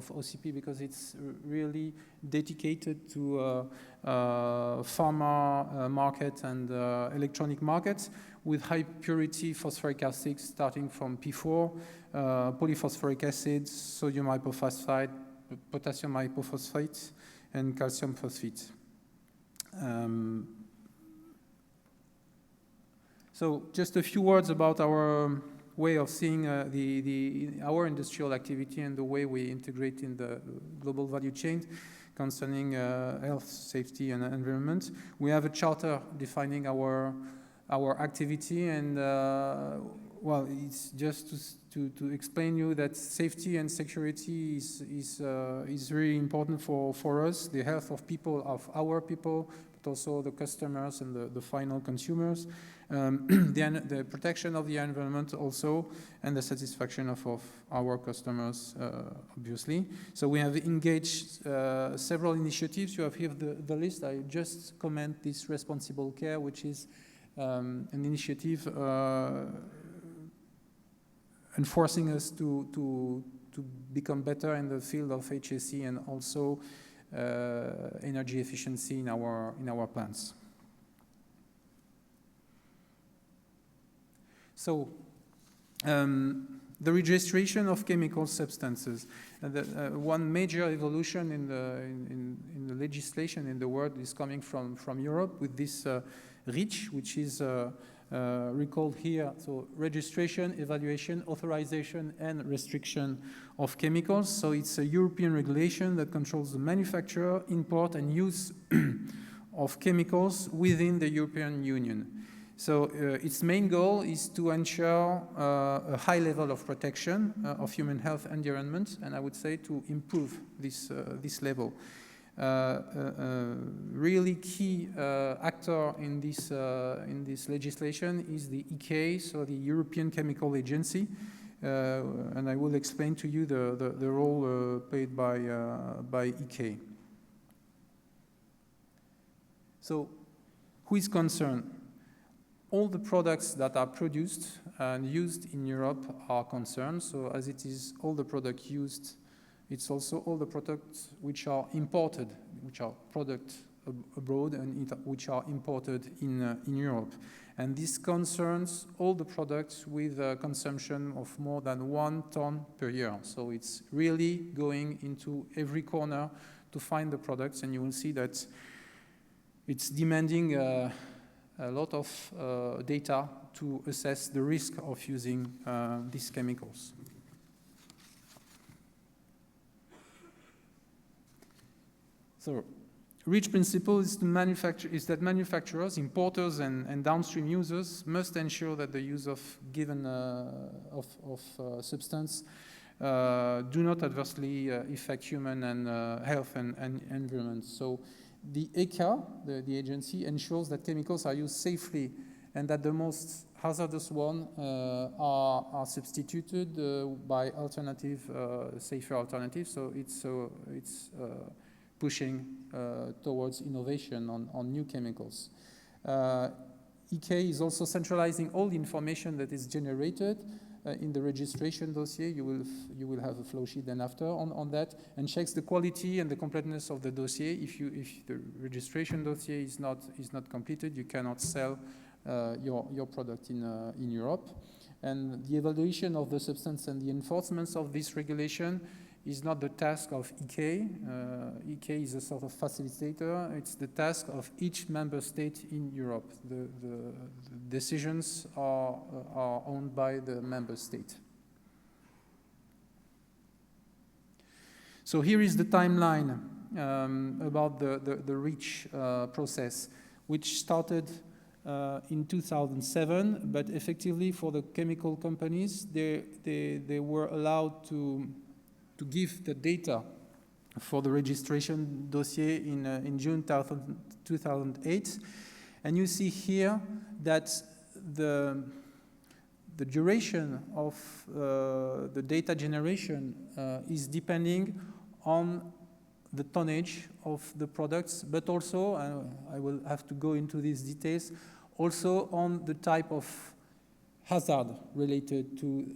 OCP because it's really dedicated to pharma market and electronic markets with high purity phosphoric acid starting from P4, polyphosphoric acid, sodium hypophosphite, potassium hypophosphate, and calcium phosphate. So just a few words about our way of seeing our industrial activity and the way we integrate in the global value chain concerning health, safety, and environment. We have a charter defining our activity, and well, it's just to explain you that safety and security is really important for us, the health of people, of our people, but also the customers and the final consumers. The protection of the environment also, and the satisfaction of our customers, obviously. So we have engaged several initiatives. You have here the list. I just comment this responsible care, which is an initiative enforcing us to become better in the field of HSE and also energy efficiency in our plants. So, the registration of chemical substances. One major evolution in the legislation in the world is coming from Europe with this REACH, which is recalled here. So, registration, evaluation, authorization, and restriction of chemicals. So, it's a European regulation that controls the manufacture, import, and use of chemicals within the European Union. So its main goal is to ensure a high level of protection of human health and environment, and I would say to improve this level. Really key actor in this legislation is the EK, so the European Chemical Agency, and I will explain to you the role played by EK. So, who is concerned? All the products that are produced and used in Europe are concerned. So as it is all the products used, it's also all the products which are imported, which are products abroad and which are imported in Europe. And this concerns all the products with a consumption of more than 1 ton per year. So it's really going into every corner to find the products, and you will see that it's demanding a lot of data to assess the risk of using these chemicals. So, REACH principle is that manufacturers, importers, and downstream users must ensure that the use of given substance do not adversely affect human and health and environment. So, the ECHA, the agency, ensures that chemicals are used safely and that the most hazardous ones are substituted by alternative, safer alternatives. So it's pushing towards innovation on new chemicals. EK is also centralizing all the information that is generated in the registration dossier. You will have a flow sheet then after on that, and checks the quality and the completeness of the dossier. If the registration dossier is not completed, you cannot sell your product in Europe. And the evaluation of the substance and the enforcement of this regulation is not the task of EK. EK is a sort of facilitator. It's the task of each member state in Europe. The decisions are owned by the member state. So here is the timeline about the REACH process, which started in 2007, but effectively for the chemical companies, they were allowed to give the data for the registration dossier in June 2008. And you see here that the duration of the data generation is depending on the tonnage of the products, but also, I will have to go into these details, also on the type of hazard related to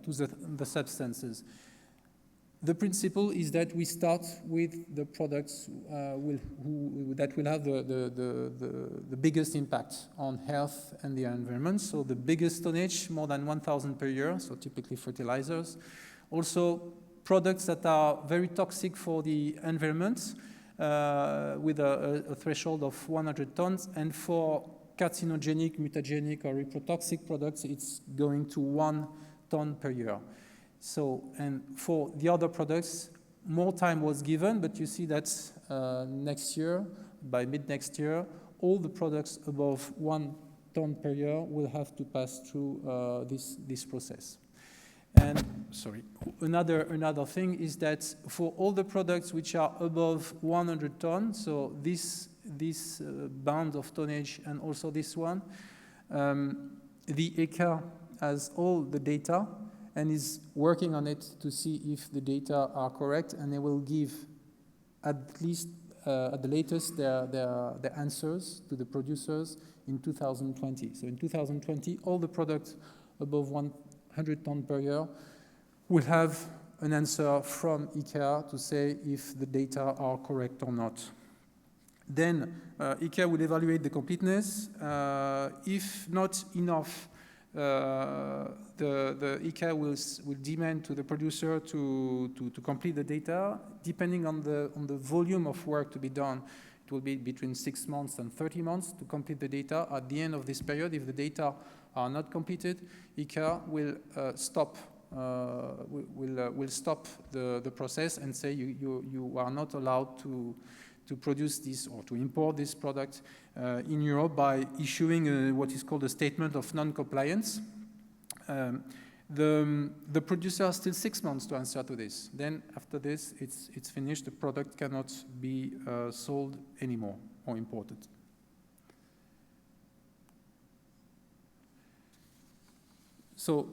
the substances. the principle is that we start with the products that will have the biggest impact on health and the environment. So the biggest tonnage, more than 1,000 per year, so typically fertilizers. Also products that are very toxic for the environment with a threshold of 100 tons. And for carcinogenic, mutagenic, or reprotoxic products, it's going to 1 ton per year. So, and for the other products, more time was given, but you see that next year, by mid-next year, all the products above 1 ton per year will have to pass through this process. And, sorry, another thing is that for all the products which are above 100 tons, so this bound of tonnage and also this one, the ECHA has all the data and is working on it to see if the data are correct, and they will give at least, at the latest, their answers to the producers in 2020. So in 2020, all the products above 100 tons per year will have an answer from ECHA to say if the data are correct or not. Then ECHA will evaluate the completeness. If not enough, the ECHA will demand to the producer to complete the data. Depending on the volume of work to be done, it will be between 6 months and 30 months to complete the data. At the end of this period, if the data are not completed, ECHA will stop the process and say you are not allowed to produce this or to import this product in Europe by issuing what is called a statement of non-compliance. The producer has still 6 months to answer to this. Then after this, it's finished. The product cannot be sold anymore or imported. So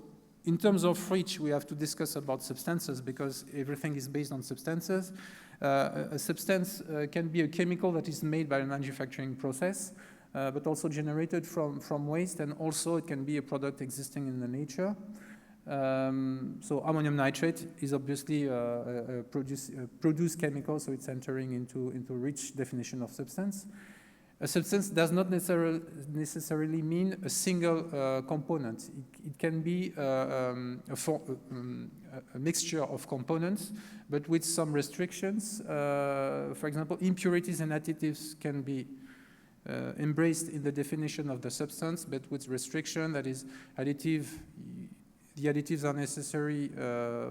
in terms of REACH, we have to discuss about substances because everything is based on substances. A substance can be a chemical that is made by a manufacturing process, but also generated from waste, and also it can be a product existing in the nature. So ammonium nitrate is obviously a produced chemical, so it's entering into REACH definition of substance. A substance does not necessarily mean a single component. It can be a mixture of components, but with some restrictions. For example, impurities and additives can be embraced in the definition of the substance, but with restriction, that is, the additives are necessary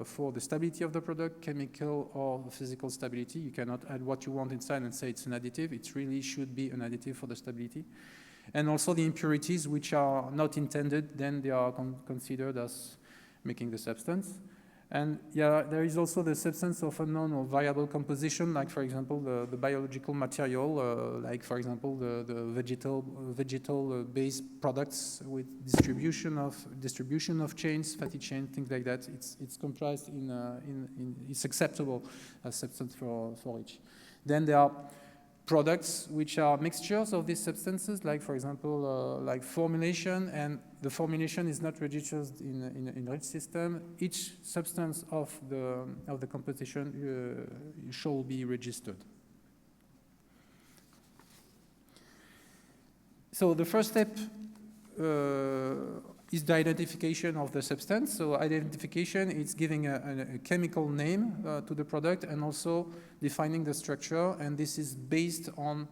for the stability of the product, chemical or physical stability. You cannot add what you want inside and say it's an additive. It really should be an additive for the stability. And also the impurities which are not intended, then they are considered as making the substance. And yeah, there is also the substance of unknown or variable composition, like for example the biological material, like for example the vegetal-based products with distribution of chains, fatty chain, things like that. It's comprised it's acceptable as substance for each. Then there are products which are mixtures of these substances, like for example like formulation, and the formulation is not registered in REACH system. Each substance of the composition shall be registered. So the first step is the identification of the substance. So identification is giving a chemical name to the product and also defining the structure, and this is based on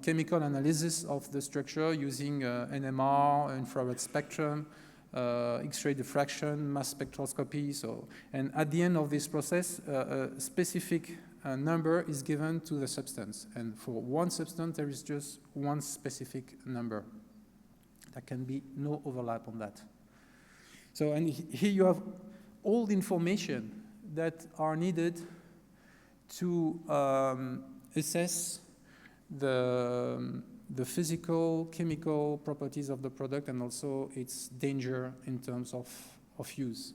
chemical analysis of the structure using NMR, infrared spectrum, X-ray diffraction, mass spectroscopy. So, and at the end of this process, a specific number is given to the substance, and for one substance there is just one specific number. There can be no overlap on that. So, and here you have all the information that are needed to assess the physical, chemical properties of the product and also its danger in terms of use.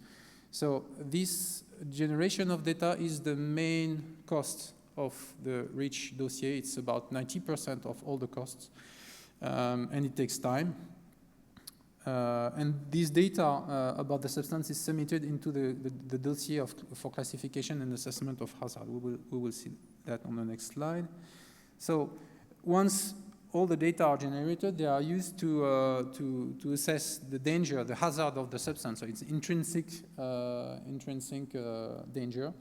So this generation of data is the main cost of the REACH dossier. It's about 90% of all the costs, and it takes time. And this data about the substance is submitted into the dossier for classification and assessment of hazard. We will see that on the next slide. So once all the data are generated, they are used to assess the danger, the hazard of the substance. So it's intrinsic danger.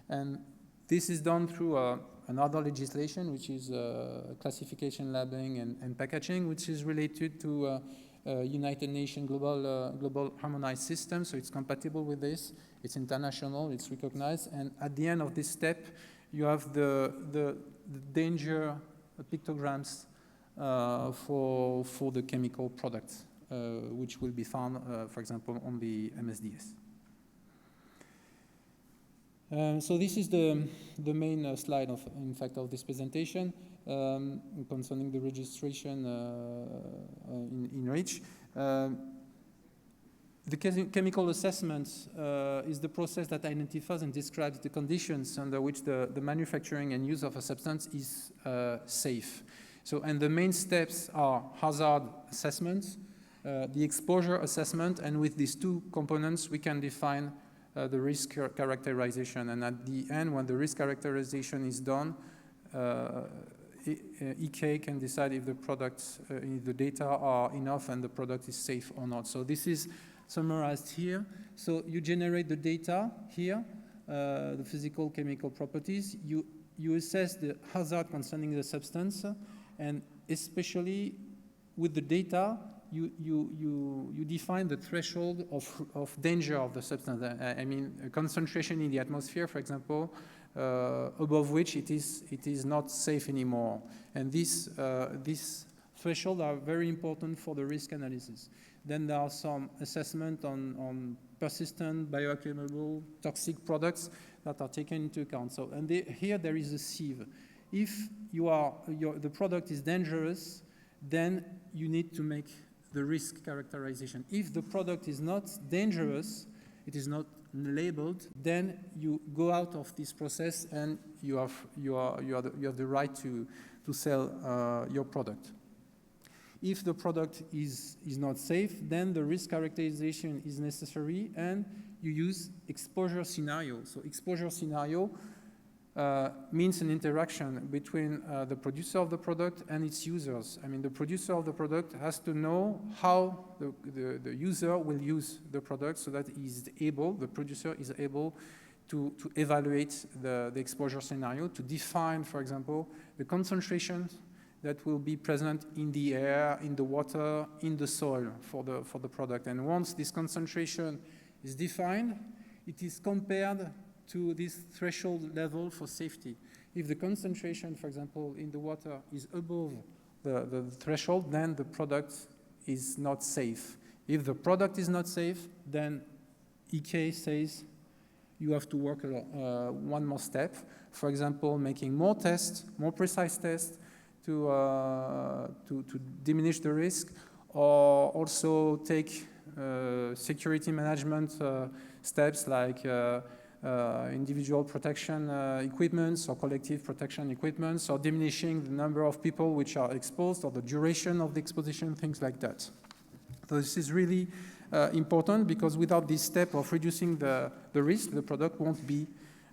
And this is done through another legislation, which is classification, labeling, and packaging, which is related to United Nations global harmonized system. So it's compatible with this. It's international. It's recognized. And at the end of this step, you have the danger pictograms for the chemical products, which will be found, for example, on the MSDS. So this is the main slide in fact, of this presentation concerning the registration in REACH. The chemical assessment is the process that identifies and describes the conditions under which the manufacturing and use of a substance is safe. So, and the main steps are hazard assessment, the exposure assessment, and with these two components, we can define the risk characterization. And at the end, when the risk characterization is done, EK can decide if the products, if the data are enough and the product is safe or not. So this is summarized here. So you generate the data here, the physical chemical properties. You assess the hazard concerning the substance, and especially with the data, you define the threshold of danger of the substance. I mean, a concentration in the atmosphere, for example, above which it is not safe anymore. And these thresholds are very important for the risk analysis. Then there are some assessment on persistent, bioaccumulable, toxic products that are taken into account. So, and here there is a sieve. If the product is dangerous, then you need to make the risk characterization. If the product is not dangerous, it is not labeled, then you go out of this process and you have the right to sell your product. If the product is not safe, then the risk characterization is necessary, and you use exposure scenario. So exposure scenario means an interaction between the producer of the product and its users. I mean, the producer of the product has to know how the user will use the product so that the producer is able to evaluate the exposure scenario, to define, for example, the concentrations that will be present in the air, in the water, in the soil for the product. And once this concentration is defined, it is compared to this threshold level for safety. If the concentration, for example, in the water is above the threshold, then the product is not safe. If the product is not safe, then EK says you have to work one more step. For example, making more tests, more precise tests to diminish the risk, or also take security management steps like individual protection equipments or collective protection equipments, or diminishing the number of people which are exposed or the duration of the exposition, things like that. So this is really important, because without this step of reducing the risk, the product won't be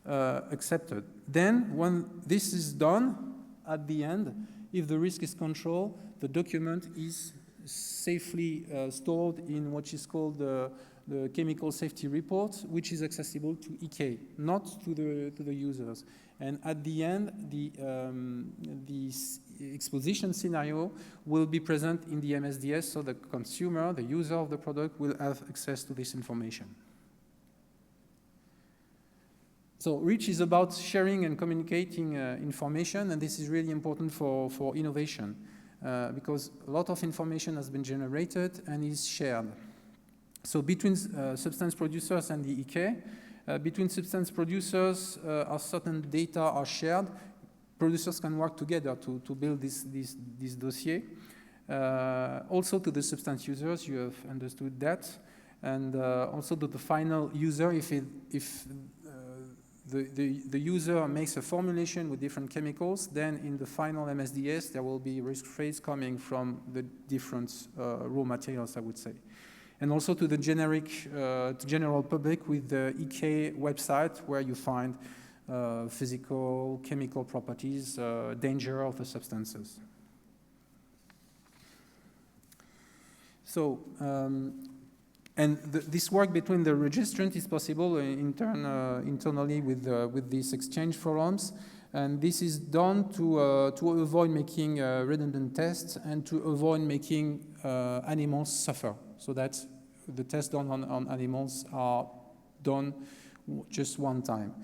accepted. Then when this is done, at the end, if the risk is controlled, the document is safely stored in what is called the chemical safety report, which is accessible to EK, not to the users. And at the end, the exposition scenario will be present in the MSDS, so the consumer, the user of the product, will have access to this information. So REACH is about sharing and communicating information, and this is really important for innovation, because a lot of information has been generated and is shared. So between substance producers and the EK, between substance producers, certain data are shared. Producers can work together to build this dossier. Also to the substance users, you have understood that. And also to the final user, if the user makes a formulation with different chemicals, then in the final MSDS, there will be risk phrase coming from the different raw materials, I would say. and also to the general public with the EK website, where you find physical, chemical properties, danger of the substances. So, this work between the registrant is possible internally with these exchange forums, and this is done to avoid making redundant tests and to avoid making animals suffer, so that the tests done on animals are done just one time.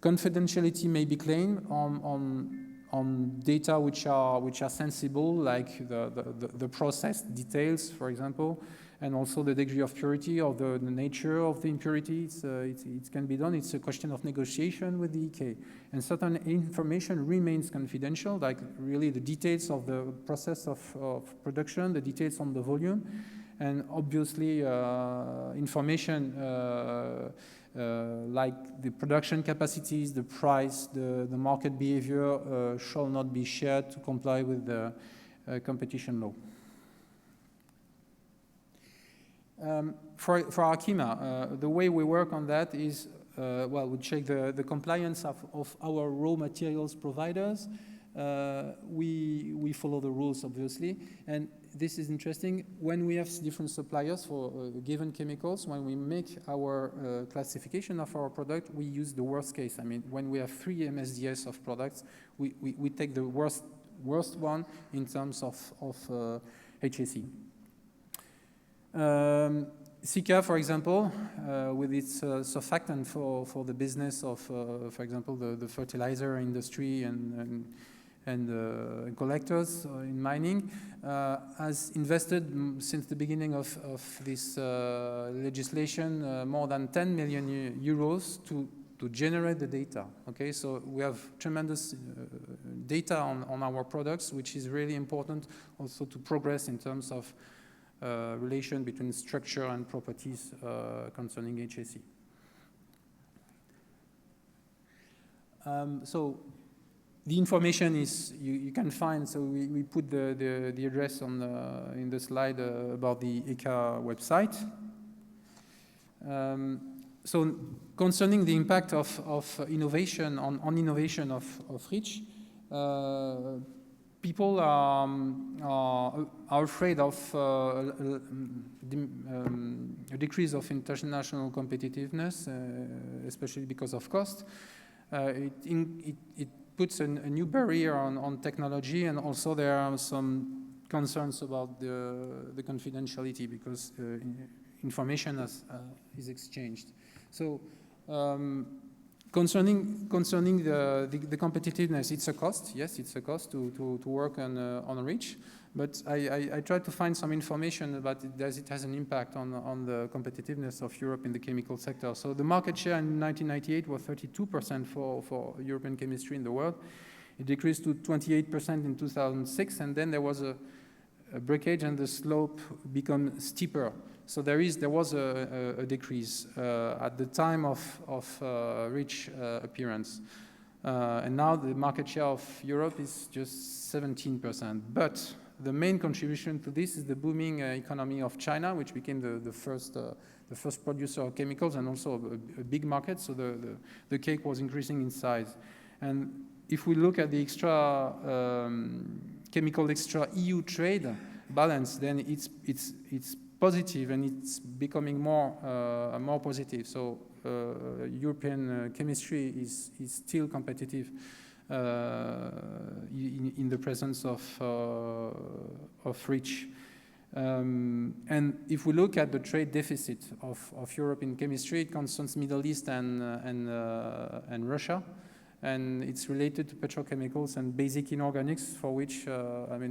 Confidentiality may be claimed on data which are sensible, like the process details, for example, and also the degree of purity or the nature of the impurity. It can be done. It's a question of negotiation with the EK. And certain information remains confidential, like really the details of the process of production, the details on the volume, and obviously information like the production capacities, the price, the market behavior shall not be shared to comply with the competition law. For Arkema, the way we work on that is, well, we check the compliance of our raw materials providers. We follow the rules, obviously, and this is interesting. When we have different suppliers for given chemicals, when we make our classification of our product, we use the worst case. I mean, when we have 3 MSDS of products, we take the worst one in terms of HAC. Sika, for example, with its surfactant for the business of, for example, the fertilizer industry and collectors in mining, has invested since the beginning of this legislation more than 10 million euros to generate the data. Okay, so we have tremendous data on our products, which is really important also to progress in terms of relation between structure and properties concerning HAC. So the information is you can find. So we put the address on in the slide about the ECHA website. So concerning the impact of innovation on innovation of REACH. People are afraid of a decrease of international competitiveness, especially because of cost. It puts a new barrier on technology, and also there are some concerns about the confidentiality because information is exchanged. So. Concerning the competitiveness, it's a cost. Yes, it's a cost to work on REACH. But I tried to find some information about it has an impact on the competitiveness of Europe in the chemical sector. So the market share in 1998 was 32% for European chemistry in the world. It decreased to 28% in 2006, and then there was a breakage, and the slope became steeper. So there was a decrease at the time of REACH appearance. And now the market share of Europe is just 17%. But the main contribution to this is the booming economy of China, which became the first producer of chemicals and also a big market. So the cake was increasing in size. And if we look at the chemical extra EU trade balance, then it's positive, and it's becoming more positive. So European chemistry is still competitive in the presence of REACH. And if we look at the trade deficit of Europe in chemistry, it concerns Middle East and Russia. And it's related to petrochemicals and basic inorganics, for which,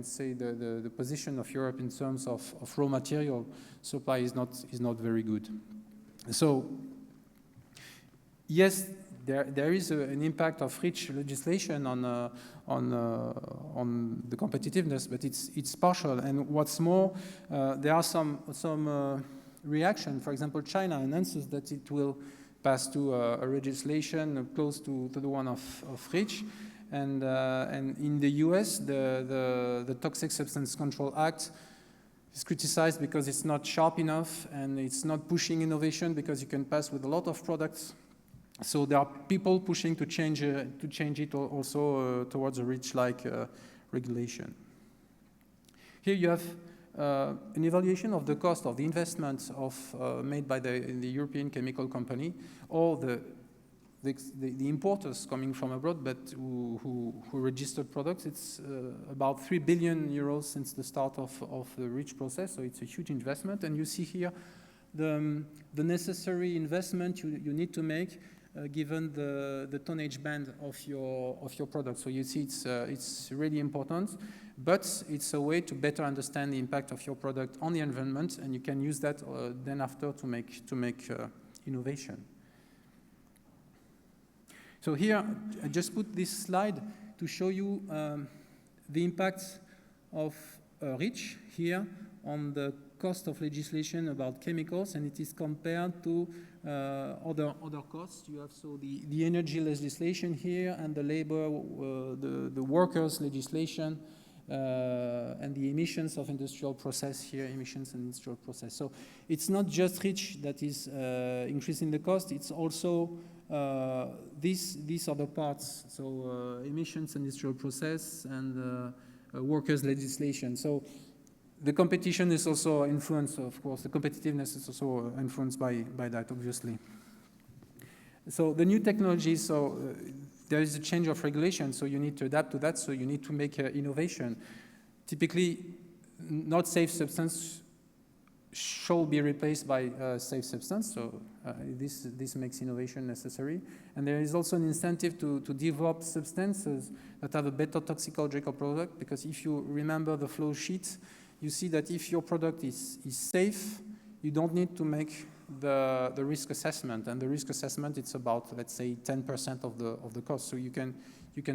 say the position of Europe in terms of raw material supply is not very good. So, yes, there is an impact of REACH legislation on the competitiveness, but it's partial. And what's more, there are some reaction. For example, China announces that it will pass to a legislation close to the one of REACH, and in the US, the Toxic Substance Control Act It's criticized because it's not sharp enough and it's not pushing innovation because you can pass with a lot of products. So there are people pushing to change it also towards a REACH-like regulation. Here you have an evaluation of the cost of the investments made by the European chemical company or the importers coming from abroad but who registered products. It's about 3 billion euros since the start of the REACH process, so it's a huge investment. And you see here the necessary investment you need to make given the tonnage band of your product. So you see it's really important, but it's a way to better understand the impact of your product on the environment, and you can use that then after to make innovation. So here, I just put this slide to show you the impact of REACH here on the cost of legislation about chemicals, and it is compared to other costs. You have so the energy legislation here and the labor, the workers legislation, and the emissions of industrial process here, emissions and industrial process. So it's not just REACH that is increasing the cost, it's also these other parts, so emissions, industrial process, and workers' legislation. So the competition is also influenced, of course, the competitiveness is also influenced by that, obviously. So the new technologies, so there is a change of regulation, so you need to adapt to that, so you need to make innovation. Typically, not safe substance should be replaced by safe substance, so this makes innovation necessary. And there is also an incentive to develop substances that have a better toxicological product, because if you remember the flow sheet, you see that if your product is safe, you don't need to make the risk assessment, and the risk assessment, it's about, let's say, 10% of the cost. So you can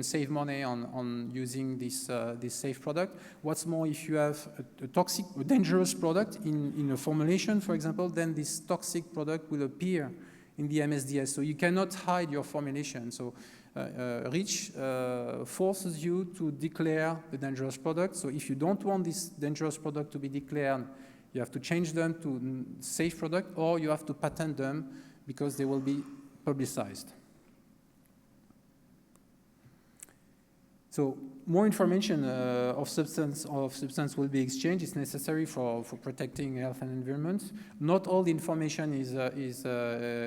save money on using this safe product. What's more, if you have a toxic, a dangerous product in a formulation, for example, then this toxic product will appear in the MSDS. So you cannot hide your formulation. So REACH forces you to declare the dangerous product. So if you don't want this dangerous product to be declared, you have to change them to safe product, or you have to patent them because they will be publicized. So more information of substance will be exchanged. It's necessary for protecting health and environment. Not all the information is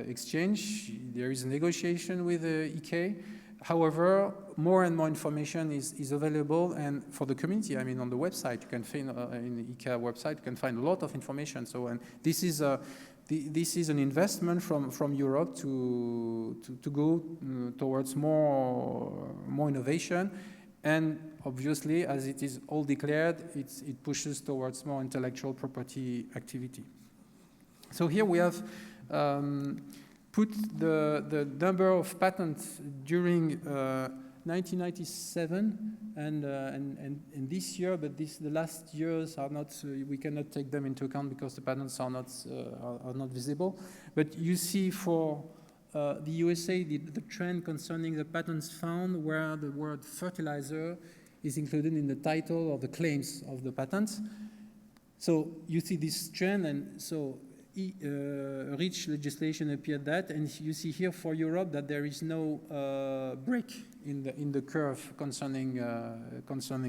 exchanged. There is a negotiation with EK. However, more and more information is available, and for the community, I mean, on the website, you can find in the EK website, you can find a lot of information. So, and this is an investment from Europe to go towards more innovation. And obviously, as it is all declared, it pushes towards more intellectual property activity. So here we have put the number of patents during 1997 and this year, but the last years are not. We cannot take them into account because the patents are not visible. But you see for the USA, the trend concerning the patents found where the word fertilizer is included in the title or the claims of the patents. So you see this trend, and so REACH legislation appeared that, and you see here for Europe that there is no break in the curve concerning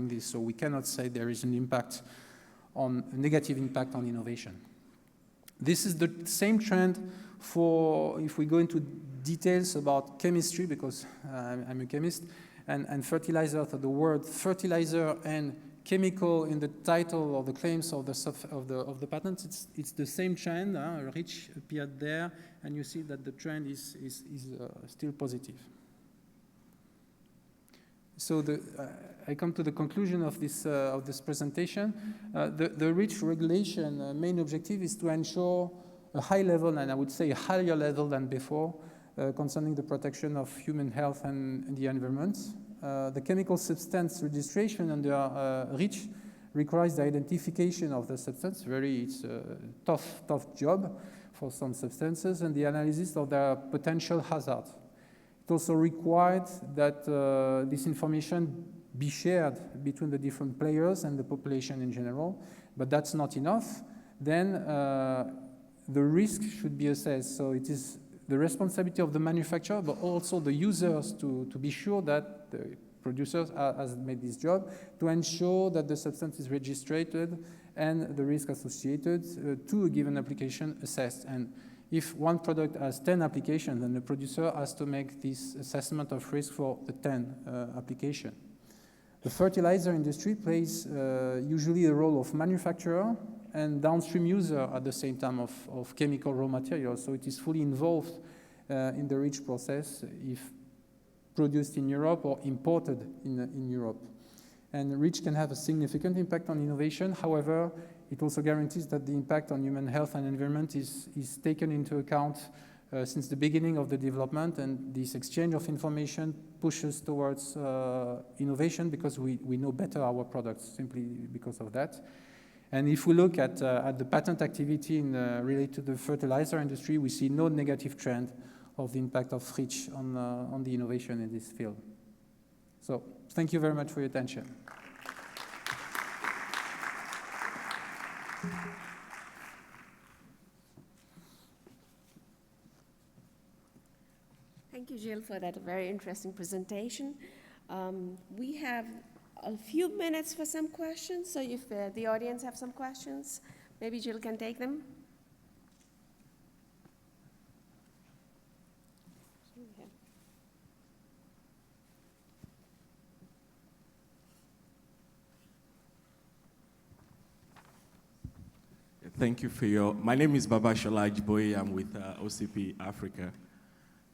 this. So we cannot say there is a negative impact on innovation. This is the same trend for, if we go into details about chemistry, because I'm a chemist, and fertilizer, so the word fertilizer and chemical in the title or the claims of the patents, it's the same trend. REACH appeared there, and you see that the trend is still positive. So I come to the conclusion of this presentation. The REACH regulation main objective is to ensure a high level, and I would say a higher level than before, concerning the protection of human health and the environment. The chemical substance registration under REACH requires the identification of the substance. It's a tough job for some substances, and the analysis of their potential hazard. It also required that this information be shared between the different players and the population in general. but that's not enough, then the risk should be assessed. So it is the responsibility of the manufacturer, but also the users to be sure that the producers has made this job to ensure that the substance is registered and the risk associated to a given application assessed. And if one product has 10 applications, then the producer has to make this assessment of risk for the 10 application. The fertilizer industry plays usually the role of manufacturer and downstream user at the same time of chemical raw materials. So it is fully involved in the REACH process if produced in Europe or imported in Europe. And REACH can have a significant impact on innovation. However, it also guarantees that the impact on human health and environment is taken into account since the beginning of the development, and this exchange of information pushes towards innovation because we know better our products simply because of that. And if we look at the patent activity related to the fertilizer industry, we see no negative trend of the impact of REACH on the innovation in this field. So thank you very much for your attention. Thank you, Gilles, for that very interesting presentation. We have a few minutes for some questions, so if the audience have some questions, maybe Gilles can take them. Thank you for my name is Babashola Ajiboye. I'm with OCP Africa.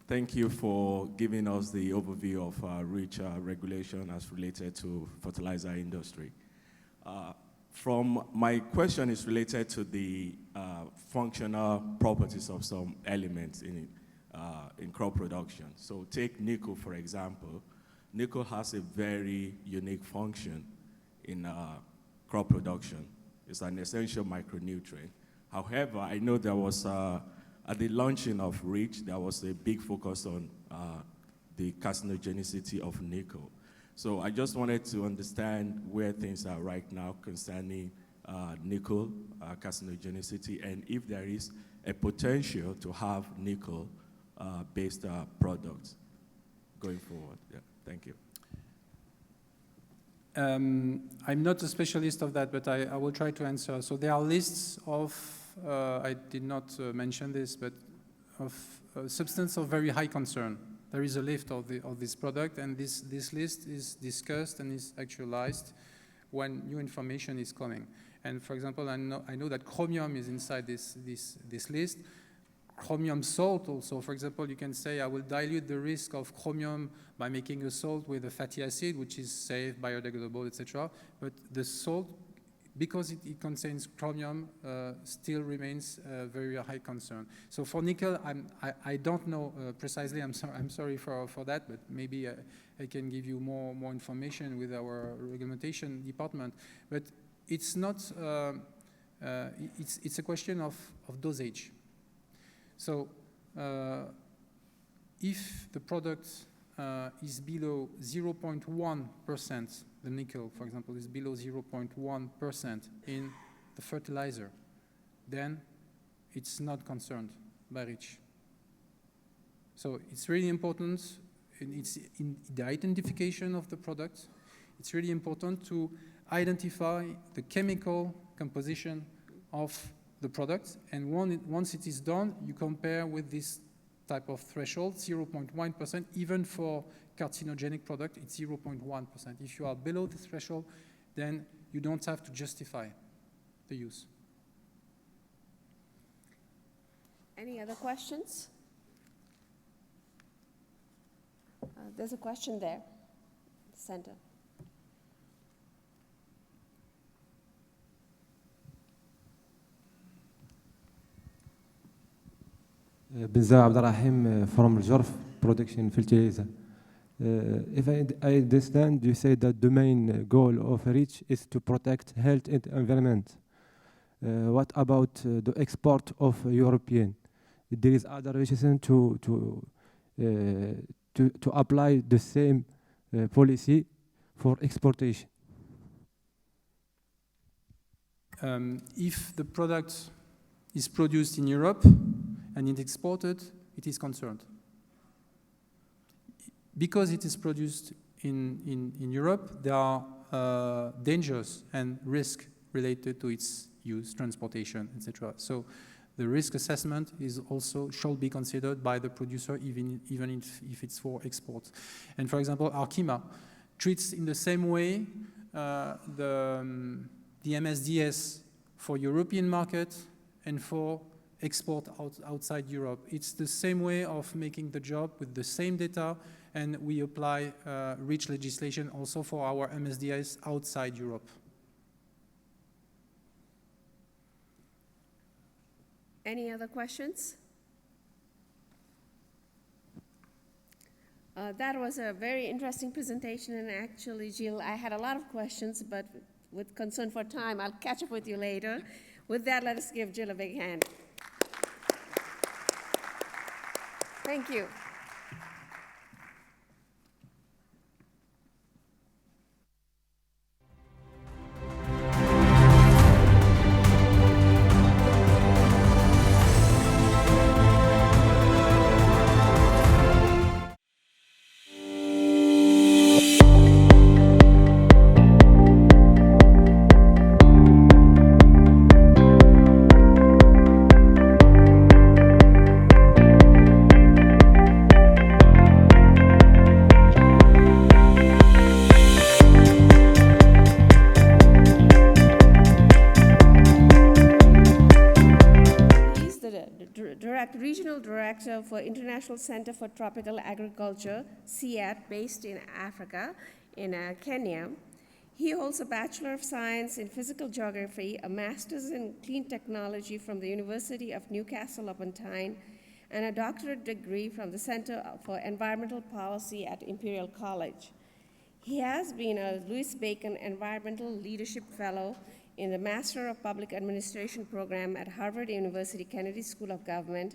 Thank you for giving us the overview of REACH regulation as related to fertilizer industry. My question is related to the functional properties of some elements in crop production. So take nickel, for example. Nickel has a very unique function in crop production. It's an essential micronutrient. However, I know there was, at the launching of REACH, there was a big focus on the carcinogenicity of nickel. So I just wanted to understand where things are right now concerning nickel carcinogenicity, and if there is a potential to have nickel-based products going forward. Yeah, thank you. I'm not a specialist of that, but I will try to answer. So there are lists of, I did not mention this, but of substance of very high concern. There is a list of this product, and this list is discussed and is actualized when new information is coming. And for example, I know that chromium is inside this list. Chromium salt also, for example, you can say I will dilute the risk of chromium by making a salt with a fatty acid, which is safe, biodegradable, etc. But the salt, because it contains chromium, still remains a very high concern. So for nickel, I don't know precisely. I'm sorry for that, but maybe I can give you more information with our regulation department. But it's not. It's a question of dosage. So if the product is below 0.1%, the nickel, for example, is below 0.1% in the fertilizer, then it's not concerned by REACH. So it's really important, it's in the identification of the product, it's really important to identify the chemical composition of the product, and once it is done, you compare with this type of threshold, 0.1%, even for carcinogenic product, it's 0.1%. If you are below the threshold, then you don't have to justify the use. Any other questions? There's a question there, center. Benza Abderrahim from Jorf Production Fertilizer. If I understand, you say that the main goal of REACH is to protect health and environment. What about the export of European? There is other reason to apply the same policy for exportation. If the product is produced in Europe and it's exported, it is concerned. Because it is produced in Europe, there are dangers and risks related to its use, transportation, etc. So the risk assessment is also should be considered by the producer, even if it's for export. And for example, Arkema treats in the same way the MSDS for European market and for export outside Europe. It's the same way of making the job with the same data, and we apply REACH legislation also for our MSDS outside Europe. Any other questions? That was a very interesting presentation, and actually, Jill, I had a lot of questions, but with concern for time, I'll catch up with you later. With that, let us give Jill a big hand. Thank you. Regional Director for International Center for Tropical Agriculture, SYMPHOS, based in Africa, in Kenya. He holds a Bachelor of Science in Physical Geography, a Master's in Clean Technology from the University of Newcastle upon Tyne, and a doctorate degree from the Center for Environmental Policy at Imperial College. He has been a Louis Bacon Environmental Leadership Fellow in the Master of Public Administration program at Harvard University Kennedy School of Government,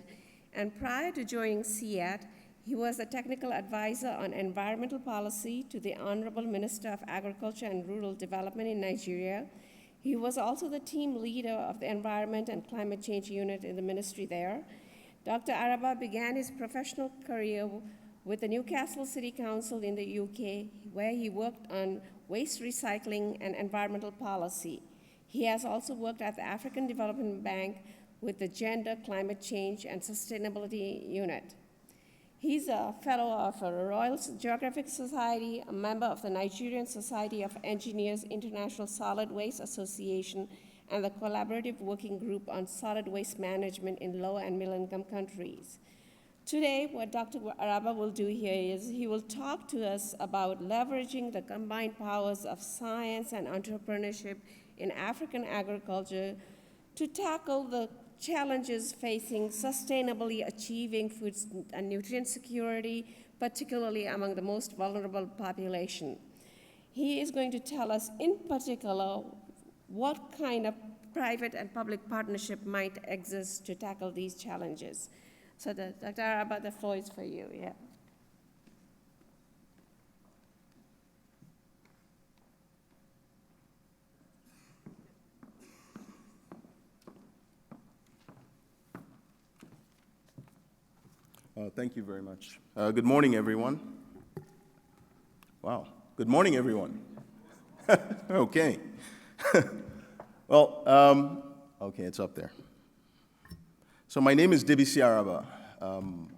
and prior to joining SYMPHOS, he was a technical advisor on environmental policy to the Honorable Minister of Agriculture and Rural Development in Nigeria. He was also the team leader of the Environment and Climate Change Unit in the ministry there. Dr. Araba began his professional career with the Newcastle City Council in the UK, where he worked on waste recycling and environmental policy. He has also worked at the African Development Bank with the Gender, Climate Change, and Sustainability Unit. He's a fellow of the Royal Geographic Society, a member of the Nigerian Society of Engineers International Solid Waste Association, and the Collaborative Working Group on Solid Waste Management in Low and Middle-Income Countries. Today, what Dr. Araba will do here is he will talk to us about leveraging the combined powers of science and entrepreneurship in African agriculture to tackle the challenges facing sustainably achieving food and nutrient security, particularly among the most vulnerable population. He is going to tell us in particular what kind of private and public partnership might exist to tackle these challenges. So Dr. Araba, the floor is for you. Yeah. Thank you very much. Good morning, everyone. Wow. Good morning, everyone. Okay. Well, okay, it's up there. So my name is Debisi Araba.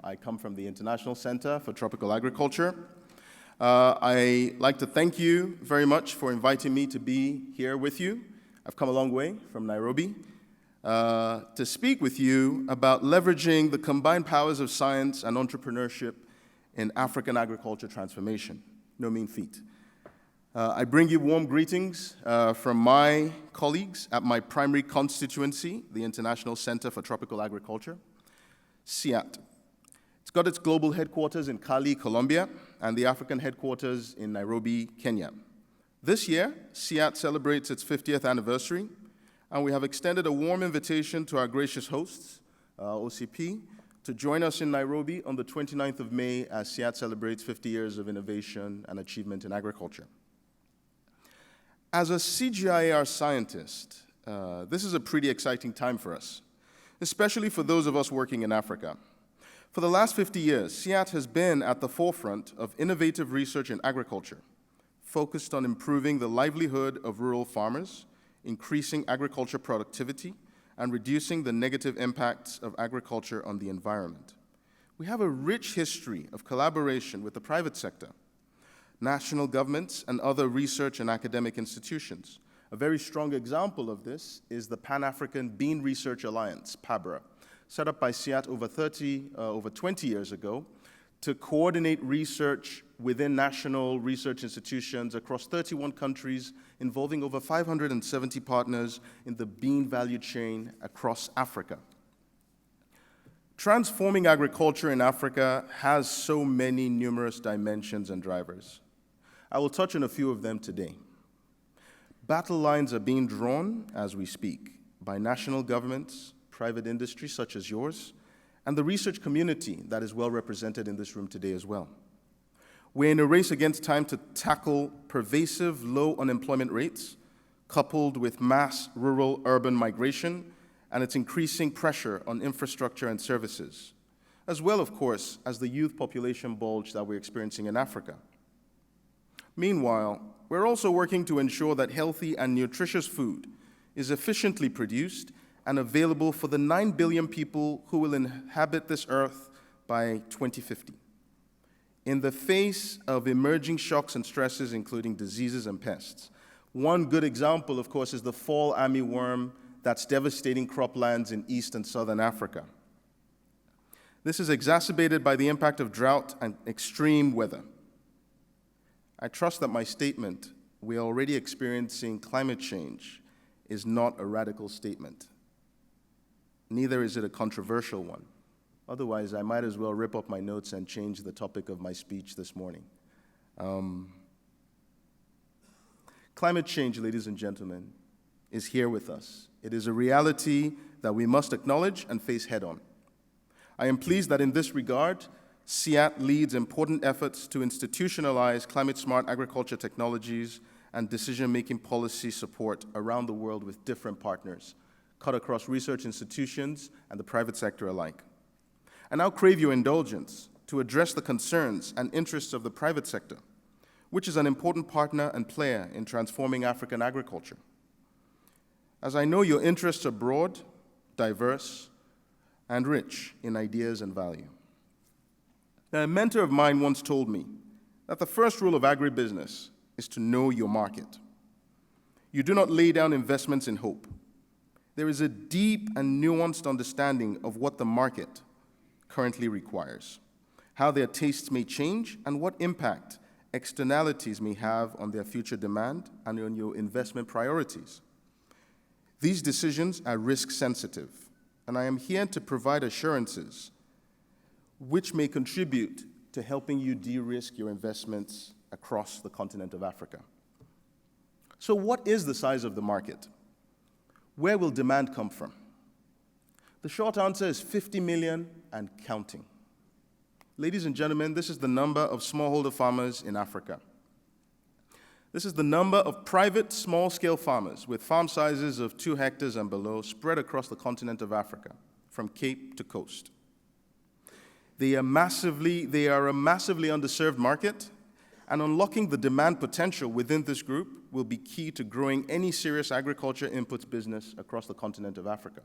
I come from the International Center for Tropical Agriculture. I'd like to thank you very much for inviting me to be here with you. I've come a long way from Nairobi to speak with you about leveraging the combined powers of science and entrepreneurship in African agriculture transformation. No mean feat. I bring you warm greetings from my colleagues at my primary constituency, the International Center for Tropical Agriculture, SYMPHOS. It's got its global headquarters in Cali, Colombia, and the African headquarters in Nairobi, Kenya. This year, SYMPHOS celebrates its 50th anniversary, and we have extended a warm invitation to our gracious hosts, OCP, to join us in Nairobi on the 29th of May as SYMPHOS celebrates 50 years of innovation and achievement in agriculture. As a CGIAR scientist, this is a pretty exciting time for us, especially for those of us working in Africa. For the last 50 years, SYAT has been at the forefront of innovative research in agriculture, focused on improving the livelihood of rural farmers, increasing agriculture productivity, and reducing the negative impacts of agriculture on the environment. We have a rich history of collaboration with the private sector, national governments, and other research and academic institutions. A very strong example of this is the Pan-African Bean Research Alliance, PABRA, set up by SYAT over 20 years ago to coordinate research within national research institutions across 31 countries, involving over 570 partners in the bean value chain across Africa. Transforming agriculture in Africa has so many numerous dimensions and drivers. I will touch on a few of them today. Battle lines are being drawn as we speak by national governments, private industry such as yours, and the research community that is well represented in this room today as well. We're in a race against time to tackle pervasive low unemployment rates, coupled with mass rural-urban migration and its increasing pressure on infrastructure and services, as well, of course, as the youth population bulge that we're experiencing in Africa. Meanwhile, we're also working to ensure that healthy and nutritious food is efficiently produced and available for the 9 billion people who will inhabit this earth by 2050. In the face of emerging shocks and stresses, including diseases and pests, one good example, of course, is the fall armyworm that's devastating croplands in East and Southern Africa. This is exacerbated by the impact of drought and extreme weather. I trust that my statement, "We are already experiencing climate change," is not a radical statement. Neither is it a controversial one. Otherwise, I might as well rip up my notes and change the topic of my speech this morning. Climate change, ladies and gentlemen, is here with us. It is a reality that we must acknowledge and face head-on. I am pleased that in this regard, SYAT leads important efforts to institutionalize climate-smart agriculture technologies and decision-making policy support around the world with different partners, cut across research institutions and the private sector alike. I now crave your indulgence to address the concerns and interests of the private sector, which is an important partner and player in transforming African agriculture. As I know your interests are broad, diverse, and rich in ideas and value. Now, a mentor of mine once told me that the first rule of agribusiness is to know your market. You do not lay down investments in hope. There is a deep and nuanced understanding of what the market currently requires, how their tastes may change, and what impact externalities may have on their future demand and on your investment priorities. These decisions are risk sensitive, and I am here to provide assurances which may contribute to helping you de-risk your investments across the continent of Africa. So what is the size of the market? Where will demand come from? The short answer is 50 million and counting. Ladies and gentlemen, this is the number of smallholder farmers in Africa. This is the number of private small-scale farmers with farm sizes of 2 hectares and below spread across the continent of Africa, from cape to coast. They are a massively underserved market, and unlocking the demand potential within this group will be key to growing any serious agriculture inputs business across the continent of Africa.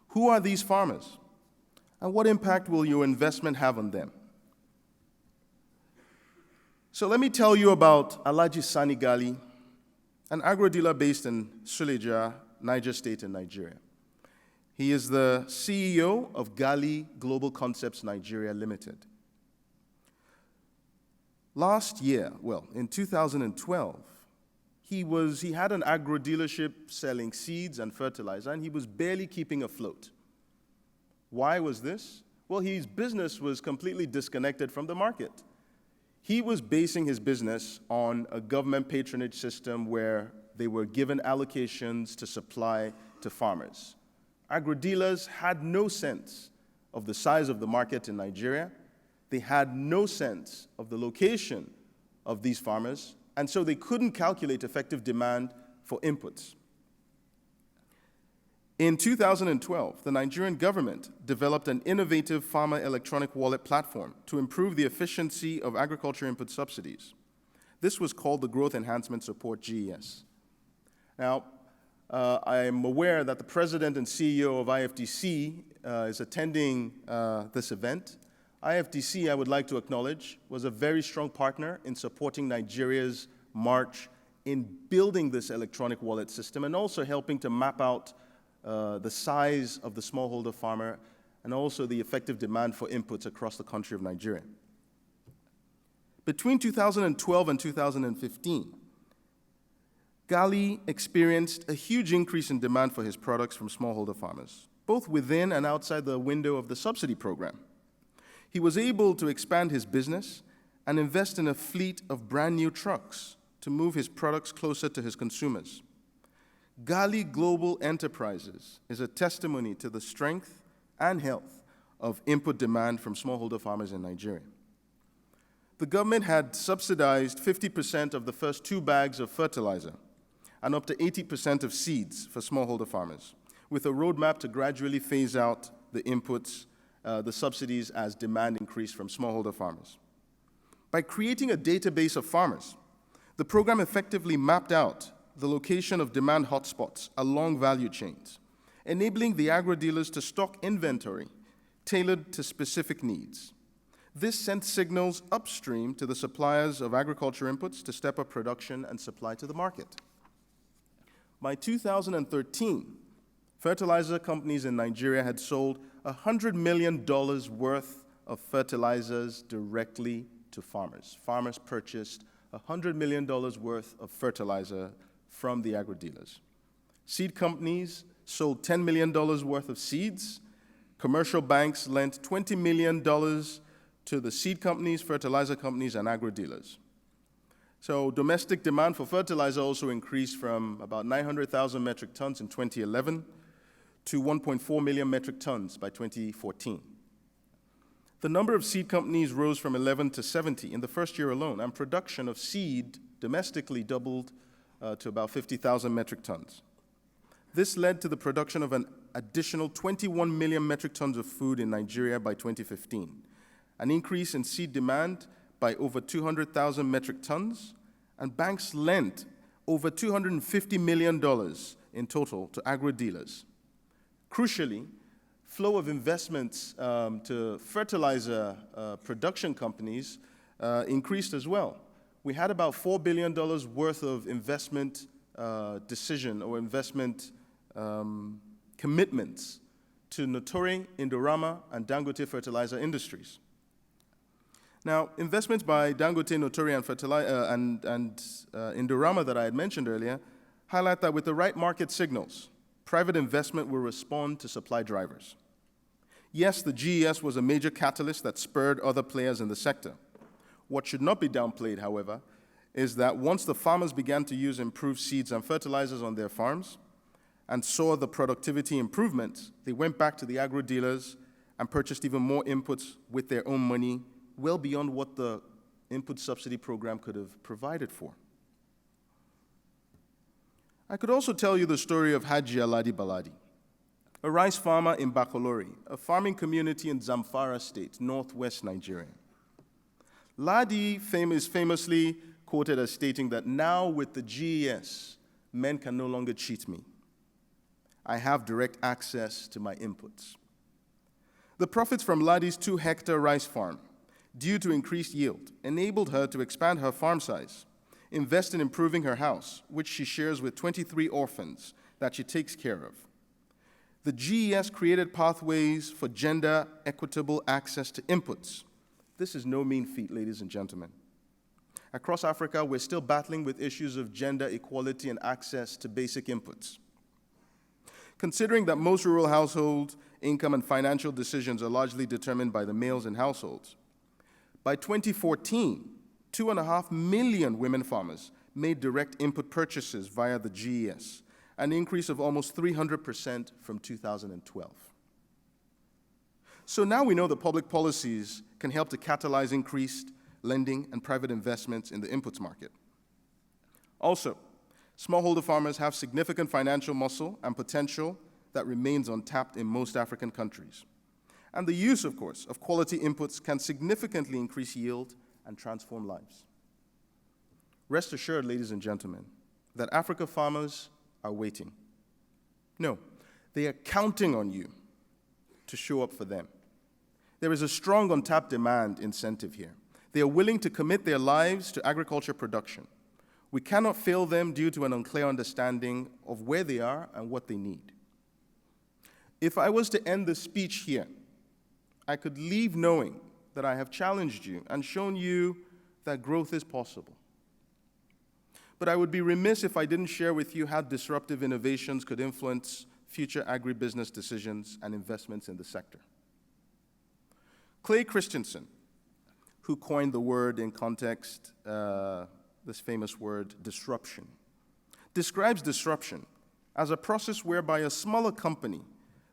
Who are these farmers, and what impact will your investment have on them? So let me tell you about Alhaji Sani Gali, an agro-dealer based in Suleja, Niger State in Nigeria. He is the CEO of Gali Global Concepts Nigeria Limited. Last year, well, in 2012, he had an agro dealership selling seeds and fertilizer, and he was barely keeping afloat. Why was this? Well, his business was completely disconnected from the market. He was basing his business on a government patronage system where they were given allocations to supply to farmers. Agro-dealers had no sense of the size of the market in Nigeria. They had no sense of the location of these farmers, and so they couldn't calculate effective demand for inputs. In 2012, the Nigerian government developed an innovative farmer electronic wallet platform to improve the efficiency of agriculture input subsidies. This was called the Growth Enhancement Support GES. Now, I am aware that the president and CEO of IFDC is attending this event. IFDC, I would like to acknowledge, was a very strong partner in supporting Nigeria's march in building this electronic wallet system and also helping to map out the size of the smallholder farmer and also the effective demand for inputs across the country of Nigeria. Between 2012 and 2015, Gali experienced a huge increase in demand for his products from smallholder farmers, both within and outside the window of the subsidy program. He was able to expand his business and invest in a fleet of brand new trucks to move his products closer to his consumers. Gali Global Enterprises is a testimony to the strength and health of input demand from smallholder farmers in Nigeria. The government had subsidized 50% of the first 2 bags of fertilizer and up to 80% of seeds for smallholder farmers, with a roadmap to gradually phase out the inputs, the subsidies as demand increased from smallholder farmers. By creating a database of farmers, the program effectively mapped out the location of demand hotspots along value chains, enabling the agro-dealers to stock inventory tailored to specific needs. This sent signals upstream to the suppliers of agriculture inputs to step up production and supply to the market. By 2013, fertilizer companies in Nigeria had sold $100 million worth of fertilizers directly to farmers. Farmers purchased $100 million worth of fertilizer from the agro-dealers. Seed companies sold $10 million worth of seeds. Commercial banks lent $20 million to the seed companies, fertilizer companies, and agro-dealers. So domestic demand for fertilizer also increased from about 900,000 metric tons in 2011 to 1.4 million metric tons by 2014. The number of seed companies rose from 11 to 70 in the first year alone, and production of seed domestically doubled to about 50,000 metric tons. This led to the production of an additional 21 million metric tons of food in Nigeria by 2015, an increase in seed demand by over 200,000 metric tons, and banks lent over $250 million in total to agro-dealers. Crucially, flow of investments to fertilizer production companies increased as well. We had about $4 billion worth of investment decision or investment commitments to Notori, Indorama, and Dangote fertilizer industries. Now, investments by Dangote, Notori, and Indorama that I had mentioned earlier highlight that with the right market signals, private investment will respond to supply drivers. Yes, the GES was a major catalyst that spurred other players in the sector. What should not be downplayed, however, is that once the farmers began to use improved seeds and fertilizers on their farms and saw the productivity improvements, they went back to the agro-dealers and purchased even more inputs with their own money, well beyond what the input subsidy program could have provided for. I could also tell you the story of Haji Aladi Baladi, a rice farmer in Bakolori, a farming community in Zamfara State, northwest Nigeria. Ladi is famously quoted as stating that now with the GES, men can no longer cheat me. I have direct access to my inputs. The profits from Ladi's 2-hectare rice farm, due to increased yield, enabled her to expand her farm size, invest in improving her house, which she shares with 23 orphans that she takes care of. The GES created pathways for gender equitable access to inputs. This is no mean feat, ladies and gentlemen. Across Africa, we're still battling with issues of gender equality and access to basic inputs. Considering that most rural household income and financial decisions are largely determined by the males in households, by 2014, 2.5 million women farmers made direct input purchases via the GES, an increase of almost 300% from 2012. So now we know that public policies can help to catalyze increased lending and private investments in the inputs market. Also, smallholder farmers have significant financial muscle and potential that remains untapped in most African countries. And the use, of course, of quality inputs can significantly increase yield and transform lives. Rest assured, ladies and gentlemen, that Africa farmers are waiting. No, they are counting on you to show up for them. There is a strong untapped demand incentive here. They are willing to commit their lives to agriculture production. We cannot fail them due to an unclear understanding of where they are and what they need. If I was to end the speech here, I could leave knowing that I have challenged you and shown you that growth is possible. But I would be remiss if I didn't share with you how disruptive innovations could influence future agribusiness decisions and investments in the sector. Clay Christensen, who coined the word in context, this famous word, disruption, describes disruption as a process whereby a smaller company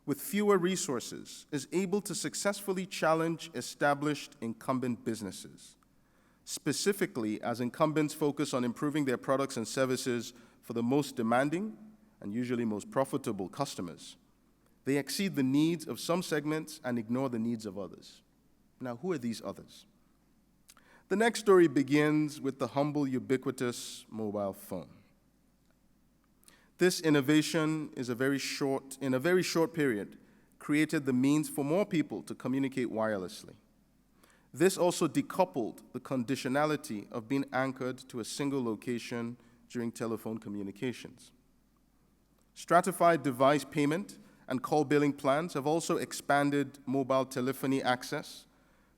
with fewer resources is able to successfully challenge established incumbent businesses. Specifically, as incumbents focus on improving their products and services for the most demanding and usually most profitable customers, they exceed the needs of some segments and ignore the needs of others. Now, who are these others? The next story begins with the humble, ubiquitous mobile phone. This innovation is in a very short period, created the means for more people to communicate wirelessly. This also decoupled the conditionality of being anchored to a single location during telephone communications. Stratified device payment and call billing plans have also expanded mobile telephony access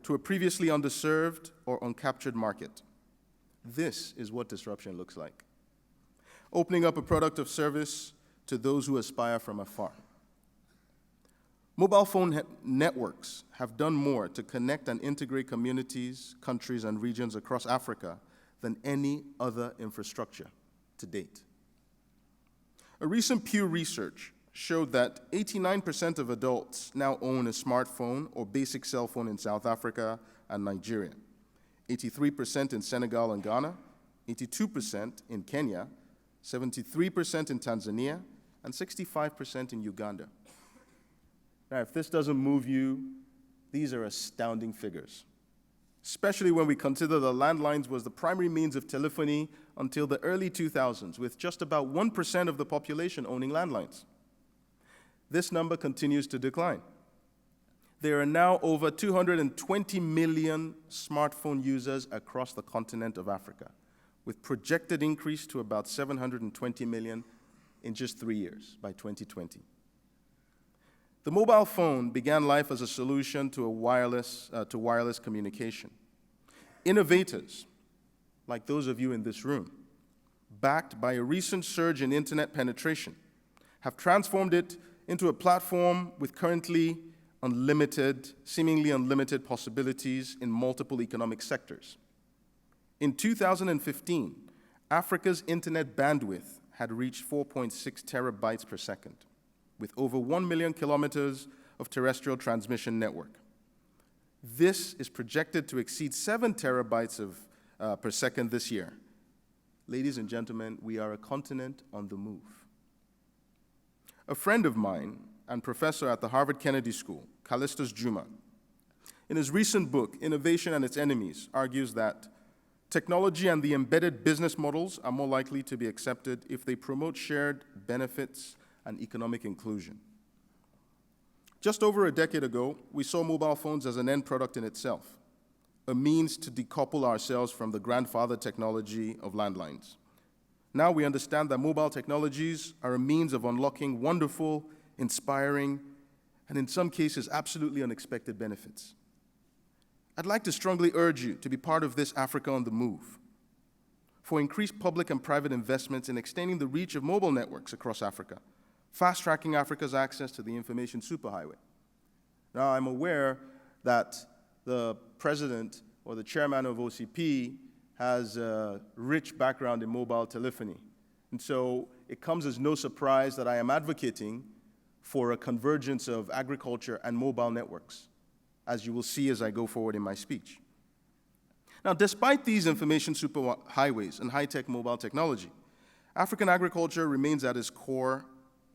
to a previously underserved or uncaptured market. This is what disruption looks like. Opening up a product or service to those who aspire from afar. Mobile phone networks have done more to connect and integrate communities, countries, and regions across Africa than any other infrastructure to date. A recent Pew research showed that 89% of adults now own a smartphone or basic cell phone in South Africa and Nigeria, 83% in Senegal and Ghana, 82% in Kenya, 73% in Tanzania, and 65% in Uganda. Now, if this doesn't move you, these are astounding figures, especially when we consider that landlines was the primary means of telephony until the early 2000s, with just about 1% of the population owning landlines. This number continues to decline. There are now over 220 million smartphone users across the continent of Africa, with projected increase to about 720 million in just 3 years by 2020. The mobile phone began life as a solution to wireless communication. Innovators, like those of you in this room, backed by a recent surge in internet penetration, have transformed it into a platform with currently seemingly unlimited possibilities in multiple economic sectors. In 2015, Africa's internet bandwidth had reached 4.6 terabytes per second, with over 1 million kilometers of terrestrial transmission network. This is projected to exceed 7 terabytes per second this year. Ladies and gentlemen, we are a continent on the move. A friend of mine and professor at the Harvard Kennedy School, Callistus Juma, in his recent book, Innovation and Its Enemies, argues that technology and the embedded business models are more likely to be accepted if they promote shared benefits and economic inclusion. Just over a decade ago, we saw mobile phones as an end product in itself, a means to decouple ourselves from the grandfather technology of landlines. Now we understand that mobile technologies are a means of unlocking wonderful, inspiring, and in some cases, absolutely unexpected benefits. I'd like to strongly urge you to be part of this Africa on the move, for increased public and private investments in extending the reach of mobile networks across Africa, fast-tracking Africa's access to the information superhighway. Now, I'm aware that the president or the chairman of OCP has a rich background in mobile telephony. And so it comes as no surprise that I am advocating for a convergence of agriculture and mobile networks, as you will see as I go forward in my speech. Now, despite these information superhighways and high-tech mobile technology, African agriculture remains at its core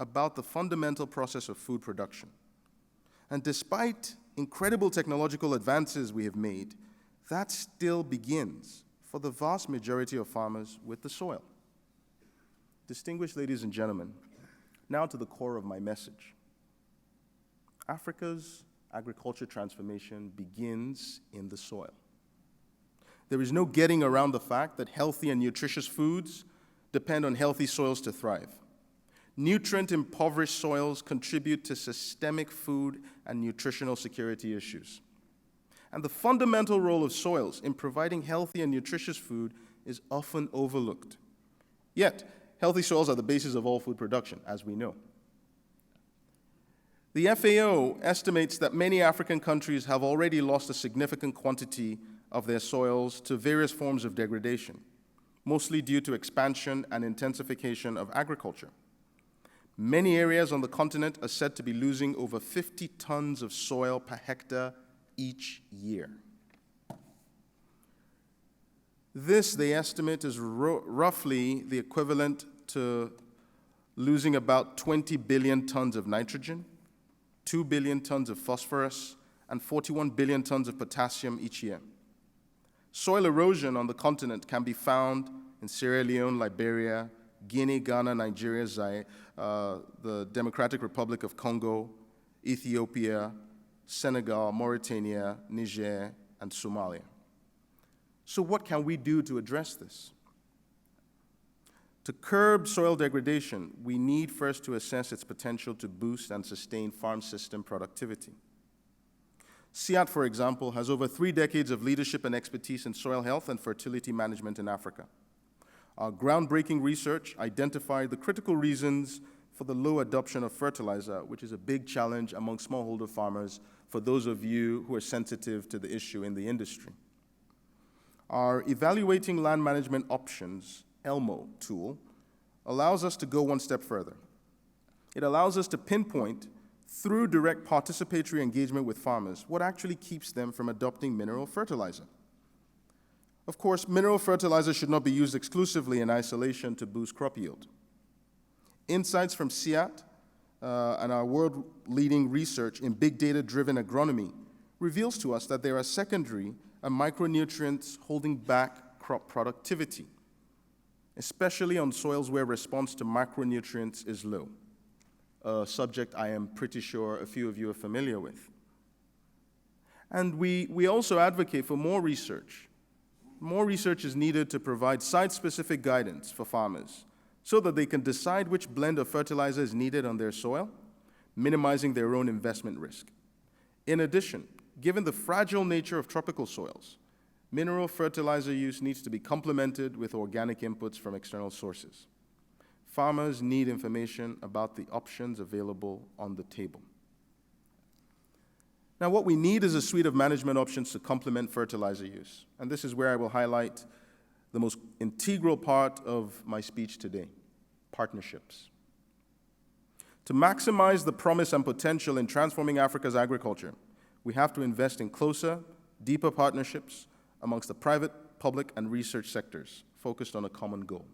about the fundamental process of food production. And despite incredible technological advances we have made, that still begins, for the vast majority of farmers, with the soil. Distinguished ladies and gentlemen, now to the core of my message. Africa's agriculture transformation begins in the soil. There is no getting around the fact that healthy and nutritious foods depend on healthy soils to thrive. Nutrient-impoverished soils contribute to systemic food and nutritional security issues. And the fundamental role of soils in providing healthy and nutritious food is often overlooked. Yet, healthy soils are the basis of all food production, as we know. The FAO estimates that many African countries have already lost a significant quantity of their soils to various forms of degradation, mostly due to expansion and intensification of agriculture. Many areas on the continent are said to be losing over 50 tons of soil per hectare each year. This, they estimate, is roughly the equivalent to losing about 20 billion tons of nitrogen, 2 billion tons of phosphorus, and 41 billion tons of potassium each year. Soil erosion on the continent can be found in Sierra Leone, Liberia, Guinea, Ghana, Nigeria, the Democratic Republic of Congo, Ethiopia, Senegal, Mauritania, Niger, and Somalia. So what can we do to address this? To curb soil degradation, we need first to assess its potential to boost and sustain farm system productivity. SYMPHOS, for example, has over 3 decades of leadership and expertise in soil health and fertility management in Africa. Our groundbreaking research identified the critical reasons for the low adoption of fertilizer, which is a big challenge among smallholder farmers for those of you who are sensitive to the issue in the industry. Our Evaluating Land Management Options, ELMO tool, allows us to go one step further. It allows us to pinpoint, through direct participatory engagement with farmers, what actually keeps them from adopting mineral fertilizer. Of course, mineral fertilizer should not be used exclusively in isolation to boost crop yield. Insights from SYMPHOS and our world-leading research in big data-driven agronomy reveals to us that there are secondary and micronutrients holding back crop productivity, especially on soils where response to macronutrients is low, a subject I am pretty sure a few of you are familiar with. And we also advocate for more research. More research is needed to provide site-specific guidance for farmers so that they can decide which blend of fertilizer is needed on their soil, minimizing their own investment risk. In addition, given the fragile nature of tropical soils, mineral fertilizer use needs to be complemented with organic inputs from external sources. Farmers need information about the options available on the table. Now, what we need is a suite of management options to complement fertilizer use. And this is where I will highlight the most integral part of my speech today, partnerships. To maximize the promise and potential in transforming Africa's agriculture, we have to invest in closer, deeper partnerships amongst the private, public, and research sectors focused on a common goal.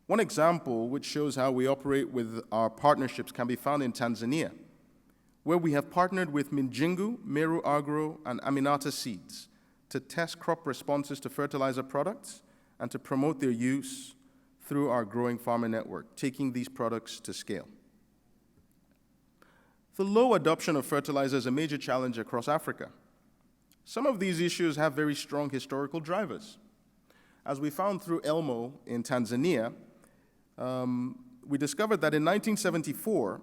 One example which shows how we operate with our partnerships can be found in Tanzania, where we have partnered with Minjingu, Meru Agro, and Aminata Seeds to test crop responses to fertilizer products and to promote their use through our growing farmer network, taking these products to scale. The low adoption of fertilizer is a major challenge across Africa. Some of these issues have very strong historical drivers. As we found through ELMO in Tanzania, we discovered that in 1974,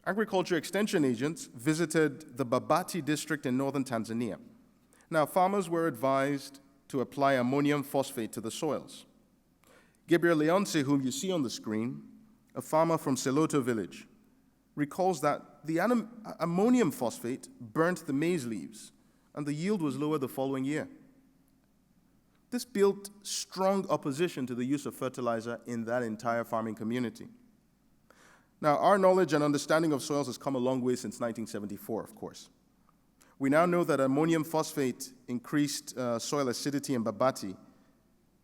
agriculture extension agents visited the Babati district in northern Tanzania. Now, farmers were advised to apply ammonium phosphate to the soils. Gabriel Leonce, whom you see on the screen, a farmer from Seloto village, recalls that the ammonium phosphate burnt the maize leaves, and the yield was lower the following year. This built strong opposition to the use of fertilizer in that entire farming community. Now, our knowledge and understanding of soils has come a long way since 1974, of course. We now know that ammonium phosphate increased soil acidity in Babati.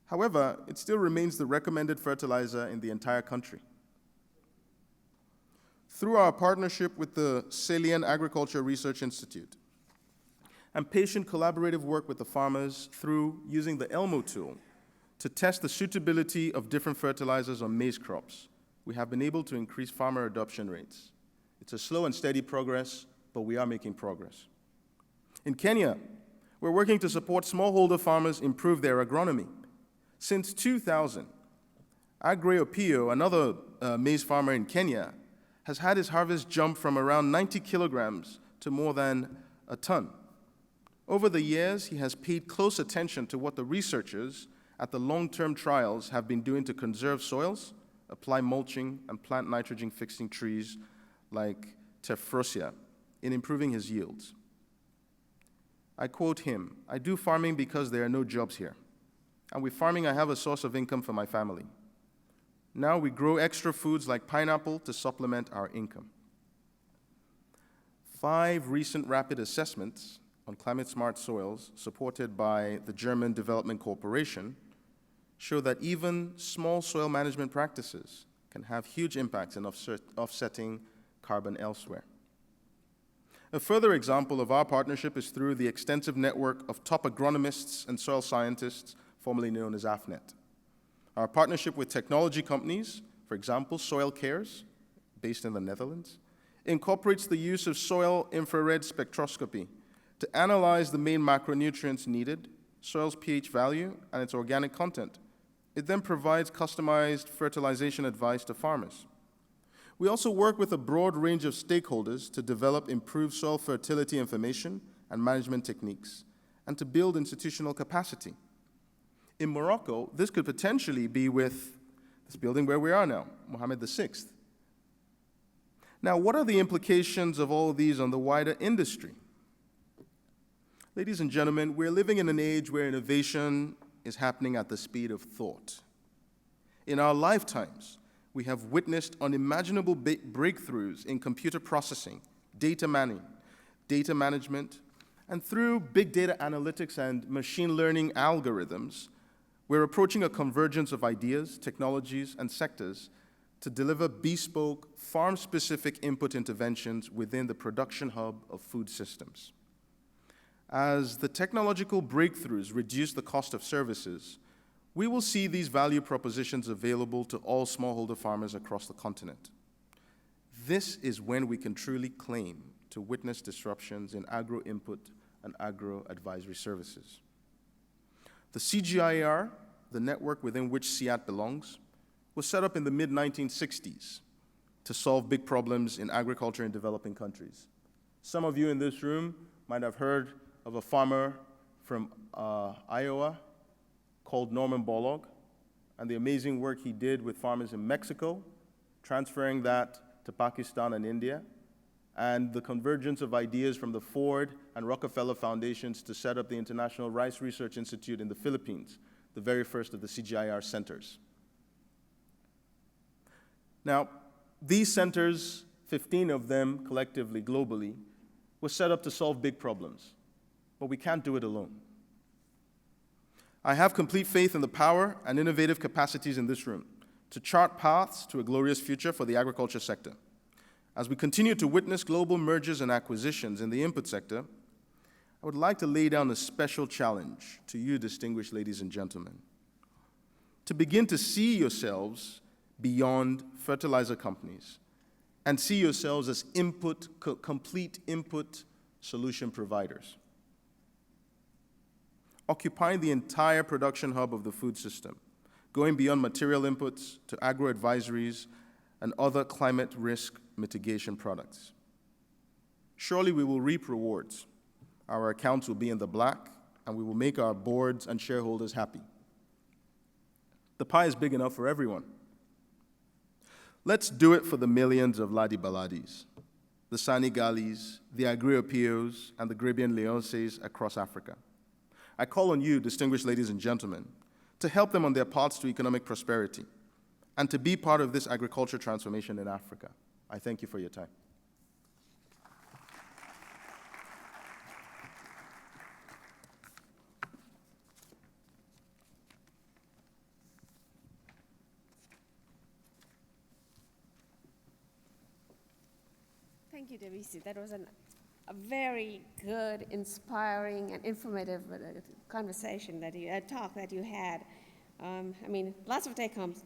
However, it still remains the recommended fertilizer in the entire country. through our partnership with the Salient Agriculture Research Institute, and patient collaborative work with the farmers through using the ELMO tool to test the suitability of different fertilizers on maize crops, we have been able to increase farmer adoption rates. It's a slow and steady progress, but we are making progress. In Kenya, we're working to support smallholder farmers improve their agronomy. Since 2000, Agre Opio, another maize farmer in Kenya, has had his harvest jump from around 90 kilograms to more than a ton. Over the years, he has paid close attention to what the researchers at the long-term trials have been doing to conserve soils, apply mulching, and plant nitrogen-fixing trees like Tephrosia in improving his yields. I quote him, "I do farming because there are no jobs here. And with farming, I have a source of income for my family. Now we grow extra foods like pineapple to supplement our income." 5 recent rapid assessments on climate-smart soils, supported by the German Development Corporation, show that even small soil management practices can have huge impacts in offsetting carbon elsewhere. A further example of our partnership is through the extensive network of top agronomists and soil scientists, formerly known as AFNet. Our partnership with technology companies, for example, Soil Cares, based in the Netherlands, incorporates the use of soil infrared spectroscopy to analyze the main macronutrients needed, soil's pH value, and its organic content. It then provides customized fertilization advice to farmers. We also work with a broad range of stakeholders to develop improved soil fertility information and management techniques, and to build institutional capacity. In Morocco, this could potentially be with this building where we are now, Mohammed VI. Now, what are the implications of all of these on the wider industry? Ladies and gentlemen, we're living in an age where innovation is happening at the speed of thought. In our lifetimes, we have witnessed unimaginable breakthroughs in computer processing, data management, and through big data analytics and machine learning algorithms, we're approaching a convergence of ideas, technologies, and sectors to deliver bespoke, farm-specific input interventions within the production hub of food systems. As the technological breakthroughs reduce the cost of services, we will see these value propositions available to all smallholder farmers across the continent. This is when we can truly claim to witness disruptions in agro-input and agro-advisory services. The CGIAR, the network within which SIAT belongs, was set up in the mid-1960s to solve big problems in agriculture in developing countries. Some of you in this room might have heard of a farmer from Iowa called Norman Borlaug, and the amazing work he did with farmers in Mexico, transferring that to Pakistan and India, and the convergence of ideas from the Ford and Rockefeller Foundations to set up the International Rice Research Institute in the Philippines, the very first of the CGIAR centers. Now, these centers, 15 of them collectively, globally, were set up to solve big problems, but we can't do it alone. I have complete faith in the power and innovative capacities in this room to chart paths to a glorious future for the agriculture sector. As we continue to witness global mergers and acquisitions in the input sector, I would like to lay down a special challenge to you, distinguished ladies and gentlemen, to begin to see yourselves beyond fertilizer companies and see yourselves as complete input solution providers, occupying the entire production hub of the food system, going beyond material inputs to agro-advisories and other climate risk mitigation products. Surely we will reap rewards. Our accounts will be in the black, and we will make our boards and shareholders happy. The pie is big enough for everyone. Let's do it for the millions of Ladi Baladis, the Senegalese, the Agri-Opios, and the Caribbean Leonces across Africa. I call on you, distinguished ladies and gentlemen, to help them on their paths to economic prosperity and to be part of this agriculture transformation in Africa. I thank you for your time. Thank you, Debisi. That was a very good, inspiring, and informative conversation talk that you had. I mean, lots of take-homes.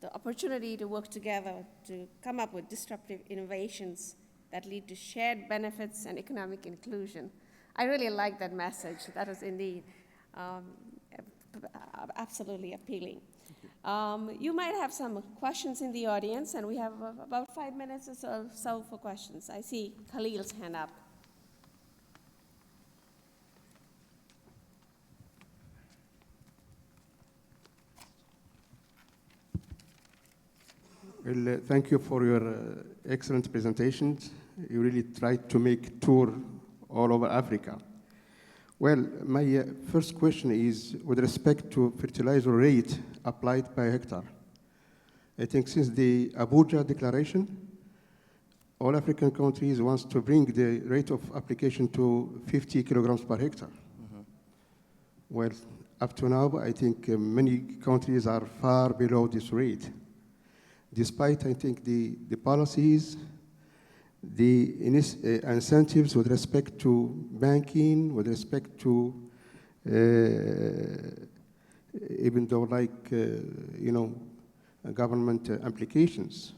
The opportunity to work together to come up with disruptive innovations that lead to shared benefits and economic inclusion. I really like that message. That was indeed absolutely appealing. You might have some questions in the audience, and we have about 5 minutes or so for questions. I see Khalil's hand up. Well, thank you for your excellent presentations. You really tried to make a tour all over Africa. Well, my first question is with respect to fertilizer rate applied per hectare. I think since the Abuja Declaration, all African countries want to bring the rate of application to 50 kilograms per hectare. Well, up to now, I think many countries are far below this rate. Despite, I think, the policies, the incentives with respect to banking, with respect to, even though government applications.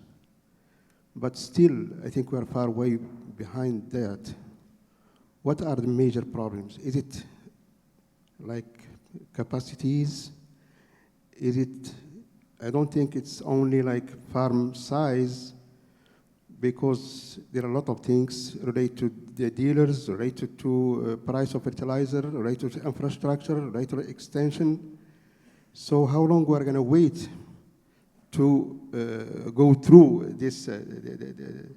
But still, I think we are far way behind that. What are the major problems? Is it like capacities? Is it, I don't think it's only like farm size, because there are a lot of things related to the dealers, related to price of fertilizer, related to infrastructure, related to extension. So how long we are going to wait to go through this, to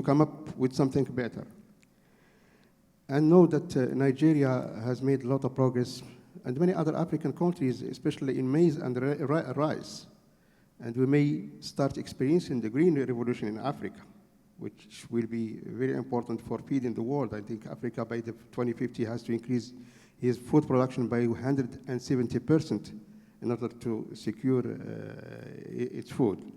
come up with something better? I know that Nigeria has made a lot of progress, and many other African countries, especially in maize and rice. And we may start experiencing the green revolution in Africa, which will be very important for feeding the world. I think Africa by 2050 has to increase its food production by 170% in order to secure its food.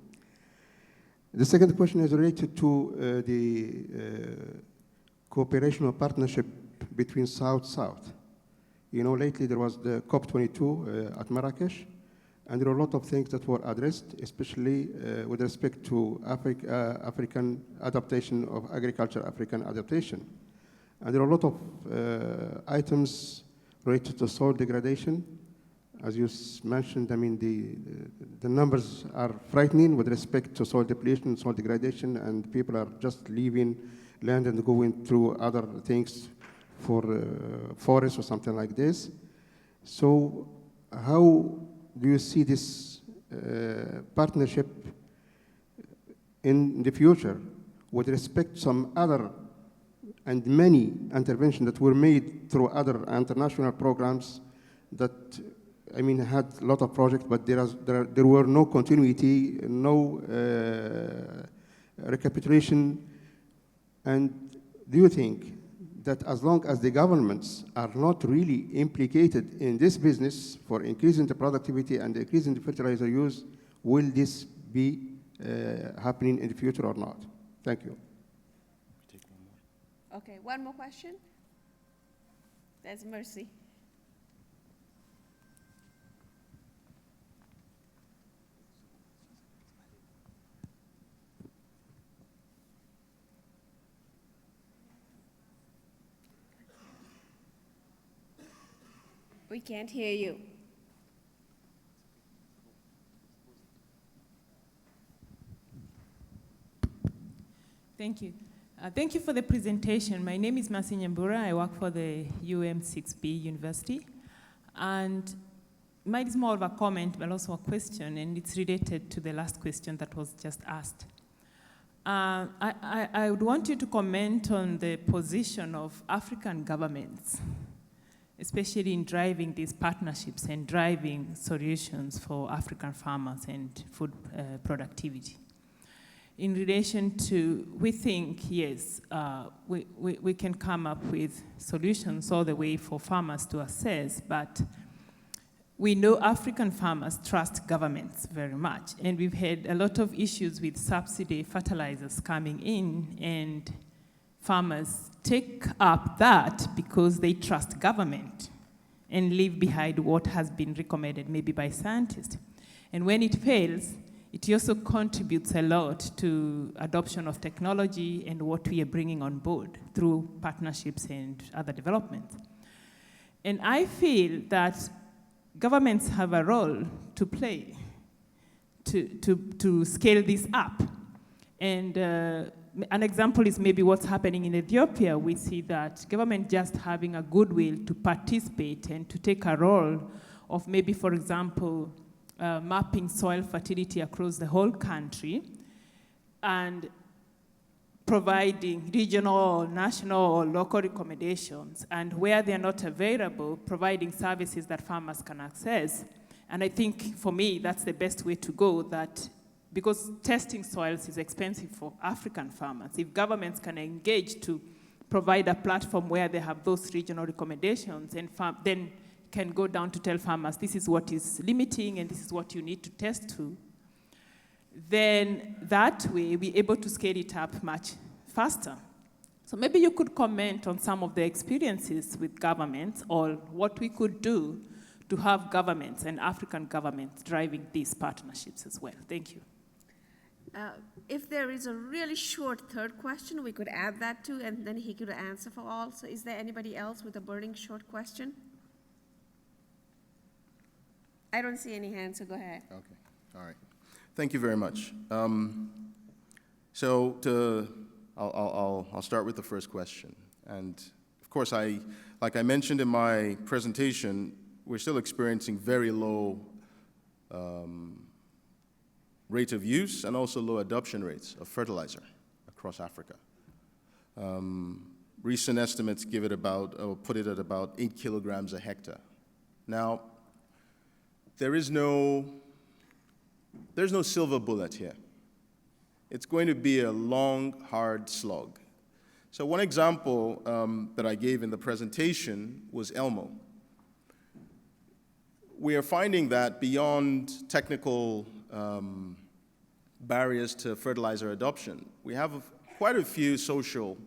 The second question is related to the cooperation or partnership between South-South. You know, lately there was the COP22 at Marrakesh, and there are a lot of things that were addressed, especially with respect to African adaptation of agriculture, African adaptation. And there are a lot of items related to soil degradation. As you mentioned, I mean, the numbers are frightening with respect to soil depletion, soil degradation, and people are just leaving land and going through other things for forests or something like this. So how do you see this partnership in the future with respect to some other and many interventions that were made through other international programs that, I mean, had a lot of projects, but there were no continuity, no recapitulation. And do you think that as long as the governments are not really implicated in this business for increasing the productivity and increasing the fertilizer use, will this be happening in the future or not? Thank you. Okay, one more question. There's Mercy. We can't hear you. Thank you. Thank you for the presentation. My name is Masi Nyambura. I work for the UM6B University. And mine is more of a comment, but also a question, and it's related to the last question that was just asked. I would want you to comment on the position of African governments, especially in driving these partnerships and driving solutions for African farmers and food productivity. In relation to, we think, yes, we can come up with solutions all the way for farmers to assess, but we know African farmers trust governments very much, and we've had a lot of issues with subsidy fertilizers coming in, and farmers take up that because they trust government and leave behind what has been recommended maybe by scientists. And when it fails, it also contributes a lot to adoption of technology and what we are bringing on board through partnerships and other developments. And I feel that governments have a role to play to scale this up. And an example is maybe what's happening in Ethiopia. We see that government just having a goodwill to participate and to take a role of maybe, for example, mapping soil fertility across the whole country and providing regional, national, or local recommendations, and where they're not available, providing services that farmers can access. And I think, for me, that's the best way to go, that because testing soils is expensive for African farmers. If governments can engage to provide a platform where they have those regional recommendations, and then can go down to tell farmers, this is what is limiting and this is what you need to test to, then that way we're able to scale it up much faster. So maybe you could comment on some of the experiences with governments or what we could do to have governments and African governments driving these partnerships as well. Thank you. If there is a really short third question, we could add that too, and then he could answer for all. So is there anybody else with a burning short question? I don't see any hands, so go ahead. Okay, all right. Thank you very much. I'll start with the first question. And of course, like I mentioned in my presentation, we're still experiencing very low rate of use and also low adoption rates of fertilizer across Africa. Recent estimates give it put it at about 8 kilograms a hectare. Now, there's no silver bullet here. It's going to be a long, hard slog. So one example that I gave in the presentation was Elmo. We are finding that beyond technical barriers to fertilizer adoption, we have quite a few social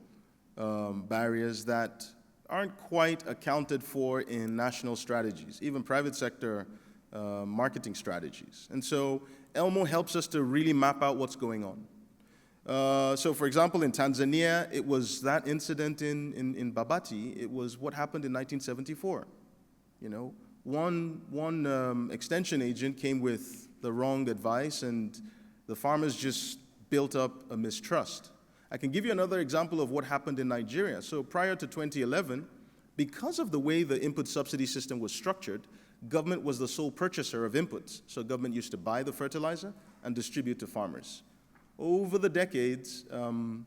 barriers that aren't quite accounted for in national strategies, even private sector marketing strategies. And so Elmo helps us to really map out what's going on. So for example, in Tanzania, it was that incident in Babati, it was what happened in 1974. You know, one extension agent came with the wrong advice and the farmers just built up a mistrust. I can give you another example of what happened in Nigeria. So prior to 2011, because of the way the input subsidy system was structured, government was the sole purchaser of inputs. So government used to buy the fertilizer and distribute to farmers. Over the decades, you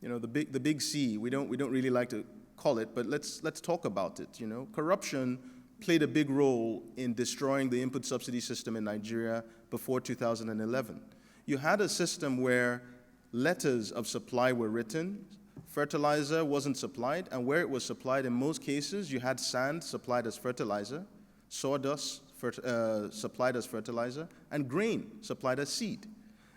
know, the big C, we don't really like to call it, but let's talk about it. You know, corruption played a big role in destroying the input subsidy system in Nigeria before 2011. You had a system where letters of supply were written, fertilizer wasn't supplied, and where it was supplied, in most cases, you had sand supplied as fertilizer, sawdust supplied as fertilizer, and grain supplied as seed.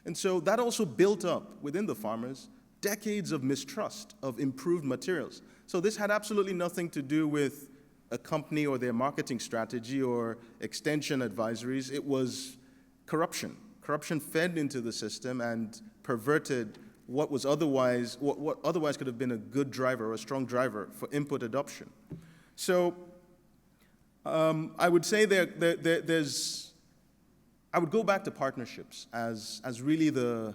And so that also built up within the farmers decades of mistrust of improved materials. So this had absolutely nothing to do with a company or their marketing strategy or extension advisories. It was corruption. Corruption fed into the system and perverted what was otherwise, what otherwise could have been a good driver or a strong driver for input adoption. So I would say I would go back to partnerships as really the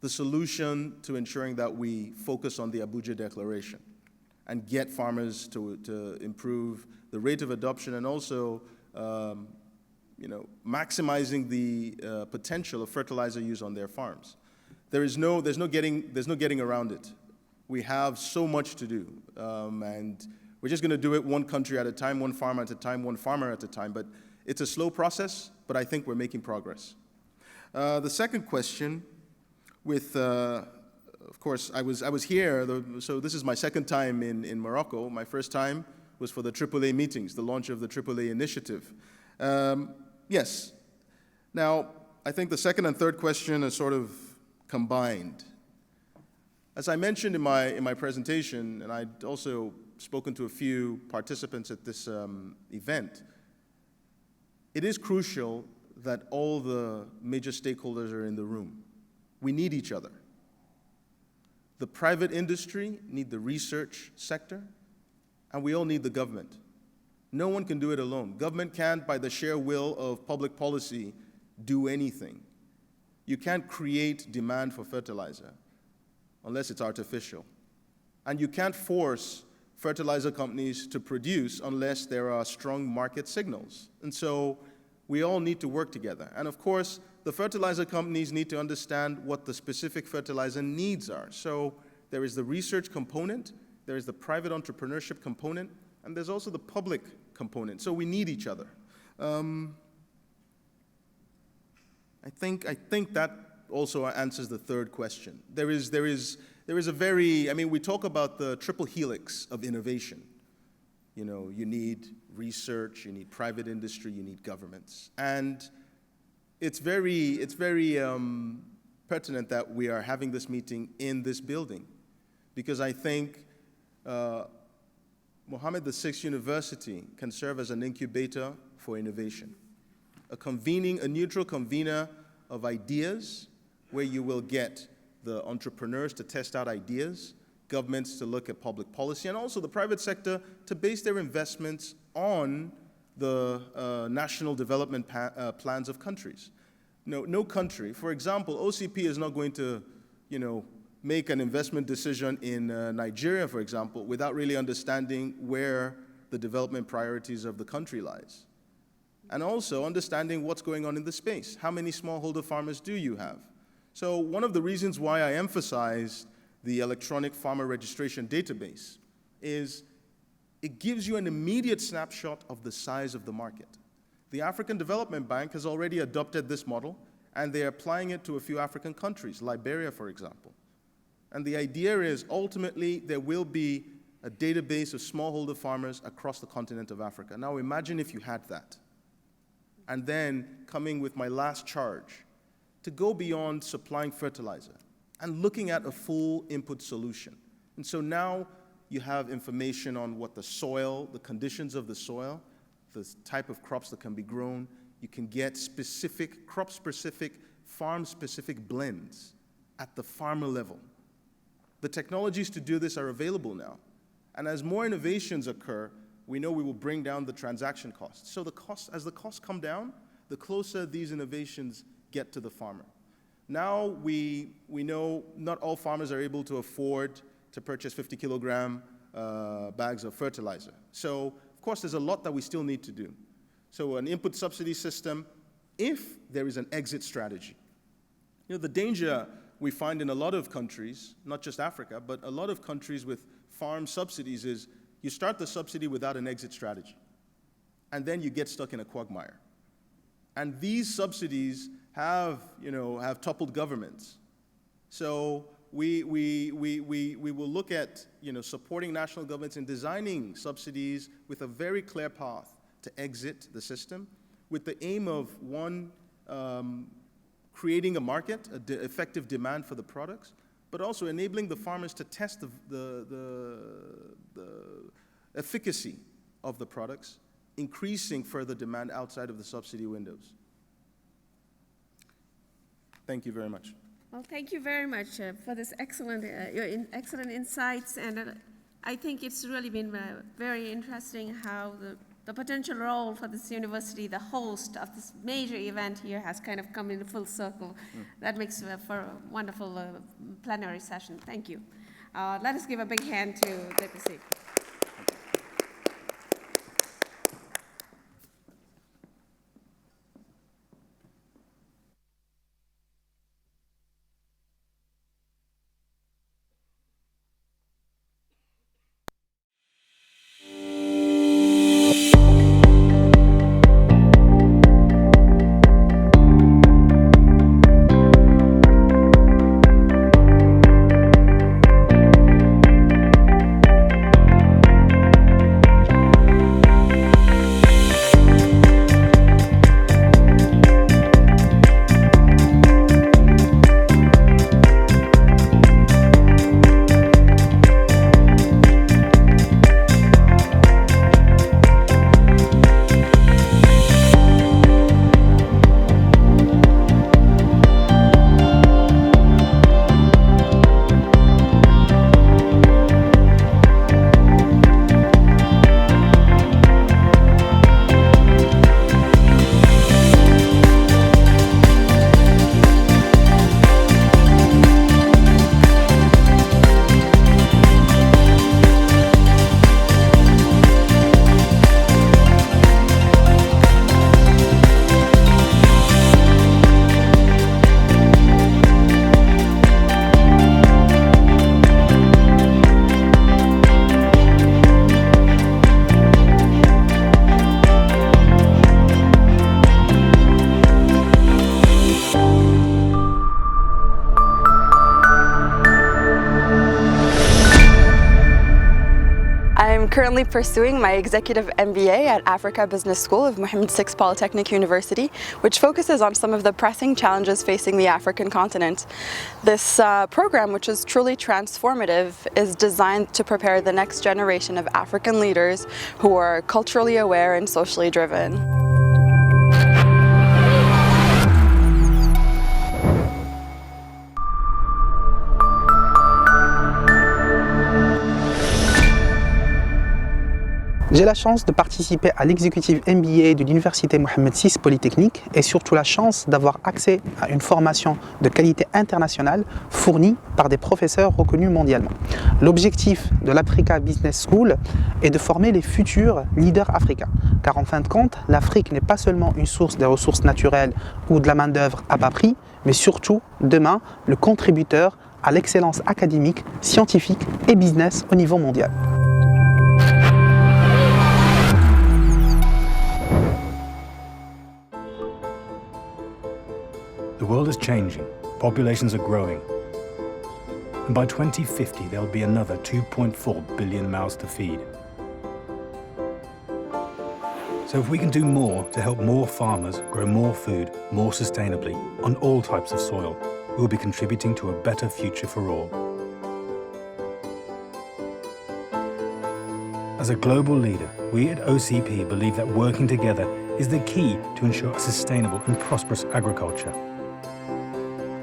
solution to ensuring that we focus on the Abuja Declaration and get farmers to improve the rate of adoption and also you know, maximizing the potential of fertilizer use on their farms. There's no getting around it. We have so much to do, and we're just going to do it one country at a time, one farmer at a time, one farmer at a time. But it's a slow process, but I think we're making progress. The second question, of course, I was here. So this is my second time in Morocco. My first time was for the AAA meetings, the launch of the AAA initiative. Yes. Now, I think the second and third question are sort of combined. As I mentioned in my presentation, and I'd also spoken to a few participants at this event, it is crucial that all the major stakeholders are in the room. We need each other. The private industry need the research sector, and we all need the government. No one can do it alone. Government can't, by the sheer will of public policy, do anything. You can't create demand for fertilizer unless it's artificial. And you can't force fertilizer companies to produce unless there are strong market signals. And so we all need to work together. And of course, the fertilizer companies need to understand what the specific fertilizer needs are. So there is the research component, there is the private entrepreneurship component, and there's also the public component. So we need each other. I think that also answers the third question. There is a very, I mean, we talk about the triple helix of innovation. You know, you need research, you need private industry, you need governments. And it's very pertinent that we are having this meeting in this building, because I think Mohammed VI University can serve as an incubator for innovation, a neutral convener of ideas where you will get the entrepreneurs to test out ideas, governments to look at public policy, and also the private sector to base their investments on the national development plans of countries. No country, for example, OCP is not going to, make an investment decision in Nigeria, for example, without really understanding where the development priorities of the country lies. And also understanding what's going on in the space. How many smallholder farmers do you have? So one of the reasons why I emphasize the electronic farmer registration database is it gives you an immediate snapshot of the size of the market. The African Development Bank has already adopted this model, and they're applying it to a few African countries, Liberia, for example. And the idea is ultimately there will be a database of smallholder farmers across the continent of Africa. Now imagine if you had that. And then coming with my last charge, to go beyond supplying fertilizer and looking at a full input solution. And so now you have information on what the soil, the conditions of the soil, the type of crops that can be grown. You can get specific, crop-specific, farm-specific blends at the farmer level. The technologies to do this are available now. And as more innovations occur, we know we will bring down the transaction costs. So as the costs come down, the closer these innovations get to the farmer. Now we know not all farmers are able to afford to purchase 50-kilogram bags of fertilizer. So, of course, there's a lot that we still need to do. So an input subsidy system, if there is an exit strategy. The danger we find in a lot of countries, not just Africa, but a lot of countries with farm subsidies is you start the subsidy without an exit strategy, and then you get stuck in a quagmire. And these subsidies have toppled governments. So we will look at supporting national governments in designing subsidies with a very clear path to exit the system, with the aim of one, creating a market, effective demand for the products, but also enabling the farmers to test the efficacy of the products, increasing further demand outside of the subsidy windows. Thank you very much. Well, thank you very much for this excellent, excellent insights, and I think it's really been very interesting how the potential role for this university, the host of this major event here, has kind of come in full circle. That makes for a wonderful plenary session. Thank you. Let us give a big hand to DPC. currently pursuing my executive MBA at Africa Business School of Mohammed VI Polytechnic University, which focuses on some of the pressing challenges facing the African continent. This program, which is truly transformative, is designed to prepare the next generation of African leaders who are culturally aware and socially driven. J'ai la chance de participer à l'exécutif MBA de l'Université Mohammed VI Polytechnique et surtout la chance d'avoir accès à une formation de qualité internationale fournie par des professeurs reconnus mondialement. L'objectif de l'Africa Business School est de former les futurs leaders africains. Car en fin de compte, l'Afrique n'est pas seulement une source des ressources naturelles ou de la main-d'œuvre à bas prix, mais surtout, demain, le contributeur à l'excellence académique, scientifique et business au niveau mondial. The world is changing, populations are growing, and by 2050 there will be another 2.4 billion mouths to feed. So if we can do more to help more farmers grow more food more sustainably on all types of soil, we'll be contributing to a better future for all. As a global leader, we at OCP believe that working together is the key to ensure a sustainable and prosperous agriculture.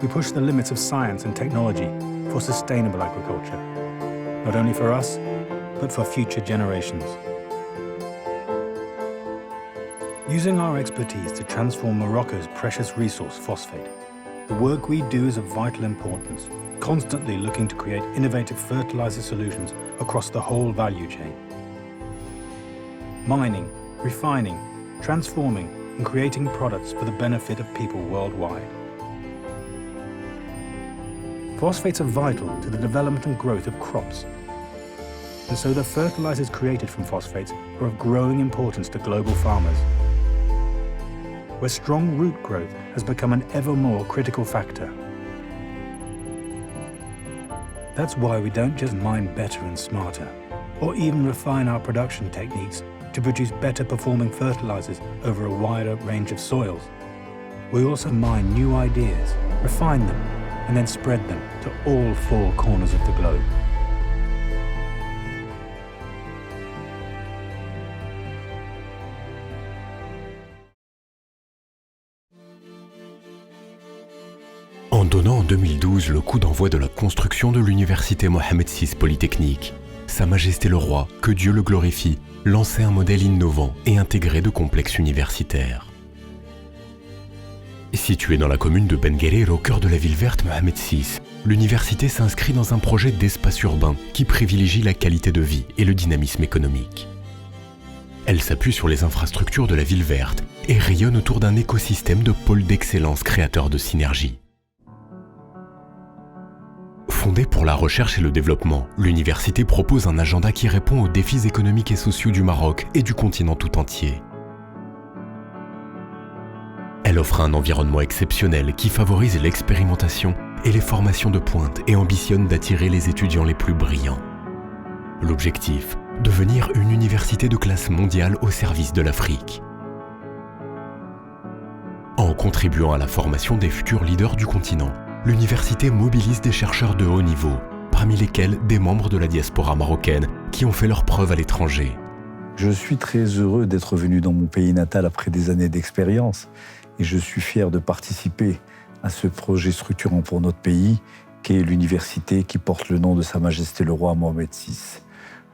We push the limits of science and technology for sustainable agriculture, not only for us, but for future generations. Using our expertise to transform Morocco's precious resource, phosphate, the work we do is of vital importance, constantly looking to create innovative fertilizer solutions across the whole value chain. Mining, refining, transforming, and creating products for the benefit of people worldwide. Phosphates are vital to the development and growth of crops, and so the fertilizers created from phosphates are of growing importance to global farmers, where strong root growth has become an ever more critical factor. That's why we don't just mine better and smarter, or even refine our production techniques to produce better performing fertilizers over a wider range of soils. We also mine new ideas, refine them, and then spread them to all four corners of the globe. En donnant en 2012 le coup d'envoi de la construction de l'Université Mohammed VI Polytechnique, Sa Majesté le Roi, que Dieu le glorifie, lançait un modèle innovant et intégré de complexes universitaires. Située dans la commune de Ben Guerir, au cœur de la ville verte Mohammed VI, l'université s'inscrit dans un projet d'espace urbain qui privilégie la qualité de vie et le dynamisme économique. Elle s'appuie sur les infrastructures de la ville verte et rayonne autour d'un écosystème de pôles d'excellence créateurs de synergie. Fondée pour la recherche et le développement, l'université propose un agenda qui répond aux défis économiques et sociaux du Maroc et du continent tout entier. Elle offre un environnement exceptionnel qui favorise l'expérimentation et les formations de pointe et ambitionne d'attirer les étudiants les plus brillants. L'objectif, devenir une université de classe mondiale au service de l'Afrique. En contribuant à la formation des futurs leaders du continent, l'université mobilise des chercheurs de haut niveau, parmi lesquels des membres de la diaspora marocaine qui ont fait leurs preuves à l'étranger. Je suis très heureux d'être venu dans mon pays natal après des années d'expérience et je suis fier de participer à ce projet structurant pour notre pays qu'est l'université qui porte le nom de Sa Majesté le Roi Mohammed VI.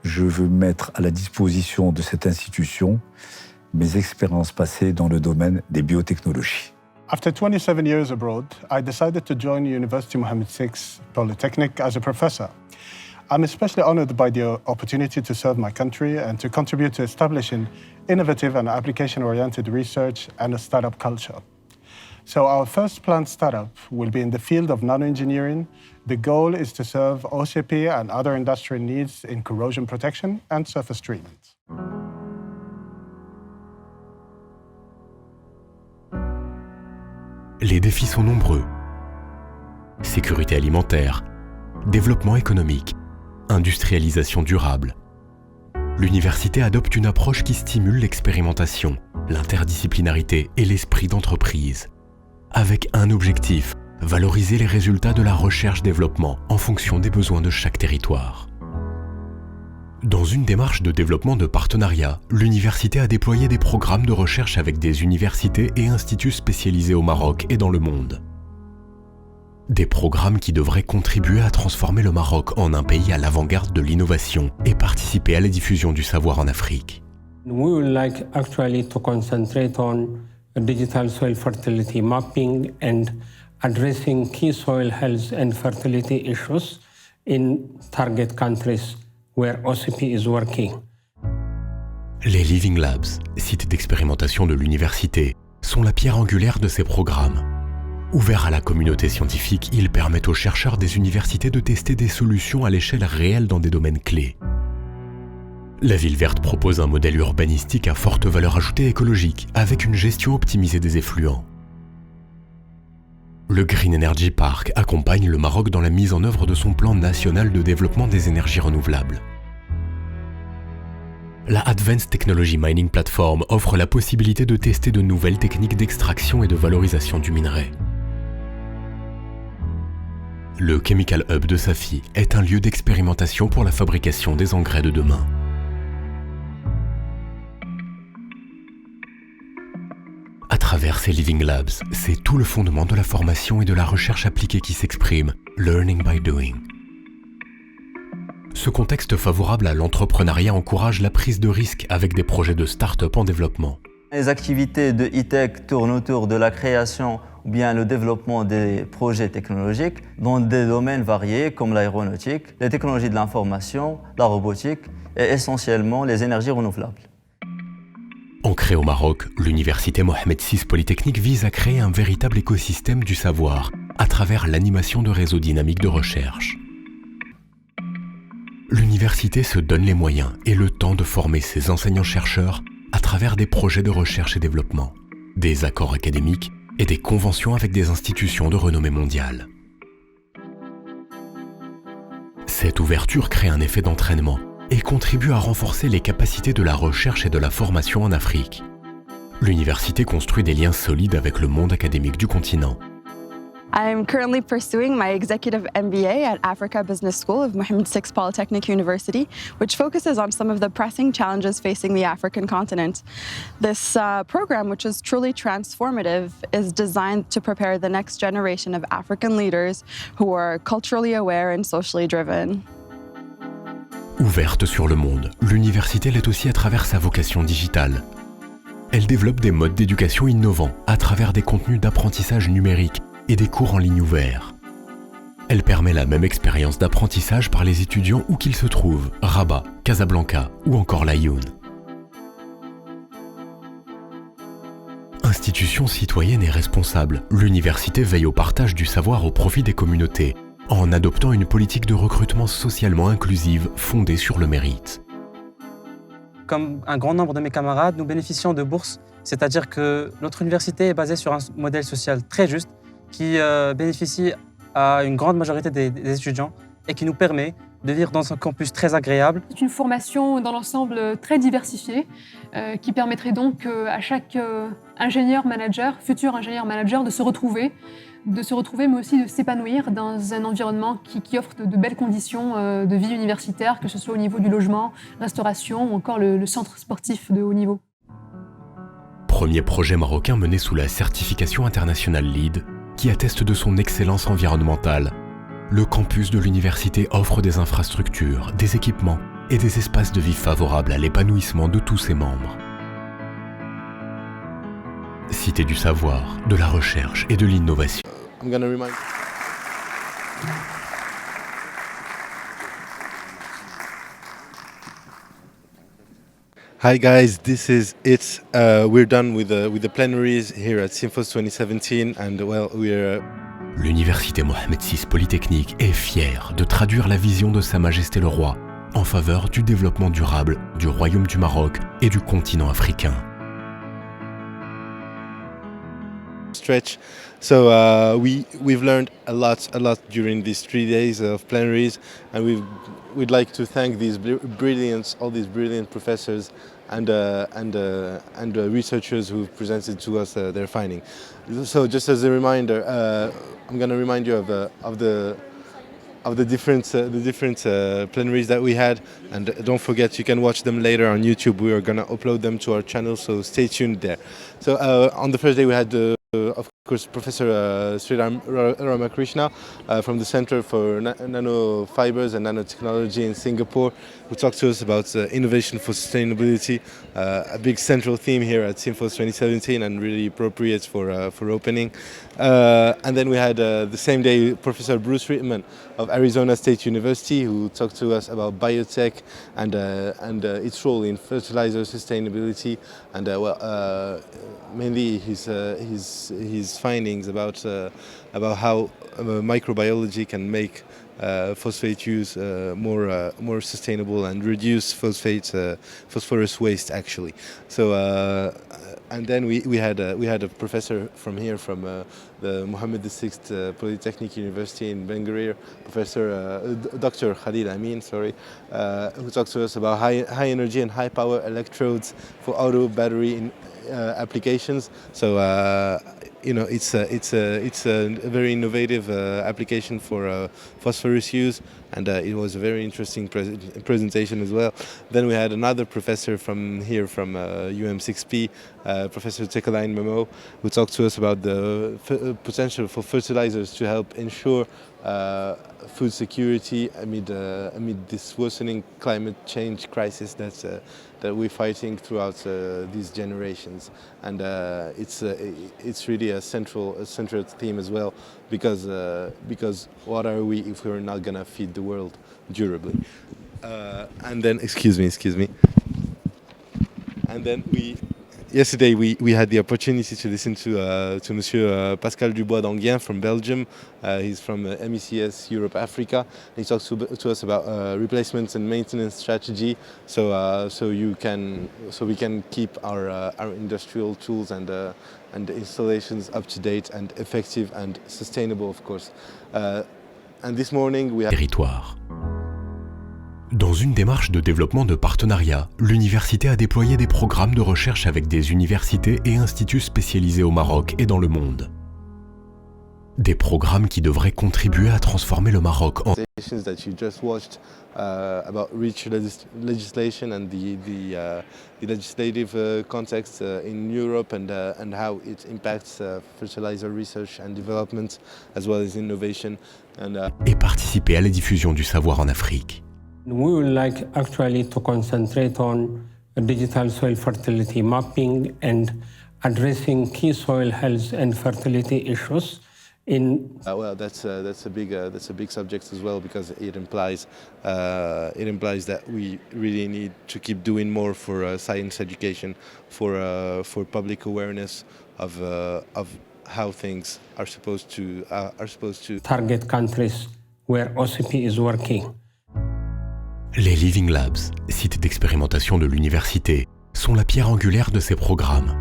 Je veux mettre à la disposition de cette institution mes expériences passées dans le domaine des biotechnologies. After 27 years abroad, I decided to join University Mohammed VI Polytechnic as a professor. I'm especially honored by the opportunity to serve my country and to contribute to establishing innovative and application-oriented research and a startup culture. So our first planned startup will be in the field of nanoengineering. The goal is to serve OCP and other industrial needs in corrosion protection and surface treatment. Les défis sont nombreux. Sécurité alimentaire, développement économique, industrialisation durable. l'université adopte une approche qui stimule l'expérimentation, l'interdisciplinarité et l'esprit d'entreprise. Avec un objectif, valoriser les résultats de la recherche-développement en fonction des besoins de chaque territoire. Dans une démarche de développement de partenariat, l'université a déployé des programmes de recherche avec des universités et instituts spécialisés au Maroc et dans le monde. Des programmes qui devraient contribuer à transformer le Maroc en un pays à l'avant-garde de l'innovation et participer à la diffusion du savoir en Afrique. We would like actually to concentrate on digital soil fertility mapping and addressing key soil health and fertility issues in target countries where OCP is working. Les Living Labs, sites d'expérimentation de l'université, sont la pierre angulaire de ces programmes. Ouverts à la communauté scientifique, ils permettent aux chercheurs des universités de tester des solutions à l'échelle réelle dans des domaines clés. La ville verte propose un modèle urbanistique à forte valeur ajoutée écologique, avec une gestion optimisée des effluents. Le Green Energy Park accompagne le Maroc dans la mise en œuvre de son plan national de développement des énergies renouvelables. La Advanced Technology Mining Platform offre la possibilité de tester de nouvelles techniques d'extraction et de valorisation du minerai. Le Chemical Hub de Safi est un lieu d'expérimentation pour la fabrication des engrais de demain. À travers ces Living Labs, c'est tout le fondement de la formation et de la recherche appliquée qui s'exprime, learning by doing. Ce contexte favorable à l'entrepreneuriat encourage la prise de risque avec des projets de start-up en développement. Les activités de e-tech tournent autour de la création ou bien le développement des projets technologiques dans des domaines variés comme l'aéronautique, les technologies de l'information, la robotique et essentiellement les énergies renouvelables. Ancrée au Maroc, l'université Mohamed VI Polytechnique vise à créer un véritable écosystème du savoir à travers l'animation de réseaux dynamiques de recherche. L'université se donne les moyens et le temps de former ses enseignants-chercheurs à travers des projets de recherche et développement, des accords académiques et des conventions avec des institutions de renommée mondiale. Cette ouverture crée un effet d'entraînement et contribue à renforcer les capacités de la recherche et de la formation en Afrique. L'université construit des liens solides avec le monde académique du continent. I'm currently pursuing my executive MBA at Africa Business School of Mohammed VI Polytechnic University, which focuses on some of the pressing challenges facing the African continent. This program, which is truly transformative, is designed to prepare the next generation of African leaders who are culturally aware and socially driven. Ouverte sur le monde, l'université l'est aussi à travers sa vocation digitale. Elle développe des modes d'éducation innovants à travers des contenus d'apprentissage numérique et des cours en ligne ouverts. Elle permet la même expérience d'apprentissage par les étudiants où qu'ils se trouvent, Rabat, Casablanca ou encore l'Aïoun. Institution citoyenne et responsable, l'université veille au partage du savoir au profit des communautés, en adoptant une politique de recrutement socialement inclusive fondée sur le mérite. Comme un grand nombre de mes camarades, nous bénéficions de bourses, c'est-à-dire que notre université est basée sur un modèle social très juste qui bénéficie à une grande majorité des étudiants et qui nous permet de vivre dans un campus très agréable. C'est une formation dans l'ensemble très diversifiée qui permettrait donc à chaque ingénieur-manager, futur ingénieur-manager de se retrouver, mais aussi de s'épanouir dans un environnement qui offre de belles conditions de vie universitaire, que ce soit au niveau du logement, restauration ou encore le centre sportif de haut niveau. Premier projet marocain mené sous la certification internationale LEED, qui atteste de son excellence environnementale. Le campus de l'université offre des infrastructures, des équipements et des espaces de vie favorables à l'épanouissement de tous ses membres. Cité du savoir, de la recherche et de l'innovation. Hi guys, this is it. We're done with the plenaries here at SYMPHOS 2017 and well, we're... L'université Mohamed VI Polytechnique est fière de traduire la vision de Sa Majesté le Roi en faveur du développement durable du Royaume du Maroc et du continent africain. Stretch So we've learned a lot during these 3 days of plenaries, and we'd like to thank all these brilliant professors and researchers who've presented to us their finding. So just as a reminder, I'm going to remind you of the different plenaries that we had, and don't forget you can watch them later on YouTube. We are going to upload them to our channel, so stay tuned there. So on the first day we had of course Professor Sriram Ramakrishna from the Center for Nanofibers and Nanotechnology in Singapore, who talked to us about innovation for sustainability, a big central theme here at SYMPHOS 2017 and really appropriate for opening. And then we had the same day Professor Bruce Rittman of Arizona State University, who talked to us about biotech and its role in fertilizer sustainability, and mainly his findings about how microbiology can make phosphate use more sustainable and reduce phosphorus waste actually. So and then we had a professor from here from the Mohammed VI Polytechnic University in Bengurir, Professor Dr. Khalid Amin, who talked to us about high energy and high power electrodes for auto battery applications. So it's a very innovative application for phosphorus use, and it was a very interesting presentation as well. Then we had another professor from here from UM6P, Professor Tekalain Memo, who talked to us about the potential for fertilizers to help ensure food security amid this worsening climate change crisis that we're fighting throughout these generations, and it's really a central theme as well, because what are we if we're not gonna feed the world durably? And then excuse me. And then yesterday we had the opportunity to listen to Monsieur Pascal Dubois d'Anguien from Belgium. He's from MECS Europe Africa. He talks to us about replacement and maintenance strategy, so we can keep our industrial tools and installations up to date and effective and sustainable, of course. And this morning we had territoire. Dans une démarche de développement de partenariat, l'université a déployé des programmes de recherche avec des universités et instituts spécialisés au Maroc et dans le monde. Des programmes qui devraient contribuer à transformer le Maroc en that you just watched about REACH legislation and the legislative context in Europe and how it impacts fertilizer research and development as well as innovation, et participer à la diffusion du savoir en Afrique. We would like actually to concentrate on digital soil fertility mapping and addressing key soil health and fertility issues. Well, that's a big subject as well, because it implies that we really need to keep doing more for science education, for public awareness of how things are supposed to target countries where OCP is working. Les Living Labs, sites d'expérimentation de l'université, sont la pierre angulaire de ces programmes.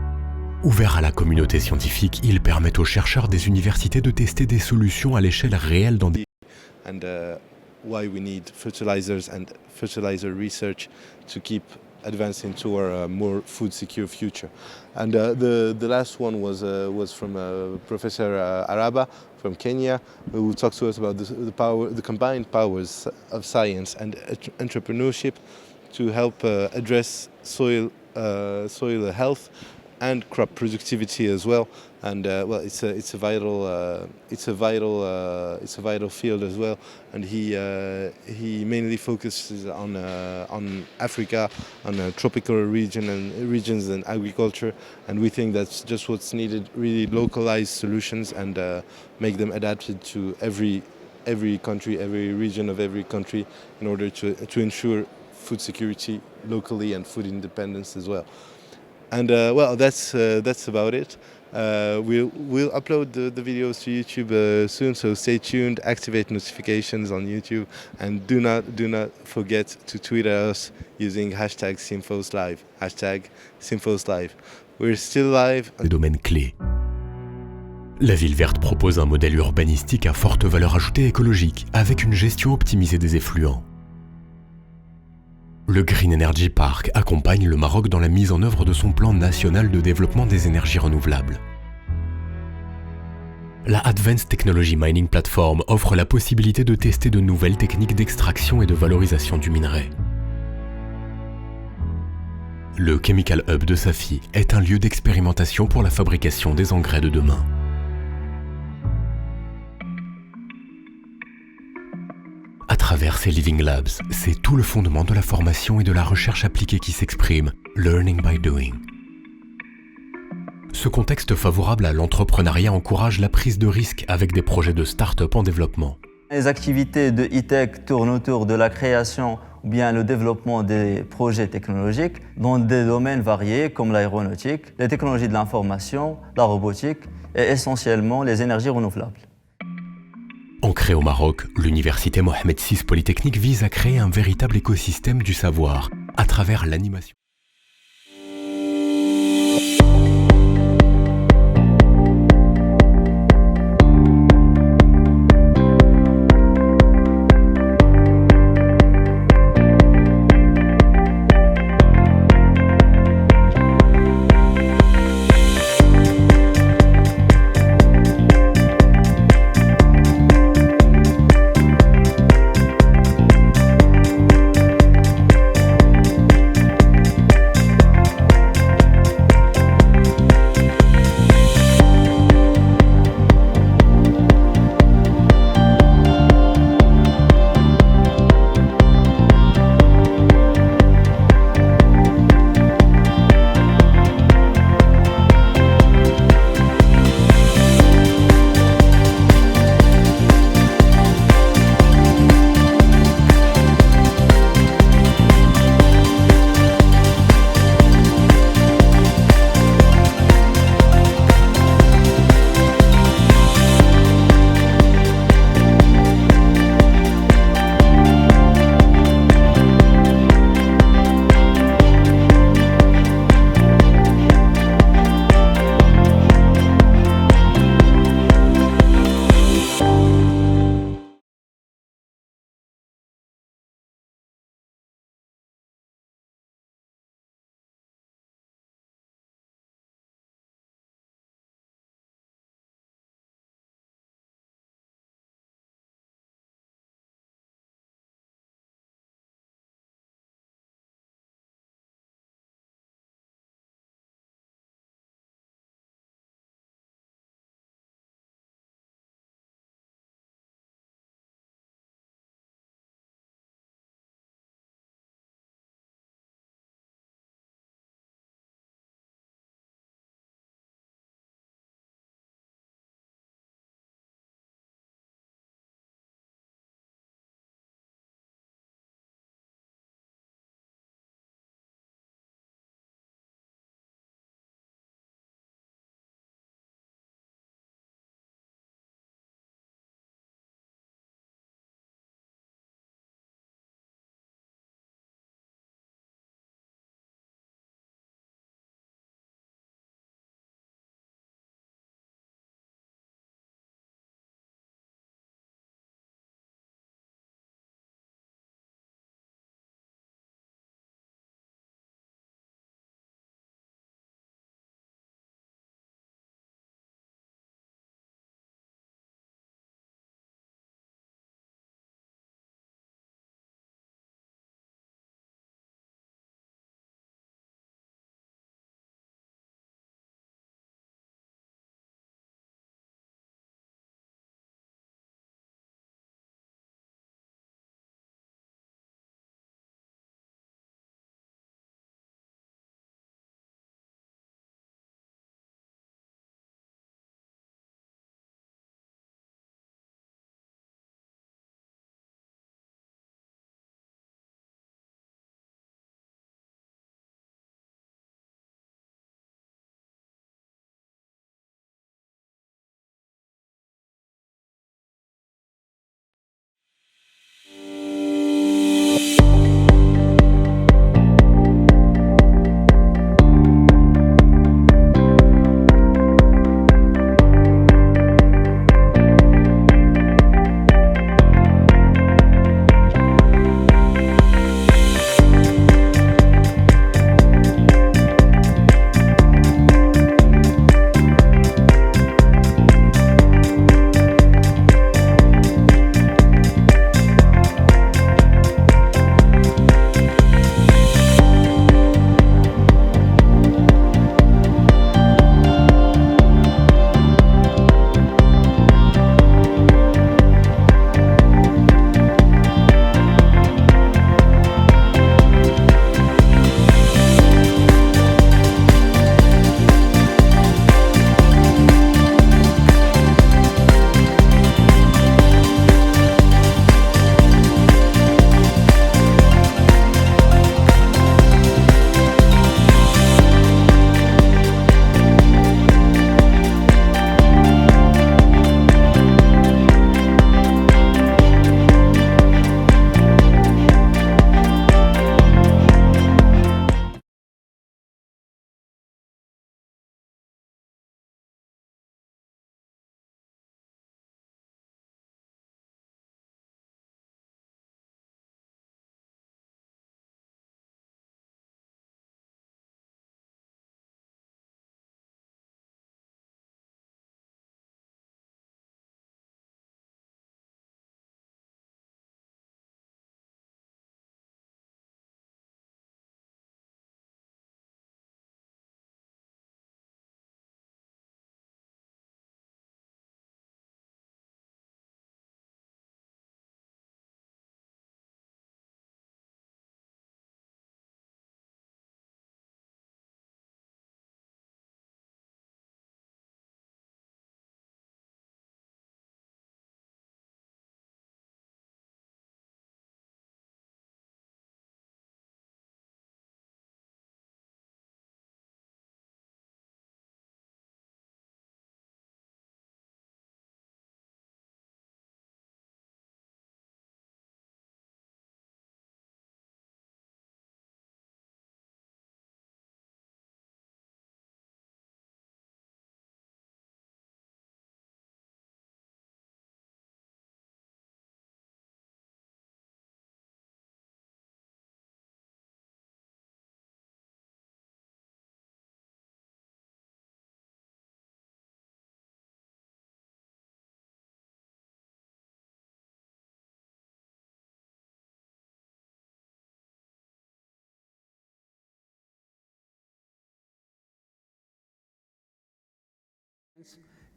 Ouverts à la communauté scientifique, ils permettent aux chercheurs des universités de tester des solutions à l'échelle réelle dans des... And why we need fertilizers and fertilizer research to keep advancing to our more food secure future. And the last one was from Professor Araba from Kenya, who talks to us about the combined powers of science and entrepreneurship to help address soil health and crop productivity as well. And well, it's a vital field as well. And he mainly focuses on Africa, on tropical regions and agriculture. And we think that's just what's needed: really localized solutions and make them adapted to every country, every region of every country, in order to ensure food security locally and food independence as well. And well, that's about it. We'll upload the videos to YouTube soon, so stay tuned, activate notifications on YouTube, and do not forget to tweet at us using #SymphosLive, #SymphosLive. We're still live. Des domaines clés. La ville verte propose un modèle urbanistique à forte valeur ajoutée écologique, avec une gestion optimisée des effluents. Le Green Energy Park accompagne le Maroc dans la mise en œuvre de son plan national de développement des énergies renouvelables. La Advanced Technology Mining Platform offre la possibilité de tester de nouvelles techniques d'extraction et de valorisation du minerai. Le Chemical Hub de Safi est un lieu d'expérimentation pour la fabrication des engrais de demain. À travers ces Living Labs, c'est tout le fondement de la formation et de la recherche appliquée qui s'exprime, learning by doing. Ce contexte favorable à l'entrepreneuriat encourage la prise de risque avec des projets de start-up en développement. Les activités de e-tech tournent autour de la création ou bien le développement des projets technologiques dans des domaines variés comme l'aéronautique, les technologies de l'information, la robotique et essentiellement les énergies renouvelables. Ancrée au Maroc, l'université Mohamed VI Polytechnique vise à créer un véritable écosystème du savoir à travers l'animation.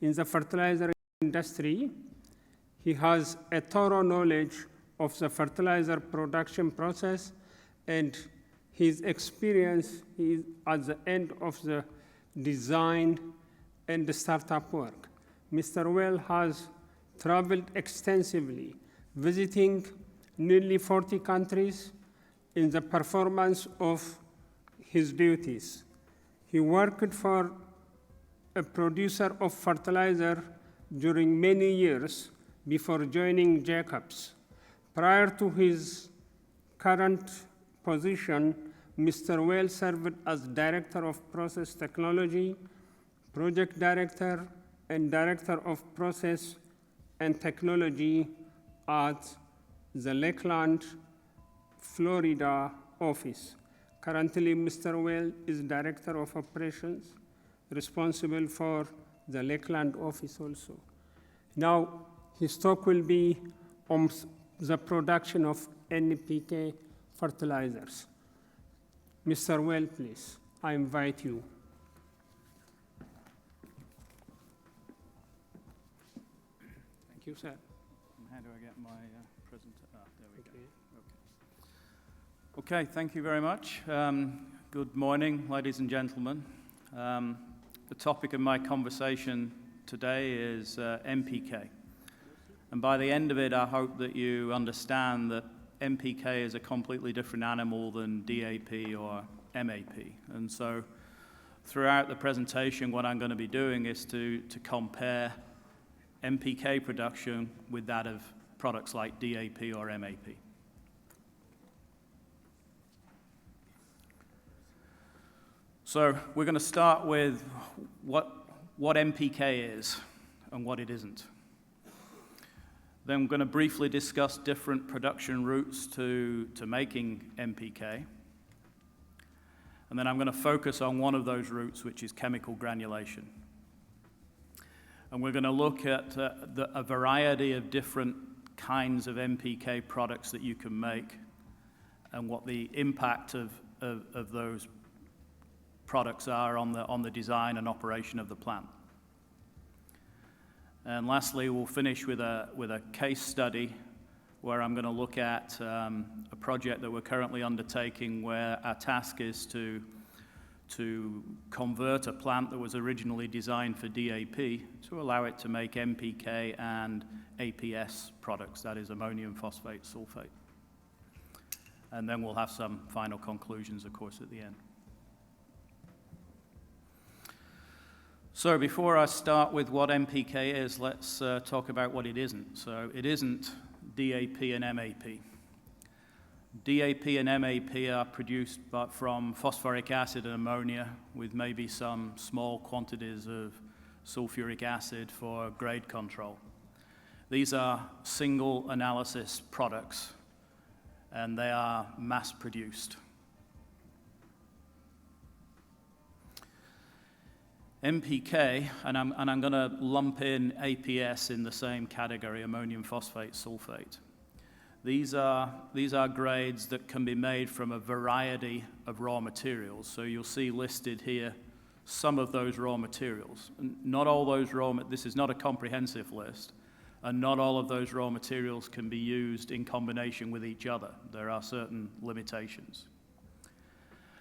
In the fertilizer industry, he has a thorough knowledge of the fertilizer production process, and his experience is at the end of the design and the startup work. Mr. Well has traveled extensively, visiting nearly 40 countries in the performance of his duties. He worked for a producer of fertilizer during many years before joining Jacobs. Prior to his current position, Mr. Well served as Director of Process Technology, Project Director, and Director of Process and Technology at the Lakeland, Florida office. Currently, Mr. Well is Director of Operations, responsible for the Lakeland office also. Now, his talk will be on the production of NPK fertilizers. Mr. Well, please, I invite you. Thank you, sir. How do I get my presenter? There we go. Okay, thank you very much. Good morning, ladies and gentlemen. The topic of my conversation today is NPK. And by the end of it, I hope that you understand that NPK is a completely different animal than DAP or MAP. And so throughout the presentation, what I'm going to be doing is to compare NPK production with that of products like DAP or MAP. So we're going to start with what NPK is and what it isn't. Then I'm going to briefly discuss different production routes to making NPK. And then I'm going to focus on one of those routes, which is chemical granulation. And we're going to look at a variety of different kinds of NPK products that you can make and what the impact of those products are on the design and operation of the plant. And lastly, we'll finish with a case study where I'm going to look at a project that we're currently undertaking where our task is to convert a plant that was originally designed for DAP to allow it to make NPK and APS products, that is ammonium phosphate sulfate. And then we'll have some final conclusions, of course, at the end. So before I start with what NPK is, let's talk about what it isn't. So it isn't DAP and MAP. DAP and MAP are produced from phosphoric acid and ammonia with maybe some small quantities of sulfuric acid for grade control. These are single analysis products and they are mass produced. NPK, and I'm going to lump in APS in the same category, ammonium phosphate sulfate. These are grades that can be made from a variety of raw materials. So you'll see listed here some of those raw materials. Not all those this is not a comprehensive list, and not all of those raw materials can be used in combination with each other. There are certain limitations.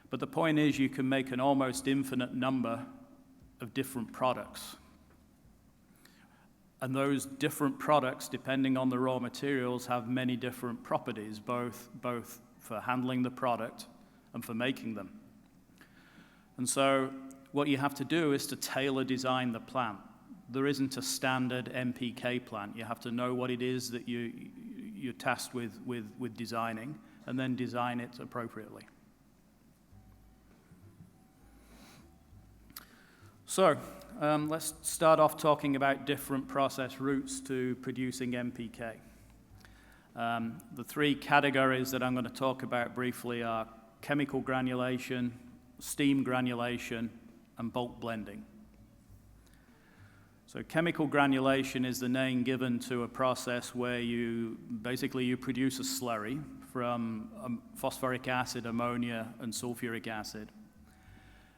But the point is you can make an almost infinite number of different products. And those different products, depending on the raw materials, have many different properties, both for handling the product and for making them. And so what you have to do is to tailor design the plant. There isn't a standard NPK plant. You have to know what it is that you're tasked with designing, and then design it appropriately. So let's start off talking about different process routes to producing NPK. The three categories that I'm going to talk about briefly are chemical granulation, steam granulation, and bulk blending. So chemical granulation is the name given to a process where you produce a slurry from phosphoric acid, ammonia, and sulfuric acid.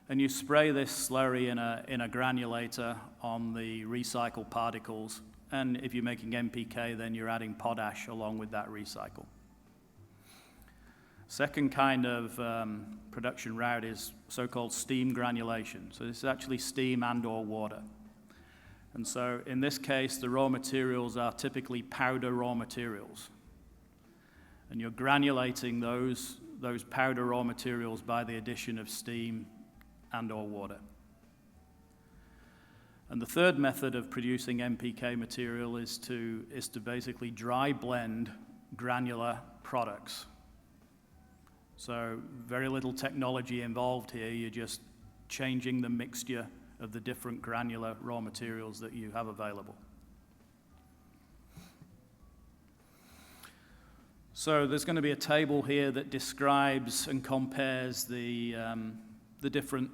And you spray this slurry in a granulator on the recycled particles. And if you're making NPK, then you're adding potash along with that recycle. Second kind of production route is so-called steam granulation. So this is actually steam and/or water. And so in this case, the raw materials are typically powder raw materials. And you're granulating those powder raw materials by the addition of steam and/or water. And the third method of producing NPK material is to basically dry blend granular products. So very little technology involved here. You're just changing the mixture of the different granular raw materials that you have available. So there's going to be a table here that describes and compares the different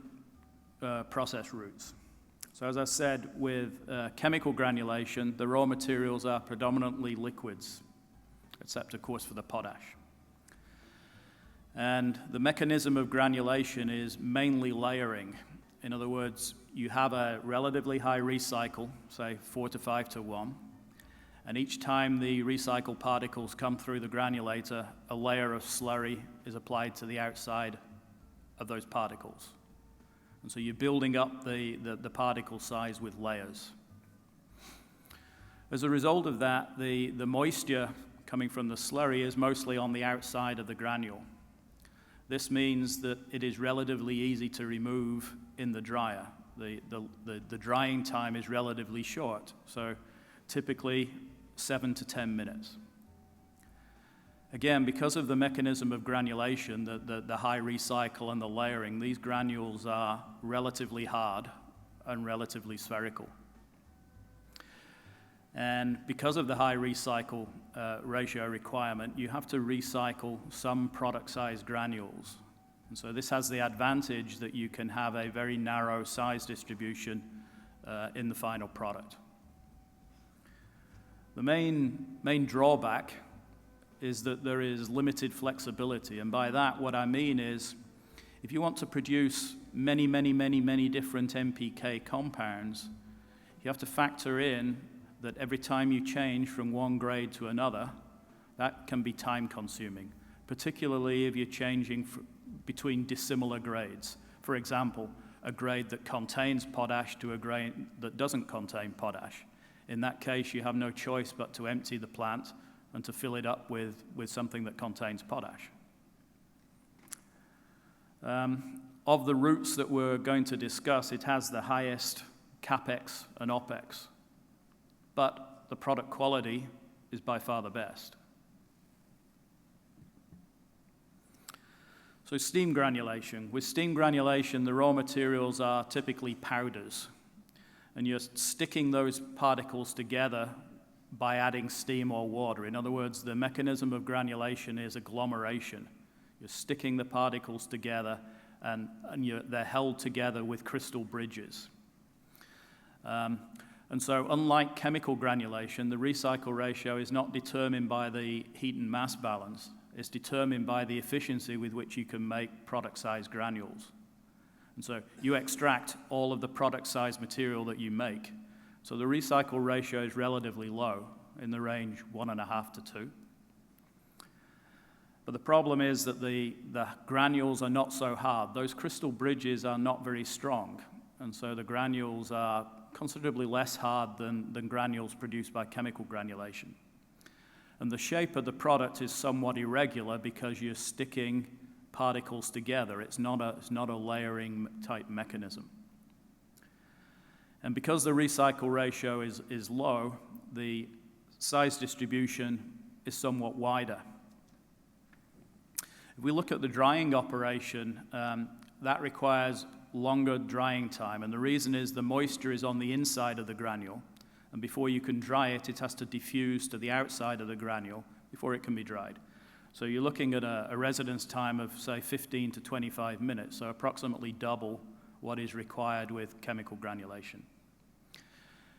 process routes. So as I said, with chemical granulation, the raw materials are predominantly liquids, except of course for the potash. And the mechanism of granulation is mainly layering. In other words, you have a relatively high recycle, say 4 to 5 to 1, and each time the recycled particles come through the granulator, a layer of slurry is applied to the outside of those particles. And so you're building up the particle size with layers. As a result of that, the moisture coming from the slurry is mostly on the outside of the granule. This means that it is relatively easy to remove in the dryer. The drying time is relatively short, so typically 7 to 10 minutes. Again, because of the mechanism of granulation, the high recycle and the layering, these granules are relatively hard and relatively spherical. And because of the high recycle ratio requirement, you have to recycle some product-sized granules. And so this has the advantage that you can have a very narrow size distribution in the final product. The main drawback is that there is limited flexibility. And by that, what I mean is, if you want to produce many different NPK compounds, you have to factor in that every time you change from one grade to another, that can be time consuming, particularly if you're changing between dissimilar grades. For example, a grade that contains potash to a grade that doesn't contain potash. In that case, you have no choice but to empty the plant and to fill it up with something that contains potash. Of the routes that we're going to discuss, it has the highest CapEx and OpEx, but the product quality is by far the best. So steam granulation. With steam granulation, the raw materials are typically powders, and you're sticking those particles together by adding steam or water. In other words, the mechanism of granulation is agglomeration. You're sticking the particles together, and they're held together with crystal bridges. And so unlike chemical granulation, the recycle ratio is not determined by the heat and mass balance. It's determined by the efficiency with which you can make product-sized granules. And so you extract all of the product-sized material that you make. So the recycle ratio is relatively low, in the range 1.5 to 2. But the problem is that the granules are not so hard. Those crystal bridges are not very strong, and so the granules are considerably less hard than granules produced by chemical granulation. And the shape of the product is somewhat irregular because you're sticking particles together. It's not a layering type mechanism. And because the recycle ratio is low, the size distribution is somewhat wider. If we look at the drying operation, that requires longer drying time, and the reason is the moisture is on the inside of the granule, and before you can dry it, it has to diffuse to the outside of the granule before it can be dried. So you're looking at a residence time of, say, 15 to 25 minutes, so approximately double what is required with chemical granulation.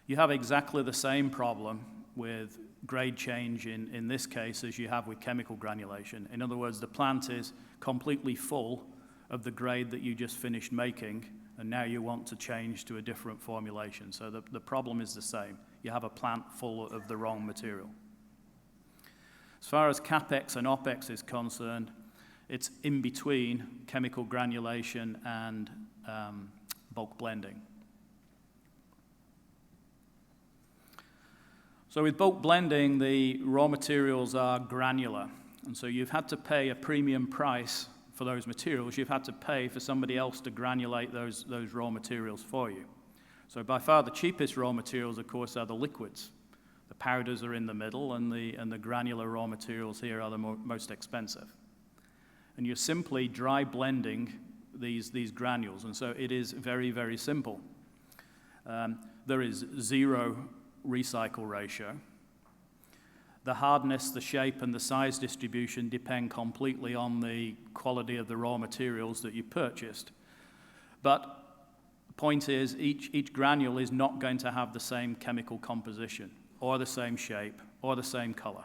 You have exactly the same problem with grade change in this case as you have with chemical granulation. In other words, the plant is completely full of the grade that you just finished making, and now you want to change to a different formulation. So the problem is the same. You have a plant full of the wrong material. As far as CapEx and OpEx is concerned, it's in between chemical granulation and bulk blending. So with bulk blending, the raw materials are granular, and so you've had to pay a premium price for those materials. You've had to pay for somebody else to granulate those raw materials for you. So by far the cheapest raw materials, of course, are the liquids. The powders are in the middle, and the granular raw materials here are the most expensive. And you're simply dry blending these granules, and so it is very, very simple. There is zero recycle ratio. The hardness, the shape, and the size distribution depend completely on the quality of the raw materials that you purchased. But the point is, each granule is not going to have the same chemical composition, or the same shape, or the same color.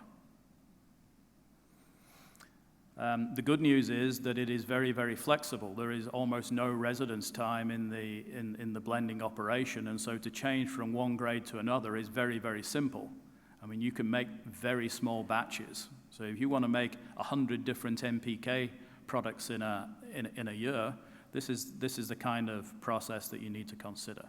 The good news is that it is very, very flexible. There is almost no residence time in the blending operation, and so to change from one grade to another is very, very simple. I mean, you can make very small batches. So if you want to make 100 different NPK products in a year, this is the kind of process that you need to consider.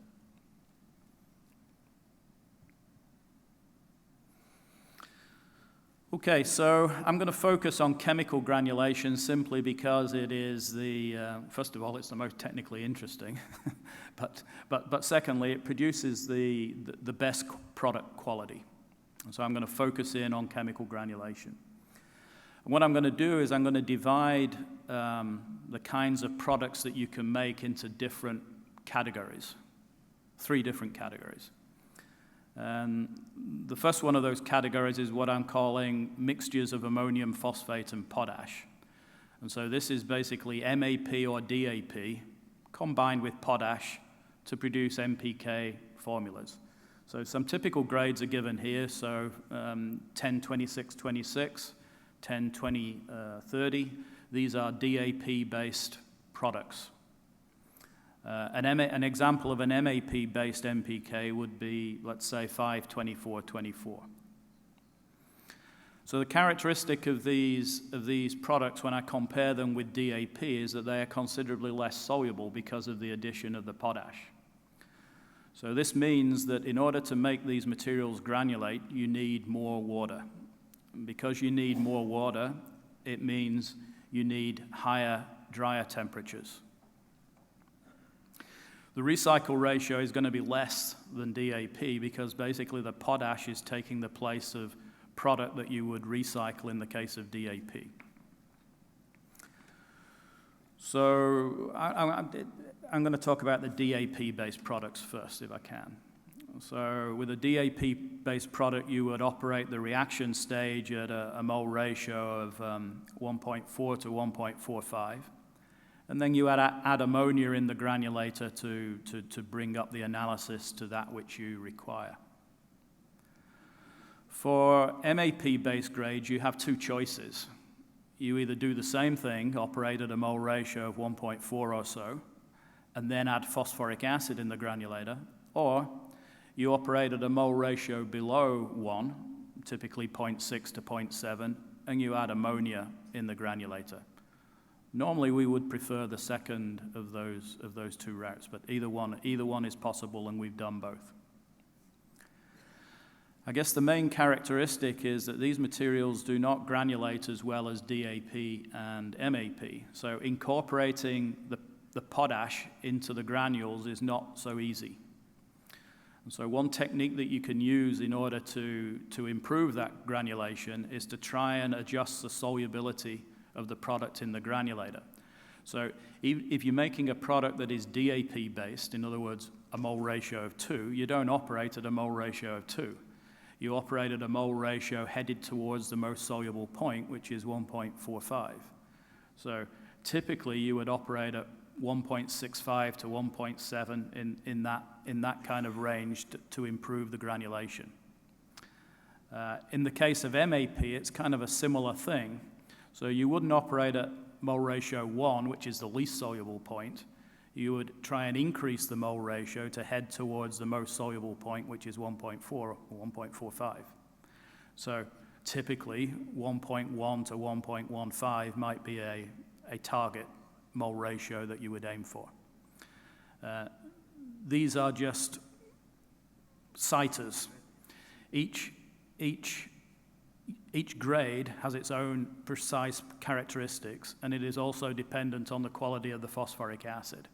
Okay, so I'm going to focus on chemical granulation simply because it is first of all, it's the most technically interesting, but secondly, it produces the best product quality. And so I'm going to focus in on chemical granulation. And what I'm going to do is I'm going to divide the kinds of products that you can make into different categories, 3 different categories. And the first one of those categories is what I'm calling mixtures of ammonium phosphate and potash. And so this is basically MAP or DAP combined with potash to produce NPK formulas. So some typical grades are given here, so 10-26-26, 10-20-30. These are DAP-based products. An example of an MAP-based NPK would be, let's say, 5-24-24. So the characteristic of these products when I compare them with DAP is that they are considerably less soluble because of the addition of the potash. So this means that in order to make these materials granulate, you need more water. And because you need more water, it means you need higher, drier temperatures. The recycle ratio is going to be less than DAP because basically the potash is taking the place of product that you would recycle in the case of DAP. So I'm going to talk about the DAP-based products first, if I can. So with a DAP-based product, you would operate the reaction stage at a mole ratio of 1.4 to 1.45. And then you add ammonia in the granulator to bring up the analysis to that which you require. For MAP-based grades, you have 2 choices. You either do the same thing, operate at a mole ratio of 1.4 or so, and then add phosphoric acid in the granulator, or you operate at a mole ratio below 1, typically 0.6 to 0.7, and you add ammonia in the granulator. Normally, we would prefer the second of those 2 routes, but either one is possible, and we've done both. I guess the main characteristic is that these materials do not granulate as well as DAP and MAP. So incorporating the potash into the granules is not so easy. And so one technique that you can use in order to improve that granulation is to try and adjust the solubility of the product in the granulator. So if you're making a product that is DAP-based, in other words, a mole ratio of 2, you don't operate at a mole ratio of 2. You operate at a mole ratio headed towards the most soluble point, which is 1.45. So typically, you would operate at 1.65 to 1.7 in that kind of range to improve the granulation. In the case of MAP, it's kind of a similar thing. So you wouldn't operate at mole ratio 1, which is the least soluble point, you would try and increase the mole ratio to head towards the most soluble point, which is 1.4 or 1.45. So typically, 1.1 to 1.15 might be a target mole ratio that you would aim for. These are just citers. Each grade has its own precise characteristics, and it is also dependent on the quality of the phosphoric acid.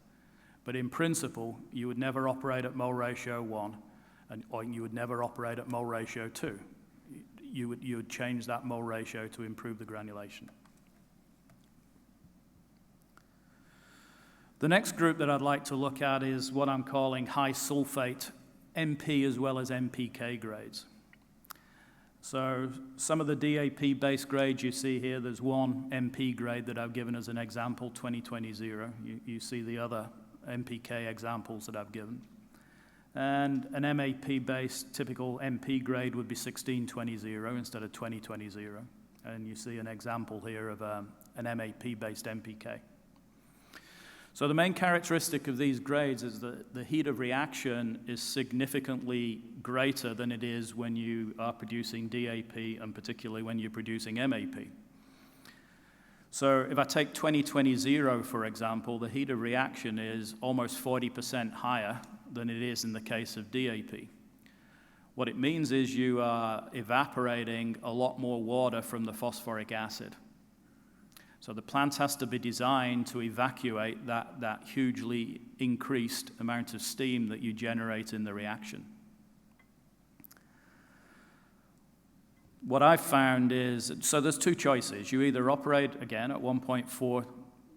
But in principle, you would never operate at mole ratio 1, or you would never operate at mole ratio 2. You would change that mole ratio to improve the granulation. The next group that I'd like to look at is what I'm calling high sulfate MP as well as NPK grades. So some of the DAP-based grades you see here, there's one MP grade that I've given as an example, 2020-0. You see the other NPK examples that I've given. And an MAP-based typical MP grade would be 1620-0 instead of 2020-0. And you see an example here of an MAP-based NPK. So the main characteristic of these grades is that the heat of reaction is significantly greater than it is when you are producing DAP, and particularly when you're producing MAP. So if I take 2020-0, for example, the heat of reaction is almost 40% higher than it is in the case of DAP. What it means is you are evaporating a lot more water from the phosphoric acid. So the plant has to be designed to evacuate that hugely increased amount of steam that you generate in the reaction. What I've found is, so there's two choices. You either operate, again, at 1.4 or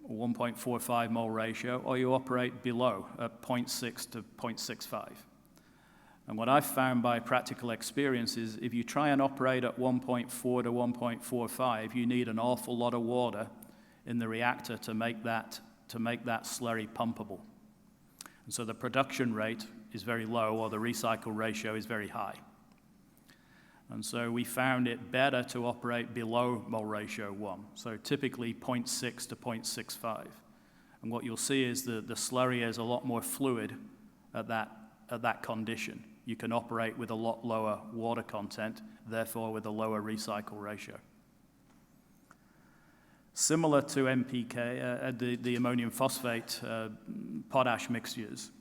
1.45 mole ratio, or you operate below at 0.6 to 0.65. And what I've found by practical experience is if you try and operate at 1.4 to 1.45, you need an awful lot of water in the reactor to make that slurry pumpable. And so the production rate is very low, or the recycle ratio is very high. And so we found it better to operate below mole ratio 1, so typically 0.6 to 0.65. And what you'll see is the slurry is a lot more fluid at that condition. You can operate with a lot lower water content, therefore with a lower recycle ratio. Similar to NPK, the ammonium phosphate potash mixtures,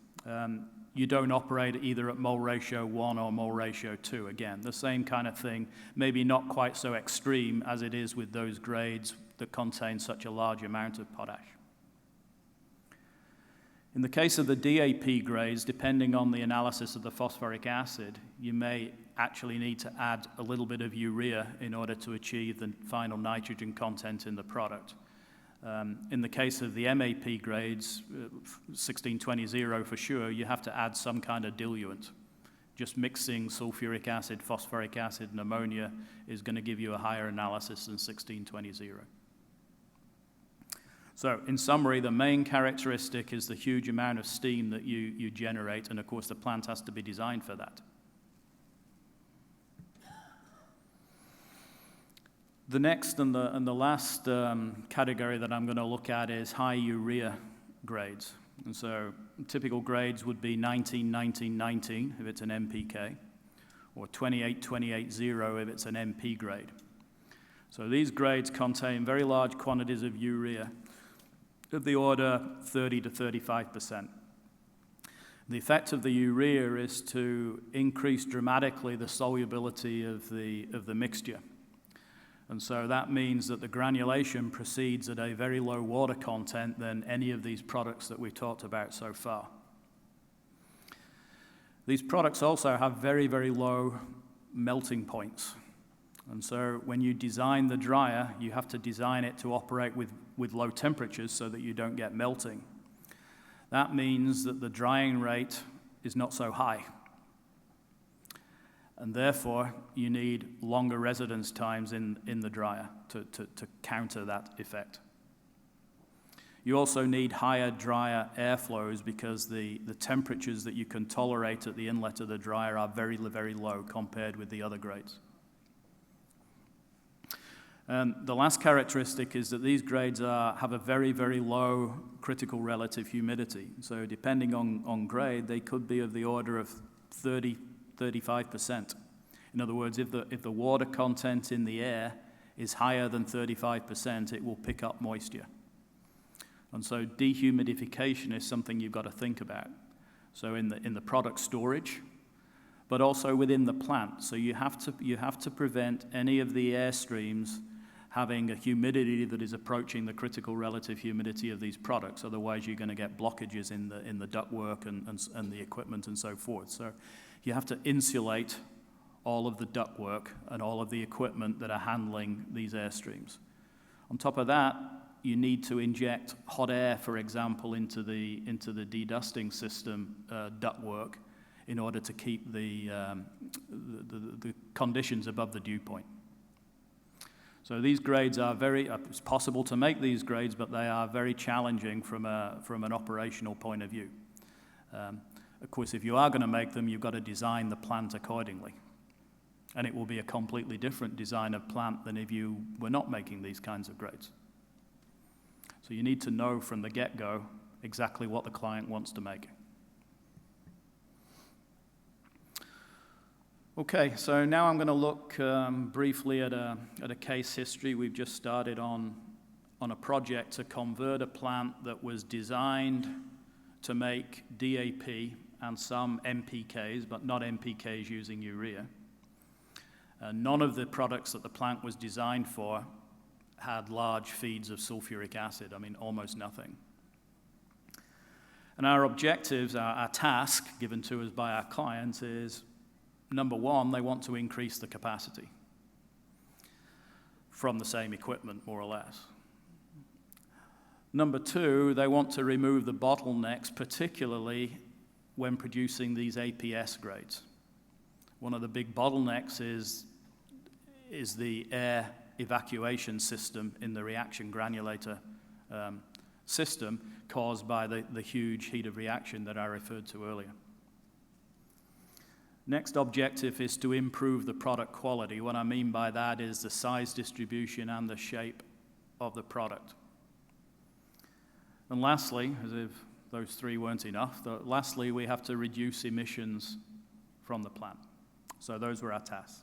you don't operate either at mole ratio 1 or mole ratio 2. Again, the same kind of thing, maybe not quite so extreme as it is with those grades that contain such a large amount of potash. In the case of the DAP grades, depending on the analysis of the phosphoric acid, you may actually need to add a little bit of urea in order to achieve the final nitrogen content in the product. In the case of the MAP grades, 1620-0 for sure, you have to add some kind of diluent. Just mixing sulfuric acid, phosphoric acid, and ammonia is going to give you a higher analysis than 1620-0. So in summary, the main characteristic is the huge amount of steam that you generate, and of course the plant has to be designed for that. The next and the last category that I'm going to look at is high urea grades. And so typical grades would be 19-19-19 if it's an NPK, or 28-28-0 if it's an MP grade. So these grades contain very large quantities of urea of the order 30 to 35%. The effect of the urea is to increase dramatically the solubility of the mixture. And so that means that the granulation proceeds at a very low water content than any of these products that we've talked about so far. These products also have very, very low melting points. And so when you design the dryer, you have to design it to operate with low temperatures so that you don't get melting. That means that the drying rate is not so high. And therefore, you need longer residence times in the dryer to counter that effect. You also need higher dryer airflows because the temperatures that you can tolerate at the inlet of the dryer are very, very low compared with the other grades. And the last characteristic is that these grades have a very, very low critical relative humidity. So depending on grade, they could be of the order of 35%. In other words, if the water content in the air is higher than 35%, it will pick up moisture. And so dehumidification is something you've got to think about. So in the product storage, but also within the plant. So you have to prevent any of the air streams having a humidity that is approaching the critical relative humidity of these products. Otherwise, you're going to get blockages in the ductwork and the equipment and so forth. So you have to insulate all of the ductwork and all of the equipment that are handling these air streams. On top of that, you need to inject hot air, for example, into the dedusting system ductwork in order to keep the conditions above the dew point. So these grades are it's possible to make these grades, but they are very challenging from an operational point of view. Of course, if you are going to make them, you've got to design the plant accordingly. And it will be a completely different design of plant than if you were not making these kinds of grades. So you need to know from the get-go exactly what the client wants to make. Okay, so now I'm going to look briefly at a case history. We've just started on a project to convert a plant that was designed to make DAP and some NPKs, but not NPKs using urea. None of the products that the plant was designed for had large feeds of sulfuric acid, I mean, almost nothing. And our objectives, our task given to us by our clients is, number one, they want to increase the capacity from the same equipment, more or less. Number two, they want to remove the bottlenecks, particularly when producing these APS grades. One of the big bottlenecks is the air evacuation system in the reaction granulator system caused by the huge heat of reaction that I referred to earlier. Next objective is to improve the product quality. What I mean by that is the size distribution and the shape of the product. And lastly, as if those three weren't enough, lastly, we have to reduce emissions from the plant. So those were our tasks.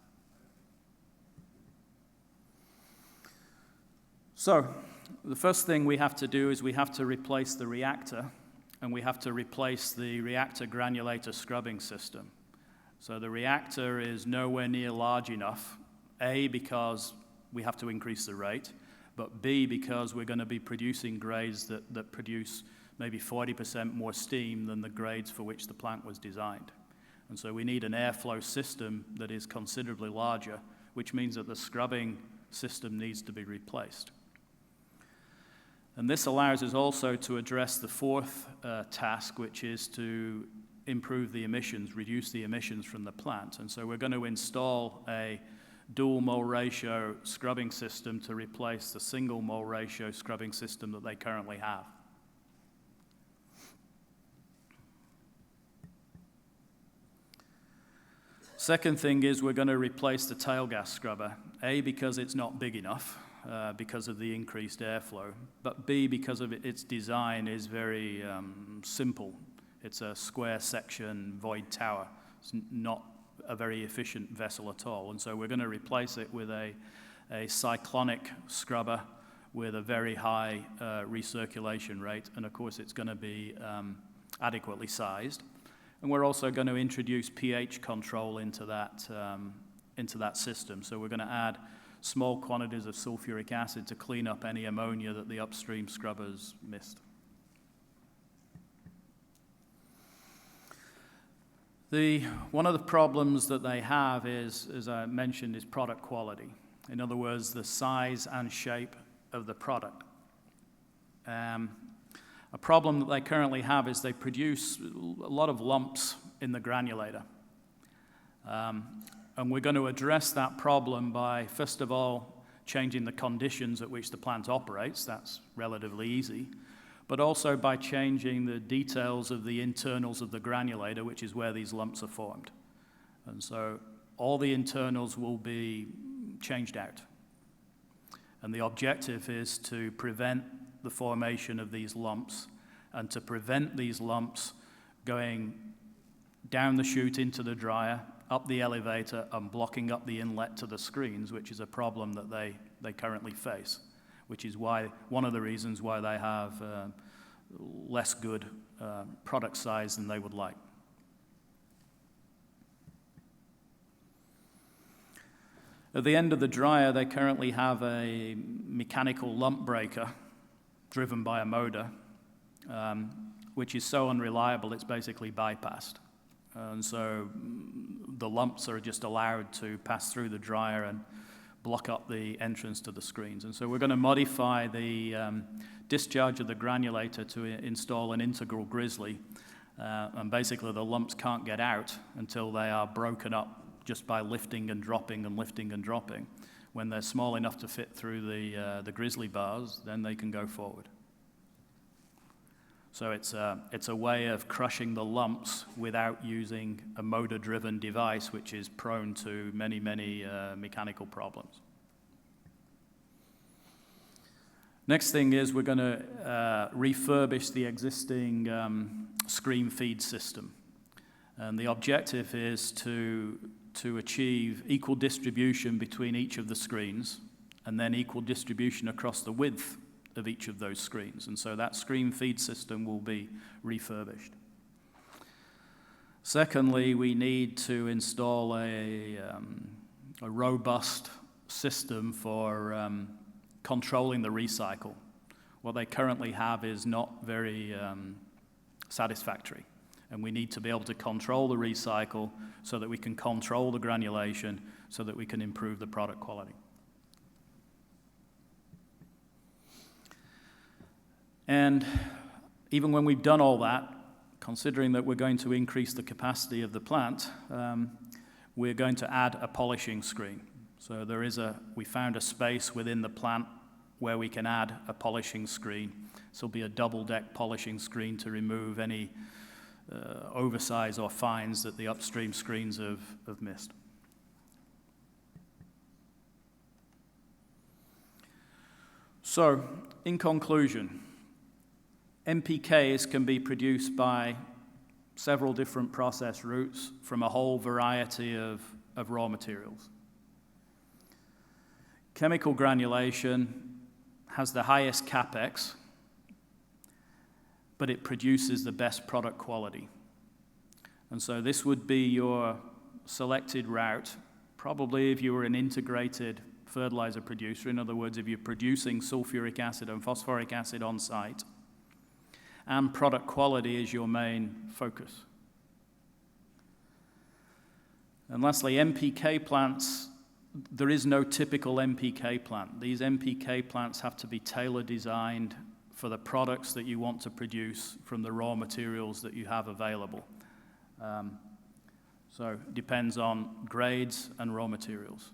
So the first thing we have to do is we have to replace the reactor, and we have to replace the reactor granulator scrubbing system. So the reactor is nowhere near large enough, A, because we have to increase the rate, but B, because we're going to be producing grades that produce maybe 40% more steam than the grades for which the plant was designed. And so we need an airflow system that is considerably larger, which means that the scrubbing system needs to be replaced. And this allows us also to address the fourth task, which is to improve the emissions, reduce the emissions from the plant. And so we're going to install a dual mole ratio scrubbing system to replace the single mole ratio scrubbing system that they currently have. Second thing is we're going to replace the tail gas scrubber, A, because it's not big enough, because of the increased airflow, but B, because of its design is very simple. It's a square section void tower. It's not a very efficient vessel at all. And so we're going to replace it with a cyclonic scrubber with a very high recirculation rate. And of course, it's going to be adequately sized. And we're also going to introduce pH control into that system. So we're going to add small quantities of sulfuric acid to clean up any ammonia that the upstream scrubbers missed. One of the problems that they have is, as I mentioned, is product quality. In other words, the size and shape of the product. A problem that they currently have is they produce a lot of lumps in the granulator. And we're going to address that problem by, first of all, changing the conditions at which the plant operates. That's relatively easy. But also by changing the details of the internals of the granulator, which is where these lumps are formed. And so all the internals will be changed out. And the objective is to prevent the formation of these lumps and to prevent these lumps going down the chute into the dryer, up the elevator, and blocking up the inlet to the screens, which is a problem that they currently face, which is why one of the reasons why they have less good product size than they would like. At the end of the dryer, they currently have a mechanical lump breaker driven by a motor, which is so unreliable it's basically bypassed. And so the lumps are just allowed to pass through the dryer and block up the entrance to the screens. And so we're going to modify the discharge of the granulator to install an integral grizzly. And basically the lumps can't get out until they are broken up just by lifting and dropping and lifting and dropping. When they're small enough to fit through the grizzly bars, then they can go forward. So it's a way of crushing the lumps without using a motor-driven device, which is prone to many, many mechanical problems. Next thing is we're going to refurbish the existing screen feed system. And the objective is to achieve equal distribution between each of the screens and then equal distribution across the width of each of those screens. And so that screen feed system will be refurbished. Secondly, we need to install a robust system for controlling the recycle. What they currently have is not very satisfactory. And we need to be able to control the recycle so that we can control the granulation so that we can improve the product quality. And even when we've done all that, considering that we're going to increase the capacity of the plant, we're going to add a polishing screen. So we found a space within the plant where we can add a polishing screen. This will be a double-deck polishing screen to remove any oversize or fines that the upstream screens have missed. So, in conclusion, MPKs can be produced by several different process routes from a whole variety of raw materials. Chemical granulation has the highest capex, but it produces the best product quality. And so this would be your selected route, probably if you were an integrated fertilizer producer. In other words, if you're producing sulfuric acid and phosphoric acid on site, and product quality is your main focus. And lastly, MPK plants, there is no typical MPK plant. These MPK plants have to be tailor designed for the products that you want to produce from the raw materials that you have available. So it depends on grades and raw materials.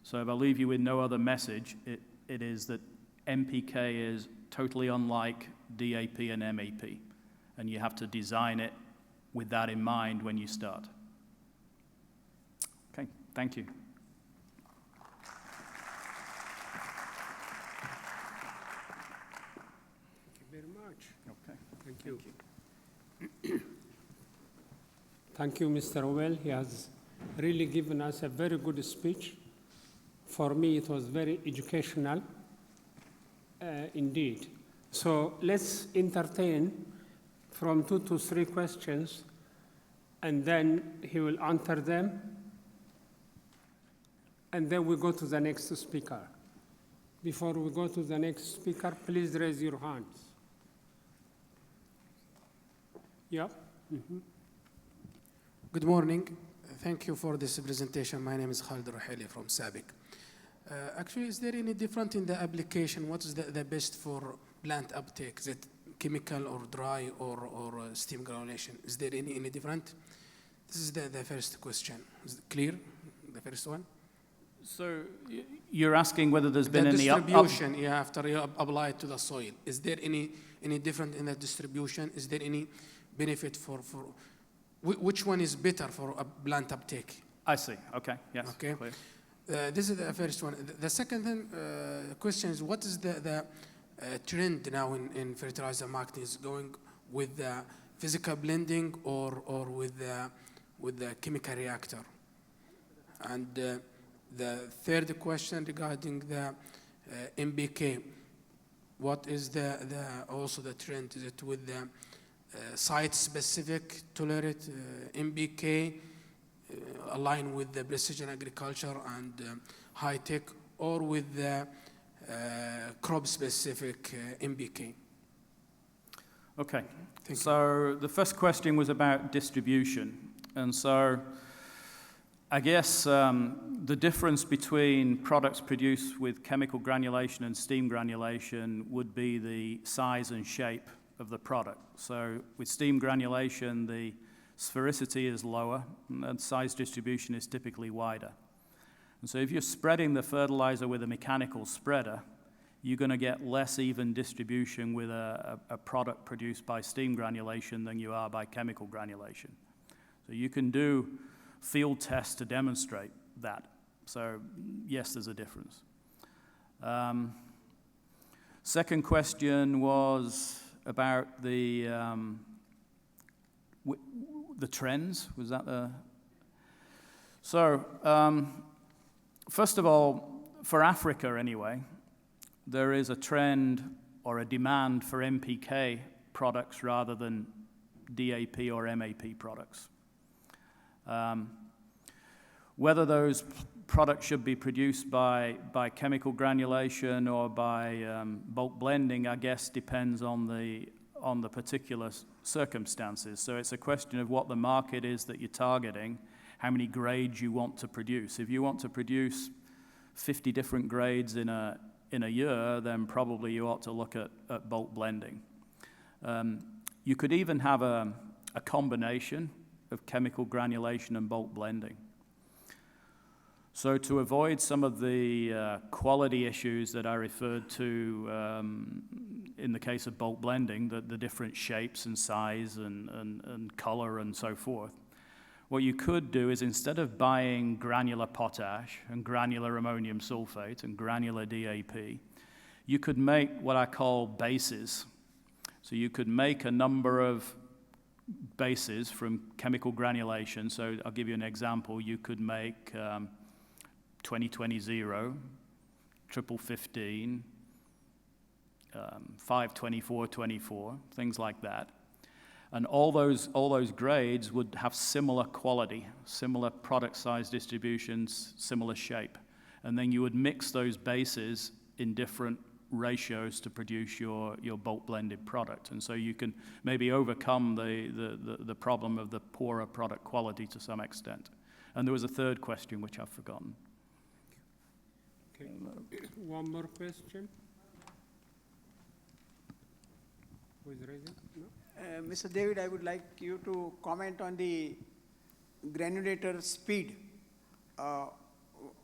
So if I leave you with no other message, it is that MPK is totally unlike DAP and MAP, and you have to design it with that in mind when you start. Okay, thank you. Thank you. Thank you, Mr. Owell. He has really given us a very good speech. For me, it was very educational, indeed. So let's entertain from 2 to 3 questions, and then he will answer them, and then we go to the next speaker. Before we go to the next speaker, please raise your hands. Yeah. Mm-hmm. Good morning. Thank you for this presentation. My name is Khalid Raheli from SABIC. Actually, is there any difference in the application? What is the best for plant uptake? Is it chemical or dry or steam granulation? Is there any different? This is the first question. Is it clear, the first one? So you're asking whether there's been any distribution after you apply it to the soil. Is there any different in the distribution? Is there any benefit for which one is better for a plant uptake? I see. Okay. Yes. Okay. Clear. This is the first one. The second question is, what is the trend now in fertilizer marketing? Is going with the physical blending or with the chemical reactor? And the third question regarding the MBK, what is also the trend? Is it with the site-specific tolerate MBK aligned with the precision agriculture and high-tech, or with the crop-specific MBK? Okay, so the first question was about distribution. And so I guess the difference between products produced with chemical granulation and steam granulation would be the size and shape of the product. So with steam granulation, the sphericity is lower and size distribution is typically wider. And so if you're spreading the fertilizer with a mechanical spreader, you're going to get less even distribution with a product produced by steam granulation than you are by chemical granulation. So you can do field tests to demonstrate that. So yes, there's a difference. Second question was about the trends. Was that the? So first of all, for Africa anyway, there is a trend or a demand for NPK products rather than DAP or MAP products. Whether those products should be produced by chemical granulation or by bulk blending, I guess, depends on the particular circumstances. So it's a question of what the market is that you're targeting, how many grades you want to produce. If you want to produce 50 different grades in a year, then probably you ought to look at bulk blending. You could even have a combination of chemical granulation and bulk blending. So to avoid some of the quality issues that I referred to in the case of bulk blending, the different shapes and size and color and so forth, what you could do is, instead of buying granular potash and granular ammonium sulfate and granular DAP, you could make what I call bases. So you could make a number of bases from chemical granulation. So I'll give you an example. You could make 20-20-0, 15-15, 5-24-24, things like that. And all those grades would have similar quality, similar product size distributions, similar shape. And then you would mix those bases in different ratios to produce your bulk blended product. And so you can maybe overcome the problem of the poorer product quality to some extent. And there was a third question which I've forgotten. Okay. One more question. Who is raising? No? Mr. David, I would like you to comment on the granulator speed,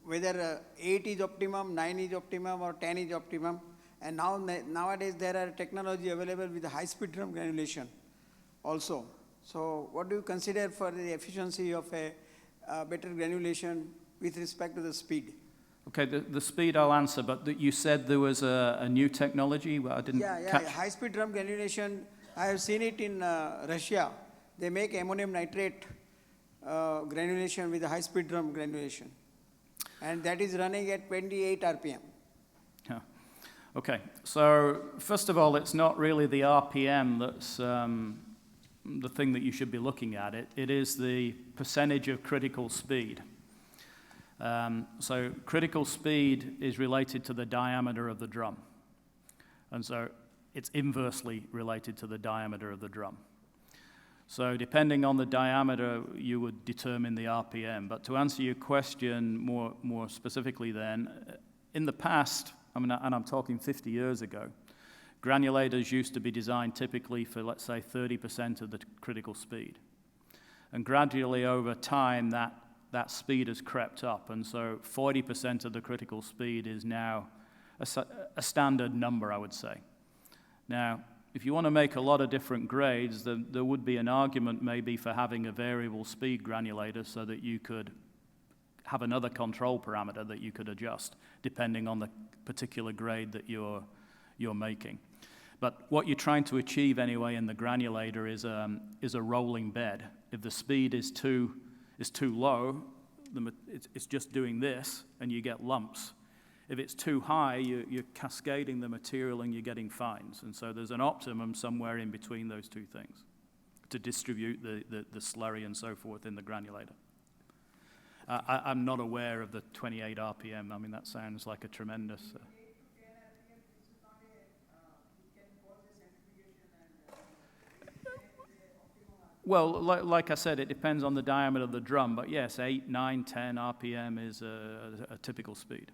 whether 8 is optimum, 9 is optimum, or 10 is optimum. And nowadays there are technology available with high-speed drum granulation also. So what do you consider for the efficiency of a better granulation with respect to the speed? Okay, the speed I'll answer, but you said there was a new technology. Well, I didn't catch. Yeah, high-speed drum granulation. I have seen it in Russia. They make ammonium nitrate granulation with a high-speed drum granulation. And that is running at 28 RPM. Yeah. Okay, so first of all, it's not really the RPM that's the thing that you should be looking at. It is the percentage of critical speed. So critical speed is related to the diameter of the drum. And so it's inversely related to the diameter of the drum. So depending on the diameter, you would determine the RPM. But to answer your question more specifically then, in the past, and I'm talking 50 years ago, granulators used to be designed typically for, let's say, 30% of the critical speed. And gradually over time, that speed has crept up. And so 40% of the critical speed is now a standard number, I would say. Now, if you want to make a lot of different grades, then there would be an argument maybe for having a variable speed granulator so that you could have another control parameter that you could adjust depending on the particular grade that you're making. But what you're trying to achieve anyway in the granulator is a rolling bed. If the speed is too low, it's just doing this and you get lumps. If it's too high, you're cascading the material and you're getting fines. And so there's an optimum somewhere in between those two things to distribute the slurry and so forth in the granulator. I'm not aware of the 28 RPM. I mean, that sounds like a tremendous... Well, like I said, it depends on the diameter of the drum, but yes, 8, 9, 10 RPM is a typical speed.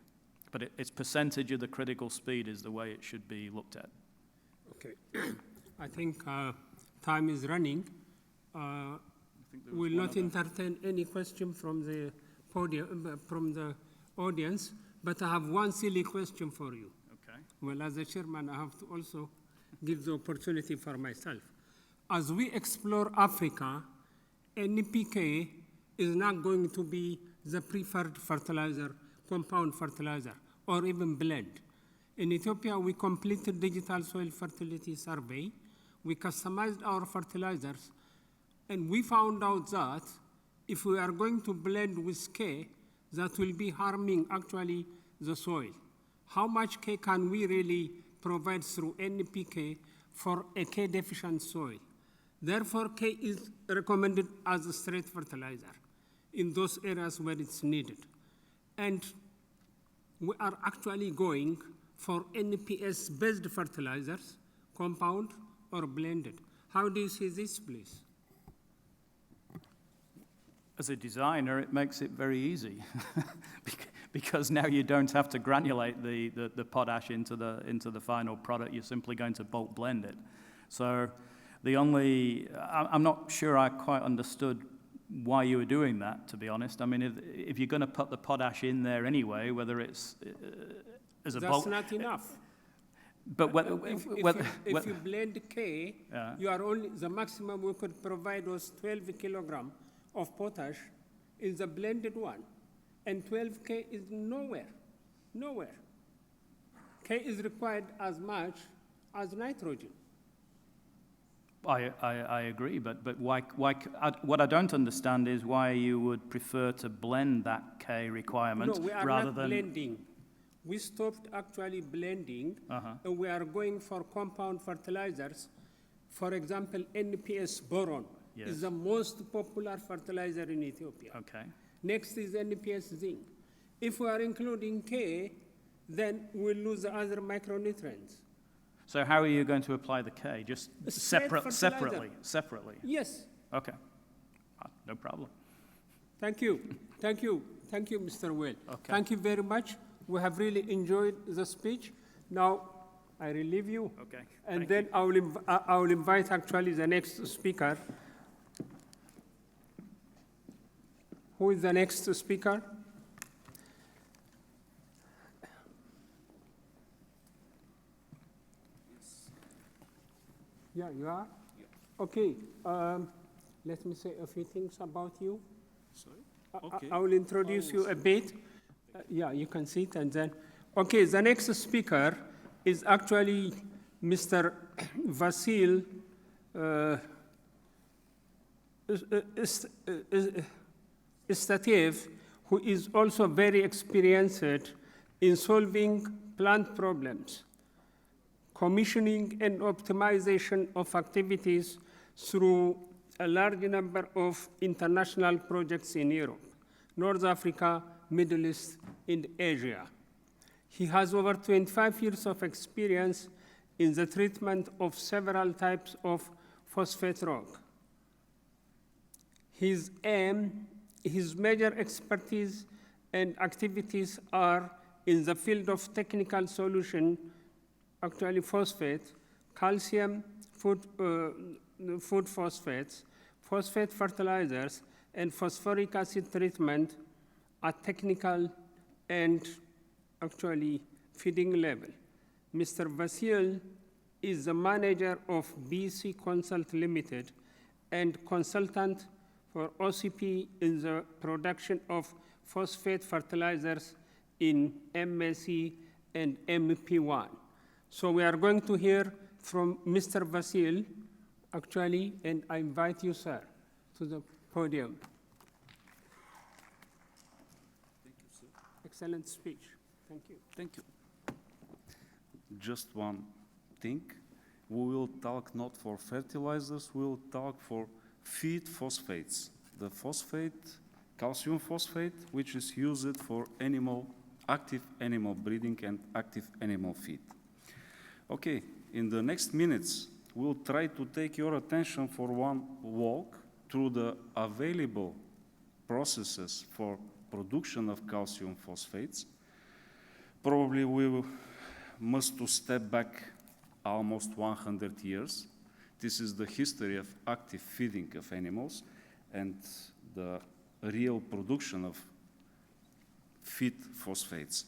But its percentage of the critical speed is the way it should be looked at. Okay. I think time is running. We'll not entertain any question from the podium, from the audience, but I have one silly question for you. Okay. Well, as a chairman, I have to also give the opportunity for myself. As we explore Africa, NPK is not going to be the preferred fertilizer, compound fertilizer, or even blend. In Ethiopia, we completed digital soil fertility survey. We customized our fertilizers, and we found out that if we are going to blend with K, that will be harming actually the soil. How much K can we really provide through NPK for a K deficient soil? Therefore, K is recommended as a straight fertilizer in those areas where it's needed. And we are actually going for NPS-based fertilizers, compound or blended. How do you see this, please? As a designer, it makes it very easy because now you don't have to granulate the potash into the final product. You're simply going to bulk blend it. So I'm not sure I quite understood why you were doing that, to be honest. I mean, if you're going to put the potash in there anyway, whether it's as a bulk... That's not enough. But if you blend K, you are only, the maximum we could provide was 12 kilograms of potash in the blended one. And 12K is nowhere. K is required as much as nitrogen. I agree, but why? What I don't understand is why you would prefer to blend that K requirement rather than... No, we are not blending. We stopped actually blending, and we are going for compound fertilizers. For example, NPS boron is the most popular fertilizer in Ethiopia. Okay. Next is NPS zinc. If we are including K, then we'll lose the other micronutrients. So how are you going to apply the K? Just separately? Yes. Okay. No problem. Thank you, Mr. Well. Okay. Thank you very much. We have really enjoyed the speech. Now, I relieve you. Okay. And then I will invite actually the next speaker. Who is the next speaker? Yeah, you are? Yeah. Okay. Let me say a few things about you. Sorry? Okay. I will introduce you a bit. Yeah, you can sit and then. Okay, the next speaker is actually Mr. Vasil Istatiev, who is also very experienced in solving plant problems, commissioning and optimization of activities through a large number of international projects in Europe, North Africa, Middle East, and Asia. He has over 25 years of experience in the treatment of several types of phosphate rock. His major expertise and activities are in the field of technical solution, actually phosphate, calcium, food phosphates, phosphate fertilizers, and phosphoric acid treatment at technical and actually feeding level. Mr. Vasil is the manager of BC Consult Limited and consultant for OCP in the production of phosphate fertilizers in MSE and MP1. So we are going to hear from Mr. Vasil, actually, and I invite you, sir, to the podium. Thank you, sir. Excellent speech. Thank you. Thank you. Just one thing. We will talk not for fertilizers, we will talk for feed phosphates. The phosphate, calcium phosphate, which is used for active animal breeding and active animal feed. Okay, in the next minutes, we'll try to take your attention for one walk through the available processes for production of calcium phosphates. Probably we must to step back almost 100 years. This is the history of active feeding of animals and the real production of feed phosphates.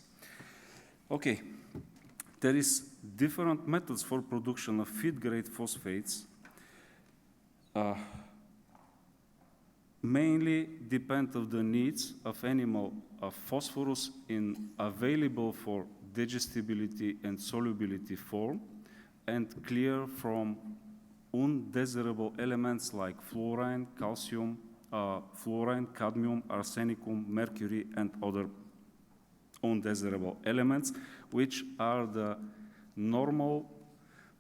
Okay, there is different methods for production of feed-grade phosphates. Mainly depend on the needs of animal of phosphorus in available for digestibility and solubility form and clear from undesirable elements like fluorine, calcium, fluorine, cadmium, arsenicum, mercury, and other undesirable elements, which are the normal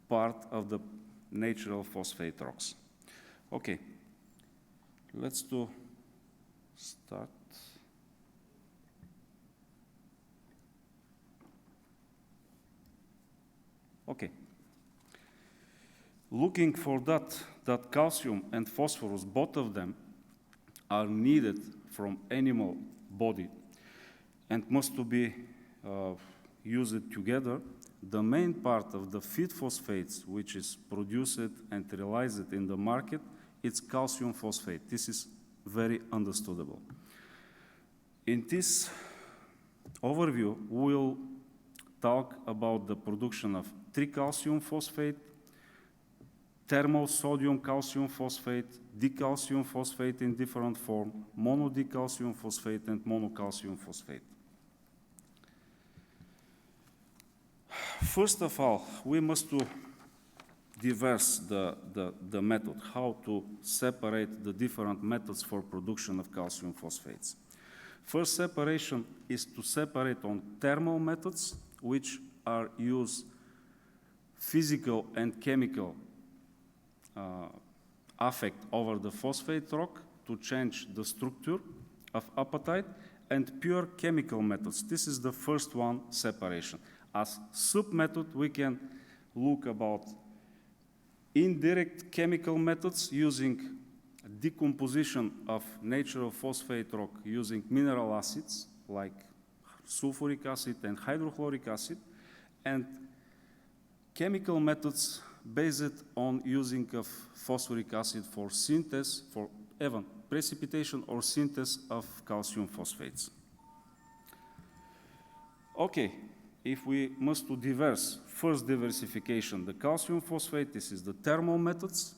part of the natural phosphate rocks. Okay, let's start. Okay. Looking for that calcium and phosphorus, both of them are needed from animal body and must to be used together. The main part of the feed phosphates, which is produced and realized in the market, it's calcium phosphate. This is very understandable. In this overview, we'll talk about the production of tricalcium phosphate, thermal sodium calcium phosphate, dicalcium phosphate in different form, monodicalcium phosphate, and monocalcium phosphate. First of all, we must to diverse the method, how to separate the different methods for production of calcium phosphates. First separation is to separate on thermal methods, which are used physical and chemical effect over the phosphate rock to change the structure of apatite, and pure chemical methods. This is the first one, separation. As sub-method, we can look about indirect chemical methods using decomposition of natural phosphate rock using mineral acids like sulfuric acid and hydrochloric acid, and chemical methods based on using of phosphoric acid for synthesis, for even precipitation or synthesis of calcium phosphates. Okay, if we must to diverse, first diversification, the calcium phosphate, this is the thermal methods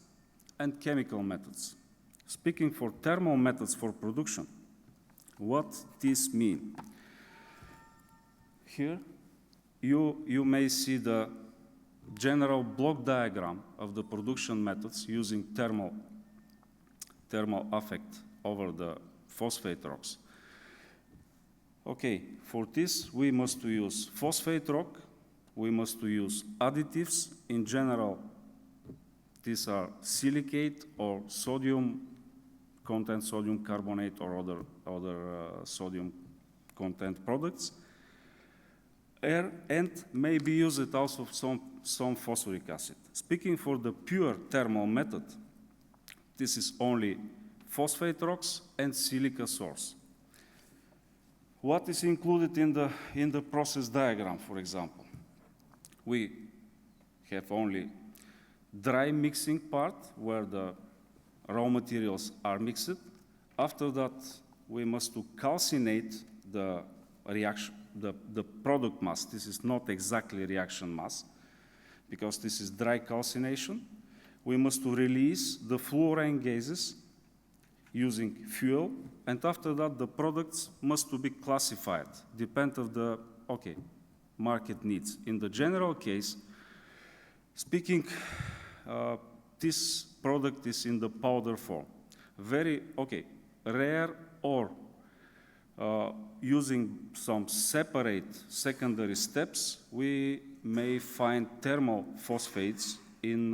and chemical methods. Speaking for thermal methods for production, what this mean? Here, you may see the general block diagram of the production methods using thermal effect over the phosphate rocks. Okay, for this we must to use phosphate rock, we must to use additives. In general, these are silicate or sodium content, sodium carbonate or other sodium content products. And may be used also some phosphoric acid. Speaking for the pure thermal method, this is only phosphate rocks and silica source. What is included in the process diagram, for example? We have only dry mixing part where the raw materials are mixed. After that, we must to calcinate the reaction, the product mass. This is not exactly reaction mass because this is dry calcination. We must to release the fluorine gases using fuel, and after that the products must to be classified, depend of the, okay, market needs. In the general case, speaking, this product is in the powder form. Very, okay, rare or using some separate secondary steps, we may find thermal phosphates in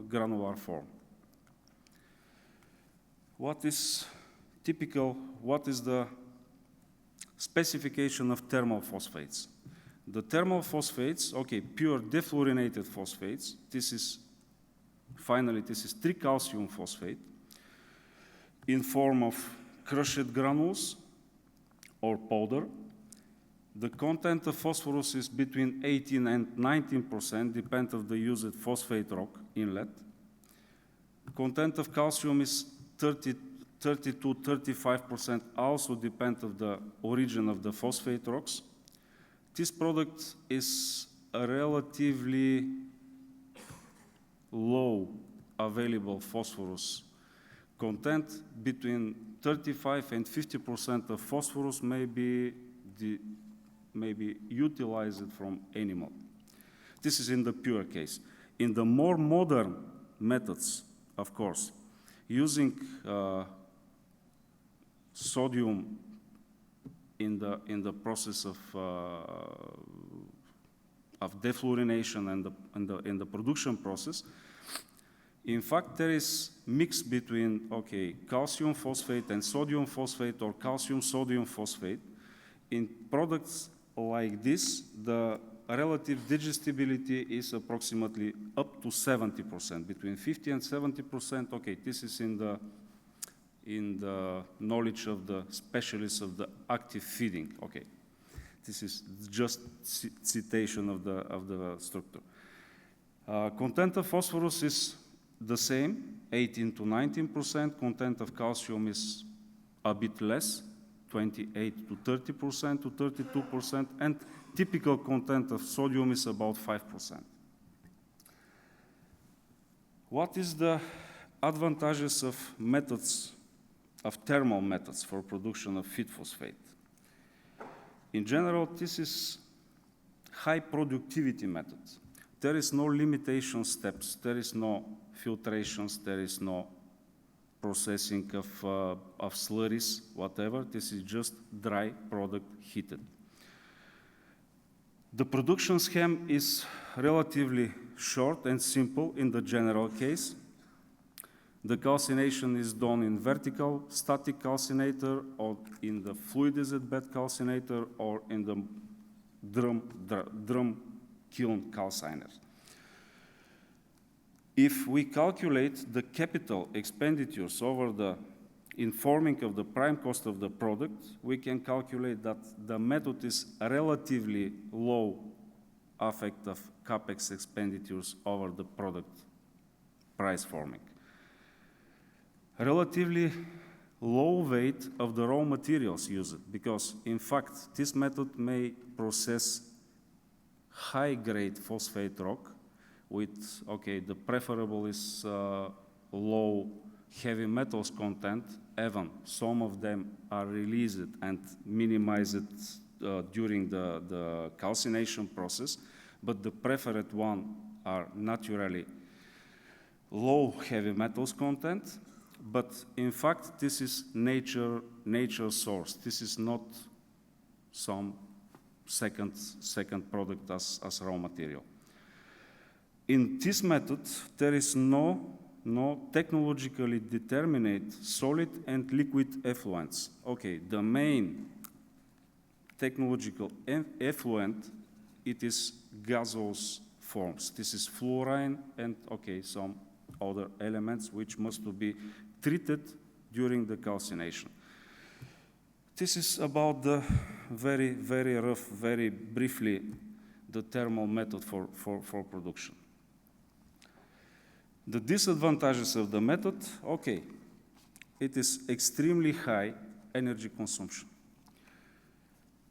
granular form. What is typical, what is the specification of thermal phosphates? The thermal phosphates, okay, pure defluorinated phosphates, this is, finally, this is 3-calcium phosphate in form of crushed granules or powder. The content of phosphorus is between 18 and 19%, depending on the used phosphate rock inlet. Content of calcium is 30 to 35%, also depend on the origin of the phosphate rocks. This product is a relatively low available phosphorus content. Between 35 and 50% of phosphorus may be utilized from animal. This is in the pure case. In the more modern methods, of course, using sodium in the process of defluorination and in the production process, in fact, there is mix between, okay, calcium phosphate and sodium phosphate or calcium sodium phosphate. In products like this, the relative digestibility is approximately up to 70%, between 50 and 70%. Okay, this is in the knowledge of the specialists of the active feeding. Okay, this is just citation of the structure. Content of phosphorus is the same, 18 to 19%. Content of calcium is a bit less, 28 to 30% to 32%, and typical content of sodium is about 5%. What is the advantages of methods, of thermal methods for production of feed phosphate? In general, this is high productivity method. There is no limitation steps, there is no filtrations, there is no processing of slurries, whatever. This is just dry product heated. The production scheme is relatively short and simple in the general case. The calcination is done in vertical static calcinator or in the fluidized bed calcinator or in the drum kiln calciner. If we calculate the capital expenditures over the informing of the prime cost of the product, we can calculate that the method is a relatively low effect of capex expenditures over the product price forming. Relatively low weight of the raw materials used, because in fact this method may process high-grade phosphate rock with, okay, the preferable is low heavy metals content. Even some of them are released and minimized during the calcination process, but the preferred one are naturally low heavy metals content. But in fact, this is nature source. This is not some second product as raw material. In this method, there is no technologically determinate solid and liquid effluents. Okay, the main technological effluent, it is gaseous forms. This is fluorine and, okay, some other elements which must be treated during the calcination. This is about the very rough, very briefly, the thermal method for production. The disadvantages of the method, okay, it is extremely high energy consumption.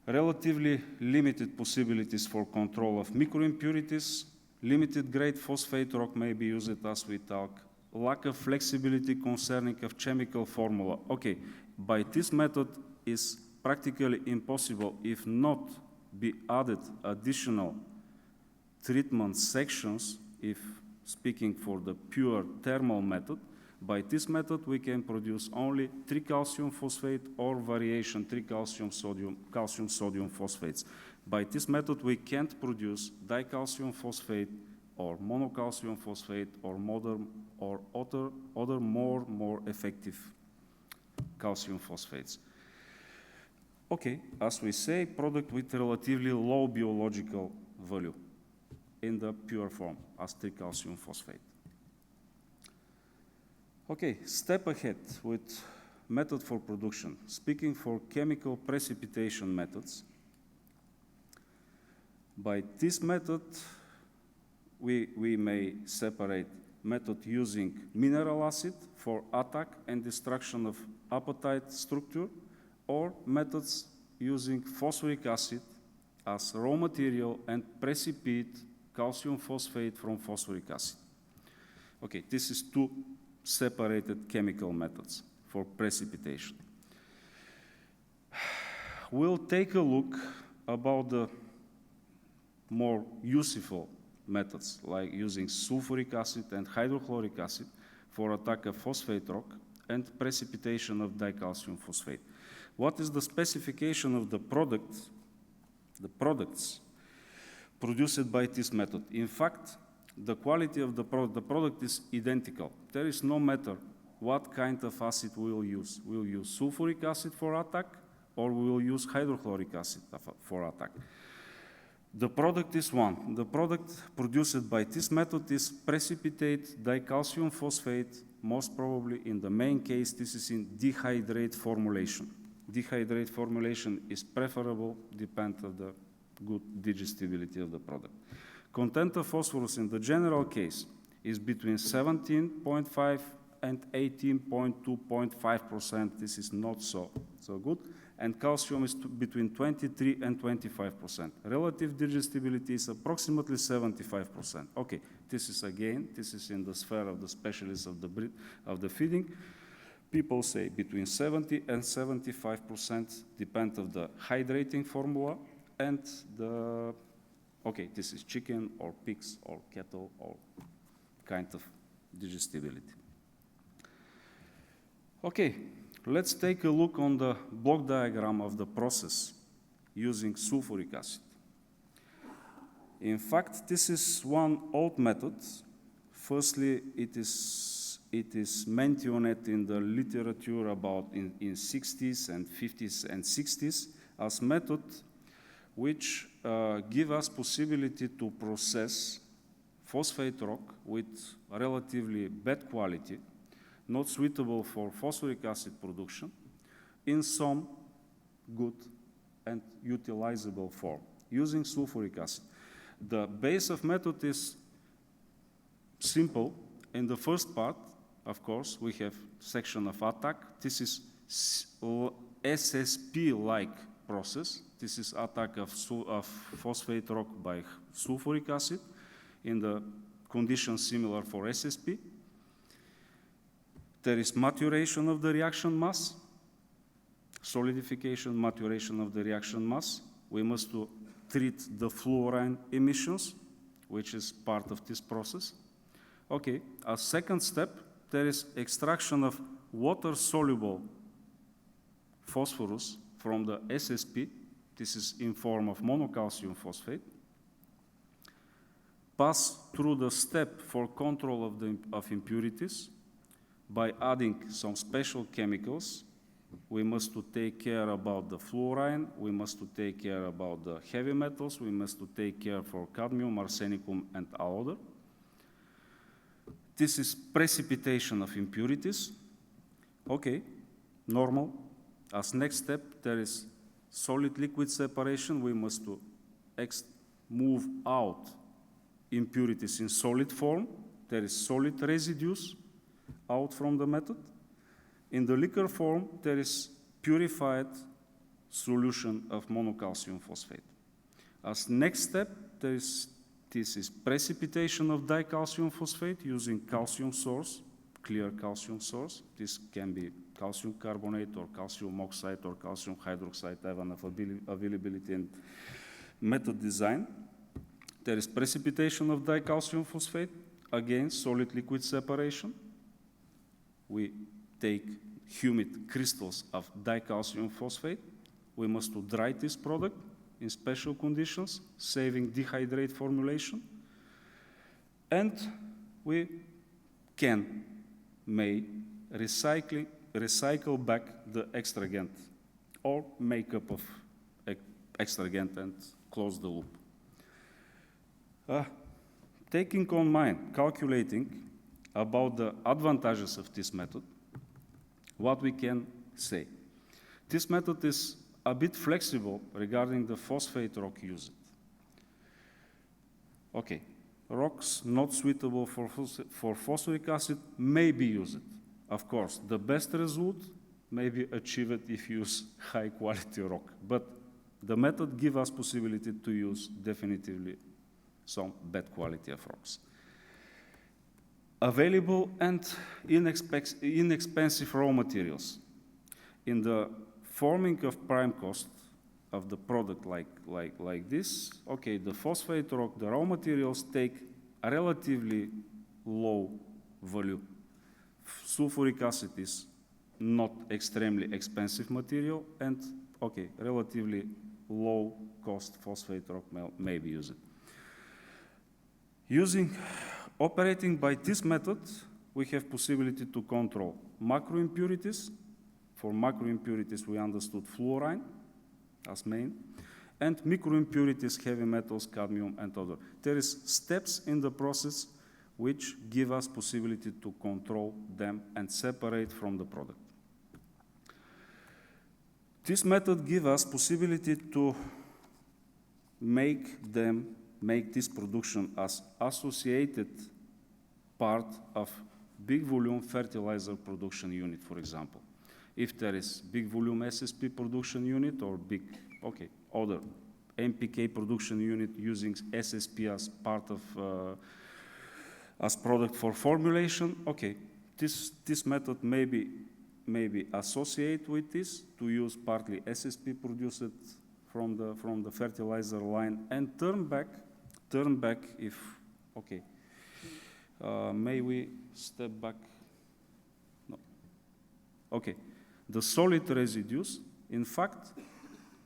Relatively limited possibilities for control of microimpurities, limited grade phosphate rock may be used as we talk, lack of flexibility concerning of chemical formula. Okay, by this method is practically impossible if not be added additional treatment sections, if speaking for the pure thermal method. By this method, we can produce only 3-calcium phosphate or variation 3-calcium sodium phosphates. By this method, we can't produce dicalcium phosphate or monocalcium phosphate or other more effective calcium phosphates. Okay, as we say, product with relatively low biological value in the pure form as 3-calcium phosphate. Okay, step ahead with method for production. Speaking for chemical precipitation methods, by this method, we may separate method using mineral acid for attack and destruction of apatite structure, or methods using phosphoric acid as raw material and precipitate calcium phosphate from phosphoric acid. Okay, this is two separated chemical methods for precipitation. We'll take a look about the more useful methods, like using sulfuric acid and hydrochloric acid for attack of phosphate rock and precipitation of dicalcium phosphate. What is the specification of the products produced by this method? In fact, the quality of the product is identical. There is no matter what kind of acid we will use. We'll use sulfuric acid for attack, or we will use hydrochloric acid for attack. The product is one. The product produced by this method is precipitate dicalcium phosphate, most probably in the main case, this is in dehydrate formulation. Dehydrate formulation is preferable, depending on the good digestibility of the product. Content of phosphorus in the general case is between 17.5 and 18.2.5%. This is not so good. And calcium is between 23 and 25%. Relative digestibility is approximately 75%. Okay, this is in the sphere of the specialists of the feeding. People say between 70 and 75% depend on the hydrating formula and the, okay, this is chicken or pigs or cattle or kind of digestibility. Okay, let's take a look on the block diagram of the process using sulfuric acid. In fact, this is one old method. Firstly, it is mentioned in the literature about in 60s and 50s and 60s as method which give us possibility to process phosphate rock with relatively bad quality, not suitable for phosphoric acid production, in some good and utilizable form, using sulfuric acid. The base of method is simple. In the first part, of course, we have section of attack. This is SSP-like process. This is attack of phosphate rock by sulfuric acid in the conditions similar for SSP. There is maturation of the reaction mass, solidification, maturation of the reaction mass. We must treat the fluorine emissions, which is part of this process. Okay, a second step, there is extraction of water-soluble phosphorus from the SSP. This is in form of monocalcium phosphate. Pass through the step for control of impurities by adding some special chemicals. We must take care about the fluorine, we must take care about the heavy metals, we must take care for cadmium, arsenicum, and other. This is precipitation of impurities. Okay, normal. As next step, there is solid-liquid separation. We must move out impurities in solid form. There is solid residues out from the method. In the liquor form, there is purified solution of monocalcium phosphate. As next step, this is precipitation of dicalcium phosphate using calcium source clear calcium source. This can be calcium carbonate or calcium oxide or calcium hydroxide, even of availability and method design. There is precipitation of dicalcium phosphate, again, solid-liquid separation. We take humid crystals of dicalcium phosphate. We must dry this product in special conditions, saving dehydrate formulation. And we may recycle back the extragent or makeup of extragent and close the loop. Taking on mind, calculating about the advantages of this method, what we can say. This method is a bit flexible regarding the phosphate rock used. Okay, rocks not suitable for phosphoric acid may be used. Of course, the best result may be achieved if you use high quality rock, but the method gives us possibility to use definitively some bad quality of rocks. Available and inexpensive raw materials. In the forming of prime cost of the product like this, okay, the phosphate rock, the raw materials take a relatively low value. Sulfuric acid is not extremely expensive material, and okay, relatively low cost phosphate rock may be used. Operating by this method, we have possibility to control macro impurities. For macro impurities, we understood fluorine as main, and micro impurities, heavy metals, cadmium, and other. There is steps in the process which give us possibility to control them and separate from the product. This method gives us possibility to make this production as associated part of big volume fertilizer production unit, for example. If there is big volume SSP production unit or big, okay, other NPK production unit using SSP as part of, as product for formulation, okay, this method may be associated with this to use partly SSP produced from the fertilizer line and turn back if, okay, may we step back? No. Okay. The solid residues, in fact,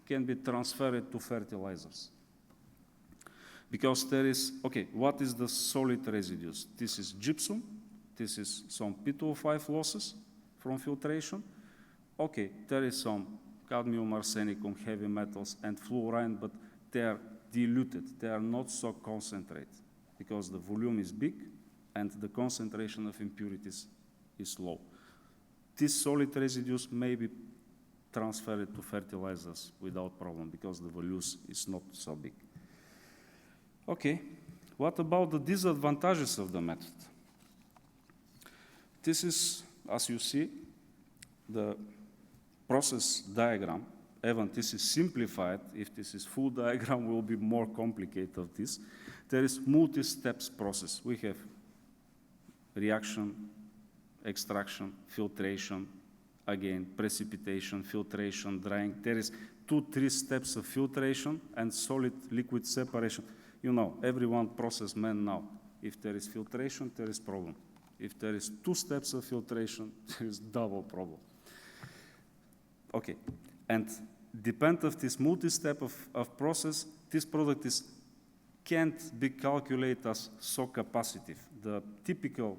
can be transferred to fertilizers. Because there is, okay, what is the solid residues? This is gypsum, this is some P2O5 losses from filtration. Okay, there is some cadmium, arsenicum, heavy metals, and fluorine, but they are diluted, they are not so concentrated because the volume is big and the concentration of impurities is low. These solid residues may be transferred to fertilizers without problem because the values is not so big. Okay, what about the disadvantages of the method? This is, as you see, the process diagram. Even this is simplified. If this is full diagram, will be more complicated of this. There is multi-steps process. We have reaction, extraction, filtration, again, precipitation, filtration, drying. There is 2-3 steps of filtration and solid liquid separation. You know, everyone process man now. If there is filtration, there is problem. If there is 2 steps of filtration, there is double problem. Okay, and depend of this multi-step of process, this product can't be calculated as so capacitive. The typical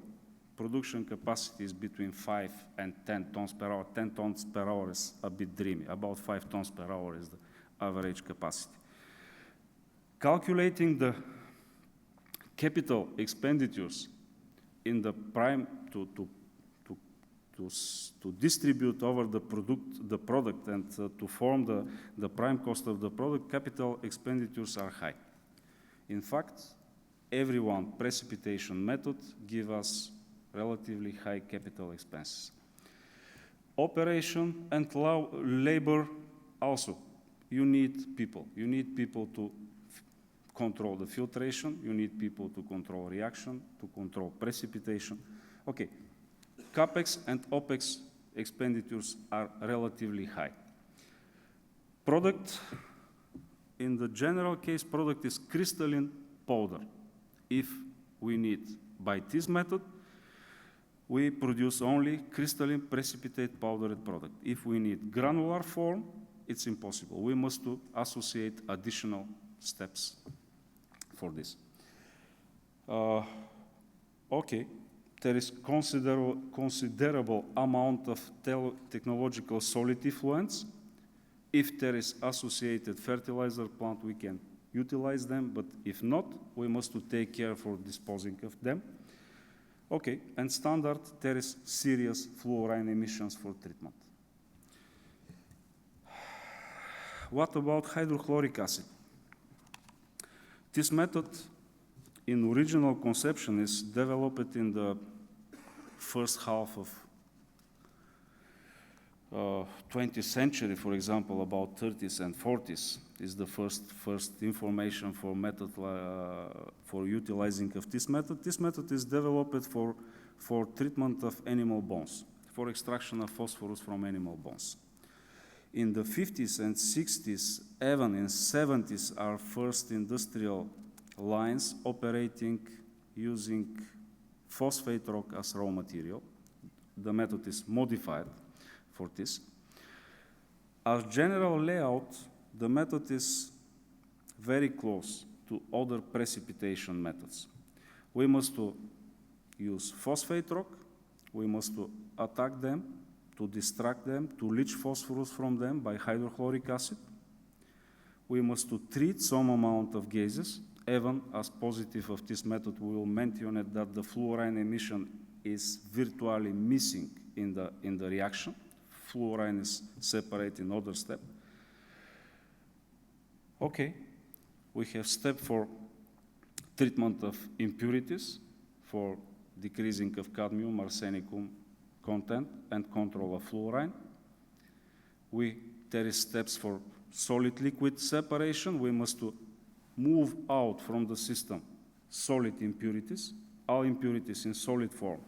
production capacity is between 5 and 10 tons per hour. 10 tons per hour is a bit dreamy. About 5 tons per hour is the average capacity. Calculating the capital expenditures in the prime to distribute over the product and to form the prime cost of the product, capital expenditures are high. In fact, everyone precipitation method give us relatively high capital expenses. Operation and labor also. You need people. You need people to control the filtration. You need people to control reaction, to control precipitation. Okay, CapEx and OpEx expenditures are relatively high. Product, in the general case, product is crystalline powder. If we need, by this method, we produce only crystalline precipitate powdered product. If we need granular form, it's impossible. We must associate additional steps for this. Okay, there is considerable amount of technological solid effluents. If there is associated fertilizer plant, we can utilize them, but if not, we must take care for disposing of them. Okay, and standard, there is serious fluorine emissions for treatment. What about hydrochloric acid? This method, in original conception, is developed in the first half of 20th century, for example, about 30s and 40s, is the first information for method for utilizing of this method. This method is developed for treatment of animal bones, for extraction of phosphorus from animal bones. In the 50s and 60s, even in 70s, our first industrial lines operating using phosphate rock as raw material. The method is modified for this. As general layout, the method is very close to other precipitation methods. We must use phosphate rock, we must attack them, to distract them, to leach phosphorus from them by hydrochloric acid. We must treat some amount of gases. Even as positive of this method, we will mention that the fluorine emission is virtually missing in the reaction. Fluorine is separated in other step. Okay, we have step for treatment of impurities, for decreasing of cadmium, arsenicum content, and control of fluorine. There is steps for solid-liquid separation. We must move out from the system solid impurities, all impurities in solid form,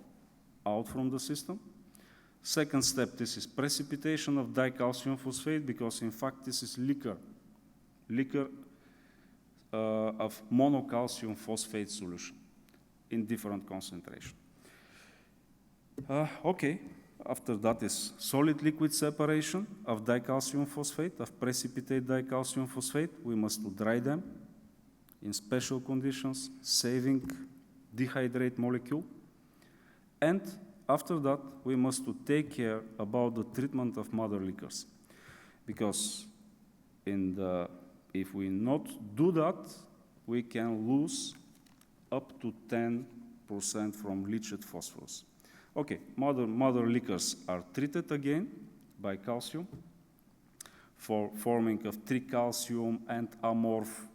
out from the system. Second step, this is precipitation of dicalcium phosphate, because in fact this is liquor of monocalcium phosphate solution in different concentration. Okay, after that is solid liquid separation of dicalcium phosphate, of precipitate dicalcium phosphate. We must dry them in special conditions, saving dehydrate molecule. And after that, we must take care about the treatment of mother liquors. Because if we not do that, we can lose up to 10% from leached phosphorus. Okay, mother liquors are treated again by calcium for forming of tricalcium and amorph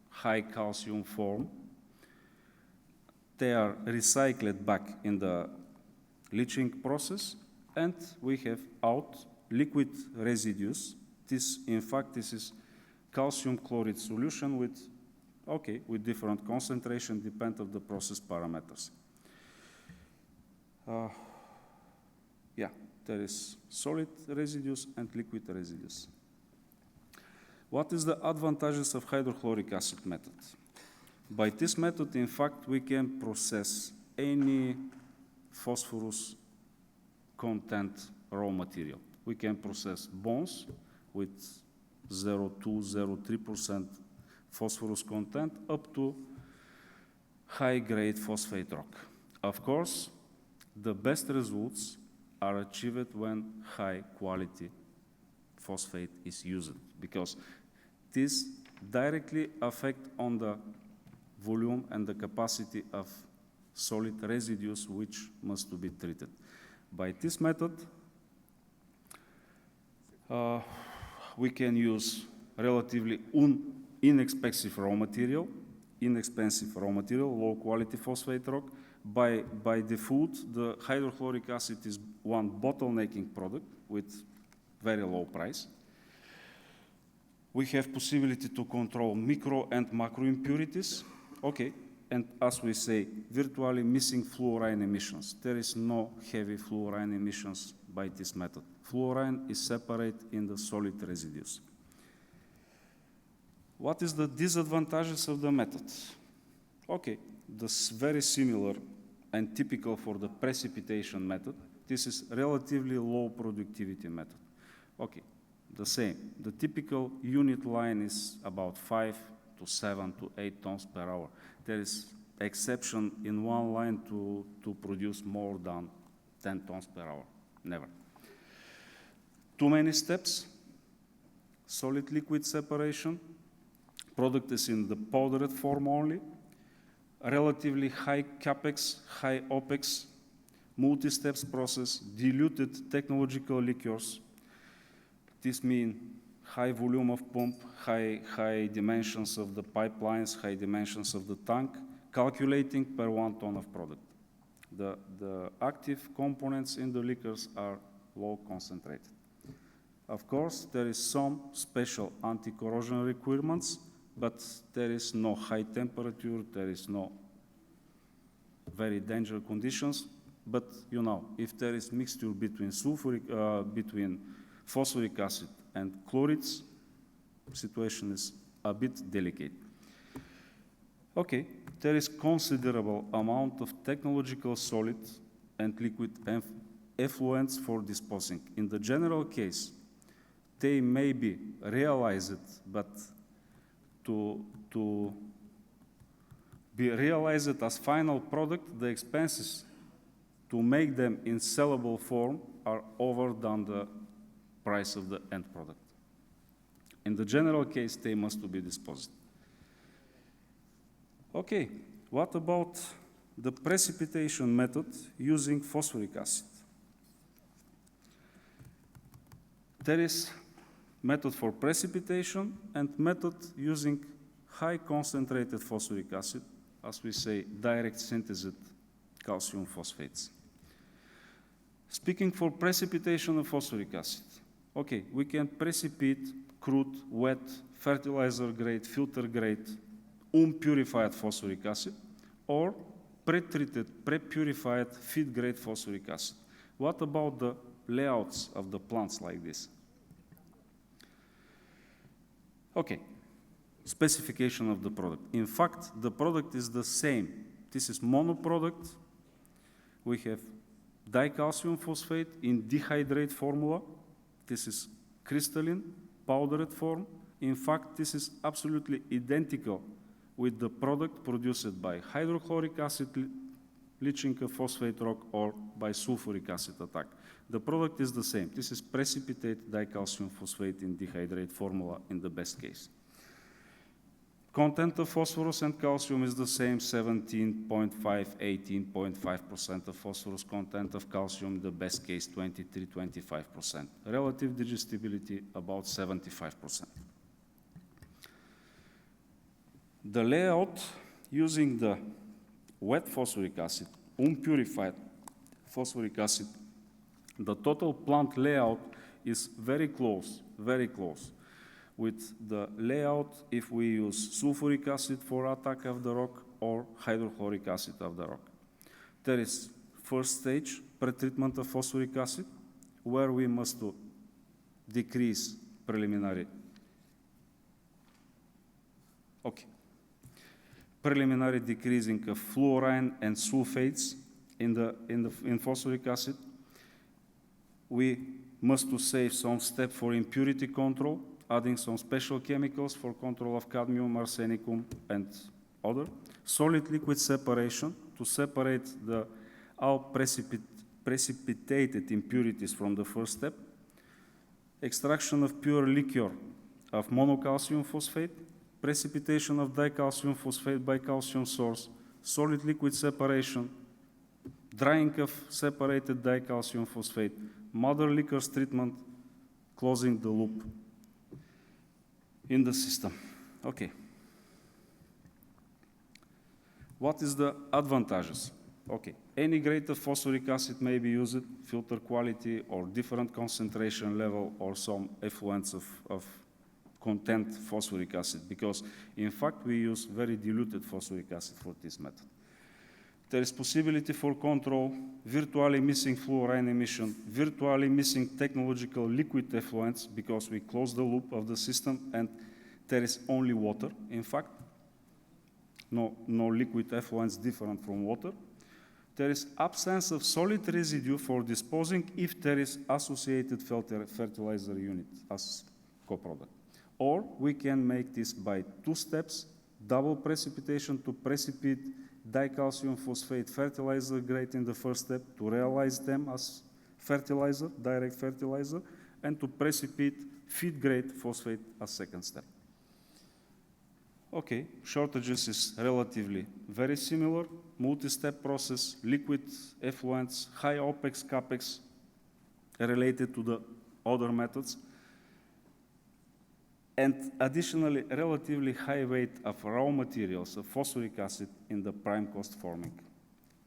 high calcium form. They are recycled back in the leaching process, and we have out liquid residues. In fact, this is calcium chloride solution with different concentration, depend of the process parameters. There is solid residues and liquid residues. What is the advantages of hydrochloric acid method? By this method, in fact, we can process any phosphorus content raw material. We can process bones with 0.2, 0.3% phosphorus content up to high-grade phosphate rock. Of course, the best results are achieved when high-quality phosphate is used, because this directly affects on the volume and the capacity of solid residues which must be treated. By this method, we can use relatively inexpensive raw material, low-quality phosphate rock. By default, the hydrochloric acid is one bottlenecking product with very low price. We have possibility to control micro and macro impurities. Okay, and as we say, virtually missing fluorine emissions. There is no heavy fluorine emissions by this method. Fluorine is separate in the solid residues. What is the disadvantages of the method? Okay, this is very similar and typical for the precipitation method. This is relatively low productivity method. Okay, the same. The typical unit line is about 5 to 7 to 8 tons per hour. There is exception in one line to produce more than 10 tons per hour. Never. Too many steps. Solid liquid separation. Product is in the powdered form only. Relatively high capex, high opex, multi-steps process, diluted technological liquors. This means high volume of pump, high dimensions of the pipelines, high dimensions of the tank, calculating per 1 ton of product. The active components in the liquors are low concentrated. Of course, there is some special anti-corrosion requirements, but there is no high temperature, there is no very dangerous conditions. But you know, if there is mixture between between phosphoric acid and chlorides, situation is a bit delicate. Okay, there is considerable amount of technological solid and liquid effluents for disposing. In the general case, they may be realized, but to be realized as final product, the expenses to make them in sellable form are over than the price of the end product. In the general case, they must be disposed. Okay, what about the precipitation method using phosphoric acid? There is method for precipitation and method using high concentrated phosphoric acid, as we say, direct synthesized calcium phosphates. Speaking for precipitation of phosphoric acid, okay, we can precipitate crude, wet, fertilizer grade, filter grade, unpurified phosphoric acid, or pre-treated, pre-purified feed grade phosphoric acid. What about the layouts of the plants like this? Okay, specification of the product. In fact, the product is the same. This is mono product. We have dicalcium phosphate in dehydrate formula. This is crystalline, powdered form. In fact, this is absolutely identical with the product produced by hydrochloric acid leaching a phosphate rock or by sulfuric acid attack. The product is the same. This is precipitate dicalcium phosphate in dehydrate formula in the best case. Content of phosphorus and calcium is the same, 17.5, 18.5% of phosphorus, content of calcium, the best case, 23, 25%. Relative digestibility, about 75%. The layout using the wet phosphoric acid, unpurified phosphoric acid, the total plant layout is very close with the layout if we use sulfuric acid for attack of the rock or hydrochloric acid of the rock. There is first stage, pretreatment of phosphoric acid, where we must decrease preliminary. Okay. Preliminary decreasing of fluorine and sulfates in phosphoric acid. We must save some step for impurity control, adding some special chemicals for control of cadmium, arsenicum, and other. Solid liquid separation to separate the all precipitated impurities from the first step. Extraction of pure liquor of monocalcium phosphate. Precipitation of dicalcium phosphate by calcium source. Solid liquid separation. Drying of separated dicalcium phosphate. Mother liquors treatment, closing the loop in the system. Okay. What is the advantages? Okay, any grade of phosphoric acid may be used, filter quality or different concentration level or some effluents of content phosphoric acid, because in fact we use very diluted phosphoric acid for this method. There is possibility for control, virtually missing fluorine emission, virtually missing technological liquid effluents, because we close the loop of the system and there is only water, in fact. No liquid effluents different from water. There is absence of solid residue for disposing if there is associated fertilizer unit as co-product. Or we can make this by 2 steps, double precipitation to precipitate dicalcium phosphate fertilizer grade in the first step to realize them as fertilizer, direct fertilizer, and to precipitate feed grade phosphate as second step. Okay, shortages is relatively very similar, multi-step process, liquid effluents, high OPEX, CAPEX related to the other methods, and additionally, relatively high weight of raw materials of phosphoric acid in the prime cost forming.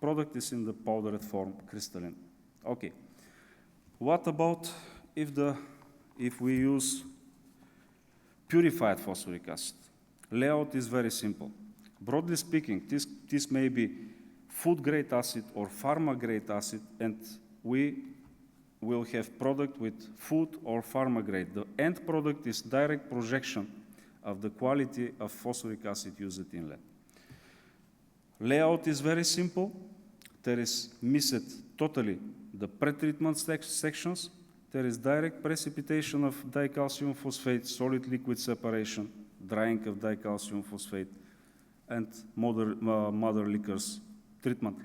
Product is in the powdered form, crystalline. Okay, what about if we use purified phosphoric acid? Layout is very simple. Broadly speaking, this may be food-grade acid or pharma-grade acid, and we will have product with food or pharma-grade. The end product is direct projection of the quality of phosphoric acid used in lab. Layout is very simple. There is missed totally the pretreatment sections. There is direct precipitation of dicalcium phosphate, solid-liquid separation, drying of dicalcium phosphate, and mother liquors treatment.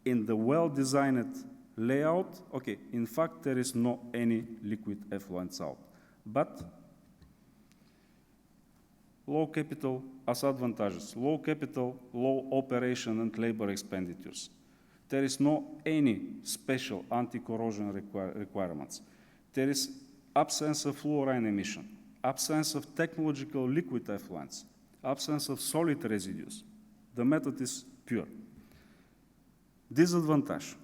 In the well-designed layout, okay, in fact, there is no any liquid effluents out. But low capital as advantages, low capital, low operation and labor expenditures. There is no any special anti-corrosion requirements. There is absence of fluorine emission, absence of technological liquid effluents, absence of solid residues. The method is pure. Disadvantage.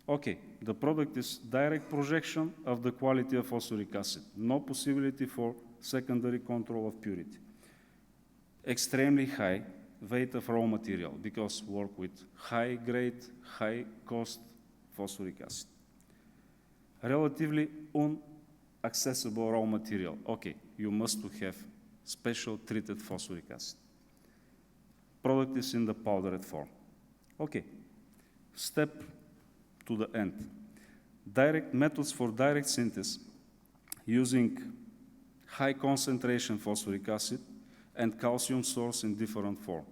Okay, the product is direct projection of the quality of phosphoric acid. No possibility for secondary control of purity. Extremely high weight of raw material because work with high grade, high cost phosphoric acid. Relatively inaccessible raw material. Okay, you must have special treated phosphoric acid. Product is in the powdered form. Okay, step to the end. Direct methods for direct synthesis using high concentration phosphoric acid and calcium source in different form.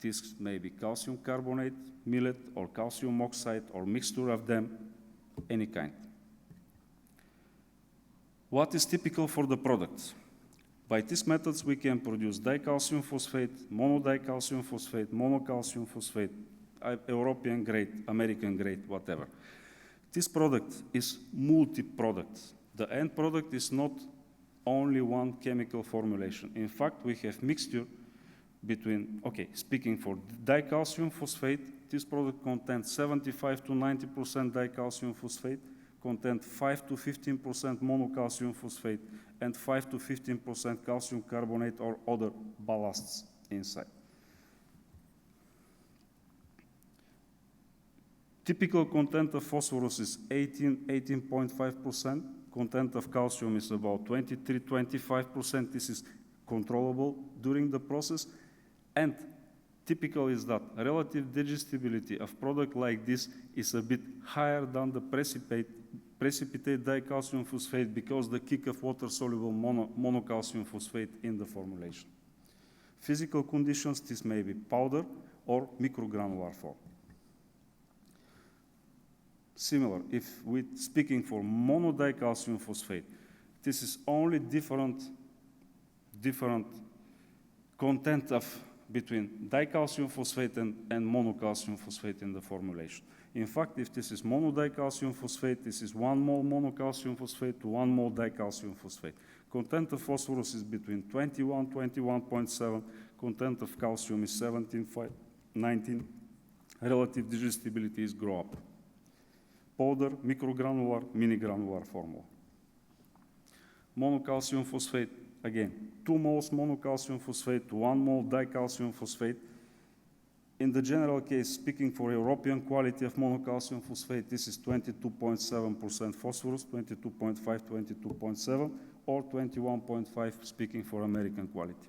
This may be calcium carbonate, millet, or calcium oxide, or mixture of them, any kind. What is typical for the products? By these methods, we can produce dicalcium phosphate, monodicalcium phosphate, monocalcium phosphate, European grade, American grade, whatever. This product is multi-product. The end product is not only one chemical formulation. In fact, we have mixture between, okay, speaking for dicalcium phosphate, this product contains 75 to 90% dicalcium phosphate, contains 5 to 15% monocalcium phosphate, and 5 to 15% calcium carbonate or other ballasts inside. Typical content of phosphorus is 18.5%. Content of calcium is about 23-25%. This is controllable during the process. And typical is that relative digestibility of product like this is a bit higher than the precipitate dicalcium phosphate because the kick of water-soluble monocalcium phosphate in the formulation. Physical conditions, this may be powder or microgranular form. Similar, if we're speaking for monodicalcium phosphate, this is only different content of between dicalcium phosphate and monocalcium phosphate in the formulation. In fact, if this is monodicalcium phosphate, this is 1 mole monocalcium phosphate to 1 mole dicalcium phosphate. Content of phosphorus is between 21, 21.7. Content of calcium is 17, 19. Relative digestibility is grow up. Powder, microgranular, mini-granular formula. Monocalcium phosphate, again, 2 moles monocalcium phosphate to 1 mole dicalcium phosphate. In the general case, speaking for European quality of monocalcium phosphate, this is 22.7% phosphorus, 22.5, 22.7, or 21.5 speaking for American quality.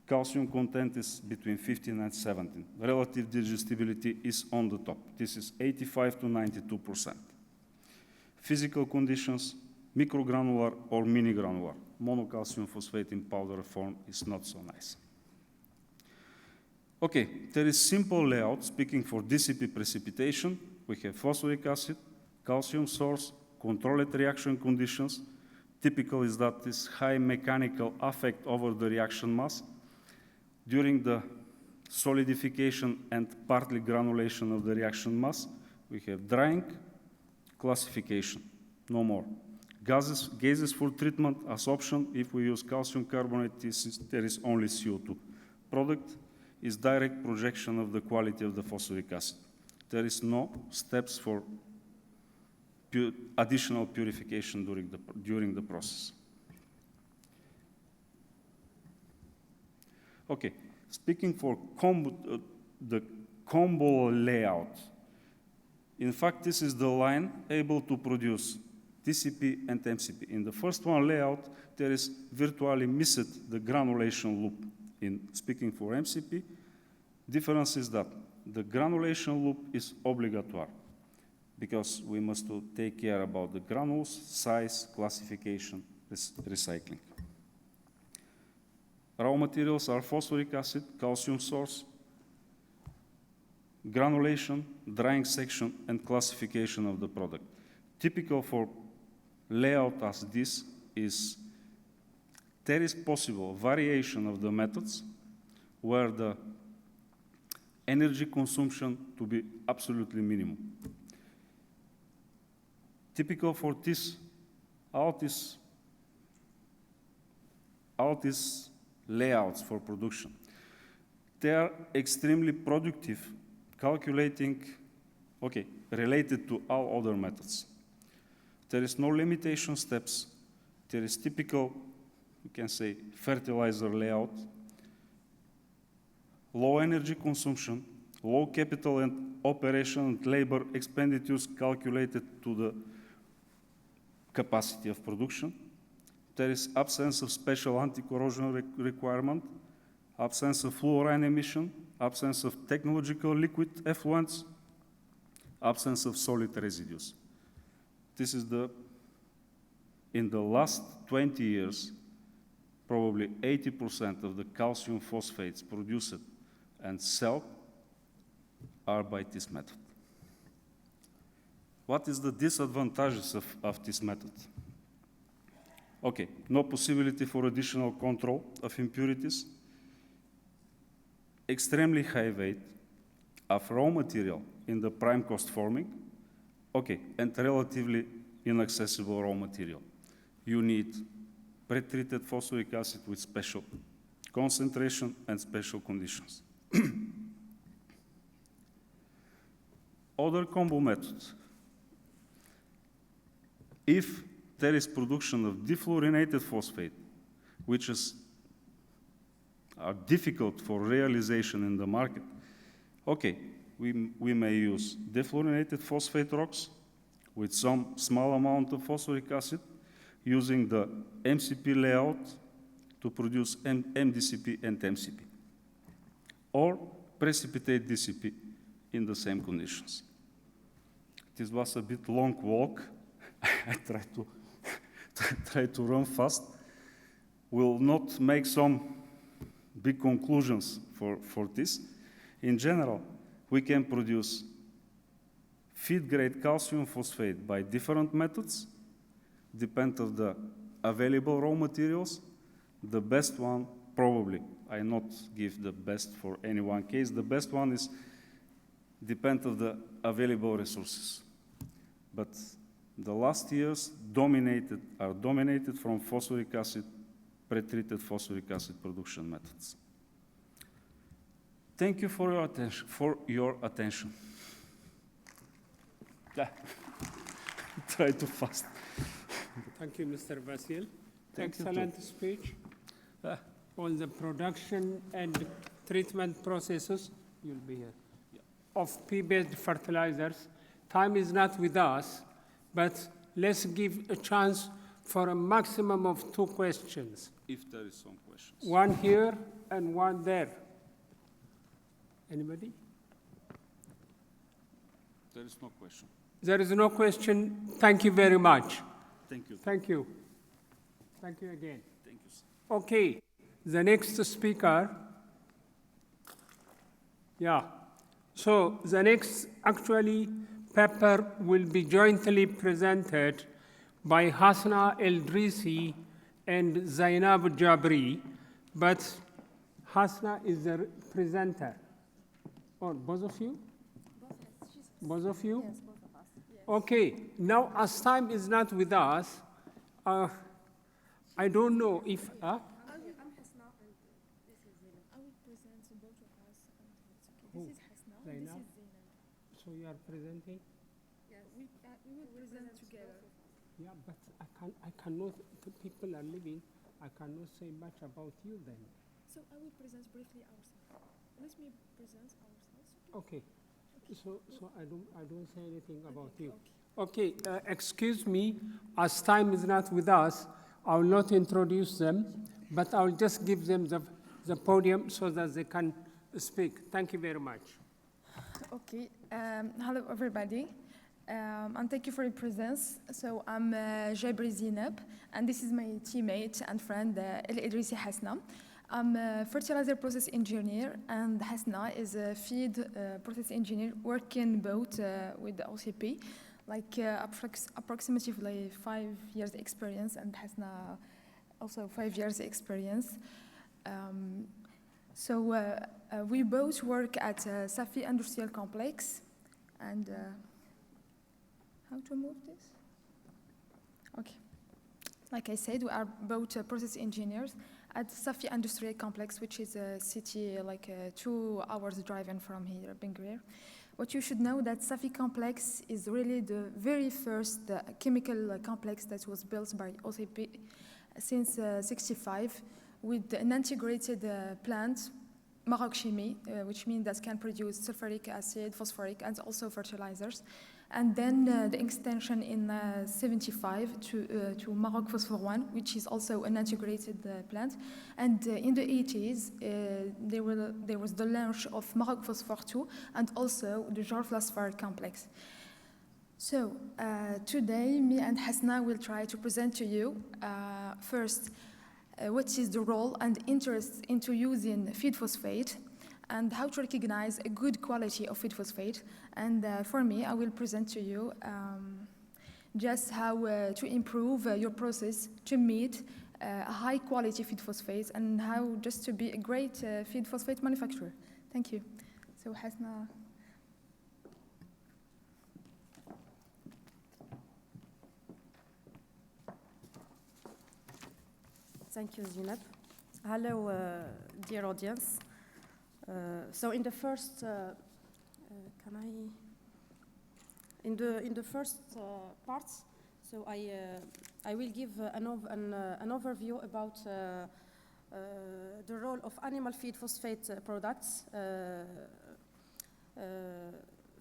Calcium content is between 15 and 17. Relative digestibility is on the top. This is 85 to 92%. Physical conditions, microgranular or mini-granular. Monocalcium phosphate in powder form is not so nice. Okay, there is simple layout speaking for DCP precipitation. We have phosphoric acid, calcium source, controlled reaction conditions. Typical is that this high mechanical effect over the reaction mass. During the solidification and partly granulation of the reaction mass, we have drying, classification, no more. Gases for treatment as option. If we use calcium carbonate, there is only CO2. Product is direct projection of the quality of the phosphoric acid. There is no steps for additional purification during the process. Okay, speaking for the combo layout, in fact, this is the line able to produce TCP and MCP. In the first one layout, there is virtually missed the granulation loop. In speaking for MCP, difference is that the granulation loop is obligatory because we must take care about the granules, size, classification, recycling. Raw materials are phosphoric acid, calcium source, granulation, drying section, and classification of the product. Typical for layout as this is there is possible variation of the methods where the energy consumption to be absolutely minimum. Typical for this, all these layouts for production, they are extremely productive, calculating, okay, related to all other methods. There is no limitation steps. There is typical, you can say, fertilizer layout, low energy consumption, low capital and operation and labor expenditures calculated to the capacity of production. There is absence of special anti-corrosion requirement, absence of fluorine emission, absence of technological liquid effluents, absence of solid residues. This is in the last 20 years, probably 80% of the calcium phosphates produced and sold are by this method. What is the disadvantages of this method? Okay, no possibility for additional control of impurities, extremely high weight of raw material in the prime cost forming, okay, and relatively inaccessible raw material. You need pre-treated phosphoric acid with special concentration and special conditions. Other combo methods. If there is production of defluorinated phosphate, which are difficult for realization in the market, okay, we may use defluorinated phosphate rocks with some small amount of phosphoric acid, using the MCP layout to produce MDCP and MCP, or precipitate DCP in the same conditions. This was a bit long walk. I try to run fast. Will not make some big conclusions for this. In general, we can produce feed-grade calcium phosphate by different methods, depend on the available raw materials. The best one, probably, I not give the best for any one case. The best one is depend on the available resources. But the last years are dominated from phosphoric acid, pre-treated phosphoric acid production methods. Thank you for your attention. Yeah. Try to fast. Thank you, Mr. Vasil. Excellent speech on the production and treatment processes. You'll be here. Of pea-based fertilizers. Time is not with us, but let's give a chance for a maximum of 2 questions. If there is some questions. One here and one there. Anybody? There is no question. There is no question. Thank you very much. Thank you. Thank you. Thank you again. Thank you, sir. Okay, the next speaker. Yeah. So the next paper will be jointly presented by Hasna Eldrisi and Zainab Jabri, but Hasna is the presenter. Or both of you? Both of you? Yes, both of us. Yes. Okay, now as time is not with us, I don't know if... I'm Hasna and this is Zainab. I will present both of us. This is Hasna and this is Zainab. So you are presenting? Yes, we will present together. Yeah, but I cannot, people are living, I cannot say much about you then. So I will present briefly ourselves. Let me present ourselves. Okay. So I don't say anything about you. Okay, excuse me, as time is not with us, I will not introduce them, but I will just give them the podium so that they can speak. Thank you very much. Okay, hello everybody, and thank you for your presence. So I'm Jabri Zainab, and this is my teammate and friend El Idrisi Hasna. I'm a fertilizer process engineer, and Hasna is a feed process engineer working both with the OCP, like approximately 5 years experience, and Hasna also 5 years experience. We both work at Safi Industrial Complex, and how to move this? Okay. Like I said, we are both process engineers at Safi Industrial Complex, which is a city like 2 hours driving from here, Bengrir. What you should know that Safi Complex is really the very first chemical complex that was built by OCP since 65 with an integrated plant, Maroc Chimie, which means that can produce sulfuric acid, phosphoric, and also fertilizers. And then the extension in 75 to Maroc Phosphor 1, which is also an integrated plant. And in the 80s, there was the launch of Maroc Phosphor 2 and also the Jor Phosphor complex. So today, me and Hasna will try to present to you first what is the role and interest into using feed phosphate, and how to recognize a good quality of feed phosphate. And for me, I will present to you just how to improve your process to meet a high quality feed phosphate and how just to be a great feed phosphate manufacturer. Thank you. So Hasna. Thank you, Zainab. Hello, dear audience. So in the first, in the first part, so I will give an overview about the role of animal feed phosphate products.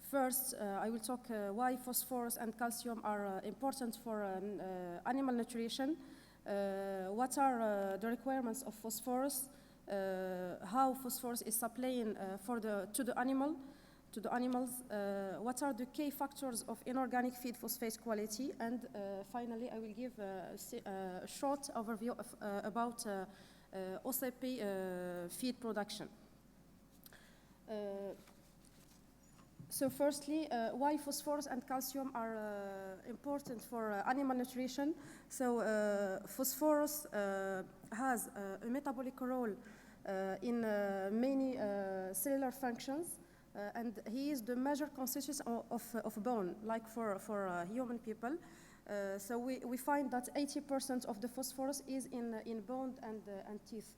First, I will talk why phosphorus and calcium are important for animal nutrition. What are the requirements of phosphorus? How phosphorus is supplying to the animals? What are the key factors of inorganic feed phosphate quality? And finally, I will give a short overview about OCP feed production. So firstly, why phosphorus and calcium are important for animal nutrition. So phosphorus has a metabolic role in many cellular functions, and he is the major constituent of bone, like for human people. So we find that 80% of the phosphorus is in bone and teeth.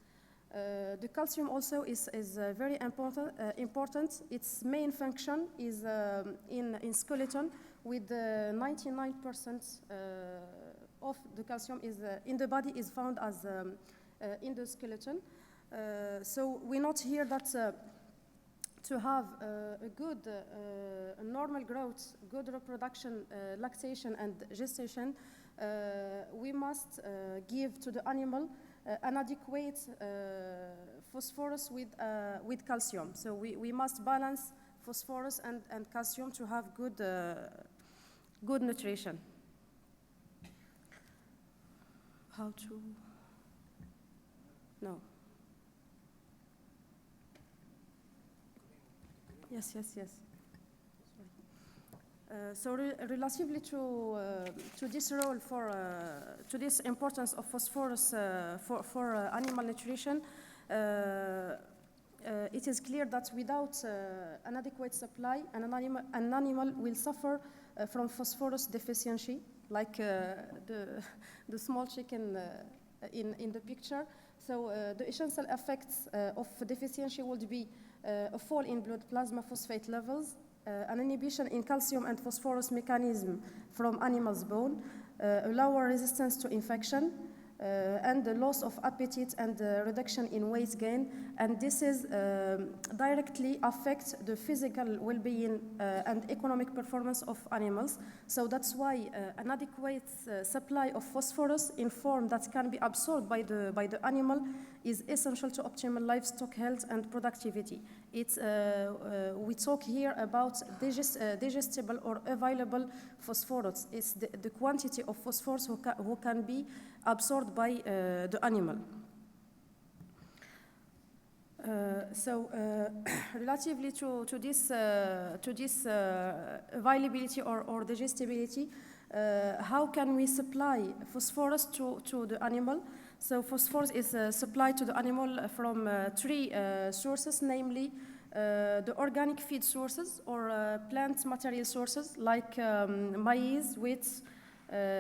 The calcium also is very important. Its main function is in skeleton, with 99% of the calcium is in the body is found as in the skeleton. So we note here that to have a good normal growth, good reproduction, lactation, and gestation, we must give to the animal an adequate phosphorus with calcium. So we must balance phosphorus and calcium to have good nutrition. How to? No. Yes. So relatively to this role to this importance of phosphorus for animal nutrition, it is clear that without an adequate supply, an animal will suffer from phosphorus deficiency, like the small chicken in the picture. So the essential effects of deficiency would be a fall in blood plasma phosphate levels, an inhibition in calcium and phosphorus mechanism from animal's bone, a lower resistance to infection, and the loss of appetite and reduction in weight gain. And this is directly affects the physical well-being and economic performance of animals. So that's why an adequate supply of phosphorus in form that can be absorbed by the animal is essential to optimal livestock health and productivity. It's, we talk here about digestible or available phosphorus. It's the quantity of phosphorus who can be absorbed by the animal. Relatively to this availability or digestibility, how can we supply phosphorus to the animal? So phosphorus is supplied to the animal from three sources, namely the organic feed sources or plant material sources like maize, wheat,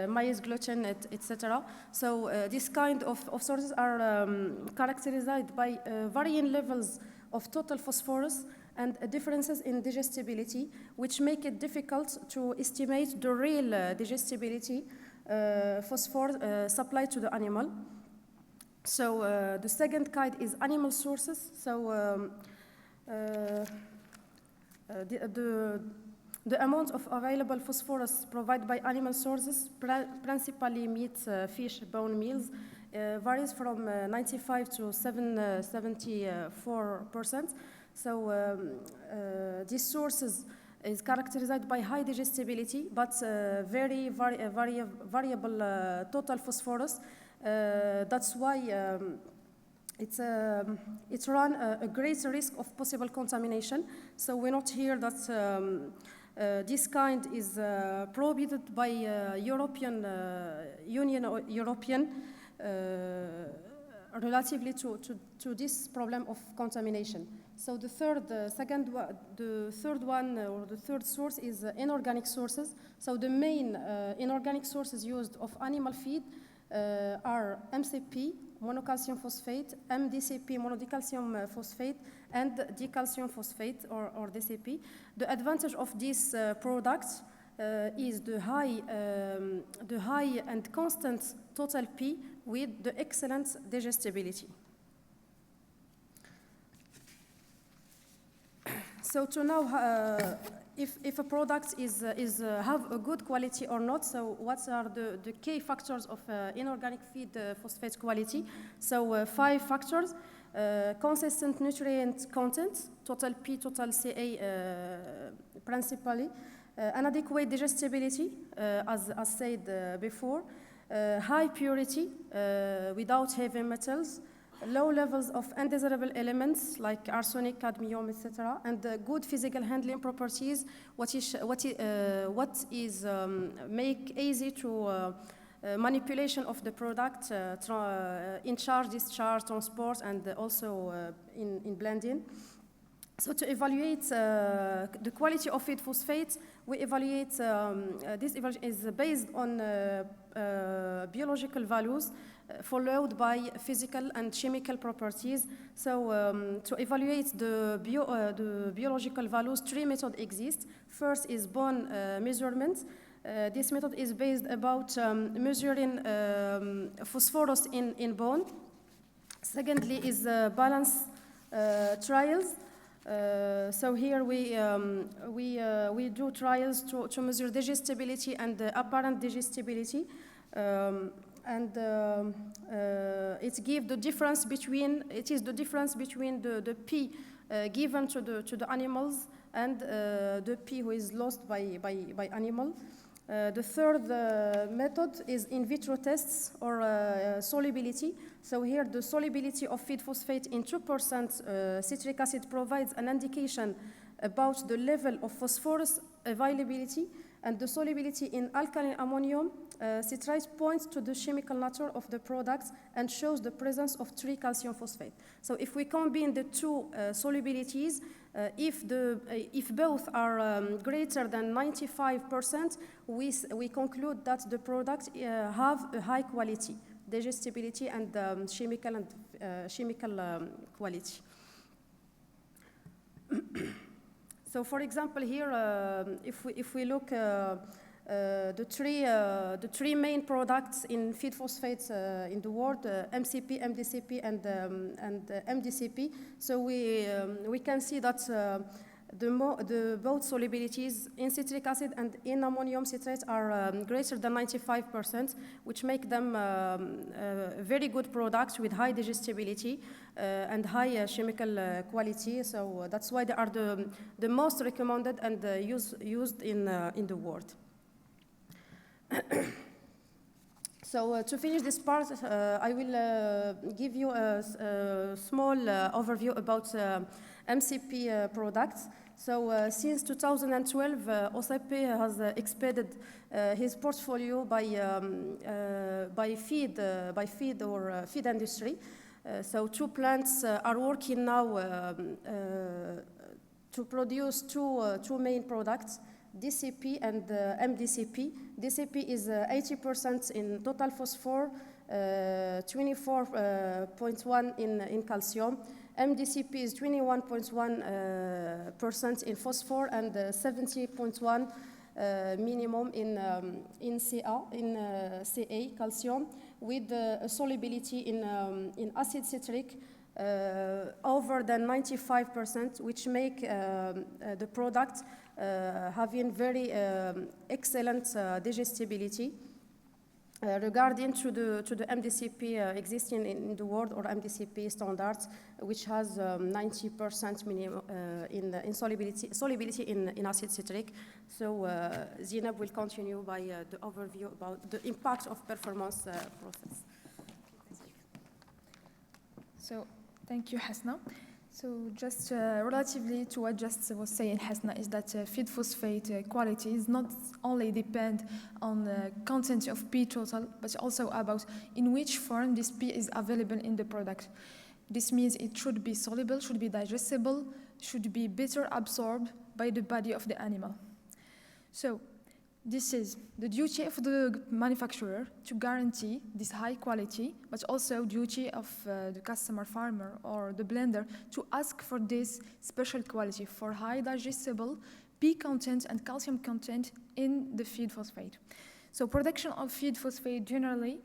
maize, gluten, etc. So this kind of sources are characterized by varying levels of total phosphorus and differences in digestibility, which make it difficult to estimate the real digestibility phosphorus supplied to the animal. So the second kind is animal sources. So the amount of available phosphorus provided by animal sources, principally meat, fish, bone meals, varies from 95 to 74%. So these sources is characterized by high digestibility, but very variable total phosphorus. That's why it's run a great risk of possible contamination. So we note here that this kind is prohibited by European Union or European relatively to this problem of contamination. So the third source is inorganic sources. So the main inorganic sources used of animal feed are MCP, monocalcium phosphate, MDCP, monodicalcium phosphate, and decalcium phosphate, or DCP. The advantage of these products is the high and constant total P with the excellent digestibility. So to know if a product have a good quality or not, so what are the key factors of inorganic feed phosphate quality? So 5 factors: consistent nutrient content, total P, total Ca principally, an adequate digestibility, as said before, high purity without heavy metals, low levels of undesirable elements like arsenic, cadmium, etc., and good physical handling properties, what is make easy to manipulation of the product, in charge, discharge, transport, and also in blending. So to evaluate the quality of feed phosphate, we evaluate, this evaluation is based on biological values followed by physical and chemical properties. So to evaluate the biological values, 3 methods exist. First is bone measurement. This method is based about measuring phosphorus in bone. Secondly is balance trials. So here we do trials to measure digestibility and apparent digestibility, it gives the difference between the P given to the animals and the P who is lost by animal. The third method is in vitro tests or solubility. So here the solubility of feed phosphate in 2% citric acid provides an indication about the level of phosphorus availability, and the solubility in alkaline ammonium citrate points to the chemical nature of the products and shows the presence of 3 calcium phosphate. So if we combine the two solubilities, if both are greater than 95%, we conclude that the products have a high quality, digestibility and chemical quality. So, for example, here, if we look the three main products in feed phosphates in the world, MCP, MDCP, and MDCP. So we can see that both solubilities in citric acid and in ammonium citrate are greater than 95%, which make them very good products with high digestibility and high chemical quality. So that's why they are the most recommended and used in the world. So to finish this part, I will give you a small overview about MCP products. So since 2012, OCP has expanded his portfolio by feed industry. So 2 plants are working now to produce two main products, DCP and MDCP. DCP is 80% in total phosphor, 24.1 in calcium. MDCP is 21.1% in phosphor and 70.1 minimum in Ca calcium, with a solubility in acid citric over than 95%, which make the product having very excellent digestibility. Regarding to the MDCP existing in the world, or MDCP standards, which has 90% minimum in solubility in acid citric. So Zinab will continue by the overview about the impact of performance process. So thank you, Hasna. So just relatively to what just was saying, Hasna, is that feed phosphate quality is not only depend on the content of P total, but also about in which form this P is available in the product. This means it should be soluble, should be digestible, should be better absorbed by the body of the animal. So this is the duty of the manufacturer to guarantee this high quality, but also duty of the customer farmer or the blender to ask for this special quality for high digestible P content and calcium content in the feed phosphate. So production of feed phosphate generally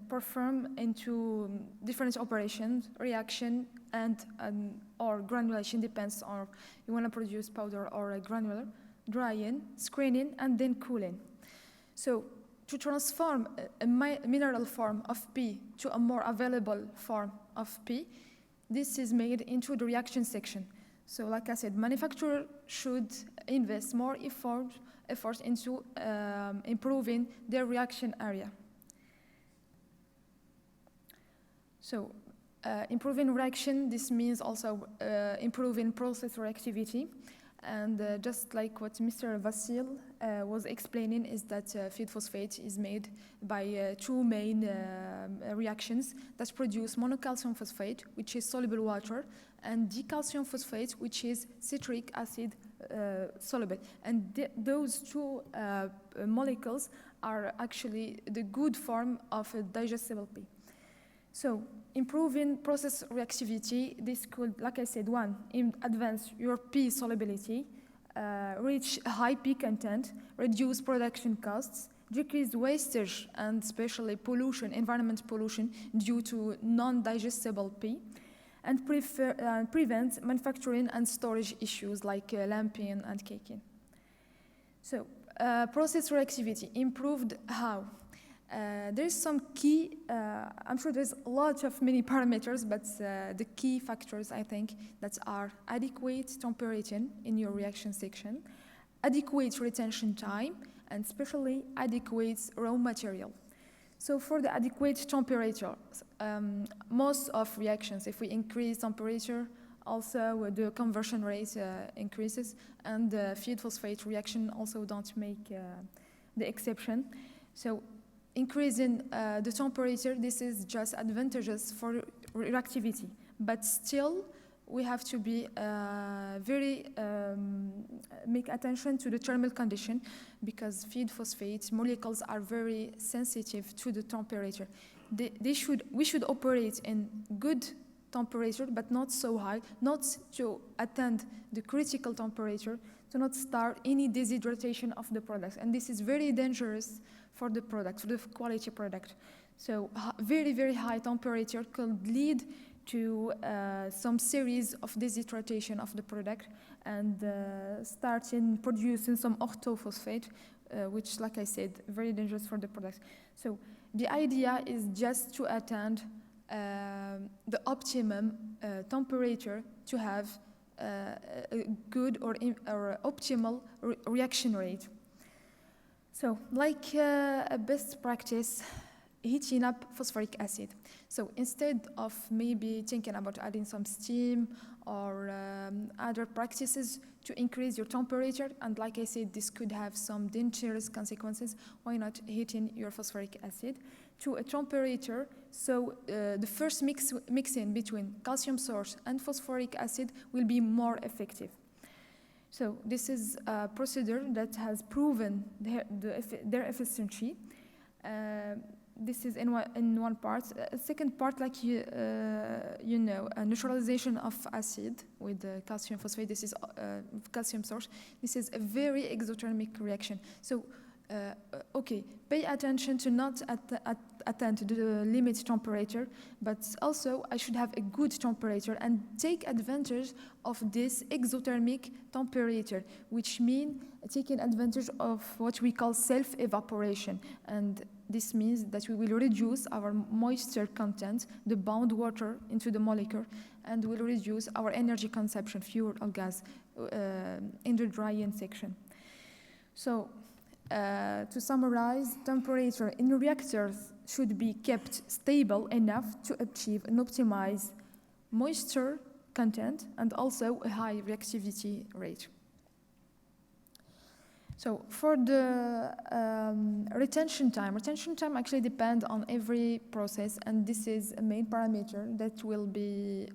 perform into different operations, reaction or granulation, depends on you want to produce powder or a granular, drying, screening, and then cooling. So to transform a mineral form of P to a more available form of P, this is made into the reaction section. So like I said, manufacturer should invest more effort into improving their reaction area. So improving reaction, this means also improving process reactivity. And just like what Mr. Vassil was explaining, is that feed phosphate is made by 2 main reactions that produce monocalcium phosphate, which is soluble water, and decalcium phosphate, which is citric acid soluble. And those 2 molecules are actually the good form of a digestible P. So improving process reactivity, this could, like I said, 1, advance your P solubility, reach high P content, reduce production costs, decrease wastage and especially pollution, environment pollution due to non-digestible P, and prevent manufacturing and storage issues like lamping and caking. So, process reactivity, improved how? There's some key, I'm sure there's a lot of many parameters, but the key factors I think that are adequate temperature in your reaction section, adequate retention time, and especially adequate raw material. So for the adequate temperature, most of reactions, if we increase temperature, also the conversion rate increases, and the feed phosphate reaction also don't make the exception. So increasing the temperature, this is just advantageous for reactivity, but still we have to be make attention to the thermal condition, because feed phosphate molecules are very sensitive to the temperature. We should operate in good temperature, but not so high, not to attain the critical temperature, to not start any dehydration of the products. And this is very dangerous for the product, for the quality product. So very, very high temperature could lead to some series of dehydration of the product and starting producing some orthophosphate, which, like I said, very dangerous for the product. So the idea is just to attain the optimum temperature to have a good or optimal reaction rate. So, like a best practice, heating up phosphoric acid. So instead of maybe thinking about adding some steam or other practices to increase your temperature, and like I said, this could have some dangerous consequences, why not heating your phosphoric acid to a temperature so the first mixing between calcium source and phosphoric acid will be more effective. So this is a procedure that has proven their efficiency. This is in one part. Second part, like neutralization of acid with the calcium phosphate. This is calcium source. This is a very exothermic reaction. So, okay, pay attention to not attend to the limit temperature, but also I should have a good temperature and take advantage of this exothermic temperature, which means taking advantage of what we call self-evaporation. And this means that we will reduce our moisture content, the bound water into the molecule, and will reduce our energy consumption, fuel or gas, in the drying section. So, to summarize, temperature in reactors should be kept stable enough to achieve an optimized moisture content and also a high reactivity rate. So for the retention time actually depends on every process, and this is a main parameter that will be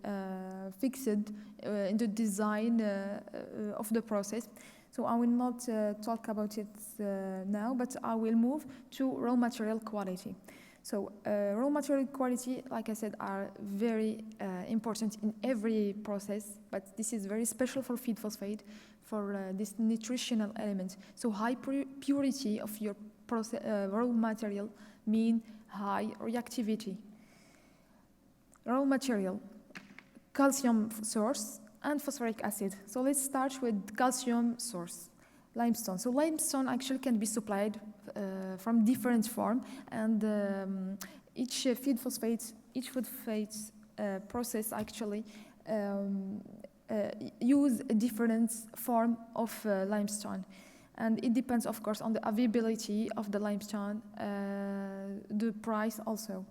fixed in the design of the process. So I will not talk about it now, but I will move to raw material quality. So raw material quality, like I said, are very important in every process, but this is very special for feed phosphate, for this nutritional element. So high purity of your raw material mean high reactivity. Raw material, calcium source, and phosphoric acid. So let's start with calcium source, limestone. So limestone actually can be supplied from different forms, and each phosphate process actually use a different form of limestone. And it depends, of course, on the availability of the limestone, the price also,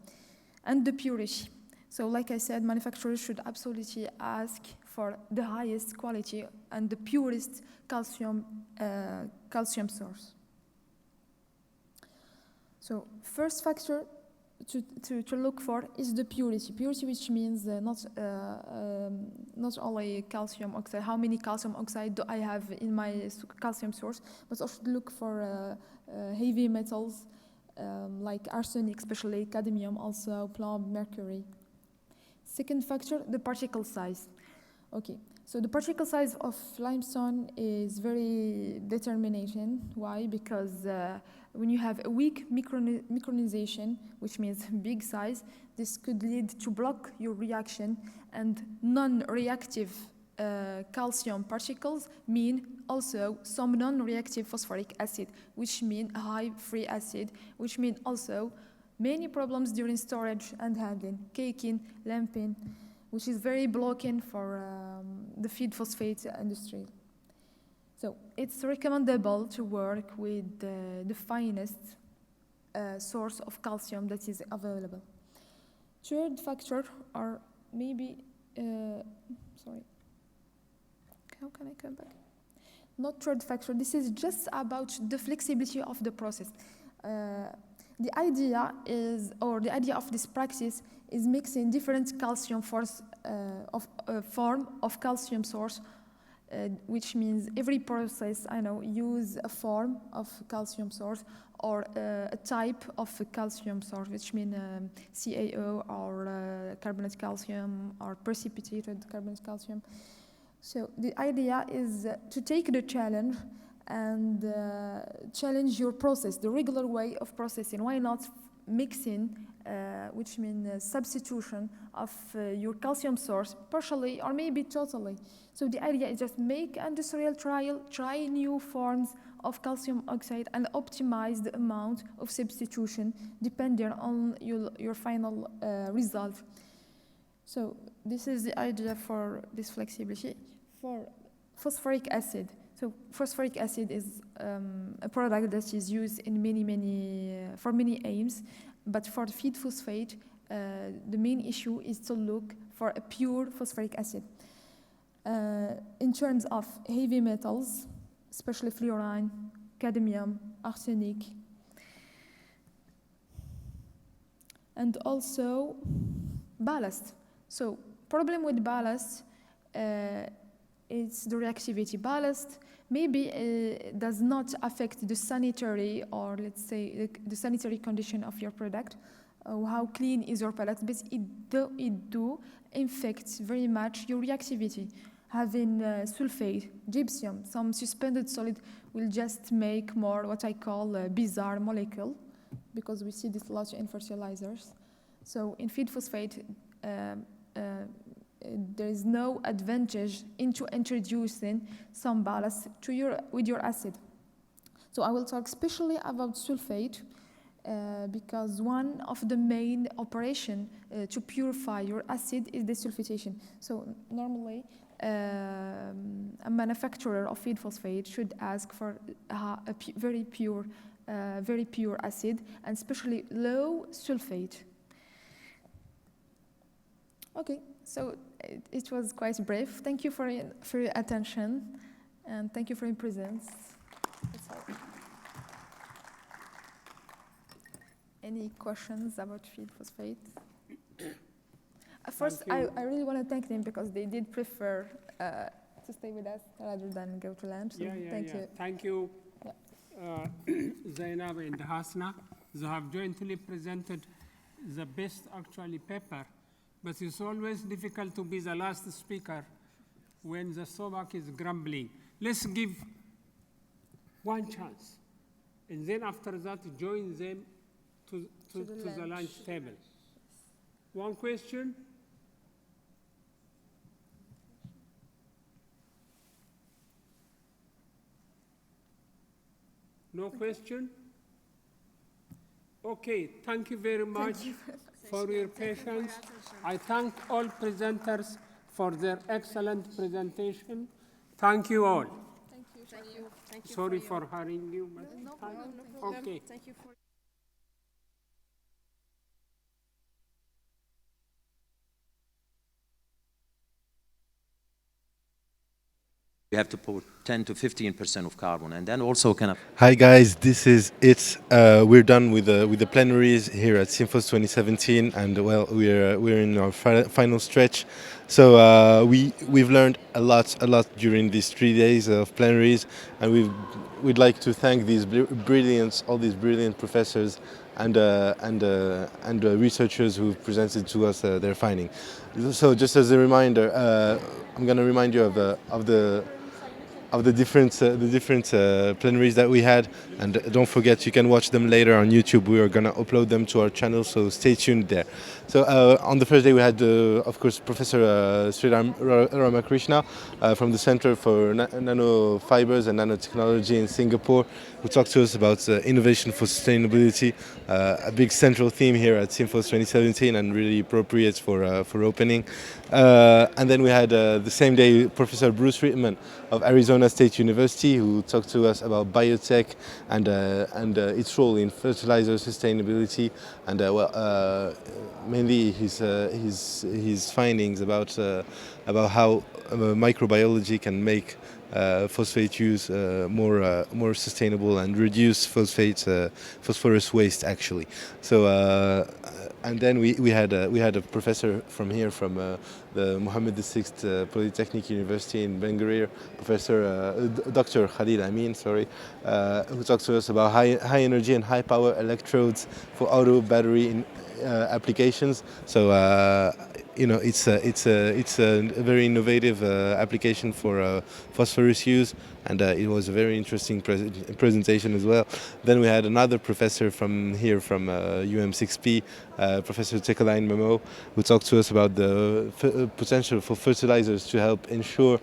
and the purity. So like I said, manufacturers should absolutely ask for the highest quality and the purest calcium source. So first factor to look for is the purity. Purity, which means not only calcium oxide, how many calcium oxide do I have in my calcium source, but also look for heavy metals like arsenic, especially cadmium, also plumb, mercury. Second factor, the particle size. Okay, So the particle size of limestone is very determination. Why? Because when you have a weak micronization, which means big size, this could lead to block your reaction, and non-reactive calcium particles mean also some non-reactive phosphoric acid, which mean high free acid, which mean also many problems during storage and handling, caking, lamping, which is very blocking for the feed phosphate industry. So it's recommendable to work with the finest source of calcium that is available. Third factor are maybe, sorry, how can I come back? Not third factor, this is just about the flexibility of the process. The idea is, or the idea of this practice is mixing different calcium form of calcium source, which means every process, use a form of calcium source or a type of a calcium source, which means CaO or carbonate calcium or precipitated carbonate calcium. So the idea is to take the challenge and challenge your process, the regular way of processing. Why not mixing, which means substitution of your calcium source partially or maybe totally. So the idea is just make industrial trial, try new forms of calcium oxide and optimize the amount of substitution depending on your final result. So this is the idea for this flexibility. For phosphoric acid, so phosphoric acid is a product that is used in for many aims, but for feed phosphate, the main issue is to look for a pure phosphoric acid. In terms of heavy metals, especially fluorine, cadmium, arsenic, and also ballast. So problem with ballast, it's the reactivity. Ballast maybe does not affect the sanitary, or let's say the sanitary condition of your product, how clean is your product, but it do affect very much your reactivity. Having sulfate, gypsum, some suspended solid will just make more what I call a bizarre molecule, because we see this a lot in fertilizers. So in feed phosphate, there is no advantage into introducing some ballast to with your acid. So I will talk especially about sulfate because one of the main operations to purify your acid is desulfitation. So normally a manufacturer of feed phosphate should ask for a very pure acid, and especially low sulfate. Okay, so it was quite brief. Thank you for your attention, and thank you for your presence. That's all. Any questions about feed phosphate? First, I really want to thank them because they did prefer to stay with us rather than go to lunch. So thank you. Thank you, Zainab and Hasna. They have jointly presented the best actually paper, but it's always difficult to be the last speaker when the stomach is grumbling. Let's give one chance, and then after that, join them to the lunch table. One question? No question? Okay, thank you very much for your patience. I thank all presenters for their excellent presentation. Thank you all. Thank you. Thank you. Thank you. Sorry for hurrying you. But no problem. No problem. Okay. Thank you for. You have to put 10 to 15% of carbon, and then also kind of. Hi guys, this is it. We're done with the plenaries here at SYMPHOS 2017, and well, we're in our final stretch. So we've learned a lot during these 3 days of plenaries, and we'd like to thank all these brilliant professors and researchers who presented to us their finding. So just as a reminder, I'm going to remind you of the different plenaries that we had, and don't forget you can watch them later on YouTube. We are going to upload them to our channel, so stay tuned there. So on the first day we had, of course, Professor Sriram Ramakrishna from the Center for Nanofibers and Nanotechnology in Singapore, who talked to us about innovation for sustainability, a big central theme here at SYMPHOS 2017 and really appropriate for opening. And then we had the same day Professor Bruce Rittman of Arizona State University, who talked to us about biotech and its role in fertilizer sustainability, and mainly his findings about how microbiology can make phosphate use more sustainable and reduce phosphorus waste actually. So and then we had a professor from here from the Mohammed VI Polytechnic University in Bengurir, Professor Dr. Khalil Amin, who talked to us about high energy and high power electrodes for auto battery applications. So you know, it's a very innovative application for phosphorus use, and it was a very interesting presentation as well. Then we had another professor from here, from UM6P, Professor Tekalain Memo, who talked to us about the potential for fertilizers to help ensure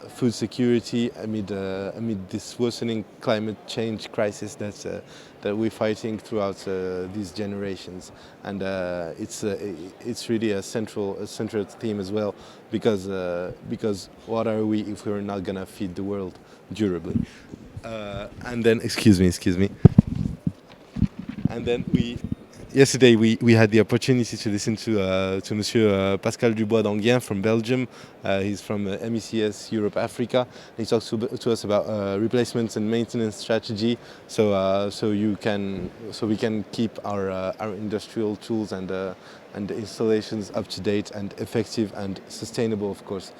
food security amid this worsening climate change crisis that we're fighting throughout these generations. And it's really a central theme as well, because what are we if we're not gonna feed the world durably? And then excuse me. And then yesterday we had the opportunity to listen to Monsieur Pascal Dubois d'Anguien from Belgium. He's from MECS Europe Africa. He talks to us about replacements and maintenance strategy, so we can keep our industrial tools and installations up to date and effective and sustainable, of course.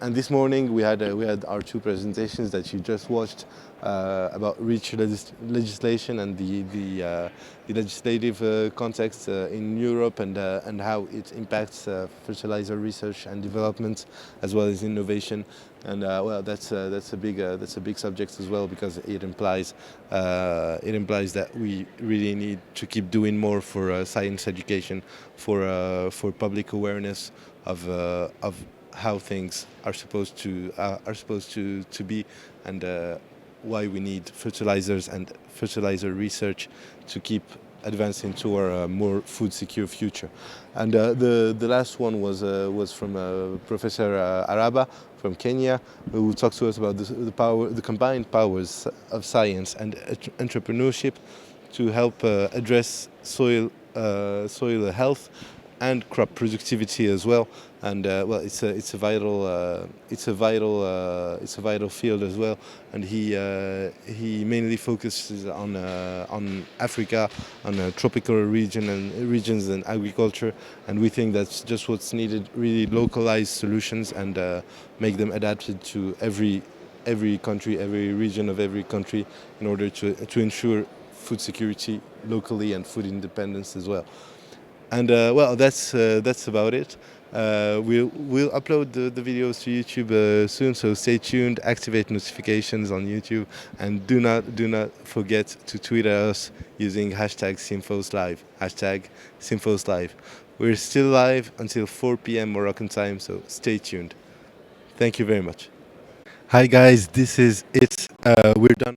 And this morning we had our two presentations that you just watched about REACH legislation and the legislative context in Europe, and how it impacts fertilizer research and development as well as innovation. And well, that's a big subject as well, because it implies that we really need to keep doing more for science education, for public awareness of how things are supposed to be, and why we need fertilizers and fertilizer research to keep advancing to our more food secure future. And the last one was from Professor Araba from Kenya, who talked to us about the combined powers of science and entrepreneurship to help address soil health and crop productivity as well. And well, it's a vital field as well. And he mainly focuses on Africa, on tropical regions and agriculture. And we think that's just what's needed: really localized solutions, and make them adapted to every country, every region of every country, in order to ensure food security locally and food independence as well. And well, that's about it. We'll upload the videos to YouTube soon, so stay tuned, activate notifications on YouTube, and do not forget to tweet at us using #SymphosLive, #SymphosLive. We're still live until 4 p.m. Moroccan time, so stay tuned. Thank you very much. Hi guys, this is it. We're done.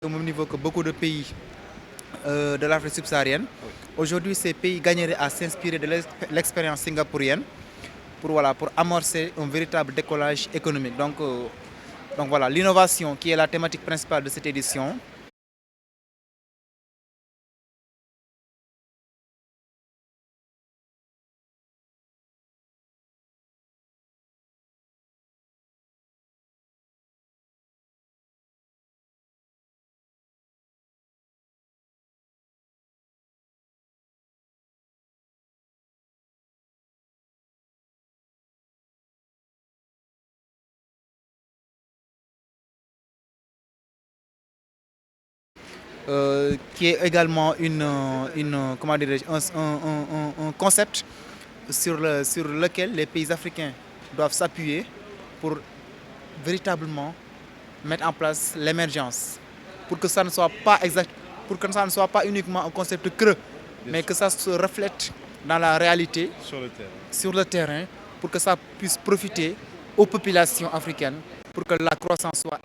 Au même niveau que beaucoup de pays de l'Afrique subsaharienne. Aujourd'hui, ces pays gagneraient à s'inspirer de l'expérience singapourienne pour, voilà, pour amorcer un véritable décollage économique. Donc voilà, l'innovation qui est la thématique principale de cette édition. Qui est également comment un concept sur lequel les pays africains doivent s'appuyer pour véritablement mettre en place l'émergence, pour que ça ne soit pas pour que ça ne soit pas uniquement un concept creux, mais que ça se reflète dans la réalité, sur le terrain, pour que ça puisse profiter aux populations africaines, pour que la croissance soit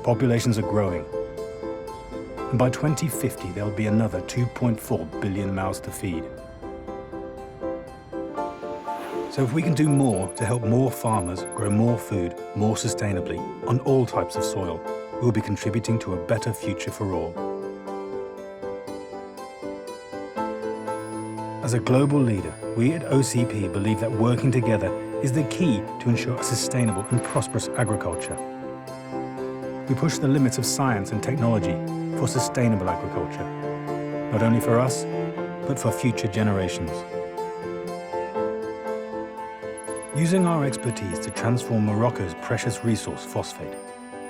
populations are growing. And by 2050, there'll be another 2.4 billion mouths to feed. So if we can do more to help more farmers grow more food more sustainably on all types of soil, we'll be contributing to a better future for all. As a global leader, we at OCP believe that working together is the key to ensure a sustainable and prosperous agriculture. We push the limits of science and technology for sustainable agriculture, not only for us, but for future generations. Using our expertise to transform Morocco's precious resource, phosphate,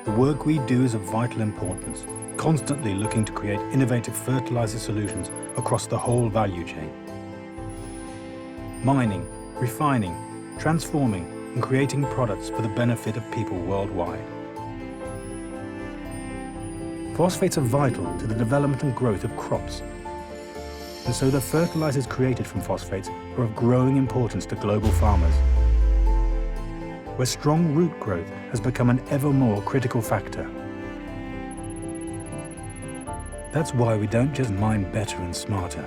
the work we do is of vital importance, constantly looking to create innovative fertilizer solutions across the whole value chain. Mining, refining, transforming, and creating products for the benefit of people worldwide. Phosphates are vital to the development and growth of crops, and so the fertilizers created from phosphates are of growing importance to global farmers, where strong root growth has become an ever more critical factor. That's why we don't just mine better and smarter,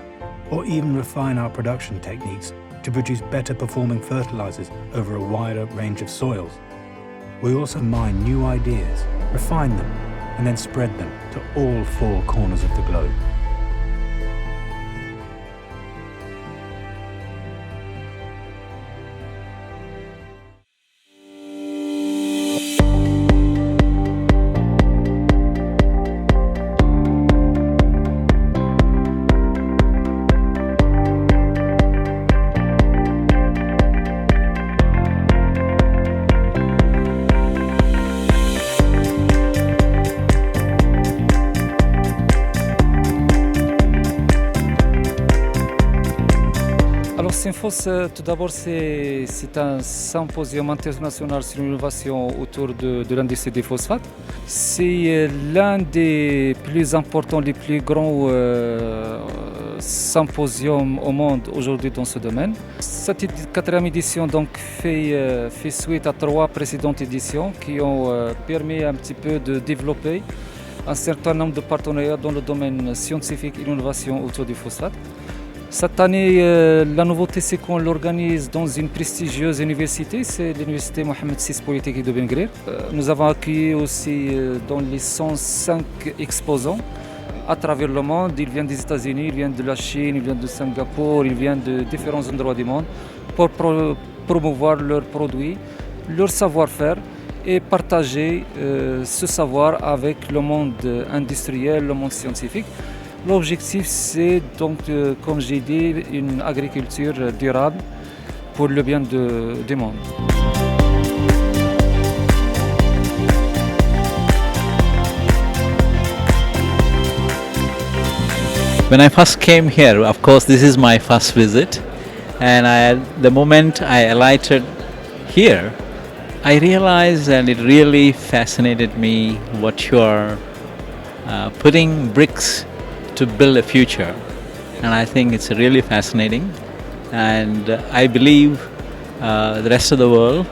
or even refine our production techniques to produce better performing fertilizers over a wider range of soils. We also mine new ideas, refine them, and then spread them to all four corners of the globe. SYMPHOS, tout d'abord, c'est un symposium international sur l'innovation autour de l'industrie des phosphates. C'est l'un des plus importants, les plus grands symposiums au monde aujourd'hui dans ce domaine. Cette 4e édition donc, fait suite à 3 précédentes éditions qui ont permis un petit peu de développer un certain nombre de partenariats dans le domaine scientifique et l'innovation autour du phosphate. Cette année, la nouveauté, c'est qu'on l'organise dans une prestigieuse université, c'est l'université Mohamed VI Polytechnique de Ben Guerir. Nous avons accueilli aussi dans les 105 exposants à travers le monde. Ils viennent des États-Unis, ils viennent de la Chine, ils viennent de Singapour, ils viennent de différents endroits du monde pour promouvoir leurs produits, leur savoir-faire et partager ce savoir avec le monde industriel, le monde scientifique. L'objectif, c'est donc, comme j'ai dit, une agriculture durable pour le bien du monde. When I first came here, of course, this is my first visit, and the moment I alighted here, I realized, and it really fascinated me, what you are putting bricks to build a future, and I think it's really fascinating, and I believe the rest of the world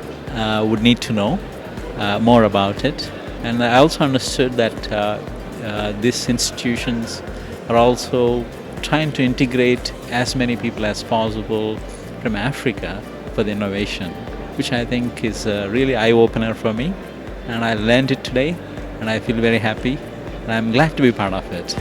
would need to know more about it. And I also understood that these institutions are also trying to integrate as many people as possible from Africa for the innovation, which I think is a really eye-opener for me, and I learned it today, and I feel very happy, and I'm glad to be part of it.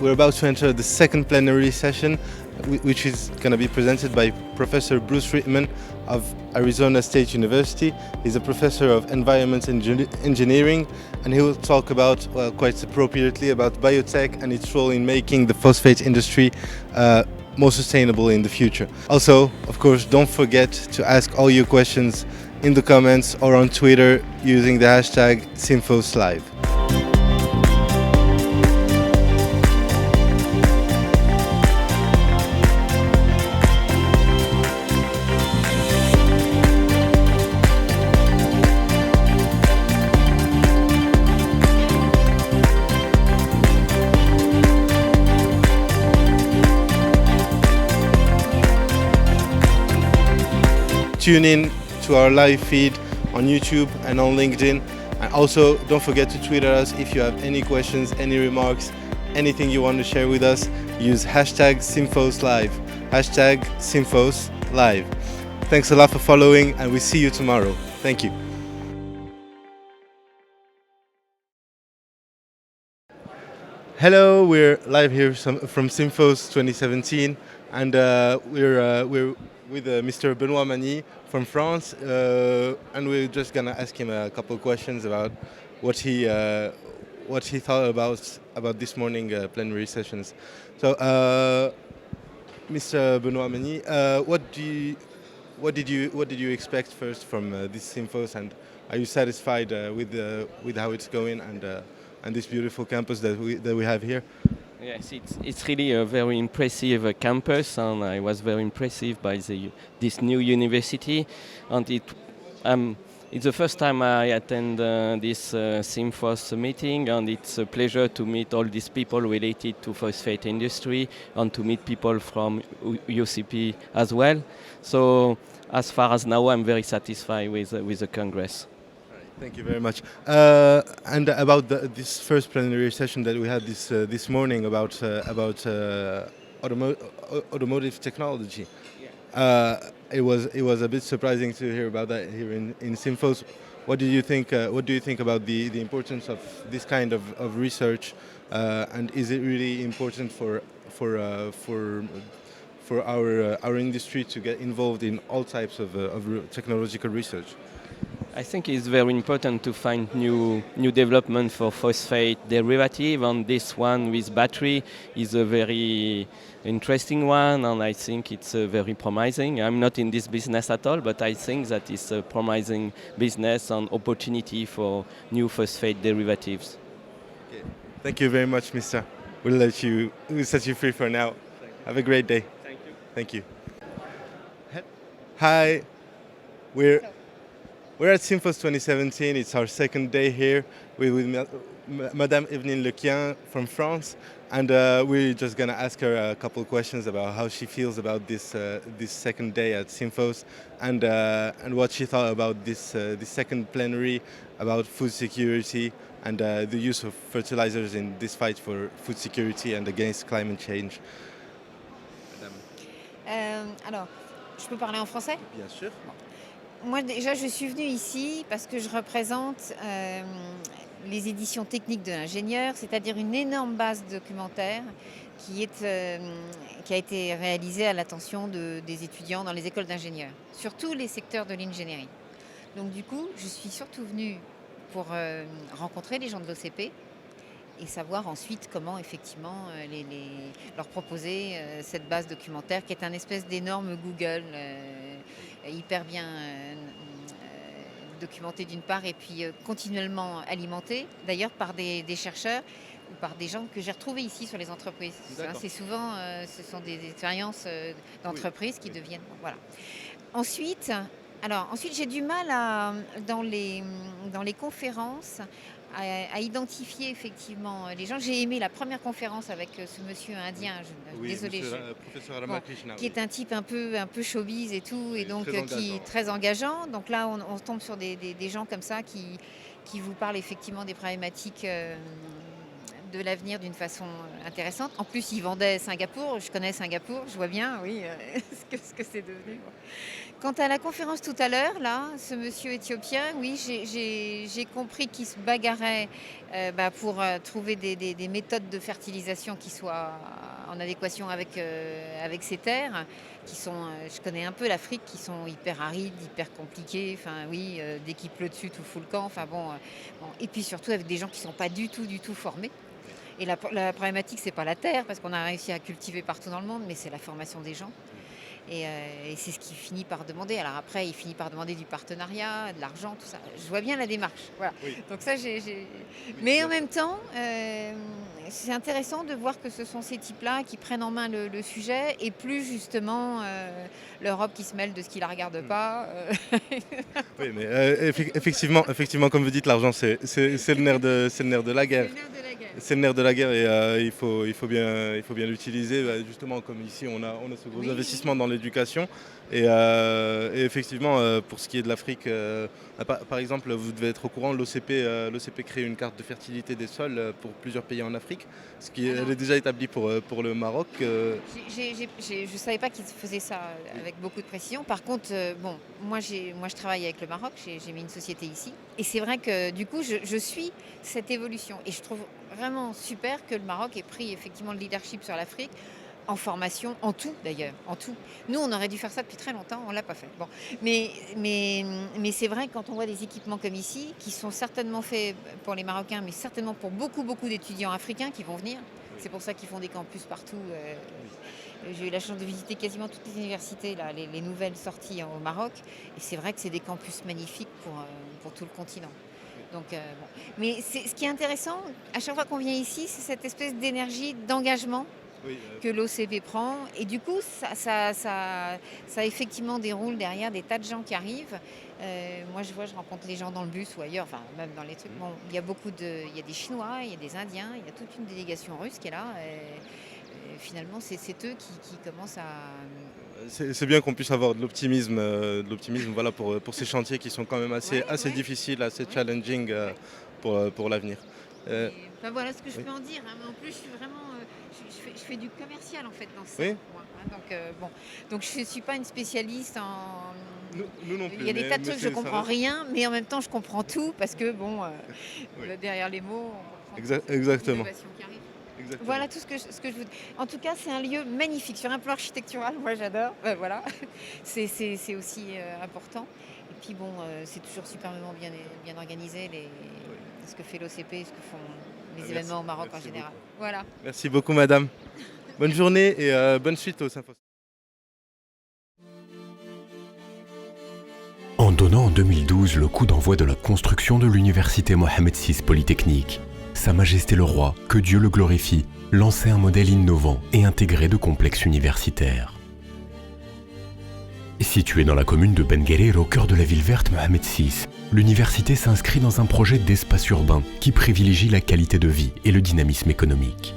We're about to enter the second plenary session, which is going to be presented by Professor Bruce Rittman of Arizona State University. He's a professor of environment engineering, and he will talk about, well, quite appropriately, about biotech and its role in making the phosphate industry more sustainable in the future. Also, of course, don't forget to ask all your questions in the comments or on Twitter using the hashtag SYMPHOSLive. Tune in to our live feed on YouTube and on LinkedIn. And also, don't forget to tweet at us if you have any questions, any remarks, anything you want to share with us. Use hashtag SYMPHOSLive. Hashtag SYMPHOSLive. Thanks a lot for following, and we'll see you tomorrow. Thank you. Hello, we're live here from SYMPHOS 2017, and we're with Mr. Benoît Magny from France, and we're just gonna ask him a couple of questions about what he thought about this morning plenary sessions. So, Mr. Benoît Magny, what did you expect first from this SYMPHOS, and are you satisfied with how it's going and this beautiful campus that we have here? Yes, it's really a very impressive campus, and I was very impressed by this new university. And it's the first time I attend this SYMPHOS meeting, and it's a pleasure to meet all these people related to phosphate industry and to meet people from UCP as well. So as far as now, I'm very satisfied with the Congress. Thank you very much. And about this first plenary session that we had this morning about automotive technology, it was a bit surprising to hear about that here in SYMPHOS. What do you think? What do you think about the importance of this kind of research? And is it really important for our industry to get involved in all types of technological research? I think it's very important to find new development for phosphate derivative, and this one with battery is a very interesting one, and I think it's very promising. I'm not in this business at all, but I think that it's a promising business and opportunity for new phosphate derivatives. Okay. Thank you very much, Mister. We'll set you free for now. Have a great day. Thank you. Thank you. Hi, we're at SYMPHOS 2017. It's our second day here with Madame Evelyne Lequien from France, and we're just gonna ask her a couple of questions about how she feels about this second day at SYMPHOS, and what she thought about this second plenary about food security and the use of fertilizers in this fight for food security and against climate change. Alors, je peux parler en français? Bien sûr. Moi, déjà, je suis venue ici parce que je représente les éditions techniques de l'ingénieur, c'est-à-dire une énorme base documentaire qui a été réalisée à l'attention des étudiants dans les écoles d'ingénieurs, sur tous les secteurs de l'ingénierie. Donc du coup, je suis surtout venue pour rencontrer les gens de l'OCP et savoir ensuite comment effectivement leur proposer cette base documentaire qui est un espèce d'énorme Google hyper bien documenté d'une part et puis continuellement alimenté d'ailleurs par des chercheurs ou par des gens que j'ai retrouvés ici sur les entreprises. C'est souvent, ce sont des expériences d'entreprises qui deviennent... Voilà. Ensuite, j'ai du mal dans les conférences à identifier effectivement les gens. J'ai aimé la première conférence avec ce monsieur indien, désolé, professeur Ramakrishna, qui est un type un peu showbiz et tout, et donc qui est très engageant. Donc là, on tombe sur des gens comme ça qui vous parlent effectivement des problématiques de l'avenir d'une façon intéressante. En plus, il vendait Singapour. Je connais Singapour, je vois bien, oui, ce que c'est devenu. Quant à la conférence tout à l'heure, là, ce monsieur éthiopien, oui, j'ai compris qu'il se bagarrait pour trouver des méthodes de fertilisation qui soient en adéquation avec ces terres, qui sont, je connais un peu l'Afrique, qui sont hyper arides, hyper compliquées. Enfin, oui, dès qu'il pleut dessus, tout fout le camp. Enfin bon, et puis surtout avec des gens qui ne sont pas du tout formés. Et la problématique, c'est pas la terre, parce qu'on a réussi à cultiver partout dans le monde, mais c'est la formation des gens. Et c'est ce qu'il finit par demander. Alors après, il finit par demander du partenariat, de l'argent, tout ça. Je vois bien la démarche. Voilà. Oui. Donc ça, mais en même temps, c'est intéressant de voir que ce sont ces types-là qui prennent en main le sujet et plus justement l'Europe qui se mêle de ce qui la regarde pas. Oui, mais effectivement, comme vous dites, l'argent, c'est le nerf de la guerre. C'est le nerf de la guerre et il faut bien l'utiliser. Justement, comme ici, on a ce gros investissement dans l'éducation. Et effectivement, pour ce qui est de l'Afrique, par exemple, vous devez être au courant, l'OCP crée une carte de fertilité des sols pour plusieurs pays en Afrique, ce qui est déjà établi pour le Maroc. Je ne savais pas qu'ils faisaient ça avec beaucoup de précision. Par contre, moi je travaille avec le Maroc, j'ai mis une société ici. Et c'est vrai que du coup, je suis cette évolution. Et je trouve vraiment super que le Maroc ait pris effectivement le leadership sur l'Afrique. En formation, en tout d'ailleurs, en tout. Nous, on aurait dû faire ça depuis très longtemps, on ne l'a pas fait. Bon. Mais c'est vrai que quand on voit des équipements comme ici, qui sont certainement faits pour les Marocains, mais certainement pour beaucoup d'étudiants africains qui vont venir. C'est pour ça qu'ils font des campus partout. J'ai eu la chance de visiter quasiment toutes les universités, là, les nouvelles sorties au Maroc. Et c'est vrai que c'est des campus magnifiques pour tout le continent. Donc, Mais ce qui est intéressant, à chaque fois qu'on vient ici, c'est cette espèce d'énergie, d'engagement que l'OCP prend. Et du coup, ça effectivement déroule derrière des tas de gens qui arrivent. Moi, je rencontre les gens dans le bus ou ailleurs, enfin, même dans les trucs. Bon, il y a des Chinois, il y a des Indiens, il y a toute une délégation russe qui est là. Et finalement, c'est eux qui commencent à... C'est bien qu'on puisse avoir de l'optimisme voilà, pour ces chantiers qui sont quand même assez difficiles, assez challenging pour l'avenir. Enfin, voilà ce que je peux en dire. Hein. Mais en plus, je suis vraiment... je fais du commercial en fait dans ça. Oui. Moi, hein. Donc je ne suis pas une spécialiste en... Nous non plus. Il y a des tas de trucs, je ne comprends rien, mais en même temps, je comprends tout parce que, derrière les mots, on comprend exactement. l'innovation qui arrive. Exactement. Voilà tout ce que je vous dis. En tout cas, c'est un lieu magnifique. Sur un plan architectural, moi j'adore. Voilà. C'est aussi important. Et puis c'est toujours superbement bien organisé ce que fait l'OCP, ce que font les événements au Maroc en général. Beaucoup. Voilà. Merci beaucoup, madame. Bonne journée et bonne suite au SYMPHOS. En donnant en 2012 le coup d'envoi de la construction de l'université Mohamed VI Polytechnique, Sa Majesté le Roi, que Dieu le glorifie, lançait un modèle innovant et intégré de complexes universitaires. Située dans la commune de Ben Guerir, au cœur de la ville verte Mohamed VI, l'université s'inscrit dans un projet d'espace urbain qui privilégie la qualité de vie et le dynamisme économique.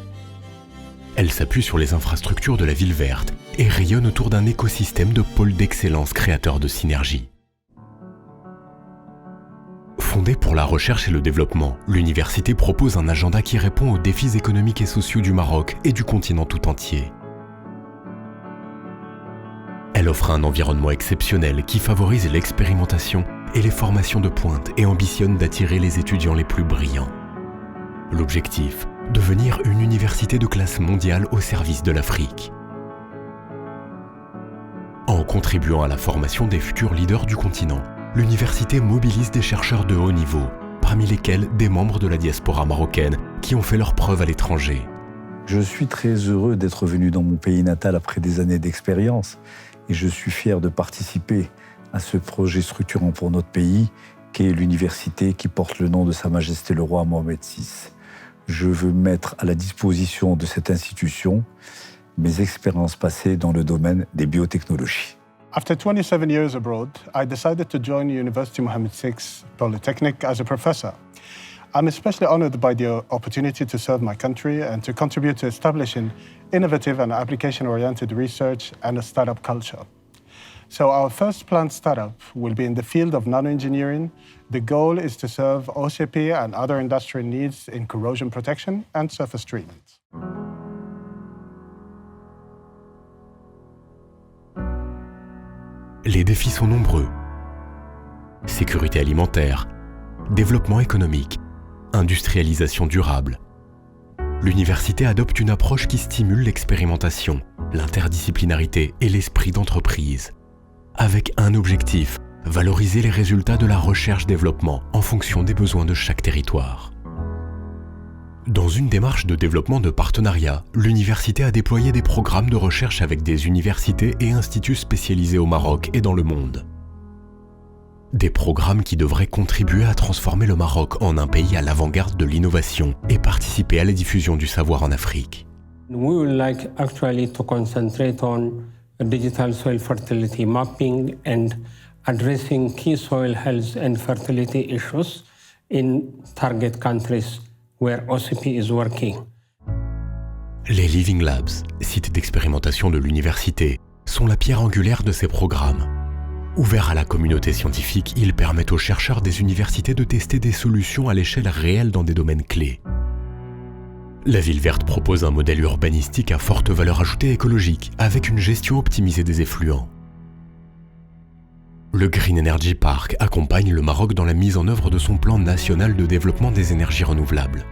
Elle s'appuie sur les infrastructures de la ville verte et rayonne autour d'un écosystème de pôles d'excellence créateurs de synergie. Fondée pour la recherche et le développement, l'université propose un agenda qui répond aux défis économiques et sociaux du Maroc et du continent tout entier. Elle offre un environnement exceptionnel qui favorise l'expérimentation et les formations de pointe et ambitionne d'attirer les étudiants les plus brillants. L'objectif, devenir une université de classe mondiale au service de l'Afrique. En contribuant à la formation des futurs leaders du continent, l'université mobilise des chercheurs de haut niveau, parmi lesquels des membres de la diaspora marocaine qui ont fait leurs preuves à l'étranger. Je suis très heureux d'être venu dans mon pays natal après des années d'expérience et je suis fier de participer à ce projet structurant pour notre pays qu'est l'université qui porte le nom de Sa Majesté le Roi Mohamed VI. Je veux mettre à la disposition de cette institution mes expériences passées dans le domaine des biotechnologies. After 27 years abroad, I decided to join University Mohamed VI Polytechnic as a professor. I'm especially honored by the opportunity to serve my country and to contribute to establishing innovative and application-oriented research and a startup culture. So our first planned startup will be in the field of nanoengineering. The goal is to serve OCP and other industrial needs in corrosion protection and surface treatment. Les défis sont nombreux. Sécurité alimentaire, développement économique, industrialisation durable. L'université adopte une approche qui stimule l'expérimentation, l'interdisciplinarité et l'esprit d'entreprise. Avec un objectif, valoriser les résultats de la recherche-développement en fonction des besoins de chaque territoire. Dans une démarche de développement de partenariat, l'université a déployé des programmes de recherche avec des universités et instituts spécialisés au Maroc et dans le monde. Des programmes qui devraient contribuer à transformer le Maroc en un pays à l'avant-garde de l'innovation et participer à la diffusion du savoir en Afrique. We would like actually to concentrate on digital soil fertility mapping and addressing key soil health and fertility issues in target countries where OCP is working. Les Living Labs, sites d'expérimentation de l'université, sont la pierre angulaire de ces programmes. Ouverts à la communauté scientifique, ils permettent aux chercheurs des universités de tester des solutions à l'échelle réelle dans des domaines clés. La ville verte propose un modèle urbanistique à forte valeur ajoutée écologique, avec une gestion optimisée des effluents. Le Green Energy Park accompagne le Maroc dans la mise en œuvre de son plan national de développement des énergies renouvelables.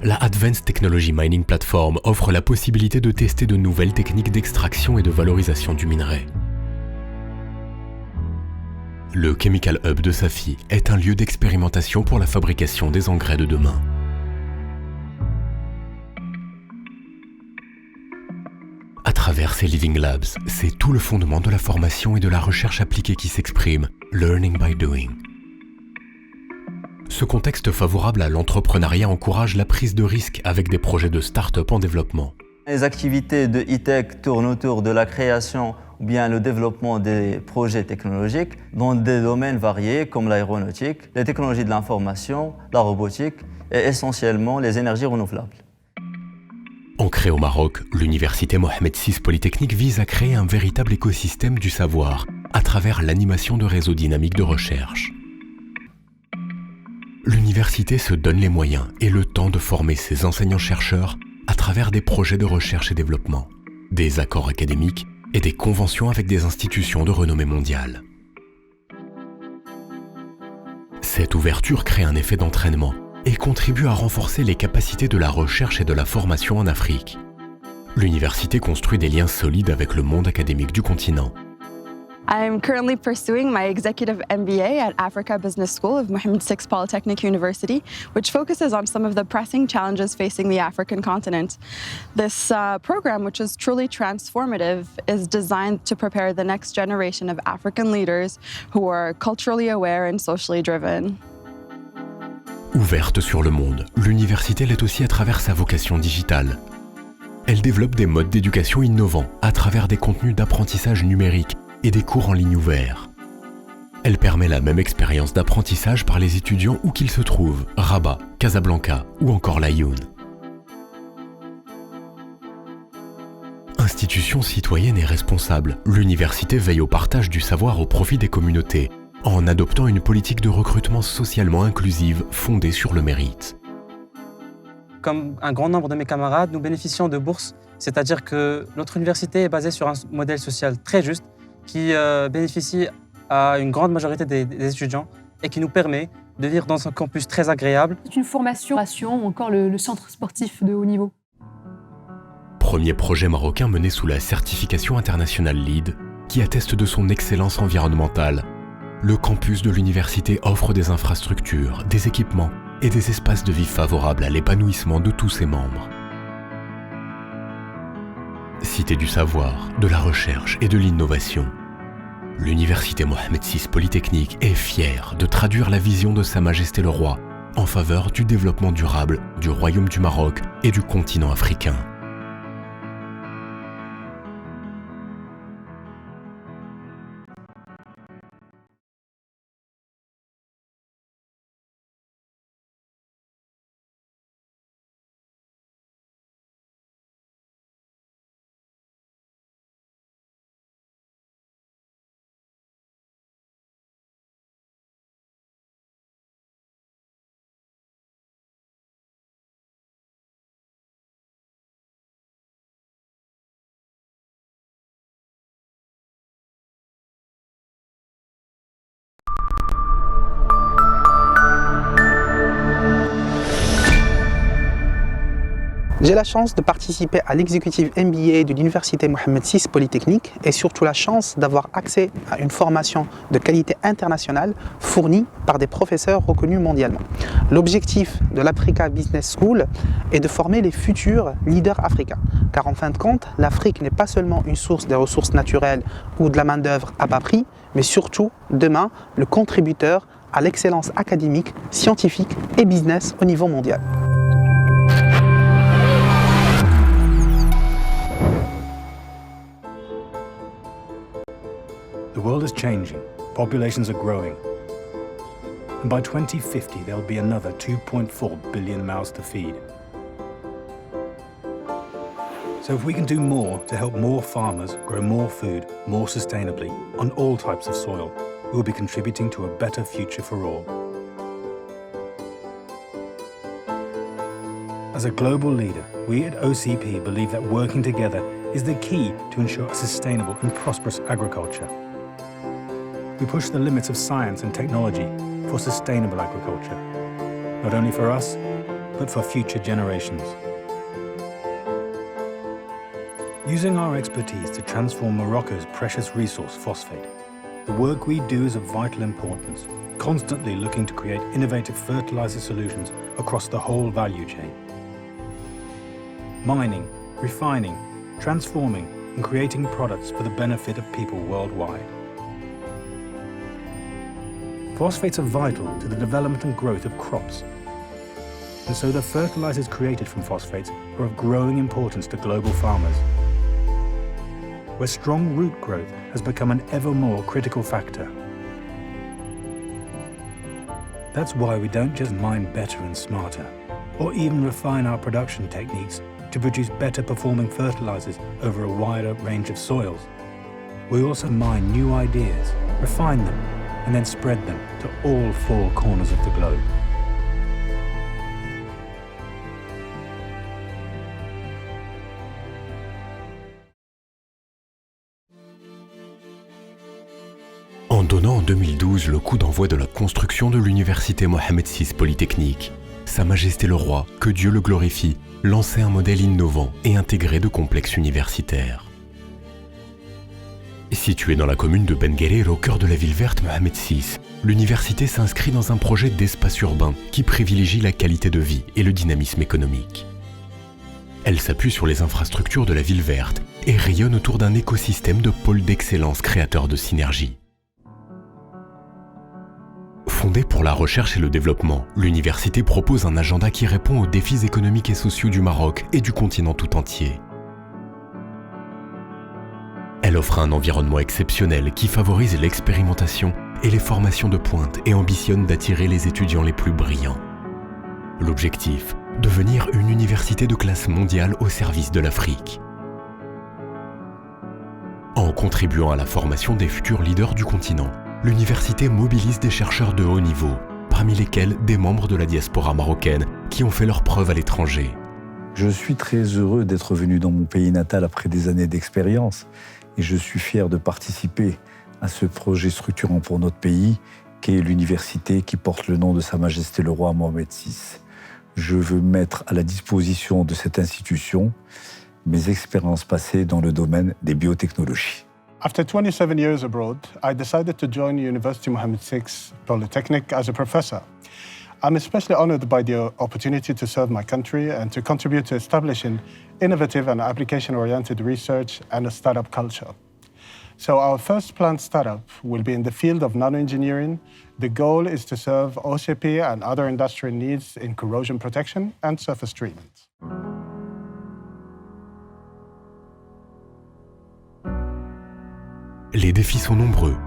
La Advanced Technology Mining Platform offre la possibilité de tester de nouvelles techniques d'extraction et de valorisation du minerai. Le Chemical Hub de Safi est un lieu d'expérimentation pour la fabrication des engrais de demain. À travers ces Living Labs, c'est tout le fondement de la formation et de la recherche appliquée qui s'exprime, learning by doing. Ce contexte favorable à l'entrepreneuriat encourage la prise de risque avec des projets de start-up en développement. Les activités de e-tech tournent autour de la création ou bien le développement des projets technologiques dans des domaines variés comme l'aéronautique, les technologies de l'information, la robotique et essentiellement les énergies renouvelables. Ancrée au Maroc, l'université Mohamed VI Polytechnique vise à créer un véritable écosystème du savoir à travers l'animation de réseaux dynamiques de recherche. L'université se donne les moyens et le temps de former ses enseignants-chercheurs à travers des projets de recherche et développement, des accords académiques et des conventions avec des institutions de renommée mondiale. Cette ouverture crée un effet d'entraînement et contribue à renforcer les capacités de la recherche et de la formation en Afrique. L'université construit des liens solides avec le monde académique du continent. I'm currently pursuing my executive MBA at Africa Business School of Mohamed VI Polytechnic University, which focuses on some of the pressing challenges facing the African continent. This program, which is truly transformative, is designed to prepare the next generation of African leaders who are culturally aware and socially driven. Ouverte sur le monde, l'université l'est aussi à travers sa vocation digitale. Elle développe des modes d'éducation innovants à travers des contenus d'apprentissage numérique et des cours en ligne ouverts. Elle permet la même expérience d'apprentissage par les étudiants où qu'ils se trouvent, Rabat, Casablanca ou encore Laayoune. Institution citoyenne et responsable, l'université veille au partage du savoir au profit des communautés, en adoptant une politique de recrutement socialement inclusive fondée sur le mérite. Comme un grand nombre de mes camarades, nous bénéficions de bourses, c'est-à-dire que notre université est basée sur un modèle social très juste qui bénéficie à une grande majorité des étudiants et qui nous permet de vivre dans un campus très agréable. C'est une formation ou encore le centre sportif de haut niveau. Premier projet marocain mené sous la certification internationale LEED qui atteste de son excellence environnementale. Le campus de l'université offre des infrastructures, des équipements et des espaces de vie favorables à l'épanouissement de tous ses membres. Cité du savoir, de la recherche et de l'innovation, l'université Mohamed VI Polytechnique est fière de traduire la vision de Sa Majesté le Roi en faveur du développement durable du Royaume du Maroc et du continent africain. J'ai la chance de participer à l'exécutif MBA de l'Université Mohammed VI Polytechnique et surtout la chance d'avoir accès à une formation de qualité internationale fournie par des professeurs reconnus mondialement. L'objectif de l'Africa Business School est de former les futurs leaders africains. Car en fin de compte, l'Afrique n'est pas seulement une source des ressources naturelles ou de la main-d'œuvre à bas prix, mais surtout, demain, le contributeur à l'excellence académique, scientifique et business au niveau mondial. The world is changing, populations are growing. And by 2050, there'll be another 2.4 billion mouths to feed. So if we can do more to help more farmers grow more food, more sustainably, on all types of soil, we'll be contributing to a better future for all. As a global leader, we at OCP believe that working together is the key to ensure a sustainable and prosperous agriculture. We push the limits of science and technology for sustainable agriculture, not only for us, but for future generations. Using our expertise to transform Morocco's precious resource, phosphate, the work we do is of vital importance, constantly looking to create innovative fertilizer solutions across the whole value chain. Mining, refining, transforming, and creating products for the benefit of people worldwide. Phosphates are vital to the development and growth of crops, and so the fertilizers created from phosphates are of growing importance to global farmers, where strong root growth has become an ever more critical factor. That's why we don't just mine better and smarter, or even refine our production techniques to produce better performing fertilizers over a wider range of soils. We also mine new ideas, refine them, and then spread them to all four corners of the globe. En donnant en 2012 le coup d'envoi de la construction de l'Université Mohammed VI Polytechnique, Sa Majesté le Roi, que Dieu le glorifie, lançait un modèle innovant et intégré de complexes universitaires. Située dans la commune de Ben Guerir, au cœur de la ville verte Mohammed VI, l'université s'inscrit dans un projet d'espace urbain qui privilégie la qualité de vie et le dynamisme économique. Elle s'appuie sur les infrastructures de la ville verte et rayonne autour d'un écosystème de pôles d'excellence créateurs de synergie. Fondée pour la recherche et le développement, l'université propose un agenda qui répond aux défis économiques et sociaux du Maroc et du continent tout entier. Elle offre un environnement exceptionnel qui favorise l'expérimentation et les formations de pointe et ambitionne d'attirer les étudiants les plus brillants. L'objectif, devenir une université de classe mondiale au service de l'Afrique. En contribuant à la formation des futurs leaders du continent, l'université mobilise des chercheurs de haut niveau, parmi lesquels des membres de la diaspora marocaine qui ont fait leurs preuves à l'étranger. Je suis très heureux d'être venu dans mon pays natal après des années d'expérience et je suis fier de participer à ce projet structurant pour notre pays qu'est l'université qui porte le nom de Sa Majesté le Roi Mohammed VI. Je veux mettre à la disposition de cette institution mes expériences passées dans le domaine des biotechnologies. After 27 years abroad, I decided to join University Mohammed VI Polytechnic as a professor. I'm especially honored by the opportunity to serve my country and to contribute to establishing innovative and application-oriented research and a startup culture. So our first planned startup will be in the field of nanoengineering. The goal is to serve OCP and other industrial needs in corrosion protection and surface treatment. Les défis sont nombreux.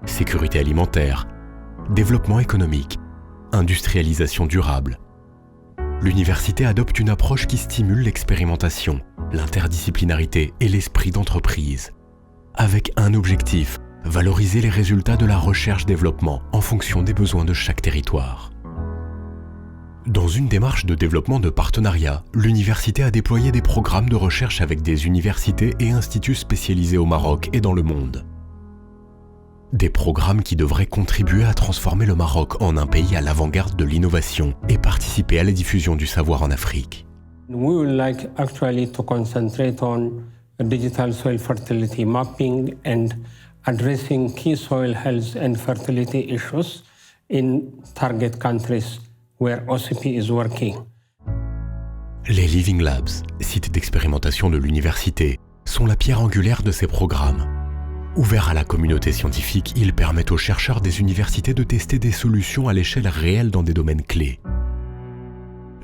Sécurité alimentaire, développement économique, industrialisation durable. L'université adopte une approche qui stimule l'expérimentation, l'interdisciplinarité et l'esprit d'entreprise. Avec un objectif, valoriser les résultats de la recherche-développement en fonction des besoins de chaque territoire. Dans une démarche de développement de partenariat, l'université a déployé des programmes de recherche avec des universités et instituts spécialisés au Maroc et dans le monde. Des programmes qui devraient contribuer à transformer le Maroc en un pays à l'avant-garde de l'innovation et participer à la diffusion du savoir en Afrique. We would like actually to concentrate on digital soil fertility mapping and addressing key soil health and fertility issues in target countries where OCP is working. Les Living Labs, sites d'expérimentation de l'université, sont la pierre angulaire de ces programmes. Ouverts à la communauté scientifique, ils permettent aux chercheurs des universités de tester des solutions à l'échelle réelle dans des domaines clés.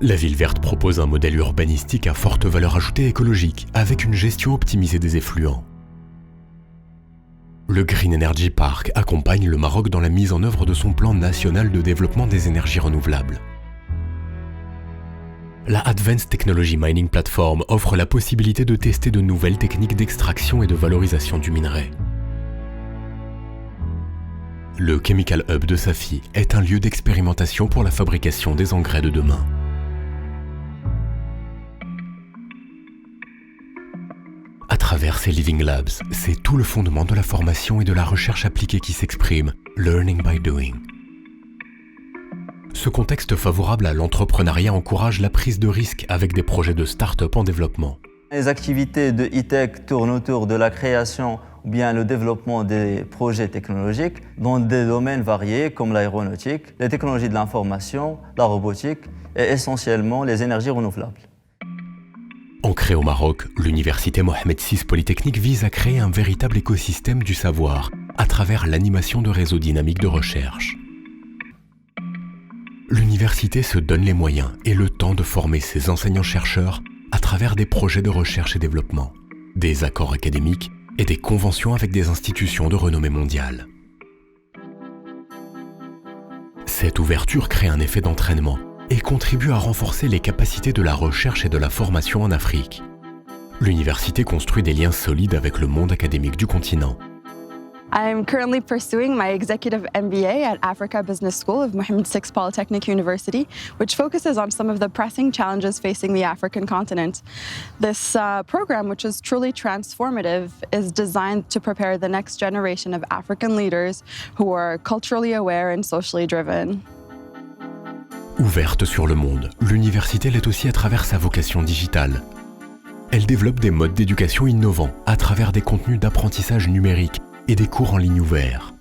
La ville verte propose un modèle urbanistique à forte valeur ajoutée écologique, avec une gestion optimisée des effluents. Le Green Energy Park accompagne le Maroc dans la mise en œuvre de son plan national de développement des énergies renouvelables. La Advanced Technology Mining Platform offre la possibilité de tester de nouvelles techniques d'extraction et de valorisation du minerai. Le Chemical Hub de Safi est un lieu d'expérimentation pour la fabrication des engrais de demain. À travers ces Living Labs, c'est tout le fondement de la formation et de la recherche appliquée qui s'exprime, learning by doing. Ce contexte favorable à l'entrepreneuriat encourage la prise de risque avec des projets de start-up en développement. Les activités de e-tech tournent autour de la création ou bien le développement des projets technologiques dans des domaines variés comme l'aéronautique, les technologies de l'information, la robotique et essentiellement les énergies renouvelables. Ancrée au Maroc, l'université Mohamed VI Polytechnique vise à créer un véritable écosystème du savoir à travers l'animation de réseaux dynamiques de recherche. L'université se donne les moyens et le temps de former ses enseignants-chercheurs à travers des projets de recherche et développement, des accords académiques et des conventions avec des institutions de renommée mondiale. Cette ouverture crée un effet d'entraînement et contribue à renforcer les capacités de la recherche et de la formation en Afrique. L'université construit des liens solides avec le monde académique du continent. I'm currently pursuing my executive MBA at Africa Business School of Mohammed VI Polytechnic University, which focuses on some of the pressing challenges facing the African continent. This program, which is truly transformative, is designed to prepare the next generation of African leaders who are culturally aware and socially driven. Ouverte sur le monde, l'université l'est aussi à travers sa vocation digitale. Elle développe des modes d'éducation innovants à travers des contenus d'apprentissage numérique et des cours en ligne ouverts.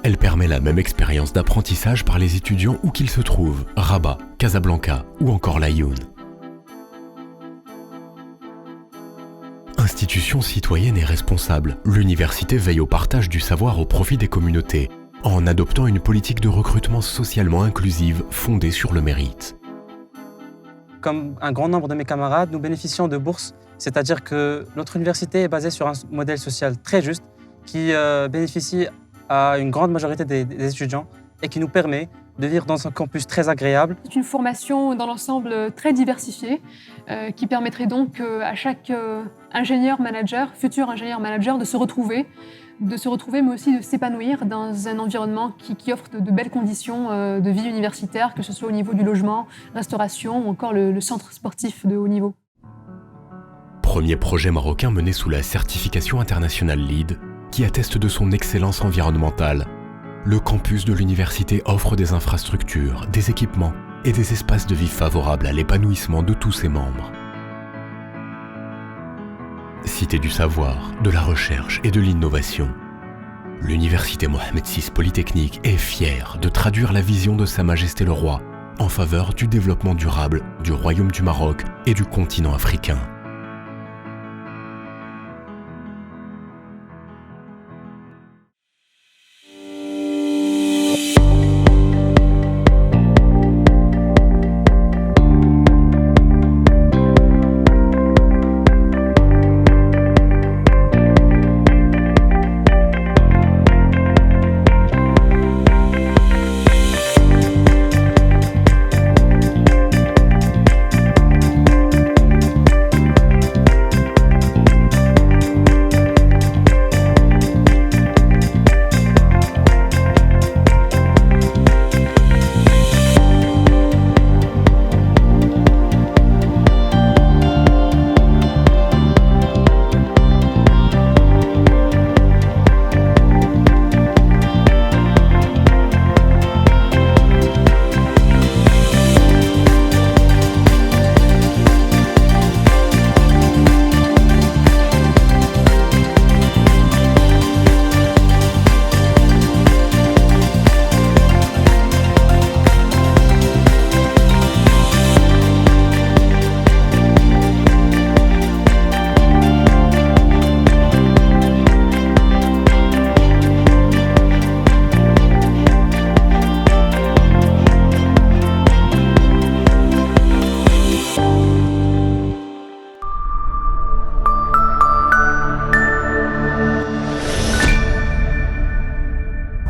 Elle permet la même expérience d'apprentissage par les étudiants où qu'ils se trouvent, Rabat, Casablanca ou encore Laayoune. Institution citoyenne et responsable, l'université veille au partage du savoir au profit des communautés, en adoptant une politique de recrutement socialement inclusive fondée sur le mérite. Comme un grand nombre de mes camarades, nous bénéficions de bourses, c'est-à-dire que notre université est basée sur un modèle social très juste qui bénéficie à une grande majorité des étudiants et qui nous permet de vivre dans un campus très agréable. C'est une formation dans l'ensemble très diversifiée qui permettrait donc à chaque ingénieur-manager, futur ingénieur-manager, de se retrouver, mais aussi de s'épanouir dans un environnement qui offre de belles conditions de vie universitaire, que ce soit au niveau du logement, restauration ou encore le centre sportif de haut niveau. Premier projet marocain mené sous la certification internationale LEED, qui atteste de son excellence environnementale. Le campus de l'université offre des infrastructures, des équipements et des espaces de vie favorables à l'épanouissement de tous ses membres. Cité du savoir, de la recherche et de l'innovation, l'université Mohamed VI Polytechnique est fière de traduire la vision de Sa Majesté le Roi en faveur du développement durable du Royaume du Maroc et du continent africain.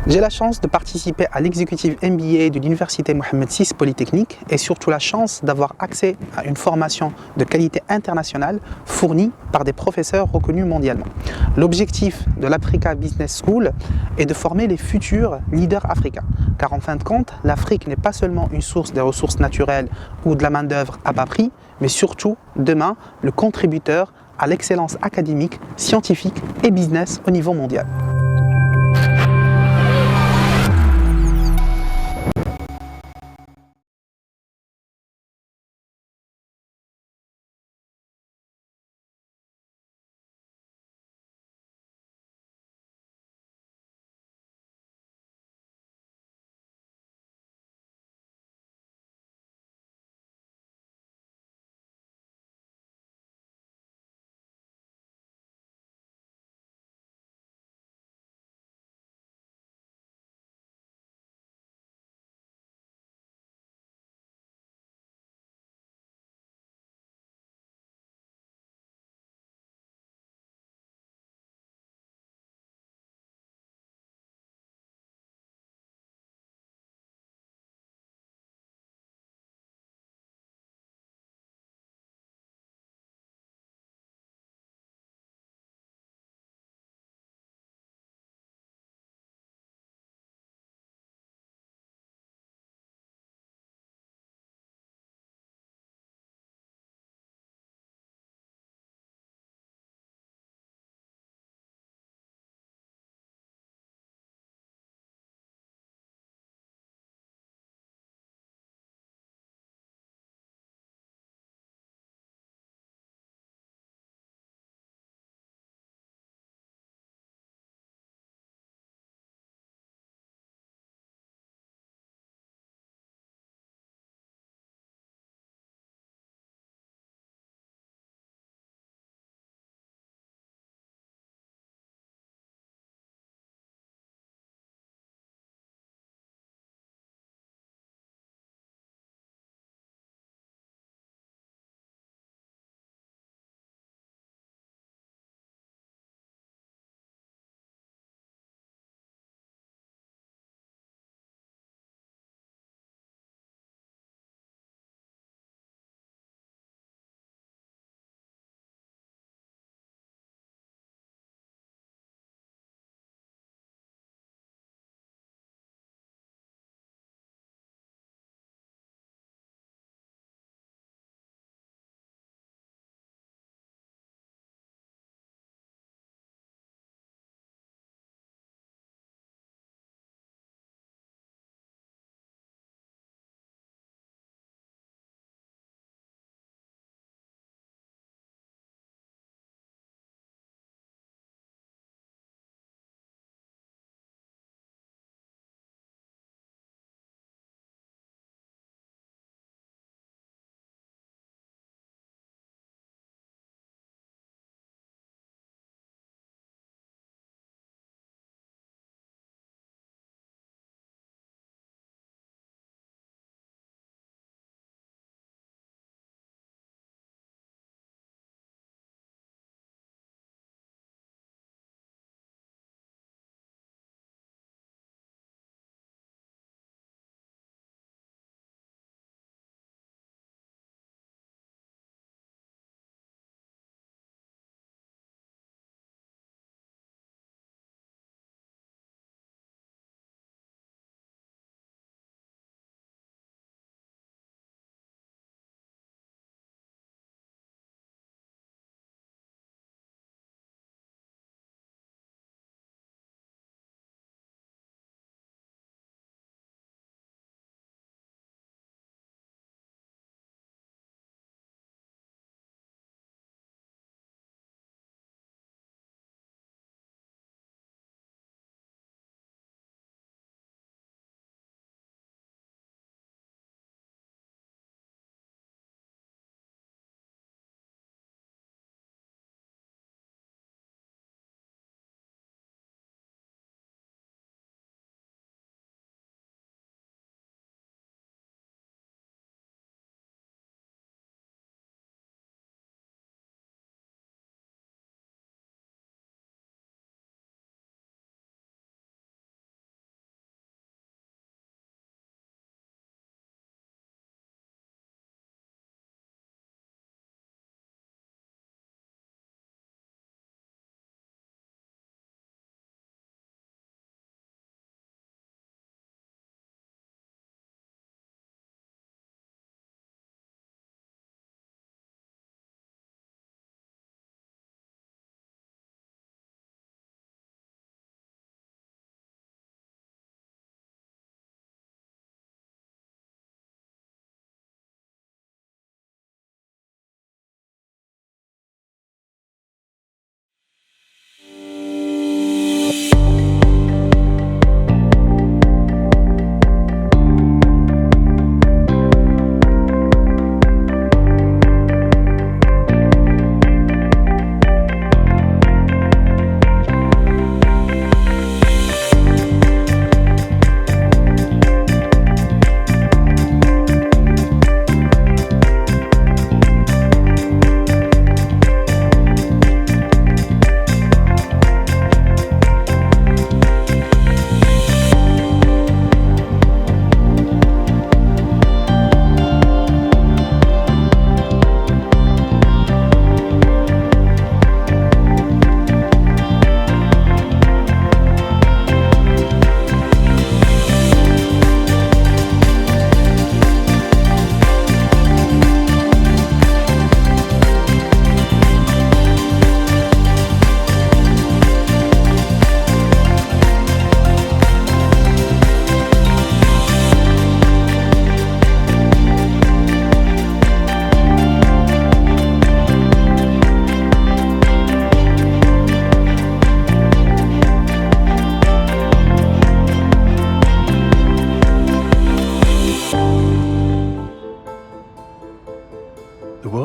J'ai la chance de participer à l'exécutive MBA de l'Université Mohammed VI Polytechnique et surtout la chance d'avoir accès à une formation de qualité internationale fournie par des professeurs reconnus mondialement. L'objectif de l'Africa Business School est de former les futurs leaders africains. Car en fin de compte, l'Afrique n'est pas seulement une source des ressources naturelles ou de la main-d'œuvre à bas prix, mais surtout, demain, le contributeur à l'excellence académique, scientifique et business au niveau mondial.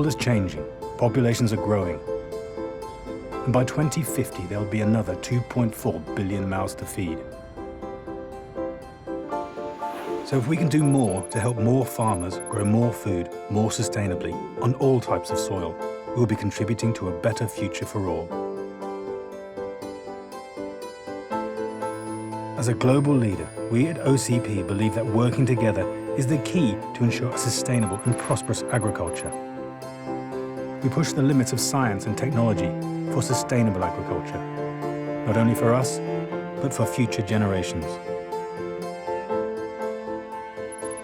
world is changing, populations are growing. And by 2050, there'll be another 2.4 billion mouths to feed. So if we can do more to help more farmers grow more food more sustainably on all types of soil, we'll be contributing to a better future for all. As a global leader, we at OCP believe that working together is the key to ensure a sustainable and prosperous agriculture. We push the limits of science and technology for sustainable agriculture, not only for us, but for future generations.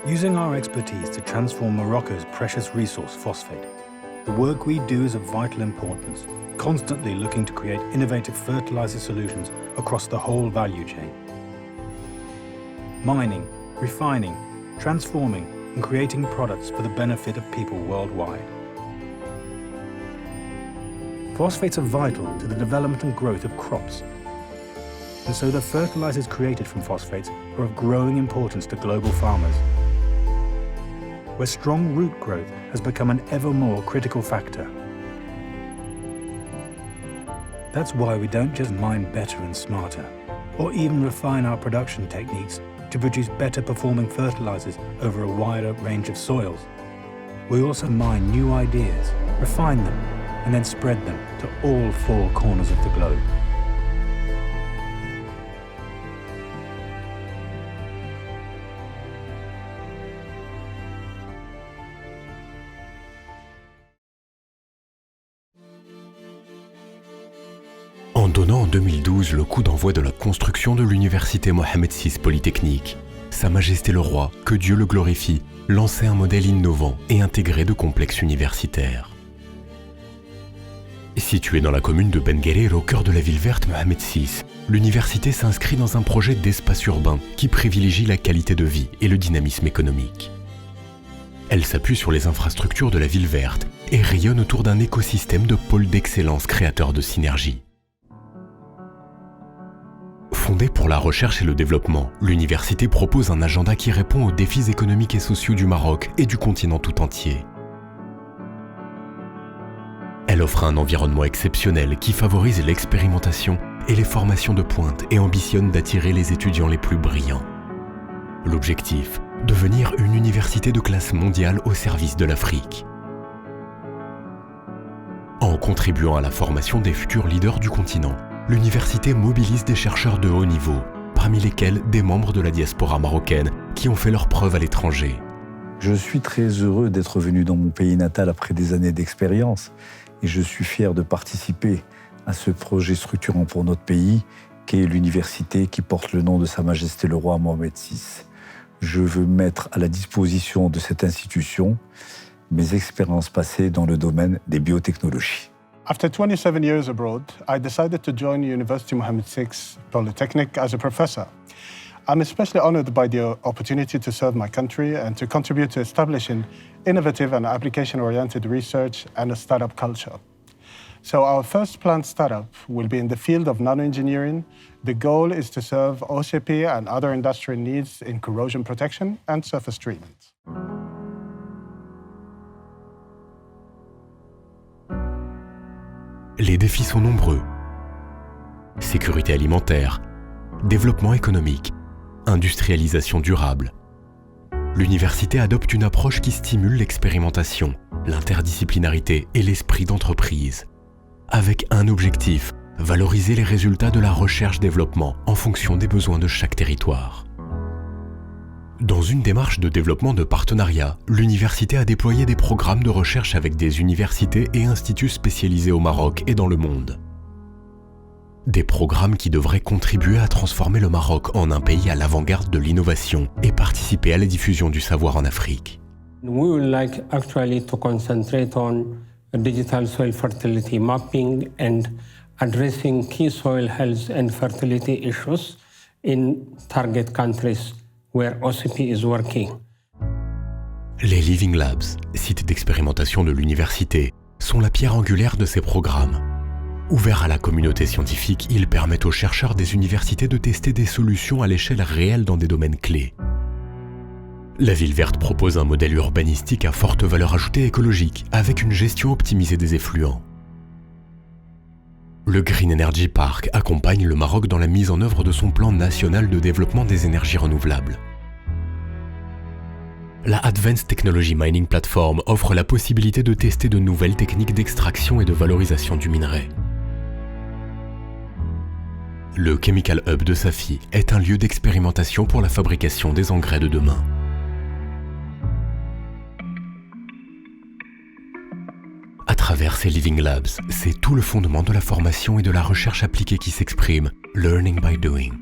Using our expertise to transform Morocco's precious resource, phosphate, the work we do is of vital importance, constantly looking to create innovative fertilizer solutions across the whole value chain. Mining, refining, transforming, and creating products for the benefit of people worldwide. Phosphates are vital to the development and growth of crops, and so the fertilizers created from phosphates are of growing importance to global farmers, where strong root growth has become an ever more critical factor. That's why we don't just mine better and smarter, or even refine our production techniques to produce better performing fertilizers over a wider range of soils. We also mine new ideas, refine them, and then spread them to all four corners of the globe. En donnant en 2012 le coup d'envoi de la construction de l'université Mohamed VI Polytechnique, Sa Majesté le Roi, que Dieu le glorifie, lançait un modèle innovant et intégré de complexes universitaires. Située dans la commune de Ben Guerir, au cœur de la ville verte Mohamed VI, l'université s'inscrit dans un projet d'espace urbain qui privilégie la qualité de vie et le dynamisme économique. Elle s'appuie sur les infrastructures de la ville verte et rayonne autour d'un écosystème de pôles d'excellence créateurs de synergie. Fondée pour la recherche et le développement, l'université propose un agenda qui répond aux défis économiques et sociaux du Maroc et du continent tout entier. Elle offre un environnement exceptionnel qui favorise l'expérimentation et les formations de pointe et ambitionne d'attirer les étudiants les plus brillants. L'objectif, devenir une université de classe mondiale au service de l'Afrique. En contribuant à la formation des futurs leaders du continent, l'université mobilise des chercheurs de haut niveau, parmi lesquels des membres de la diaspora marocaine qui ont fait leurs preuves à l'étranger. Je suis très heureux d'être venu dans mon pays natal après des années d'expérience et je suis fier de participer à ce projet structurant pour notre pays qu'est l'université qui porte le nom de Sa Majesté le Roi Mohamed VI. Je veux mettre à la disposition de cette institution mes expériences passées dans le domaine des biotechnologies. After 27 years abroad, I decided to join University Mohamed VI Polytechnic as a professor. I'm especially honored by the opportunity to serve my country and to contribute to establishing innovative and application-oriented research and a startup culture. So our first planned startup will be in the field of nanoengineering. The goal is to serve OCP and other industrial needs in corrosion protection and surface treatment. Les défis sont nombreux. Sécurité alimentaire, développement économique, industrialisation durable. L'université adopte une approche qui stimule l'expérimentation, l'interdisciplinarité et l'esprit d'entreprise. Avec un objectif, valoriser les résultats de la recherche-développement en fonction des besoins de chaque territoire. Dans une démarche de développement de partenariat, l'université a déployé des programmes de recherche avec des universités et instituts spécialisés au Maroc et dans le monde. Des programmes qui devraient contribuer à transformer le Maroc en un pays à l'avant-garde de l'innovation et participer à la diffusion du savoir en Afrique. We would like actually to concentrate on digital soil fertility mapping and addressing key soil health and fertility issues in target countries where OCP is working. Les Living Labs, sites d'expérimentation de l'université, sont la pierre angulaire de ces programmes. Ouverts à la communauté scientifique, ils permettent aux chercheurs des universités de tester des solutions à l'échelle réelle dans des domaines clés. La ville verte propose un modèle urbanistique à forte valeur ajoutée écologique, avec une gestion optimisée des effluents. Le Green Energy Park accompagne le Maroc dans la mise en œuvre de son plan national de développement des énergies renouvelables. La Advanced Technology Mining Platform offre la possibilité de tester de nouvelles techniques d'extraction et de valorisation du minerai. Le Chemical Hub de Safi est un lieu d'expérimentation pour la fabrication des engrais de demain. À travers ces Living Labs, c'est tout le fondement de la formation et de la recherche appliquée qui s'exprime, learning by doing.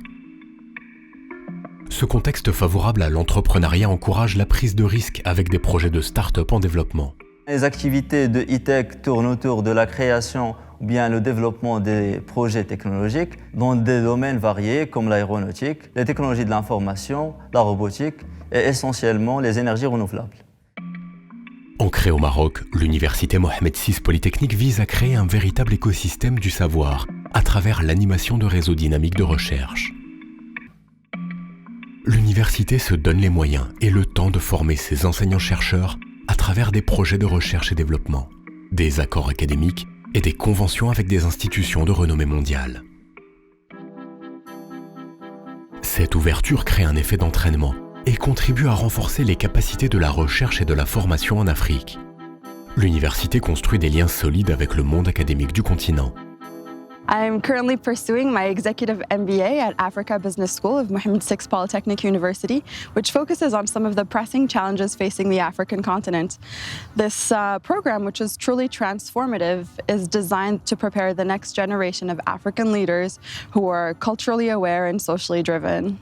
Ce contexte favorable à l'entrepreneuriat encourage la prise de risque avec des projets de start-up en développement. Les activités de e-tech tournent autour de la création ou bien le développement des projets technologiques dans des domaines variés comme l'aéronautique, les technologies de l'information, la robotique et essentiellement les énergies renouvelables. Ancrée au Maroc, l'université Mohamed VI Polytechnique vise à créer un véritable écosystème du savoir à travers l'animation de réseaux dynamiques de recherche. L'université se donne les moyens et le temps de former ses enseignants-chercheurs à travers des projets de recherche et développement, des accords académiques et des conventions avec des institutions de renommée mondiale. Cette ouverture crée un effet d'entraînement et contribue à renforcer les capacités de la recherche et de la formation en Afrique. L'université construit des liens solides avec le monde académique du continent. I'm currently pursuing my executive MBA at Africa Business School of Mohammed VI Polytechnic University, which focuses on some of the pressing challenges facing the African continent. This program, which is truly transformative, is designed to prepare the next generation of African leaders who are culturally aware and socially driven.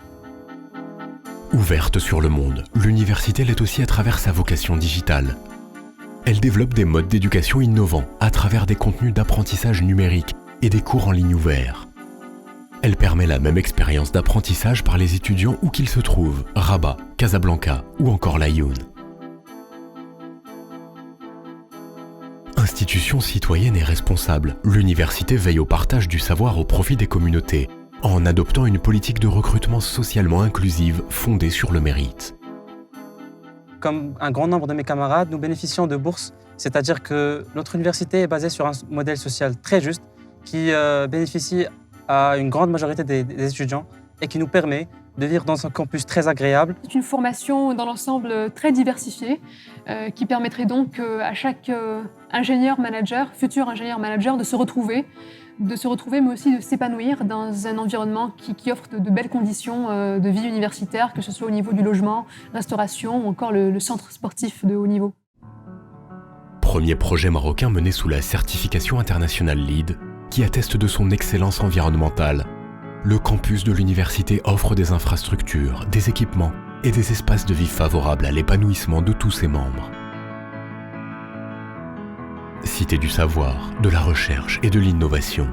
Ouverte sur le monde, l'université l'est aussi à travers sa vocation digitale. Elle développe des modes d'éducation innovants à travers des contenus d'apprentissage numérique et des cours en ligne ouverts. Elle permet la même expérience d'apprentissage par les étudiants où qu'ils se trouvent, Rabat, Casablanca ou encore Laayoune. Institution citoyenne et responsable, l'université veille au partage du savoir au profit des communautés, en adoptant une politique de recrutement socialement inclusive fondée sur le mérite. Comme un grand nombre de mes camarades, nous bénéficions de bourses, c'est-à-dire que notre université est basée sur un modèle social très juste qui bénéficie à une grande majorité des étudiants et qui nous permet de vivre dans un campus très agréable. C'est une formation dans l'ensemble très diversifiée qui permettrait donc à chaque ingénieur-manager, futur ingénieur-manager, de se retrouver, mais aussi de s'épanouir dans un environnement qui offre de belles conditions de vie universitaire, que ce soit au niveau du logement, restauration ou encore le centre sportif de haut niveau. Premier projet marocain mené sous la certification internationale LEED, qui atteste de son excellence environnementale. Le campus de l'université offre des infrastructures, des équipements et des espaces de vie favorables à l'épanouissement de tous ses membres. Cité du savoir, de la recherche et de l'innovation,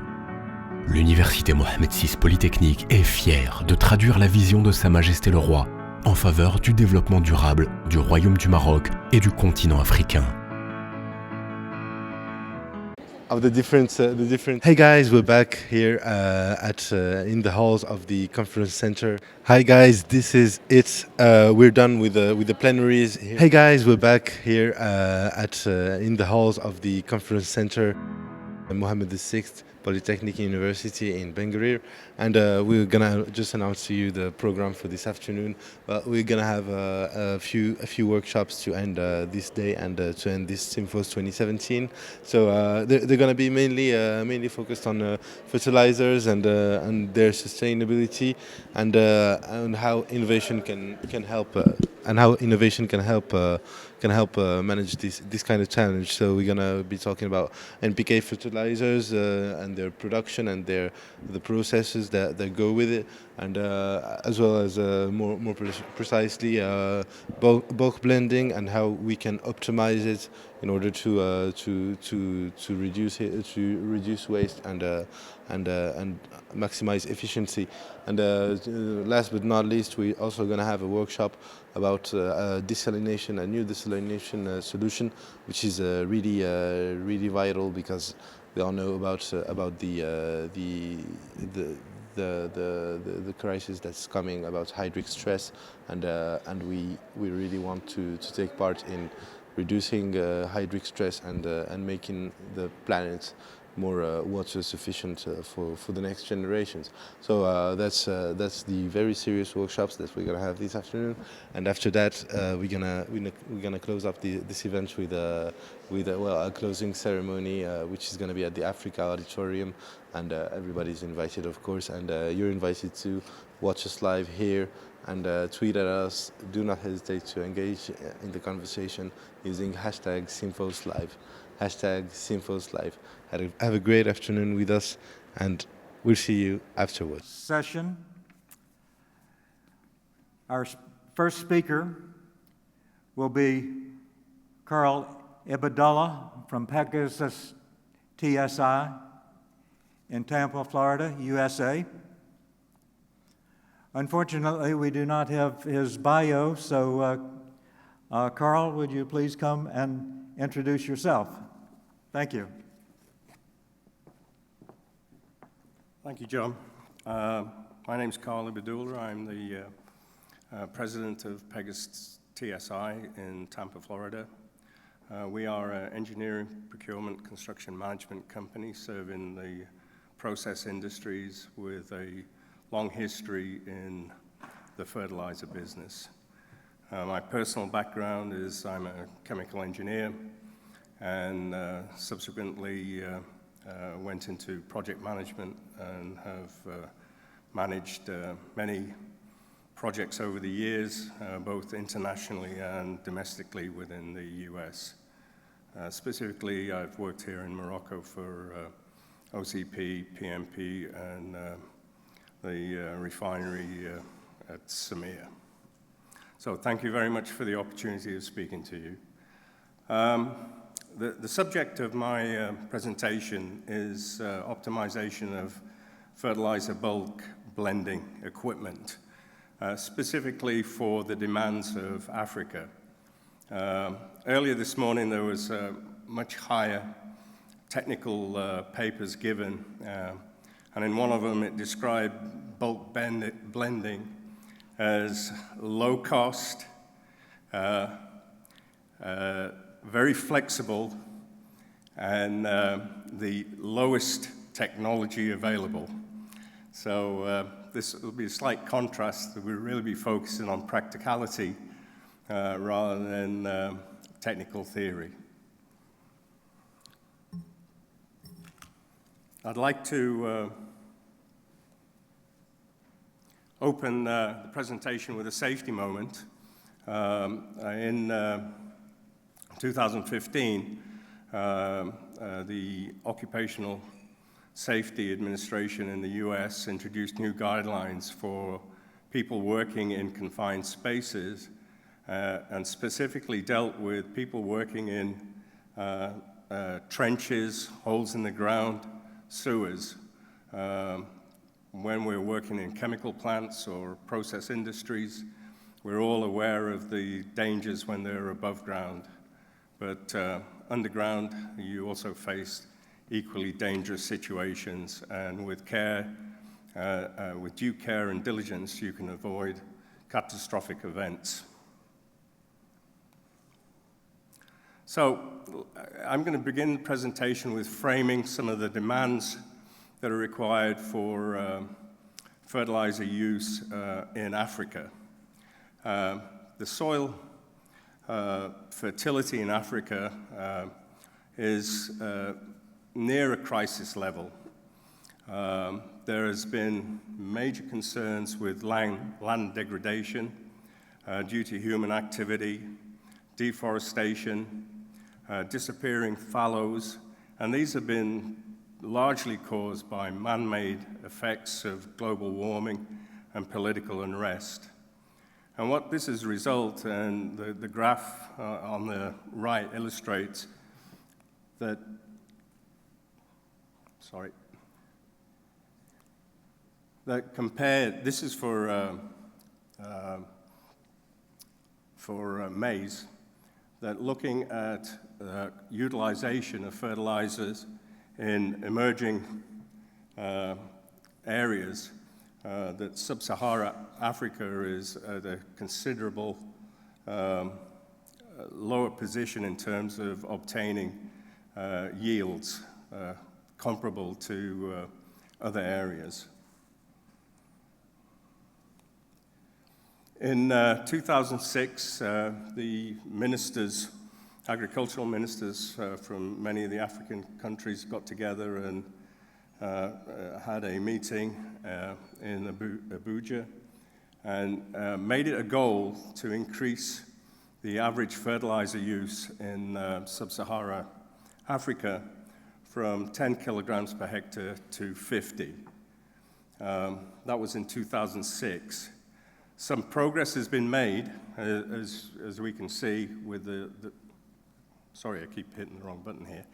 l'université Mohamed VI Polytechnique est fière de traduire la vision de Sa Majesté le Roi en faveur du développement durable du Royaume du Maroc et du continent africain. Of the different. Hey guys, we're back here in the halls of the conference center. Hi guys, this is it. We're done with the plenaries. Hey guys, we're back here in the halls of the conference center, Mohammed VI Polytechnic University in Bengurir, and we're gonna just announce to you the program for this afternoon. We're gonna have a few workshops to end this day and to end this SYMPHOS 2017. So they're gonna be mainly focused on fertilizers and their sustainability and how innovation can help manage this kind of challenge. So we're gonna be talking about NPK fertilizers and their production and the processes that go with it, and as well as more precisely bulk blending and how we can optimize it in order to reduce waste and maximize efficiency. And last but not least, we're also going to have a workshop about desalination, a new desalination solution, which is really vital because we all know about the crisis that's coming about hydric stress, and we really want to take part in reducing hydric stress and making the planet more water sufficient for the next generations. So that's the very serious workshops that we're gonna have this afternoon, and after that we're gonna close up this event with a closing ceremony, which is gonna be at the Africa Auditorium, and everybody's invited, of course, and you're invited to watch us live here and tweet at us. Do not hesitate to engage in the conversation using hashtag #SYMPHOSLive. Hashtag #SYMPHOSLive. Have a great afternoon with us, and we'll see you afterwards. Session. Our first speaker will be Carl Ibadullah from Pegasus TSI in Tampa, Florida, USA. Unfortunately, we do not have his bio, so Carl, would you please come and introduce yourself? Thank you. Thank you, John. My name is Carl Ibadullah. I'm the president of Pegasus TSI in Tampa, Florida. We are an engineering, procurement, construction management company serving the process industries with a long history in the fertilizer business. My personal background is I'm a chemical engineer, and subsequently went into project management and have managed many projects over the years, both internationally and domestically within the US. Specifically, I've worked here in Morocco for OCP, PMP, and the refinery at Samir. So thank you very much for the opportunity of speaking to you. The subject of my presentation is optimization of fertilizer bulk blending equipment, specifically for the demands of Africa. Earlier this morning, there was much higher technical papers given, and in one of them it described bulk blending as low cost, very flexible, and the lowest technology available. So this will be a slight contrast that we'll really be focusing on practicality rather than technical theory. I'd like to open the presentation with a safety moment. In 2015, the Occupational Safety Administration in the US introduced new guidelines for people working in confined spaces, and specifically dealt with people working in trenches, holes in the ground, sewers. When we're working in chemical plants or process industries, we're all aware of the dangers when they're above ground. But underground, you also face equally dangerous situations, and with care, with due care and diligence, you can avoid catastrophic events. So I'm going to begin the presentation with framing some of the demands that are required for fertilizer use in Africa. The soil fertility in Africa is near a crisis level. There has been major concerns with land degradation due to human activity, deforestation, disappearing fallows, and these have been largely caused by man-made effects of global warming and political unrest. And what this has resulted, and the graph on the right illustrates that, this is for maize, that looking at utilization of fertilizers in emerging areas, that sub-Saharan Africa is at a considerable lower position in terms of obtaining yields comparable to other areas. In 2006, the ministers, agricultural ministers from many of the African countries got together and had a meeting in Abuja and made it a goal to increase the average fertilizer use in sub-Saharan Africa from 10 kilograms per hectare to 50. That was in 2006. Some progress has been made, as we can see with sorry, I keep hitting the wrong button here,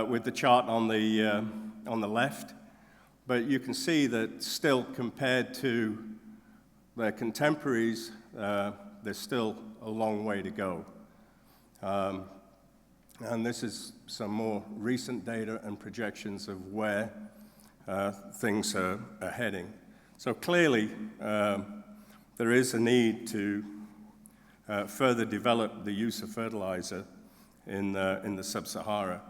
with the chart on the left. But you can see that still compared to their contemporaries, there's still a long way to go. And this is some more recent data and projections of where things are heading. So clearly, there is a need to further develop the use of fertilizer in the sub-Sahara.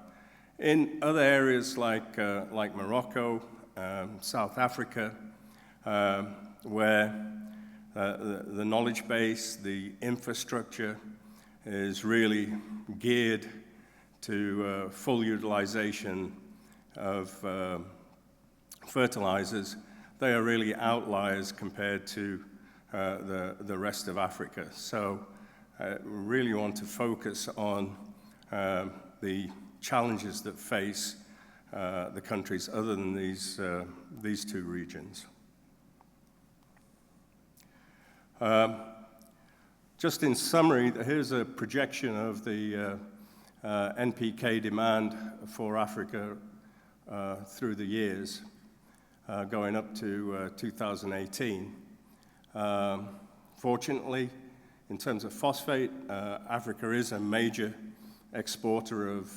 In other areas like Morocco, South Africa, where the knowledge base, the infrastructure is really geared to full utilization of fertilizers, they are really outliers compared to the rest of Africa. So we really want to focus on the challenges that face the countries other than these two regions. Just in summary, here's a projection of the NPK demand for Africa through the years, going up to 2018. Fortunately, in terms of phosphate, Africa is a major exporter of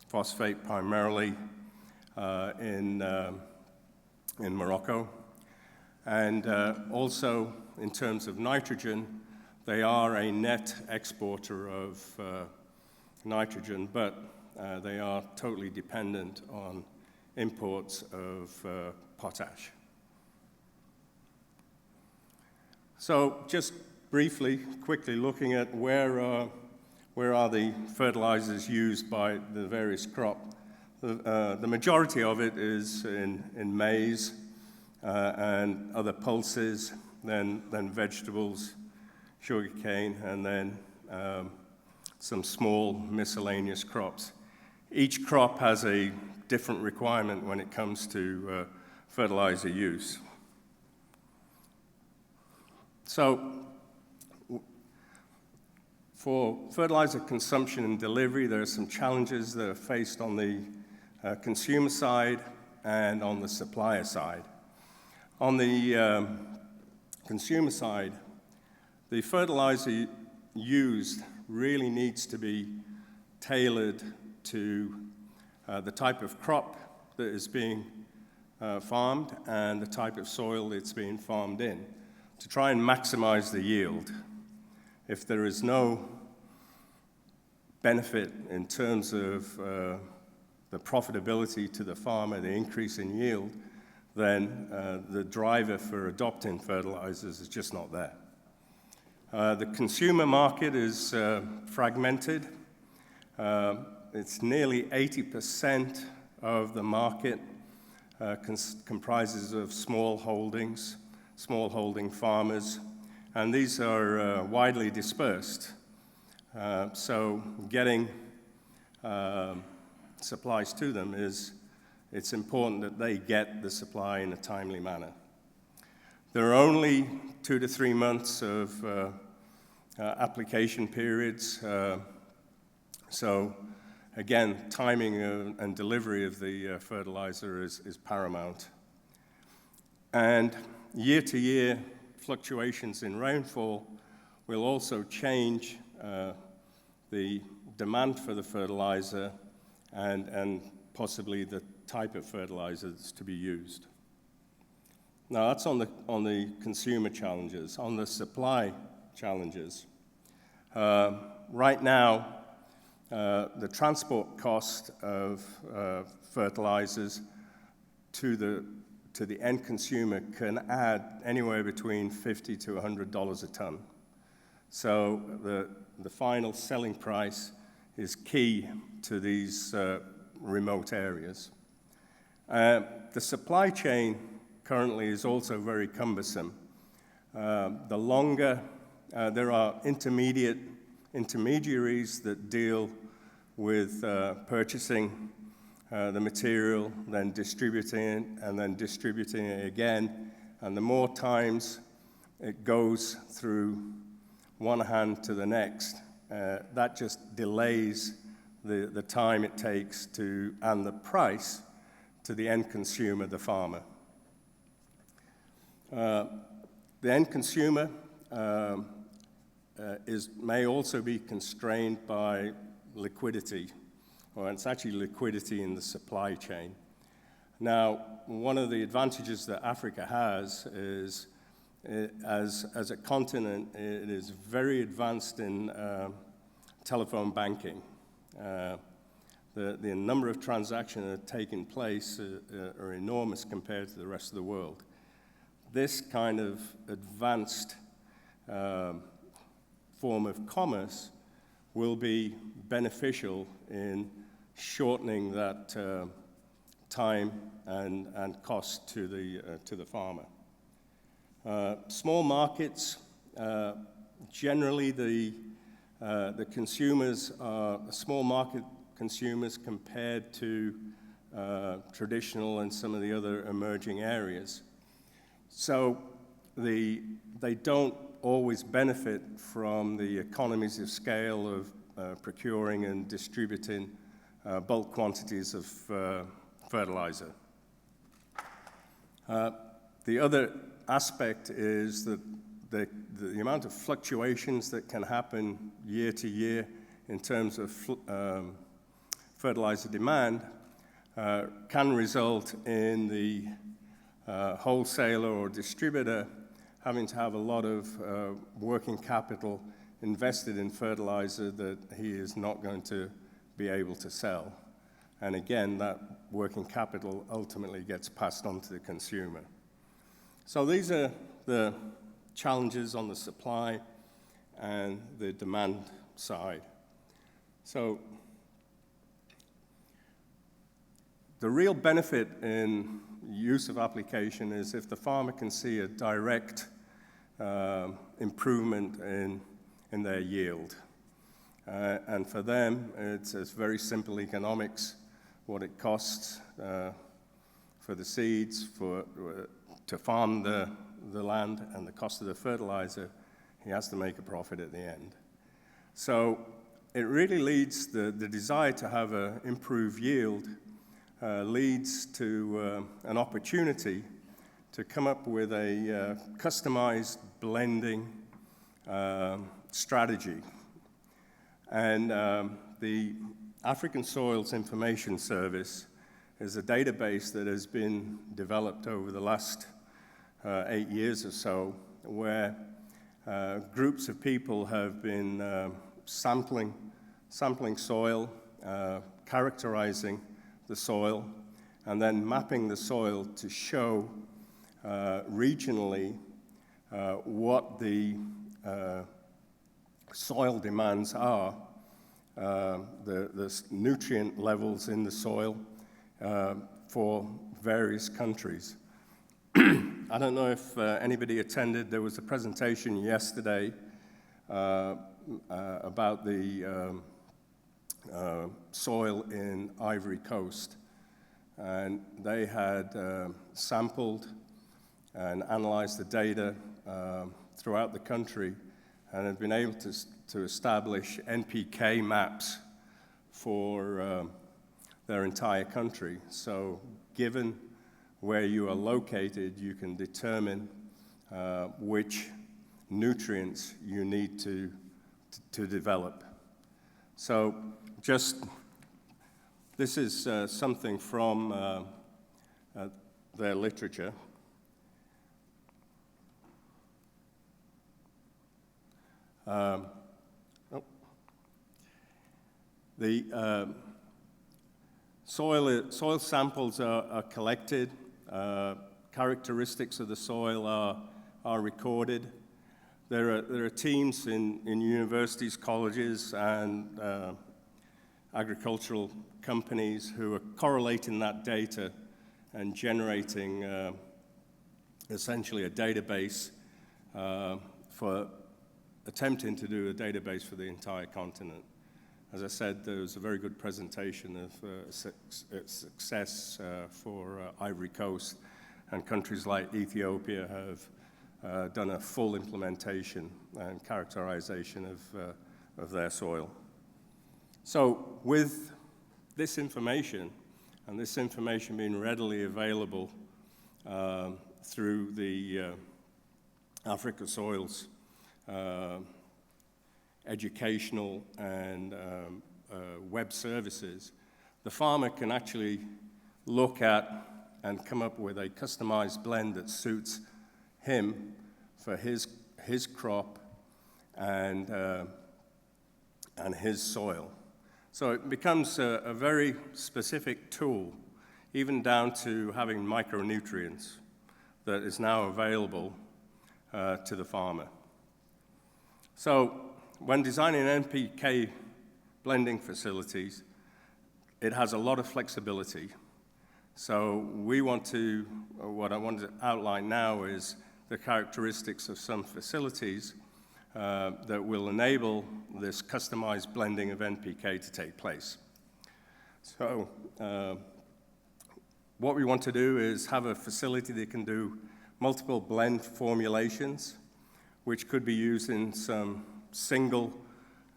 phosphate, primarily in Morocco. And also, in terms of nitrogen, they are a net exporter of nitrogen, but they are totally dependent on imports of potash. So just briefly, quickly looking at where are the fertilizers used by the various crops. The majority of it is in maize and other pulses, then vegetables, sugarcane, and then some small miscellaneous crops. Each crop has a different requirement when it comes to fertilizer use. So for fertilizer consumption and delivery, there are some challenges that are faced on the consumer side and on the supplier side. On the consumer side, the fertilizer used really needs to be tailored to the type of crop that is being farmed and the type of soil it's being farmed in to try and maximize the yield. If there is no benefit in terms of the profitability to the farmer, the increase in yield, then the driver for adopting fertilizers is just not there. The consumer market is fragmented. It's nearly 80% of the market comprises of smallholding farmers, and these are widely dispersed. So getting supplies to them it's important that they get the supply in a timely manner. There are only 2 to 3 months of application periods. So again, timing and delivery of the fertilizer is paramount. And year-to-year fluctuations in rainfall will also change the demand for the fertilizer and possibly the type of fertilizers to be used. Now that's on the consumer challenges. On the supply challenges, right now, the transport cost of fertilizers to the end consumer can add anywhere between $50 to $100 a ton. So the final selling price is key to these remote areas. The supply chain currently is also very cumbersome. The longer there are intermediaries that deal with purchasing the material, then distributing it, and then distributing it again. And the more times it goes through one hand to the next, that just delays the time it takes and the price to the end consumer, the farmer. The end consumer may also be constrained by liquidity, or it's actually liquidity in the supply chain. Now, one of the advantages that Africa has is, as a continent, it is very advanced in telephone banking. The number of transactions that are taking place are enormous compared to the rest of the world. This kind of advanced form of commerce will be beneficial in shortening that time and cost to the farmer. Small markets, generally the consumers are small market consumers compared to traditional and some of the other emerging areas. So they don't always benefit from the economies of scale of procuring and distributing bulk quantities of fertilizer. The other aspect is that the amount of fluctuations that can happen year to year in terms of fertilizer demand can result in the wholesaler or distributor having to have a lot of working capital invested in fertilizer that he is not going to be able to sell. And again, that working capital ultimately gets passed on to the consumer. So these are the challenges on the supply and the demand side. So the real benefit in use of application is if the farmer can see a direct improvement in their yield. And for them, it's very simple economics, what it costs for the seeds, to farm the land, and the cost of the fertilizer. He has to make a profit at the end. So it really leads, the desire to have an improved yield leads to an opportunity to come up with a customized blending strategy. And the African Soils Information Service is a database that has been developed over the last 8 years or so, where groups of people have been sampling soil, characterizing the soil, and then mapping the soil to show regionally what the soil demands are, the nutrient levels in the soil for various countries. I don't know if anybody attended. There was a presentation yesterday about the soil in Ivory Coast, and they had sampled and analyzed the data throughout the country and had been able to establish NPK maps for their entire country. So given where you are located, you can determine which nutrients you need to develop. So this is something from their literature. The soil samples are collected, characteristics of the soil are recorded. There are teams in universities, colleges, and agricultural companies who are correlating that data and generating essentially a database for attempting to do a database for the entire continent. As I said, there was a very good presentation of success for Ivory Coast, and countries like Ethiopia have done a full implementation and characterization of their soil. So with this information, and this information being readily available through the Africa Soils educational and web services, the farmer can actually look at and come up with a customized blend that suits him for his crop and his soil. So it becomes a very specific tool, even down to having micronutrients that is now available to the farmer. So when designing NPK blending facilities, it has a lot of flexibility. So what I want to outline now is the characteristics of some facilities that will enable this customized blending of NPK to take place. So what we want to do is have a facility that can do multiple blend formulations, which could be used in some single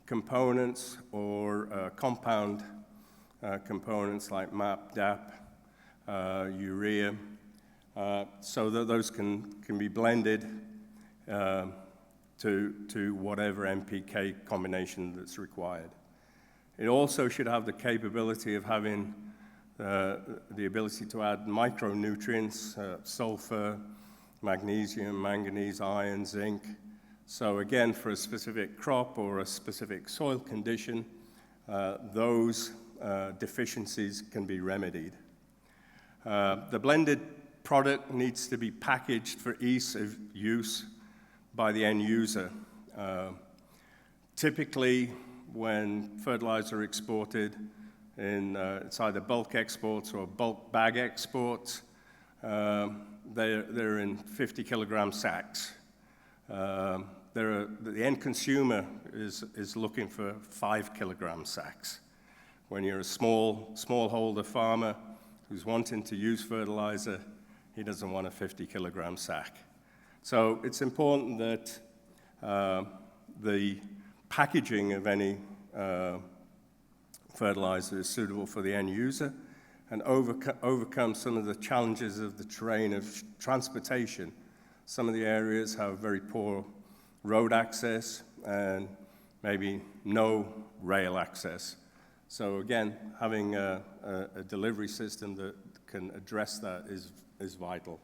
components or compound components like MAP, DAP, urea, so that those can be blended to whatever NPK combination that's required. It also should have the capability of having the ability to add micronutrients, sulfur, magnesium, manganese, iron, zinc. So again, for a specific crop or a specific soil condition, those deficiencies can be remedied. The blended product needs to be packaged for ease of use by the end user. Typically, when fertilizer exported, it's either bulk exports or bulk bag exports, they're in 50-kilogram sacks. The end consumer is looking for 5-kilogram sacks. When you're a smallholder farmer who's wanting to use fertilizer, he doesn't want a 50-kilogram sack. So it's important that the packaging of any fertilizer is suitable for the end user and overcome some of the challenges of the terrain of transportation. Some of the areas have very poor road access and maybe no rail access. So again, having a delivery system that can address that is vital.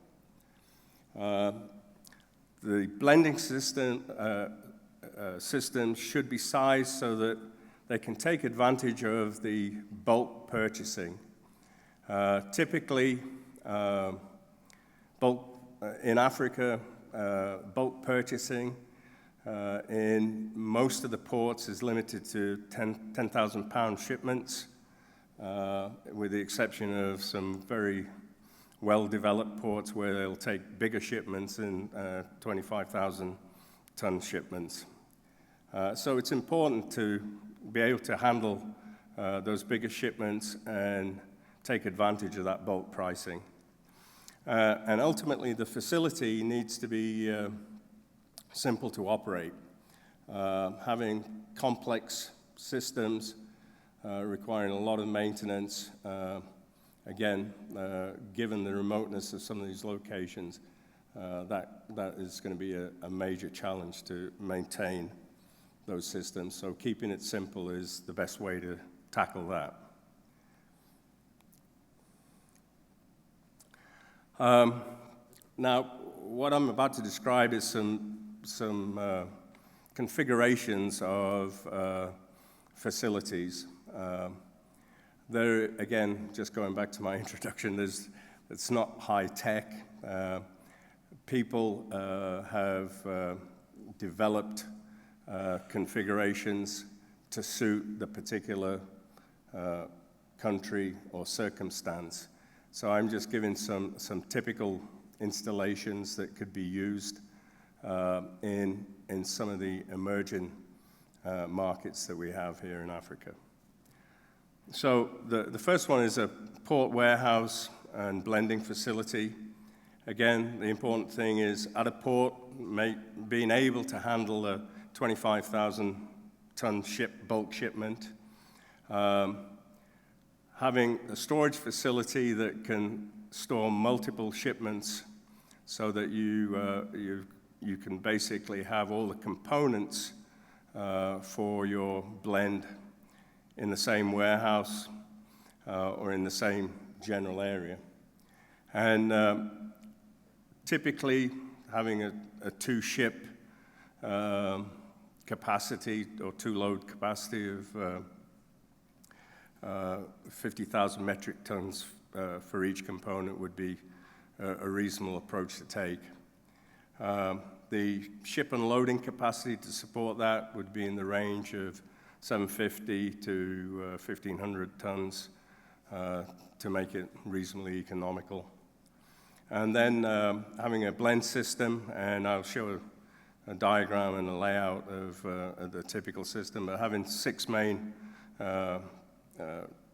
The blending system systems should be sized so that they can take advantage of the bulk purchasing. Typically, in Africa, bulk purchasing in most of the ports is limited to 10,000 pound shipments, with the exception of some very well-developed ports where they'll take bigger shipments in 25,000 ton shipments. So it's important to be able to handle those bigger shipments and take advantage of that bulk pricing. And ultimately, the facility needs to be simple to operate. Having complex systems requiring a lot of maintenance, again, given the remoteness of some of these locations, that is going to be a major challenge to maintain those systems. So keeping it simple is the best way to tackle that. Now, what I'm about to describe is some configurations of facilities. There, again, just going back to my introduction, it's not high tech. People have developed configurations to suit the particular country or circumstance. So I'm just giving some typical installations that could be used in some of the emerging markets that we have here in Africa. So the first one is a port warehouse and blending facility. Again, the important thing is at a port, being able to handle a 25,000-ton bulk shipment, having a storage facility that can store multiple shipments so that you can basically have all the components for your blend in the same warehouse or in the same general area. And typically having a two-ship capacity or two-load capacity of 50,000 metric tons for each component would be a reasonable approach to take. The ship and loading capacity to support that would be in the range of 750 to 1,500 tons to make it reasonably economical. And then having a blend system, and I'll show a diagram and a layout of the typical system, but having 6 main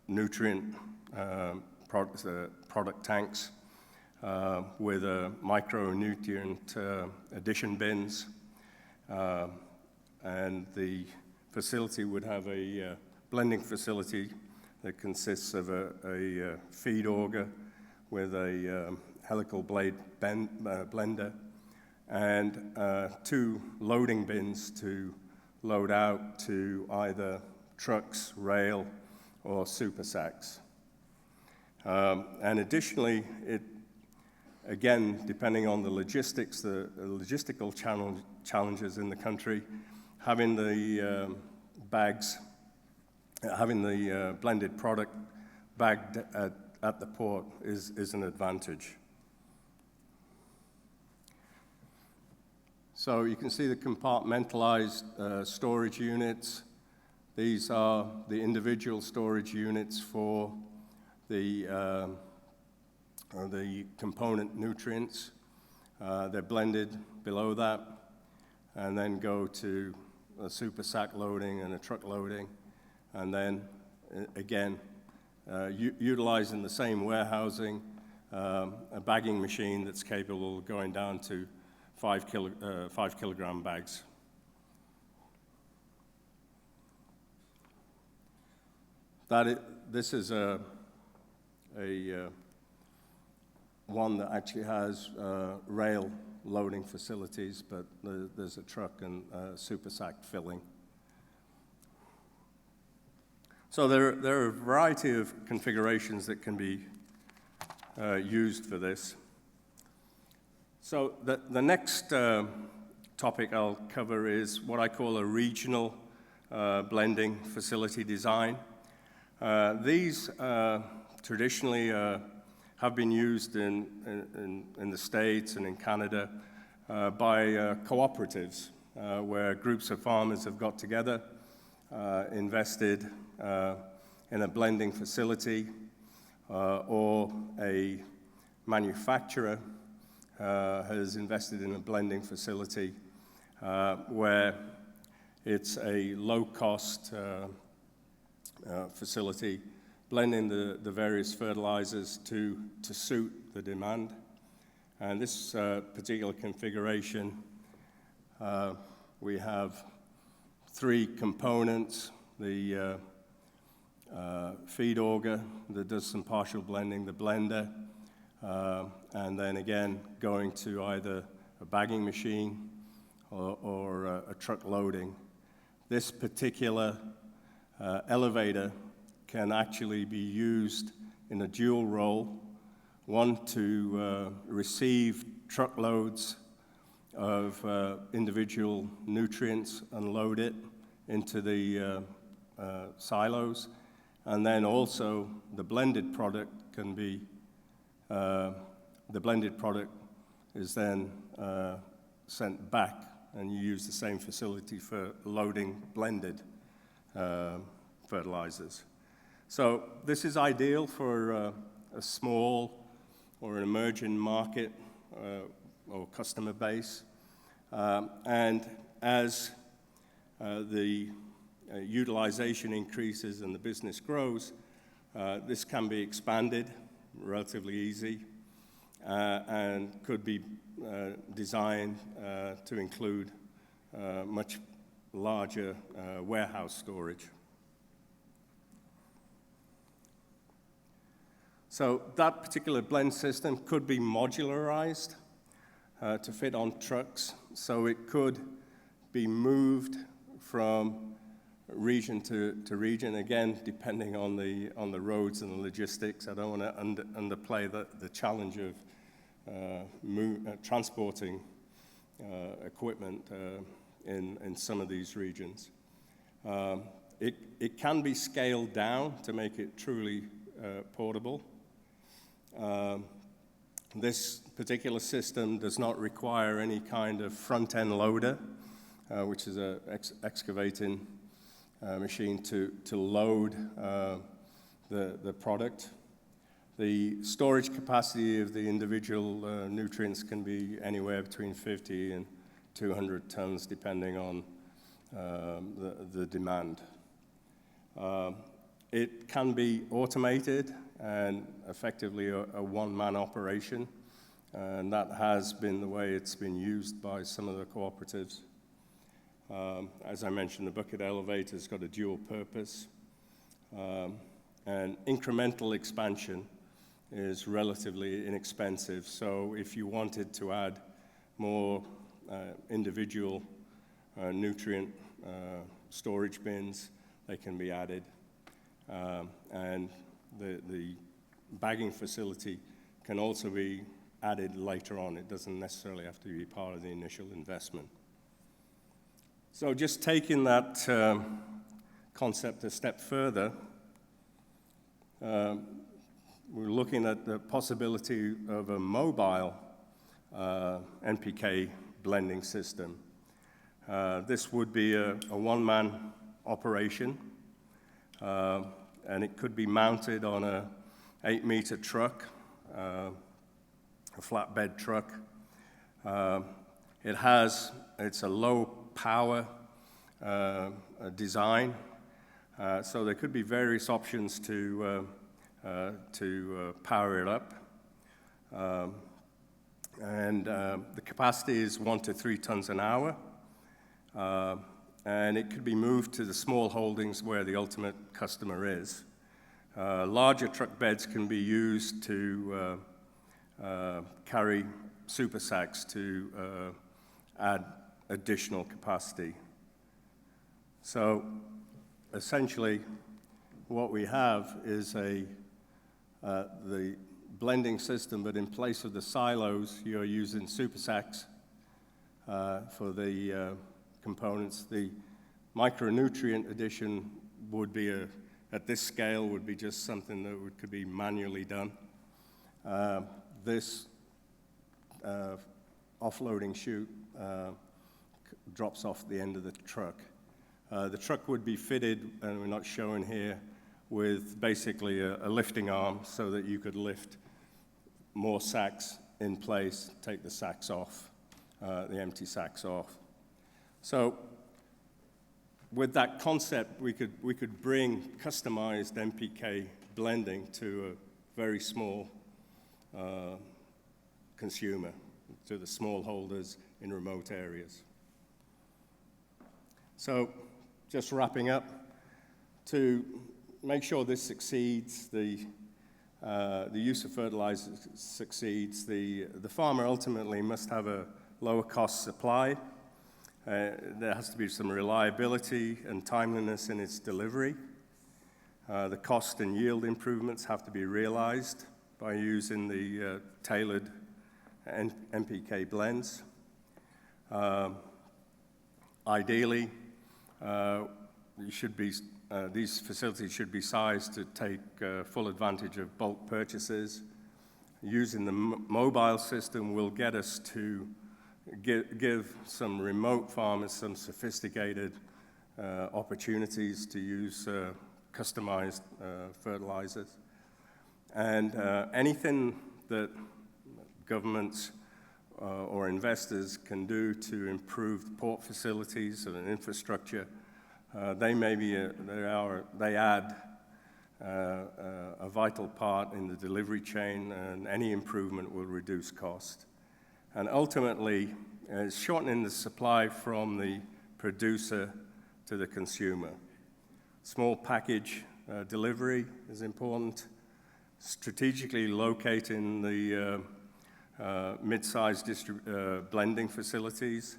nutrient product tanks with micronutrient addition bins, and the facility would have a blending facility that consists of a feed auger with a helical blade blender and 2 loading bins to load out to either trucks, rail, or super sacks. And additionally, again, depending on the logistics, the logistical challenges in the country, having the bags, having the blended product bagged at the port is an advantage. So you can see the compartmentalized storage units. These are the individual storage units for the component nutrients. They're blended below that and then go to a super sack loading and a truck loading, and then again utilizing the same warehousing, a bagging machine that's capable of going down to 5 kilogram bags. This is one that actually has rail loading facilities, but there's a truck and super sack filling. So there are a variety of configurations that can be used for this. So the next topic I'll cover is what I call a regional blending facility design. These traditionally have been used in the States and in Canada by cooperatives, where groups of farmers have got together, invested in a blending facility, or a manufacturer has invested in a blending facility where it's a low-cost facility, blending the various fertilizers to suit the demand. And this particular configuration, we have 3 components: the feed auger that does some partial blending, the blender, and then again going to either a bagging machine or a truck loading. This particular elevator can actually be used in a dual role, one to receive truckloads of individual nutrients and load it into the silos. And then also the blended product can be, the blended product is then sent back, and you use the same facility for loading blended fertilizers. So this is ideal for a small or an emerging market or customer base. And as the utilization increases and the business grows, this can be expanded relatively easy and could be designed to include much larger warehouse storage. So that particular blend system could be modularized to fit on trucks, so it could be moved from region to region, again, depending on the roads and the logistics. I don't want to underplay the challenge of transporting equipment in some of these regions. It can be scaled down to make it truly portable. This particular system does not require any kind of front-end loader, which is an excavating machine to load the product. The storage capacity of the individual nutrients can be anywhere between 50 and 200 tons, depending on the demand. It can be automated and effectively a one-man operation, and that has been the way it's been used by some of the cooperatives. As I mentioned, the bucket elevator's got a dual purpose, and incremental expansion is relatively inexpensive. So if you wanted to add more individual nutrient storage bins, they can be added. And the bagging facility can also be added later on. It doesn't necessarily have to be part of the initial investment. So just taking that concept a step further, we're looking at the possibility of a mobile NPK blending system. This would be a one-man operation, and it could be mounted on a 8-meter truck, a flatbed truck. It's a low power design, so there could be various options to power it up. And the capacity is 1 to 3 tons an hour, and it could be moved to the small holdings where the ultimate customer is. Larger truck beds can be used to carry super sacks to add additional capacity. So essentially what we have is the blending system, but in place of the silos, you're using super sacks for the components. The micronutrient addition would be at this scale would be just something that could be manually done. This offloading chute drops off the end of the truck. The truck would be fitted, and we're not showing here, with basically a lifting arm so that you could lift more sacks in place, take the sacks off, the empty sacks off. So with that concept, we could bring customized NPK blending to a very small consumer, to the smallholders in remote areas. So just wrapping up, to make sure this succeeds, the use of fertilizers succeeds, the farmer ultimately must have a lower cost supply. There has to be some reliability and timeliness in its delivery. The cost and yield improvements have to be realized by using the tailored NPK blends. Ideally, these facilities should be sized to take full advantage of bulk purchases. Using the mobile system will get us to give some remote farmers some sophisticated opportunities to use customized fertilizers. And anything that governments or investors can do to improve port facilities and infrastructure, they add a vital part in the delivery chain, and any improvement will reduce cost. And ultimately, it's shortening the supply from the producer to the consumer. Small package delivery is important. Strategically locating the mid-sized blending facilities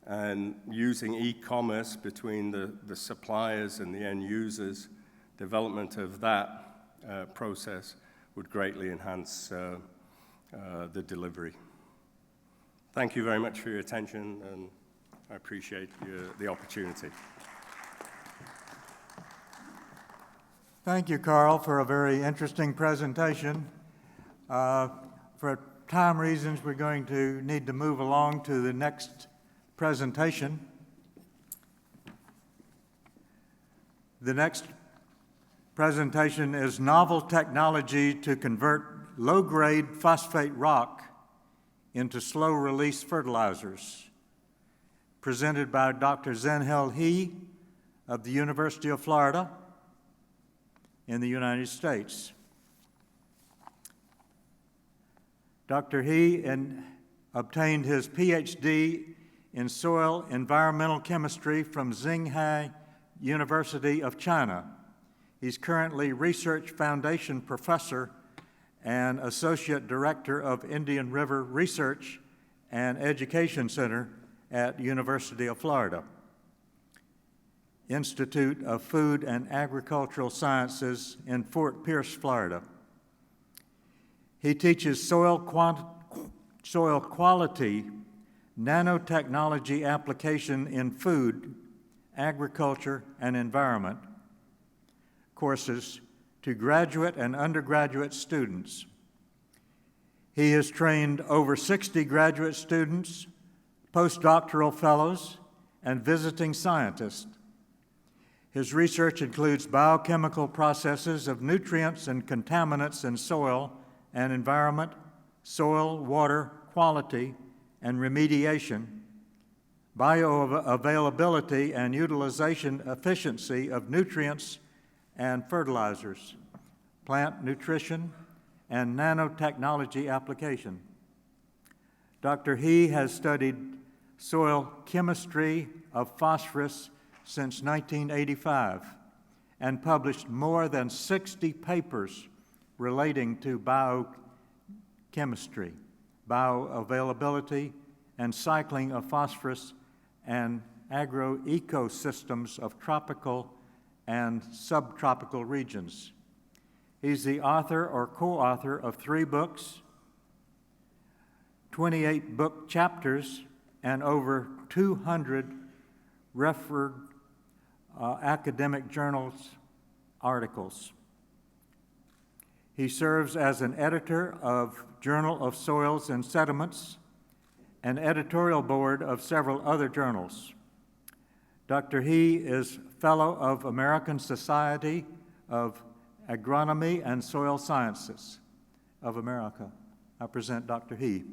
and using e-commerce between the suppliers and the end users, development of that process would greatly enhance the delivery. Thank you very much for your attention, and I appreciate the opportunity. Thank you, Carl, for a very interesting presentation. For time reasons, we're going to need to move along to the next presentation. The next presentation is Novel Technology to Convert Low-Grade Phosphate Rock into Slow-Release Fertilizers, presented by Dr. Zhenhel He of the University of Florida in the United States. Dr. He obtained his PhD in soil environmental chemistry from Tsinghua University of China. He's currently Research Foundation Professor and Associate Director of Indian River Research and Education Center at University of Florida, Institute of Food and Agricultural Sciences in Fort Pierce, Florida. He teaches soil quality nanotechnology application in food, agriculture, and environment courses to graduate and undergraduate students. He has trained over 60 graduate students, postdoctoral fellows, and visiting scientists. His research includes biochemical processes of nutrients and contaminants in soil and environment, soil, water quality and remediation, bioavailability and utilization efficiency of nutrients and fertilizers, plant nutrition, and nanotechnology application. Dr. He has studied soil chemistry of phosphorus since 1985 and published more than 60 papers relating to biochemistry, bioavailability, and cycling of phosphorus and agroecosystems of tropical and subtropical regions. He's the author or co-author of 3 books, 28 book chapters, and over 200 referred academic journals articles. He serves as an editor of Journal of Soils and Sediments and editorial board of several other journals. Dr. He is Fellow of American Society of Agronomy and Soil Sciences of America. I present Dr. He.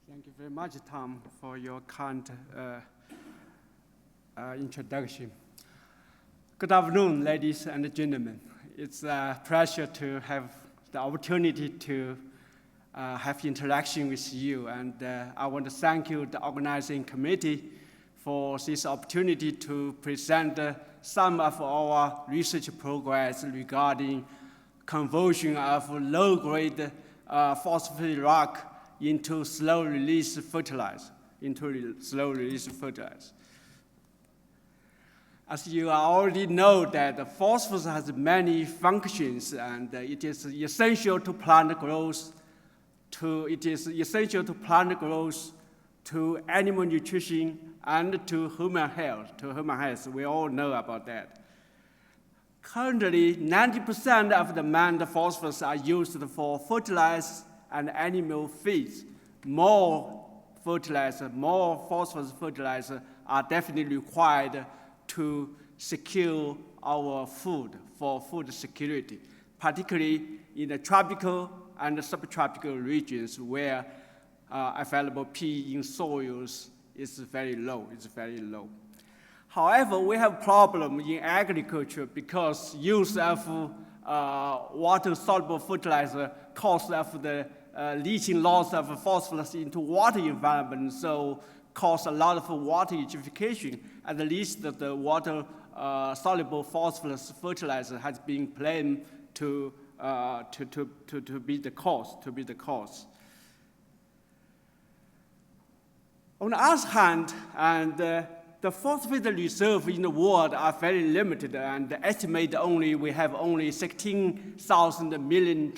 Thank you very much, Tom, for your kind introduction. Good afternoon, ladies and gentlemen. It's a pleasure to have the opportunity to have interaction with you, and I want to thank you, the organizing committee, for this opportunity to present some of our research progress regarding conversion of low-grade phosphate rock into slow-release fertilizer. As you already know that the phosphorus has many functions, and it is essential to plant growth, to animal nutrition, and to human health. We all know about that. Currently, 90% of the manned phosphorus are used for fertilizer and animal feeds. More phosphorus fertilizer are definitely required to secure our food, for food security, particularly in the tropical and subtropical regions where available P in soils is very low. However, we have a problem in agriculture because use of water-soluble fertilizer causes of the leaching loss of phosphorus into water environment, so cause a lot of water eutrophication. At least the water-soluble phosphorus fertilizer has been claimed to be the cause. On the other hand, the phosphate reserve in the world are very limited, and estimate we have only 16,000 million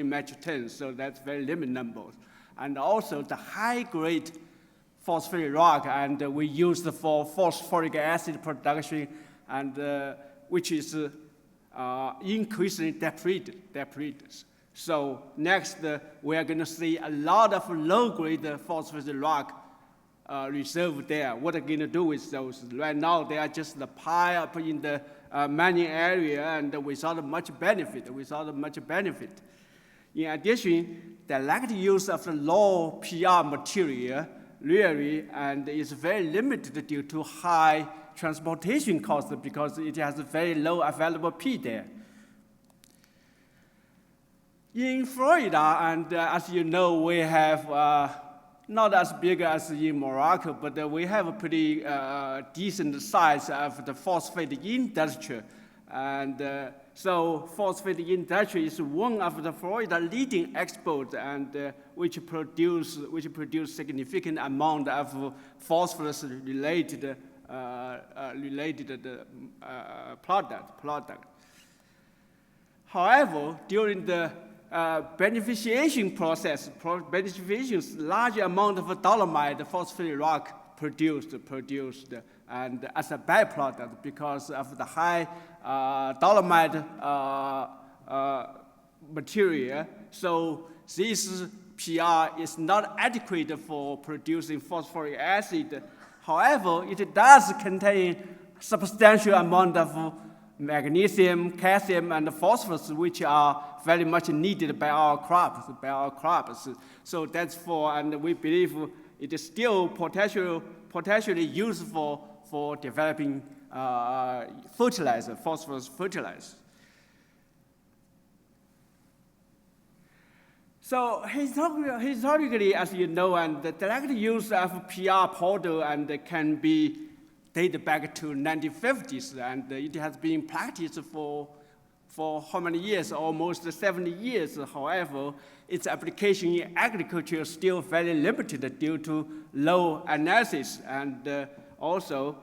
metric tons, so that's very limited numbers. And also the high-grade phosphate rock, and we use it for phosphoric acid production, and which is increasingly depleted. So next, we are going to see a lot of low-grade phosphate rock reserve there. What are we going to do with those? Right now, they are just piled up in the mining area and without much benefit. In addition, the lack use of the low PR material really and is very limited due to high transportation costs because it has a very low available P there. In Florida, and as you know, we have not as big as in Morocco, but we have a pretty decent size of the phosphate industry. And so phosphate industry is one of the Florida leading exports, and which produce significant amount of phosphorus related product. However, during the beneficiation process, large amount of dolomite phosphate rock produced, and as a byproduct because of the high dolomite material. So this PR is not adequate for producing phosphoric acid. However, it does contain substantial amount of magnesium, calcium, and phosphorus, which are very much needed by our crops. So that's and we believe it is still potentially useful for developing phosphorus fertilizer. So historically, as you know, and the direct use of PR powder and can be dated back to 1950s, and it has been practiced for how many years? Almost 70 years. However, its application in agriculture is still very limited due to low analysis and also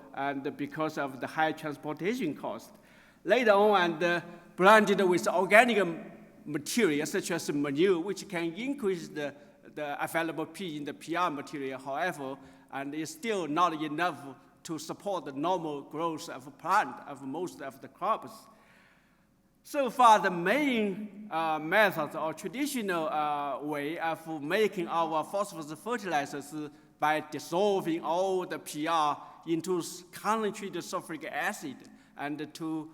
because of the high transportation cost. Later on, and blended with organic material such as manure, which can increase the available P in the PR material. However, and it's still not enough to support the normal growth of plant of most of the crops. So far, the main method or traditional way of making our phosphorus fertilizers by dissolving all the PR into concentrated sulfuric acid and to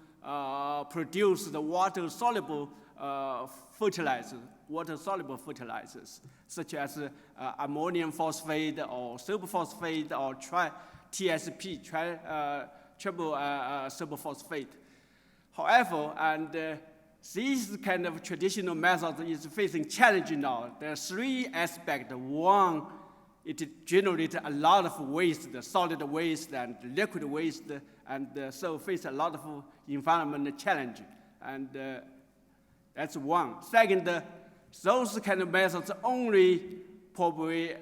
produce the water-soluble fertilizers, such as ammonium phosphate or superphosphate or TSP, triple superphosphate. However, and this kind of traditional method is facing challenge now. There are three aspects. One, it generates a lot of waste, solid waste and liquid waste, and so face a lot of environmental challenge. And that's one. Second, those kind of methods only probably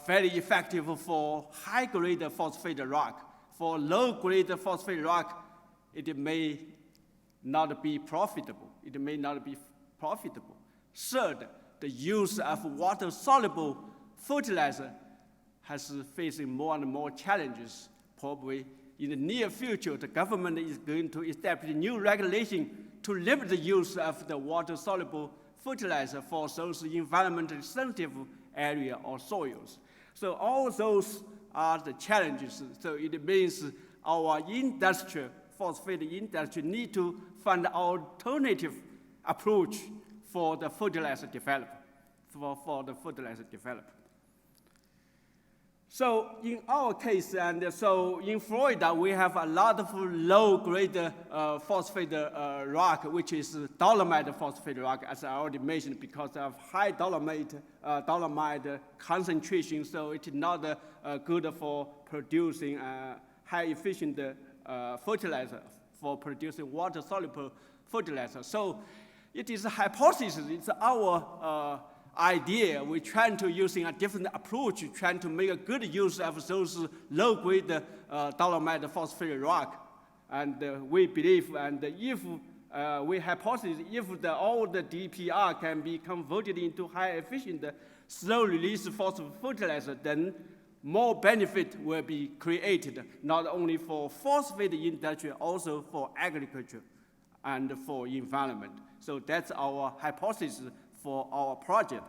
very effective for high-grade phosphate rock. for low-grade phosphate rock, it may not be profitable. It may not be profitable. Third, the use of water-soluble fertilizer has facing more and more challenges. Probably in the near future, the government is going to establish new regulation to limit the use of the water-soluble fertilizer for those environmentally sensitive area or soils. So all those are the challenges. So it means our industry, phosphate industry, need to find an alternative approach for the fertilizer development. For the fertilizer development. So in our case, and so in Florida, we have a lot of low-grade phosphate rock, which is dolomite phosphate rock, as I already mentioned, because of high dolomite concentration. So it's not good for producing high-efficient fertilizer, for producing water-soluble fertilizer. So it is a hypothesis. It's our idea. We're trying to using a different approach, trying to make a good use of those low-grade dolomite phosphate rock. And we believe, and if we hypothesize, if all the DPR can be converted into high-efficient, slow-release phosphate fertilizer, then more benefit will be created, not only for phosphate industry, also for agriculture and for environment. So that's our hypothesis for our project.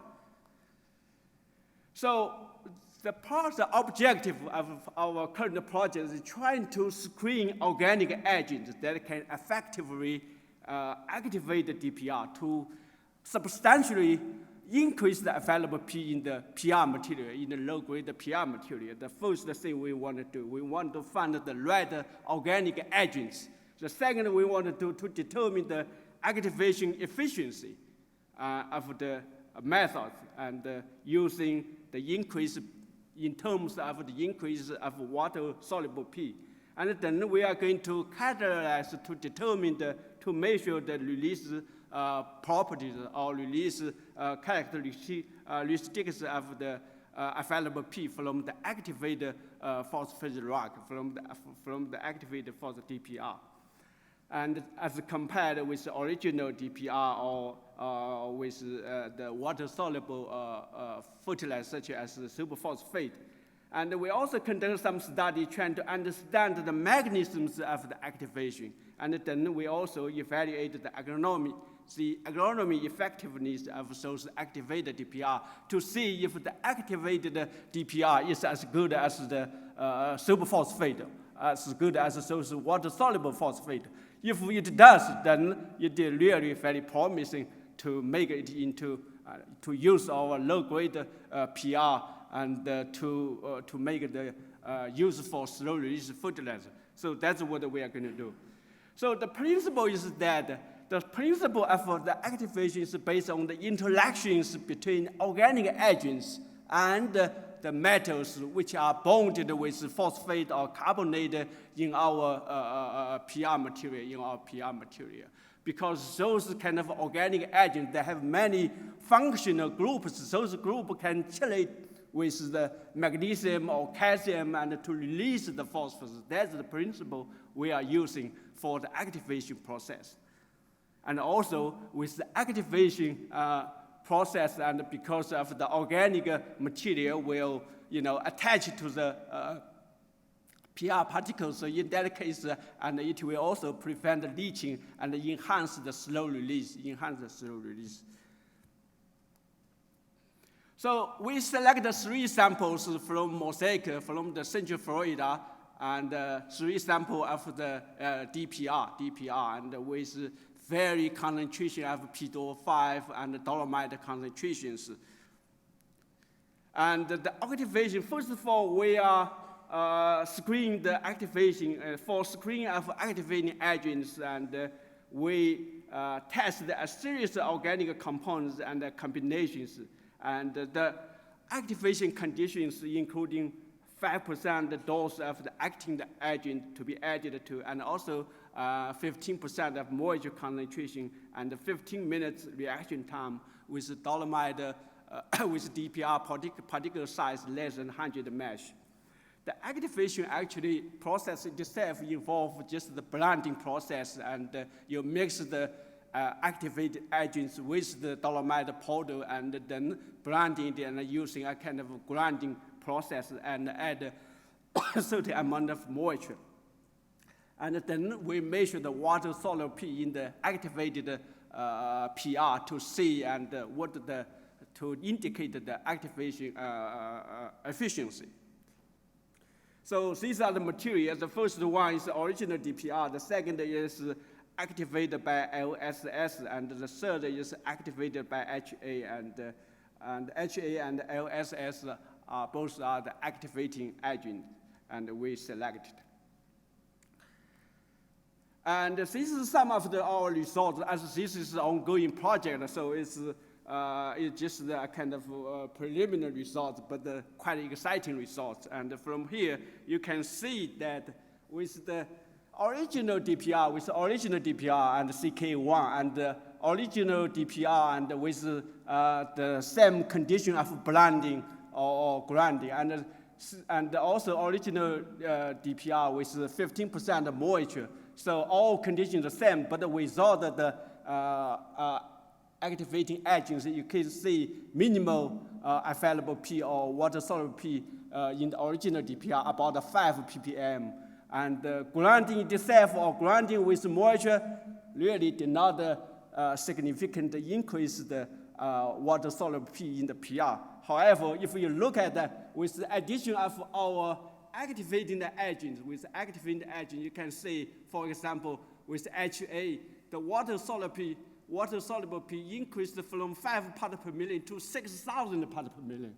So the objective of our current project is trying to screen organic agents that can effectively activate the DPR to substantially increase the available P in the PR material, in the low-grade PR material. The first thing we want to do, we want to find the right organic agents. The second, we want to do to determine the activation efficiency of the methods and using the increase in terms of the increase of water-soluble P. And then we are going to categorize to determine to measure the release properties or release characteristics of the available P from the activated phosphate rock, from the activated phosphate DPR. And as compared with the original DPR or with the water-soluble fertilizer such as the superphosphate. And we also conduct some study trying to understand the mechanisms of the activation. And then we also evaluate the agronomy effectiveness of those activated DPR to see if the activated DPR is as good as the superphosphate, as good as those water-soluble phosphate. If it does, then it is really very promising to make it into, to use our low-grade PR and to make the use for slow-release fertilizer. So that's what we are going to do. So the principle is that the principle of the activation is based on the interactions between organic agents and the metals which are bonded with phosphate or carbonate in our PR material, Because those kind of organic agents, they have many functional groups. Those groups can chelate with the magnesium or calcium and to release the phosphorus. That's the principle we are using for the activation process. And also with the activation process, and because of the organic material will, attach to the PR particles, so in that case, and it will also prevent the leaching and enhance the slow release, So we selected 3 samples from Mosaic, from the Central Florida, and 3 samples of the DPR, and with very concentration of P2O5 and dolomite concentrations. And the activation, first of all, we are screening the activation, for screening of activating agents, and we tested a series of organic compounds and combinations. And the activation conditions, including 5% dose of the acting agent to be added to, and also 15% of moisture concentration, and 15 minutes reaction time with dolomite with DPR particle size less than 100 mesh. the activation actually process itself involves just the blending process, and you mix the activated agents with the dolomite powder and then blending it and using a kind of grinding process and add a certain amount of moisture. And then we measure the water soluble P in the activated PR to see and to indicate the activation efficiency. So these are the materials. The first one is the original DPR. The second is activated by LSS, and the third is activated by HA. And HA and LSS both are the activating agent, and we selected. And this is some of our results, as this is an ongoing project, so it's just a kind of preliminary results, but quite exciting results. And from here, you can see that with the original DPR, and CK1, and the original DPR, and with the same condition of blending or grinding, and also original DPR with 15% moisture. So all conditions the same, but without the activating agents, you can see minimal available P or water soluble P in the original DPR, about 5 ppm. And grinding itself or grinding with moisture really did not significantly increase the water soluble P in the PR. However, if you look at that with the addition of our activating agents, you can see, for example, with HA, the water soluble P increased from 5 parts per million to 6,000 parts per million.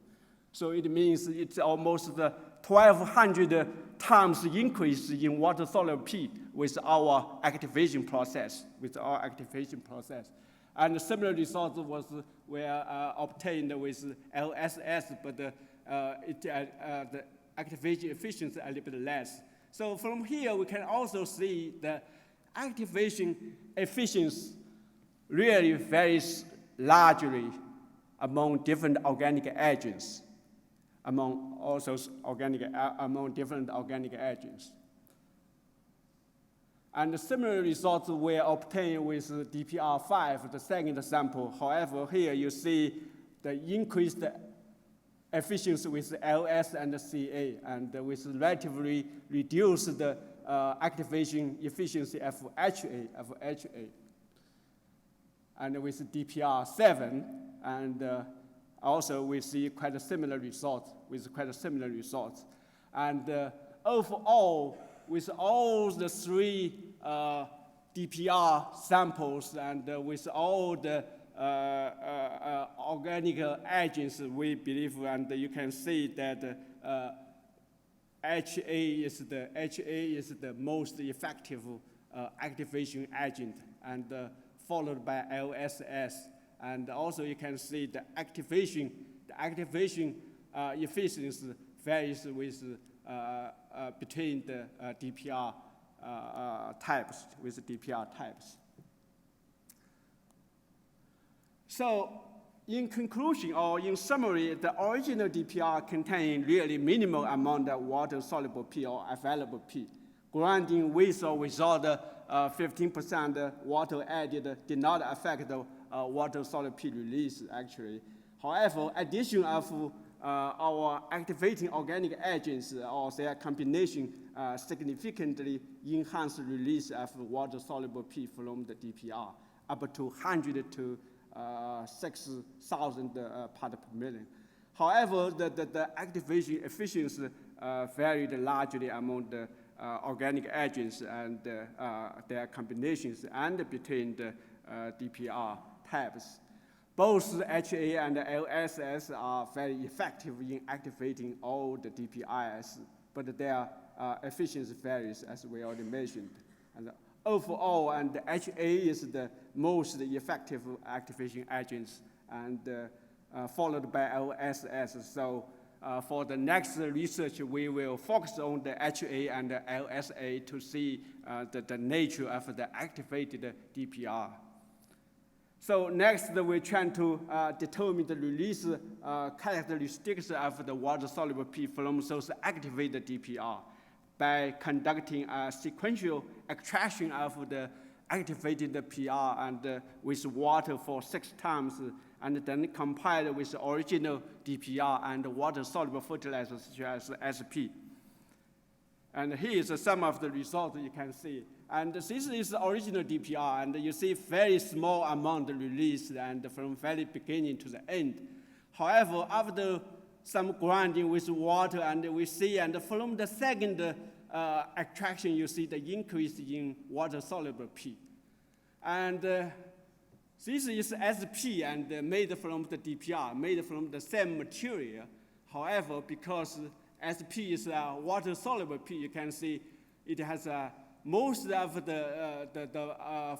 So it means it's almost the 1,200 times increase in water soluble P with our activation process. And similar results were obtained with LSS, but the activation efficiency a little bit less. So from here, we can also see the activation efficiency really varies largely among different organic agents, among different organic agents. And similar results were obtained with DPR5, the second sample. However, here you see the increased efficiency with LS and CA, and with relatively reduced activation efficiency of HA. And with DPR7, and also we see quite a similar results. And overall, with all the 3 DPR samples and with all the organic agents, we believe, and you can see that HA is the most effective activation agent, and followed by LSS. And also you can see the activation efficiency varies with between the DPR types, So in conclusion, or in summary, the original DPR contained really minimal amount of water-soluble P or available P. Grinding with or without 15% water added did not affect the water-soluble P release, actually. However, addition of our activating organic agents or their combination significantly enhanced the release of water-soluble P from the DPR, up to 100 to 6,000 parts per million. However, the activation efficiency varied largely among the organic agents and their combinations and between the DPR types. Both HA and LSS are very effective in activating all the DPIs, but their efficiency varies, as we already mentioned. And overall, and HA is the most effective activation agents, and followed by LSS. So for the next research, we will focus on the HA and the LSA to see the nature of the activated DPR. So next, we're trying to determine the release characteristics of the water-soluble P from those activated DPR by conducting a sequential extraction of the activated PR and with water for 6 times, and then compiled with the original DPR and water-soluble fertilizers such as SP. And here is some of the results you can see. And this is the original DPR, and you see very small amount released and from very beginning to the end. However, after some grinding with water, and we see, and from the second extraction, you see the increase in water-soluble P. And this is SP and made from the DPR, made from the same material. However, because SP is a water-soluble P, you can see it has most of the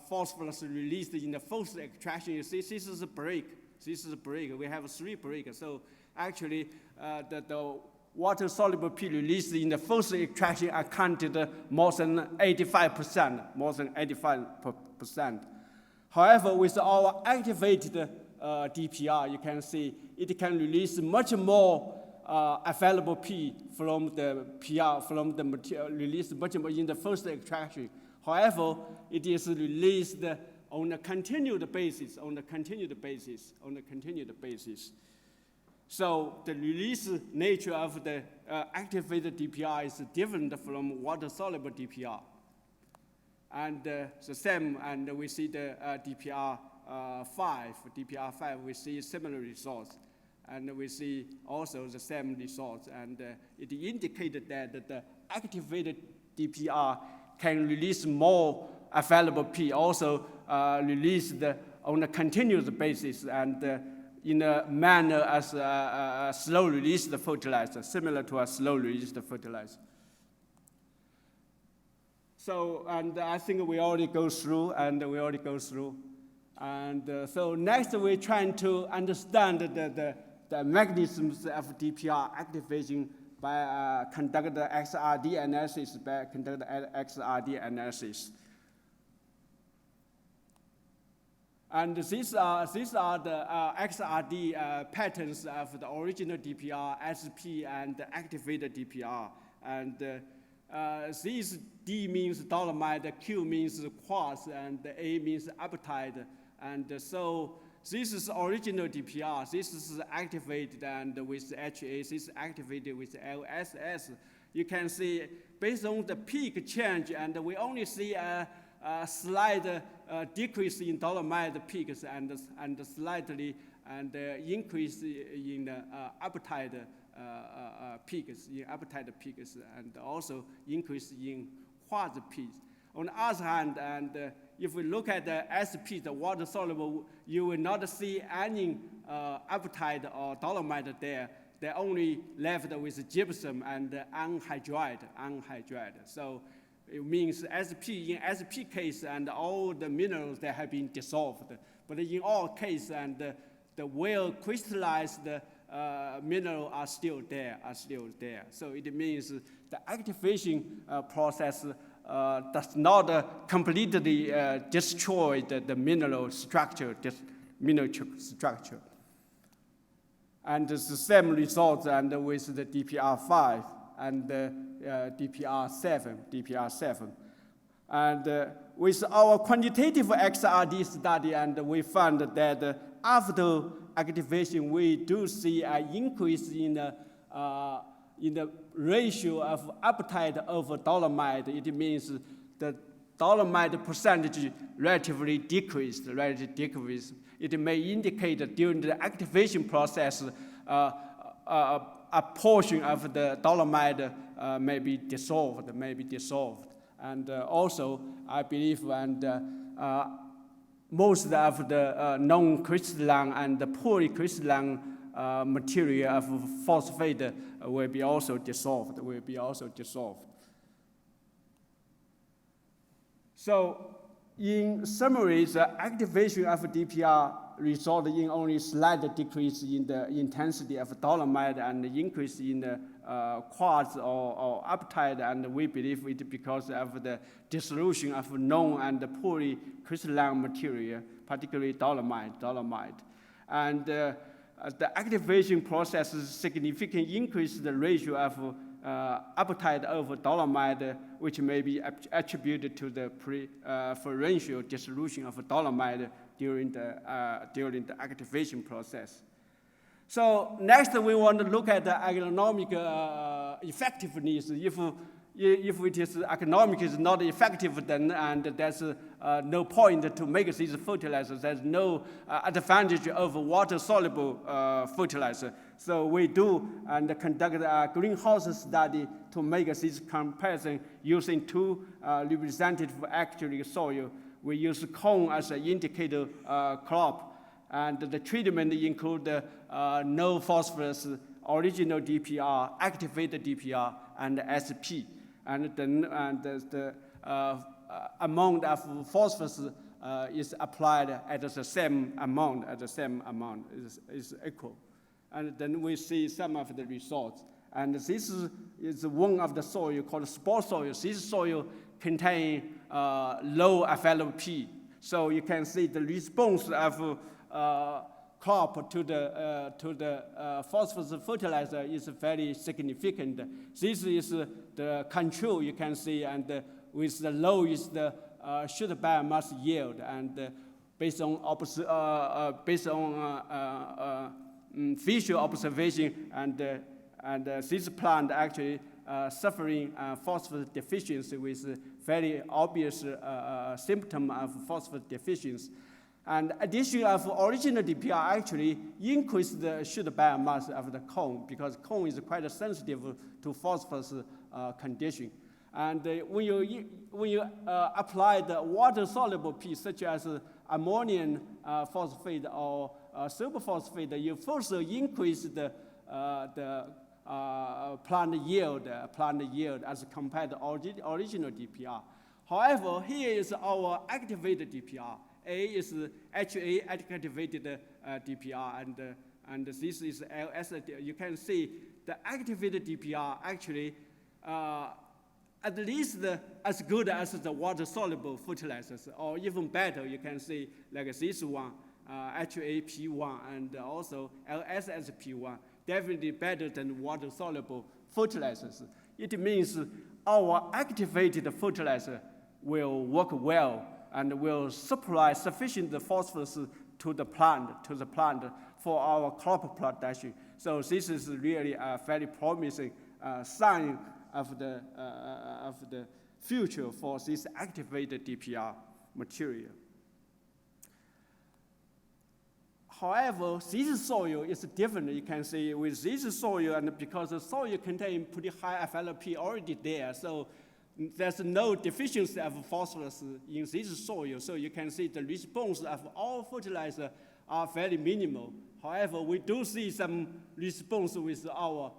phosphorus released in the first extraction. You see, this is a break. This is a break. We have 3 breaks. So actually, the water-soluble P released in the first extraction accounted more than 85%, more than 85%. However, with our activated DPR, you can see it can release much more available P from the PR, from the material, released much more in the first extraction. However, it is released on a continued basis, So the release nature of the activated DPR is different from water-soluble DPR. And the same, and we see the DPR5, we see similar results. And we see also the same results. And it indicated that the activated DPR can release more available P, also released on a continuous basis and in a manner as a slow release fertilizer, similar to a slow release fertilizer. So, and I think we already go through, And so next we're trying to understand the mechanisms of DPR activation by conduct the XRD analysis, And these are the XRD patterns of the original DPR, SP, and the activated DPR. And these D means dolomite, Q means quartz, and A means apatite. And so this is original DPR. This is activated and with HA. This is activated with LSS. You can see based on the peak change, and we only see a slight decrease in dolomite peaks and slightly increase in apatite peaks, and also increase in quartz peaks. On the other hand, if we look at the SP, the water-soluble, you will not see any apatite or dolomite there. They're only left with gypsum and anhydride. So it means in SP case, and all the minerals that have been dissolved. But in all cases, and the well-crystallized minerals are still there. So it means the activation process does not completely destroy the mineral structure, And it's the same results and with the DPR5 and DPR7. And with our quantitative XRD study, and we found that after activation, we do see an increase in the ratio of apatite over dolomite. It means the dolomite percentage relatively decreased. It may indicate that during the activation process, a portion of the dolomite may be dissolved. And also, I believe, most of the non-crystalline and the polycrystalline material of phosphate will be also dissolved. So, in summary, the activation of DPR result in only slight decrease in the intensity of dolomite and increase in the quartz or apatite, and we believe it because of the dissolution of known and poorly crystalline material, particularly dolomite. And the activation process significantly increases the ratio of apatite over dolomite, which may be attributed to the preferential dissolution of dolomite during the activation process. So next, we want to look at the economic effectiveness. If it is economic is not effective, then and there's no point to make these fertilizers. There's no advantage over water-soluble fertilizer. So we do and conduct a greenhouse study to make this comparison using two representative actually soil. We use corn as an indicator crop, and the treatment include no phosphorus, original DPR, activated DPR, and SP. And then the amount of phosphorus is applied at the same amount, is equal. And then we see some of the results. And this is one of the soil called spore soil. This soil contains low FLP. So you can see the response of crop to the phosphorus fertilizer is very significant. This is the control you can see, and with the low is the sugar biomass yield, and based on visual observation, and this plant actually suffering phosphorus deficiency with very obvious symptom of phosphorus deficiency. And addition of original DPR actually increased the sugar biomass of the corn, because corn is quite sensitive to phosphorus condition. And when you apply the water-soluble P, such as ammonium phosphate or superphosphate, you first increase the plant yield as compared to original DPR. However, here is our activated DPR. A is HA activated DPR, and this is LS. You can see the activated DPR actually at least as good as the water-soluble fertilizers, or even better. You can see like this one, HAP1, and also LSSP1, definitely better than water-soluble fertilizers. It means our activated fertilizer will work well and will supply sufficient phosphorus to the plant for our crop production. So this is really a very promising sign of the future for this activated DPR material. However, this soil is different. You can see with this soil, and because the soil contains pretty high FLP already there, so there's no deficiency of phosphorus in this soil. So you can see the response of all fertilizer are very minimal. However, we do see some response with our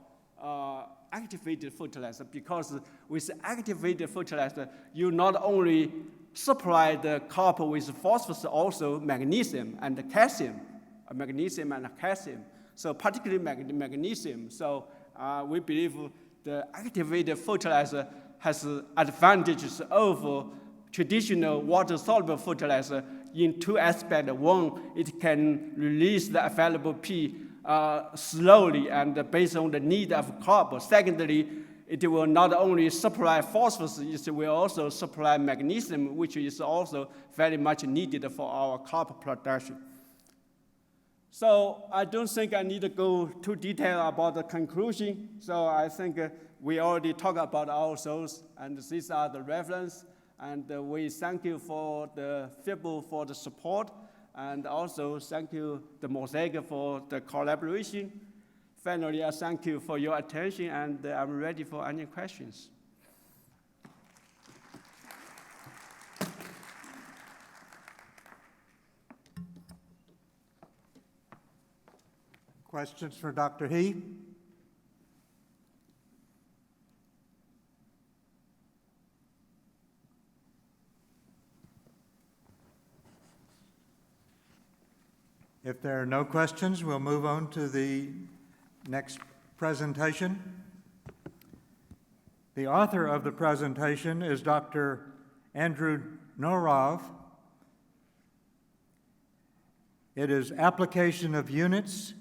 activated fertilizer, because with activated fertilizer, you not only supply the crop with phosphorus, also magnesium and calcium. So particularly magnesium. So we believe the activated fertilizer has advantages over traditional water-soluble fertilizer in two aspects. One, it can release the available P slowly and based on the need of crop. Secondly, it will not only supply phosphorus, it will also supply magnesium, which is also very much needed for our crop production. So I don't think I need to go too detailed about the conclusion. So I think we already talked about our source, and these are the reference. And we thank you for the FIBO for the support, and also thank you the Mosaic for the collaboration. Finally, I thank you for your attention, and I'm ready for any questions. Questions for Dr. He? If there are no questions, we'll move on to the next presentation. The author of the presentation is Dr. Andrew Norov. It is application of units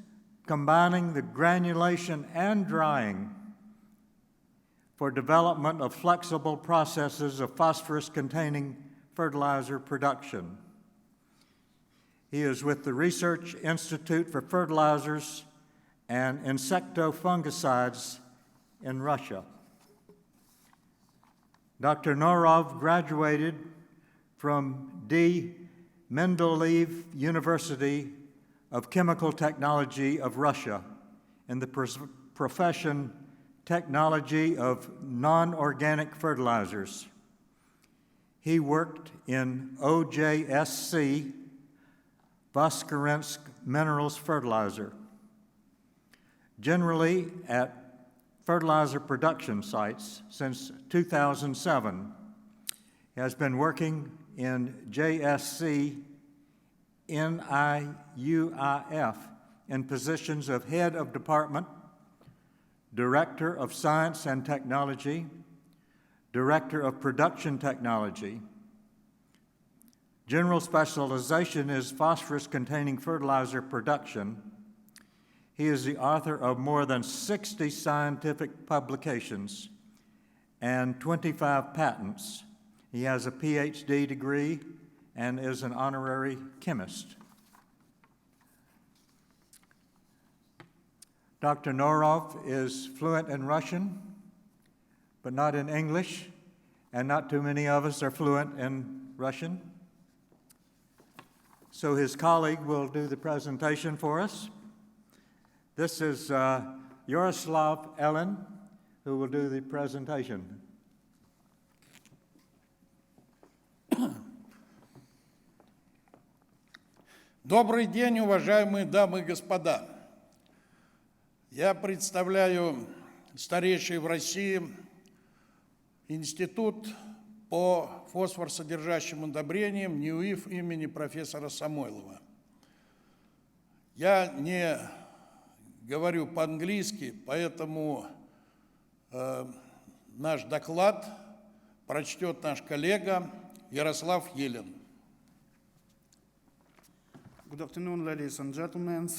combining the granulation and drying for development of flexible processes of phosphorus-containing fertilizer production. He is with the Research Institute for Fertilizers and Insectofungicides in Russia. Dr. Norov graduated from D. Mendeleev University of Chemical Technology of Russia in the profession Technology of Non-Organic Fertilizers. He worked in OJSC, Voskresensky Minerals Fertilizer. Generally at fertilizer production sites since 2007. He has been working in JSC NIUIF in positions of Head of Department, Director of Science and Technology, Director of Production Technology. General specialization is phosphorus-containing fertilizer production. He is the author of more than 60 scientific publications and 25 patents. He has a PhD degree and is an honorary chemist. Dr. Norov is fluent in Russian, but not in English, and not too many of us are fluent in Russian. So his colleague will do the presentation for us. This is Yaroslav Ellen, who will do the presentation. Добрый день, уважаемые дамы и господа. Я представляю старейший в России институт по фосфорсодержащим удобрениям НИУИФ имени профессора Самойлова. Я не говорю по-английски, поэтому наш доклад прочтет наш коллега Ярослав Елен. Good afternoon, ladies and gentlemen.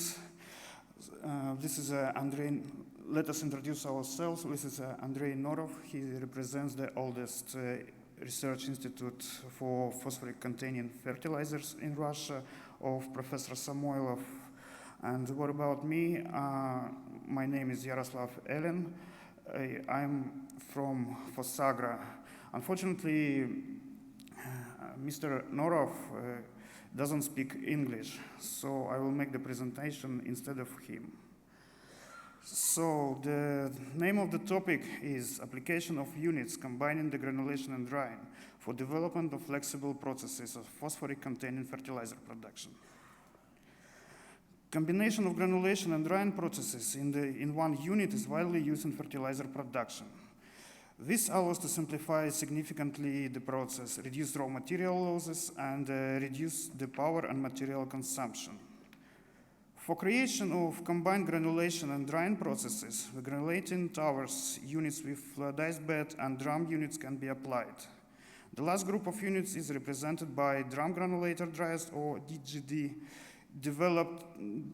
This is Andrei. Let us introduce ourselves. This is Andrei Norov. He represents the oldest research institute for phosphoric-containing fertilizers in Russia of Professor Samoylov. And what about me? My name is Yaroslav Elen. I'm from Fosagra. Unfortunately, Mr. Norov doesn't speak English, so I will make the presentation instead of him. So the name of the topic is Application of Units Combining the Granulation and Drying for Development of Flexible Processes of Phosphoric-Containing Fertilizer Production. Combination of granulation and drying processes in one unit is widely used in fertilizer production. This allows to simplify significantly the process, reduce raw material losses, and reduce the power and material consumption. For creation of combined granulation and drying processes, the granulating towers, units with fluidized bed, and drum units can be applied. The last group of units is represented by drum granulator dryers, or DGD,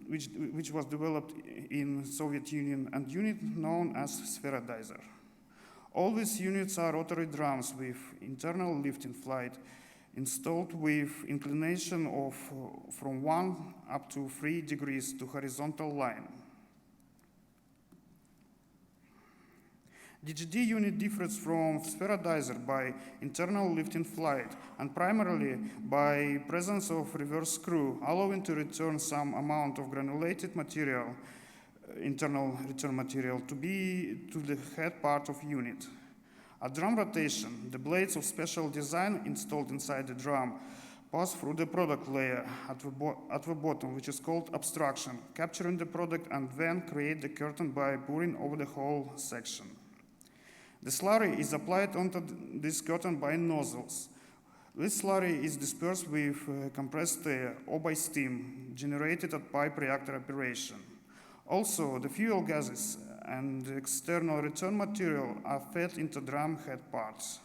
which was developed in Soviet Union, and unit known as spherodizer. All these units are rotary drums with internal lifting flight installed with inclination of from 1 up to 3 degrees to horizontal line. DGD unit differs from spherodizer by internal lifting flight and primarily by presence of reverse screw, allowing to return some amount of granulated material, internal return material, to the head part of unit. At drum rotation, the blades of special design installed inside the drum pass through the product layer at the bottom, which is called abstraction, capturing the product and then create the curtain by pouring over the whole section. The slurry is applied onto this curtain by nozzles, This slurry is dispersed with compressed air or by steam generated at pipe reactor operation. Also, the fuel gases and external return material are fed into drum head parts.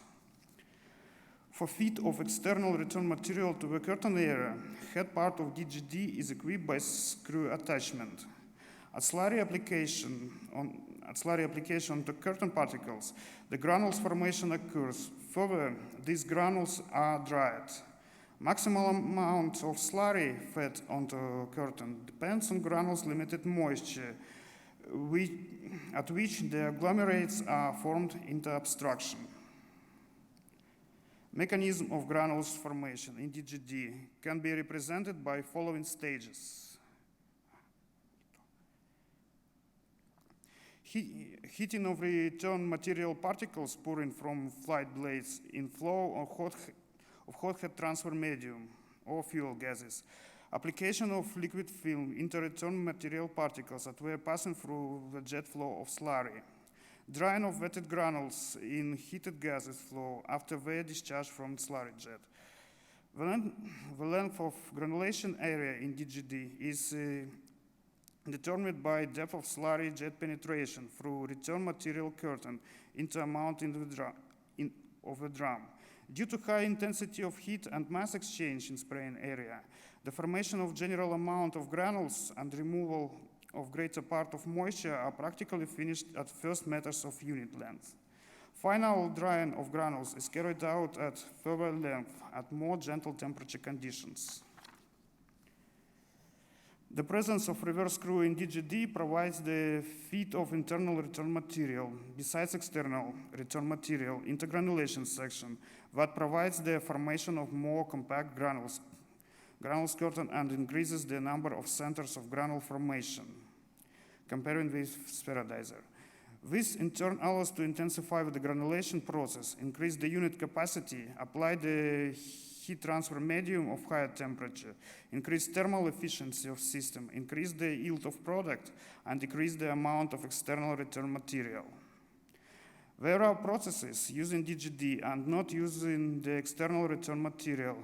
For feed of external return material to the curtain area, head part of DGD is equipped by screw attachment. At slurry application to curtain particles, the granules formation occurs. Further, these granules are dried. Maximal amount of slurry fed onto curtain depends on granules' limited moisture, at which the agglomerates are formed into obstruction. Mechanism of granules formation in DGD can be represented by following stages. Heating of return material particles pouring from flight blades in flow of hot head transfer medium or fuel gases. Application of liquid film into return material particles that were passing through the jet flow of slurry. Drying of wetted granules in heated gases flow after their discharge from slurry jet. The length of granulation area in DGD is determined by depth of slurry jet penetration through return material curtain into amount of the drum. Due to high intensity of heat and mass exchange in spraying area, the formation of general amount of granules and removal of greater part of moisture are practically finished at first meters of unit length. Final drying of granules is carried out at further length at more gentle temperature conditions. The presence of reverse screw in DGD provides the feed of internal return material, besides external return material, into granulation section that provides the formation of more compact granules curtain and increases the number of centers of granule formation, comparing with spherodizer. This in turn allows to intensify the granulation process, increase the unit capacity, apply the heat transfer medium of higher temperature, increase thermal efficiency of system, increase the yield of product, and decrease the amount of external return material. There are processes using DGD and not using the external return material.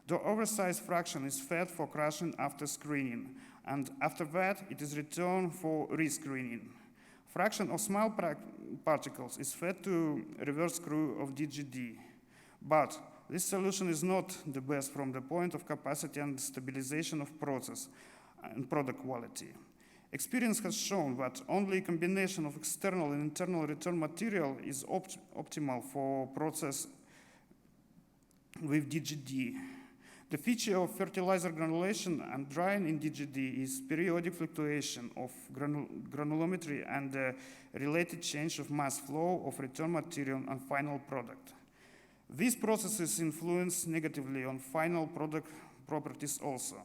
The oversized fraction is fed for crushing after screening, and after that it is returned for rescreening. Fraction of small particles is fed to reverse screw of DGD, but this solution is not the best from the point of capacity and stabilization of process and product quality. Experience has shown that only a combination of external and internal return material is optimal for process with DGD. The feature of fertilizer granulation and drying in DGD is periodic fluctuation of granulometry and the related change of mass flow of return material and final product. These processes influence negatively on final product properties also.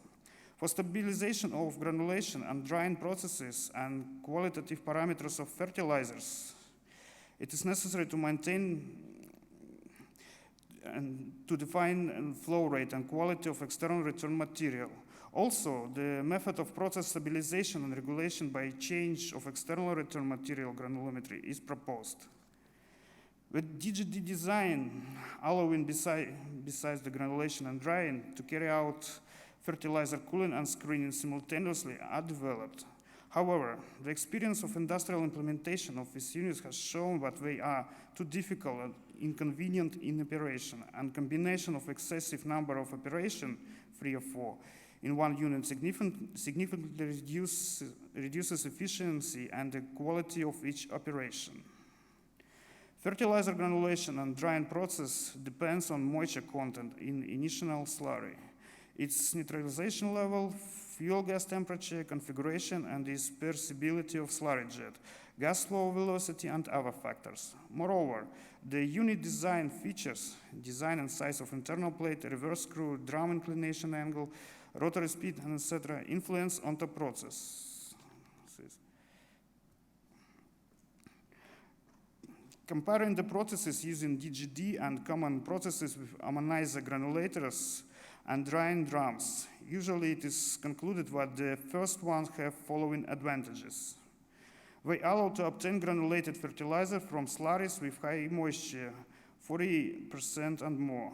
For stabilization of granulation and drying processes and qualitative parameters of fertilizers, it is necessary to maintain and to define flow rate and quality of external return material. Also, the method of process stabilization and regulation by change of external return material granulometry is proposed. With DGD design, allowing besides the granulation and drying to carry out fertilizer cooling and screening simultaneously are developed. However, the experience of industrial implementation of these units has shown that they are too difficult and inconvenient in operation, and combination of excessive number of operations, 3 or 4, in one unit significantly reduces efficiency and the quality of each operation. Fertilizer granulation and drying process depends on moisture content in initial slurry, its neutralization level, fuel gas temperature, configuration, and dispersibility of slurry jet, gas flow velocity, and other factors. Moreover, the unit design features, design and size of internal plate, reverse screw, drum inclination angle, rotary speed, and etc. influence on the process. Comparing the processes using DGD and common processes with ammonizer granulators and drying drums, usually it is concluded that the first ones have following advantages. They allow to obtain granulated fertilizer from slurries with high moisture, 40% and more.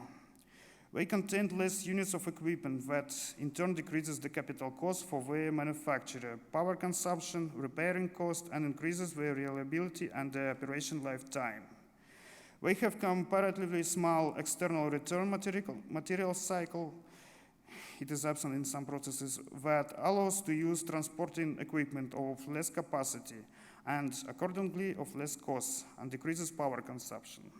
They contain less units of equipment that in turn decreases the capital cost for their manufacturer, power consumption, repairing cost, and increases their reliability and the operation lifetime. They have comparatively small external return material cycle. It is absent in some processes that allows to use transporting equipment of less capacity and accordingly of less cost and decreases power consumption.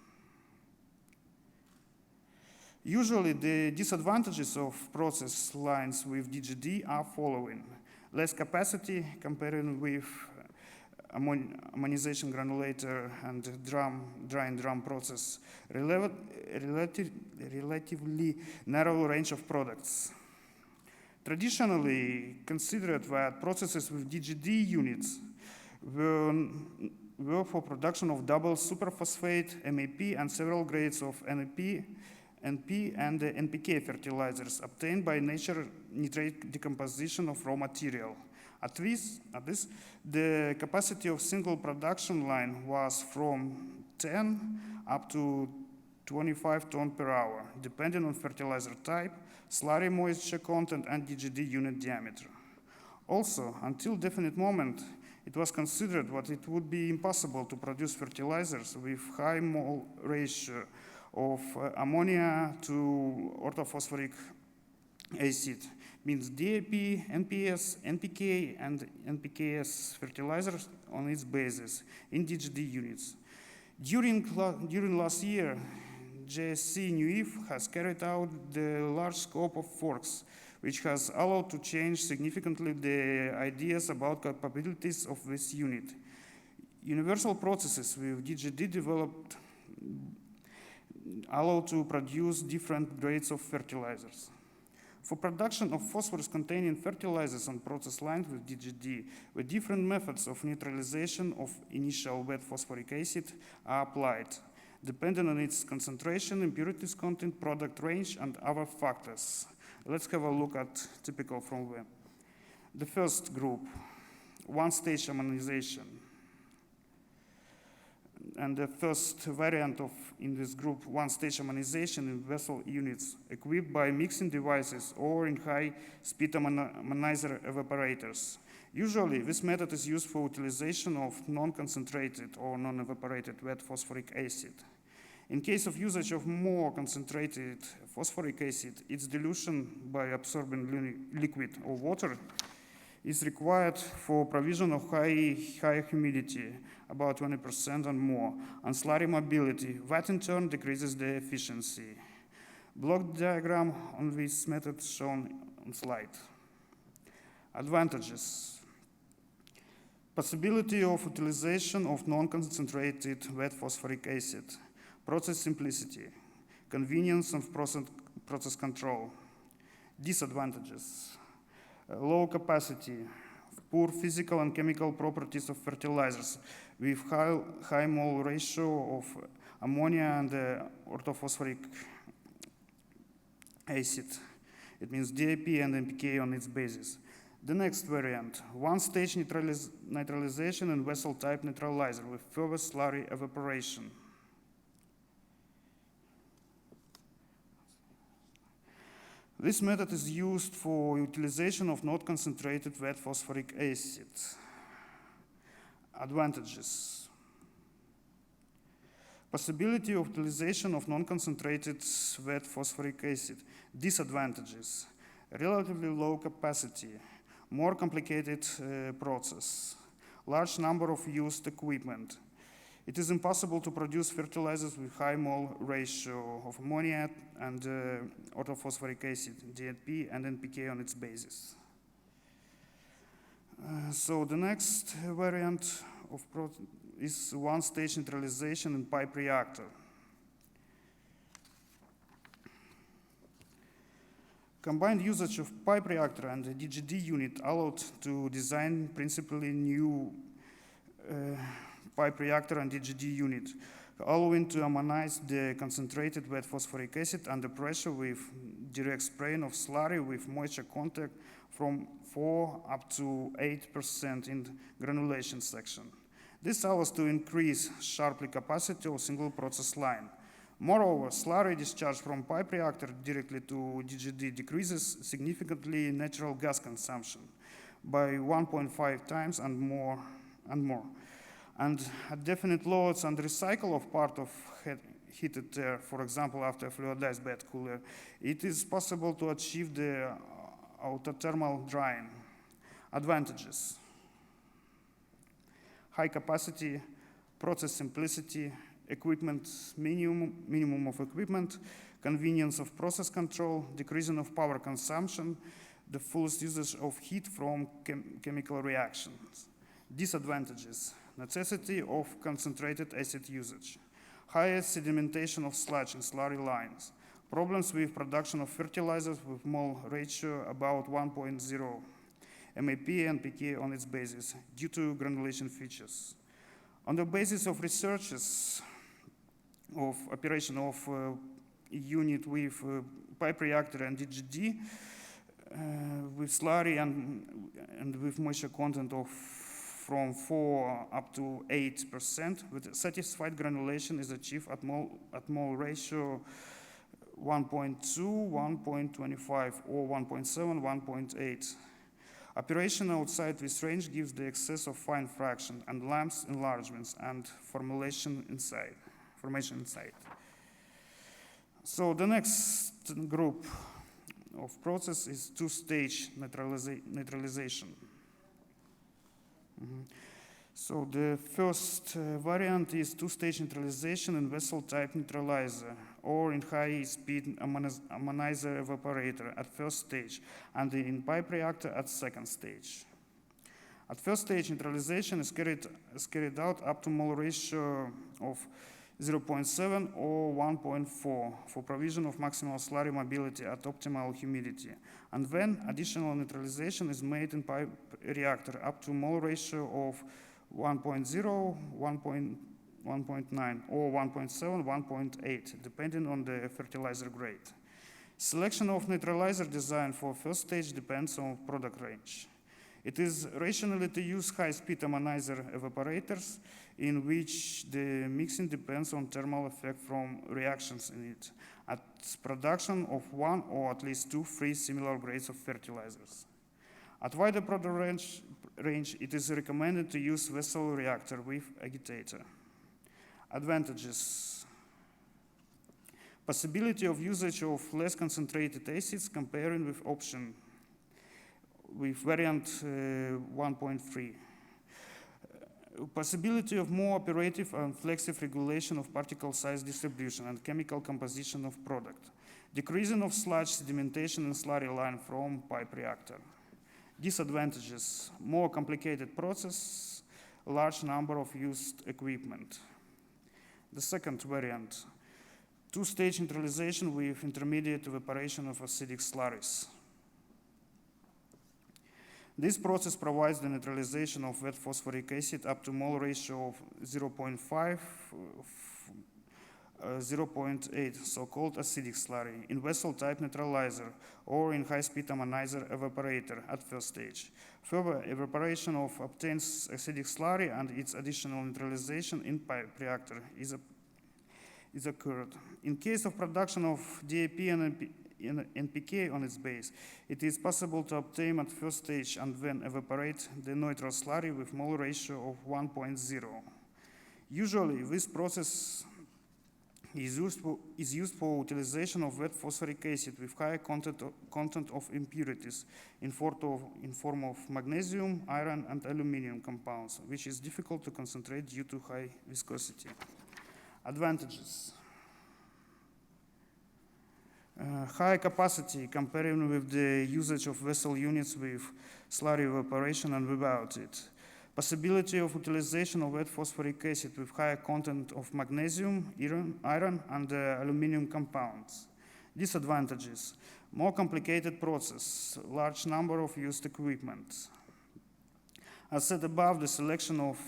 Usually the disadvantages of process lines with DGD are following: less capacity comparing with ammonization granulator and dry and drum process, relatively narrow range of products. Traditionally considered that processes with DGD units were for production of double superphosphate, MAP, and several grades of NP and NPK fertilizers obtained by natural nitrate decomposition of raw material. At this, the capacity of single production line was from 10 up to 25 tons per hour, depending on fertilizer type, slurry moisture content, and DGD unit diameter. Also, until definite moment, it was considered that it would be impossible to produce fertilizers with high mole ratio of ammonia to orthophosphoric acid, means DAP, NPS, NPK, and NPKS fertilizers on its basis in DGD units. During last year, JSC NUIF has carried out the large scope of works, which has allowed to change significantly the ideas about capabilities of this unit. Universal processes with DGD developed allow to produce different grades of fertilizers. For production of phosphorus-containing fertilizers on process lines with DGD, the different methods of neutralization of initial wet phosphoric acid are applied, depending on its concentration, impurities content, product range, and other factors. Let's have a look at typical from them. The first group, one-stage ammonization. And the first variant in this group, one-stage ammonization in vessel units equipped by mixing devices or in high-speed ammonizer evaporators. Usually, this method is used for utilization of non-concentrated or non-evaporated wet phosphoric acid. In case of usage of more concentrated phosphoric acid, its dilution by absorbing liquid or water is required for provision of high humidity, about 20% and more, and slurry mobility. That in turn decreases the efficiency. Block diagram on this method shown on slide. Advantages. Possibility of utilization of non-concentrated wet phosphoric acid. Process simplicity. Convenience of process control. Disadvantages. Low capacity, poor physical and chemical properties of fertilizers with high mole ratio of ammonia and orthophosphoric acid. It means DAP and NPK on its basis. The next variant, one-stage neutralization and vessel-type neutralizer with further slurry evaporation. This method is used for utilization of not concentrated wet phosphoric acid. Advantages. Possibility of utilization of non-concentrated wet phosphoric acid. Disadvantages. Relatively low capacity, more complicated process, large number of used equipment. It is impossible to produce fertilizers with high mole ratio of ammonia and orthophosphoric acid, DAP, and NPK on its basis. So the next variant of is one-stage neutralization in pipe reactor. Combined usage of pipe reactor and the DGD unit allowed to design principally new pipe reactor and DGD unit, allowing to ammonize the concentrated wet phosphoric acid under pressure with direct spraying of slurry with moisture content from 4 up to 8% in granulation section. This allows to increase sharply capacity of single process line. Moreover, slurry discharge from pipe reactor directly to DGD decreases significantly natural gas consumption by 1.5 times and more. And at definite loads and recycle of part of heated air, for example, after a fluidized bed cooler, it is possible to achieve the autothermal drying. Advantages: high capacity, process simplicity, equipment minimum of equipment, convenience of process control, decreasing of power consumption, the fullest usage of heat from chemical reactions. Disadvantages: necessity of concentrated acid usage, higher sedimentation of sludge in slurry lines, problems with production of fertilizers with mole ratio about 1.0, MAP and PK on its basis due to granulation features. On the basis of researches of operation of unit with pipe reactor and DGD, with slurry and with moisture content of from 4 up to 8%, with satisfied granulation is achieved at mole ratio 1.2, 1.25, or 1.7, 1.8. Operation outside this range gives the excess of fine fraction and lamps enlargements and formation inside. So the next group of process is two-stage neutralization. So the first variant is two-stage neutralization in vessel type neutralizer or in high-speed ammonizer evaporator at first stage and in pipe reactor at second stage. At first stage, neutralization is carried out up to mole ratio of 0.7 or 1.4 for provision of maximal slurry mobility at optimal humidity. And then additional neutralization is made in pipe reactor up to mole ratio of 1.0, 1.9, or 1.7, 1.8, depending on the fertilizer grade. Selection of neutralizer design for first stage depends on product range. It is rational to use high-speed ammonizer evaporators in which the mixing depends on thermal effect from reactions in it at production of one or at least two free similar grades of fertilizers. At wider product range, it is recommended to use vessel reactor with agitator. Advantages: possibility of usage of less concentrated acids comparing with option with variant 1.3. Possibility of more operative and flexible regulation of particle size distribution and chemical composition of product. Decreasing of sludge sedimentation in slurry line from pipe reactor. Disadvantages: more complicated process, large number of used equipment. The second variant, two-stage neutralization with intermediate evaporation of acidic slurries. This process provides the neutralization of wet phosphoric acid up to mole ratio of 0.5, 0.8, so-called acidic slurry, in vessel type neutralizer or in high-speed ammonizer evaporator at first stage. Further, evaporation of obtained acidic slurry and its additional neutralization in pipe reactor is occurred. In case of production of DAP and NPK on its base, it is possible to obtain at first stage and then evaporate the neutral slurry with mole ratio of 1.0. Usually, this process is used for utilization of wet phosphoric acid with high content of impurities in form of magnesium, iron, and aluminum compounds, which is difficult to concentrate due to high viscosity. Advantages: high capacity comparing with the usage of vessel units with slurry evaporation and without it. Possibility of utilization of wet phosphoric acid with higher content of magnesium, iron, and aluminum compounds. Disadvantages: more complicated process, large number of used equipment. As said above, the selection of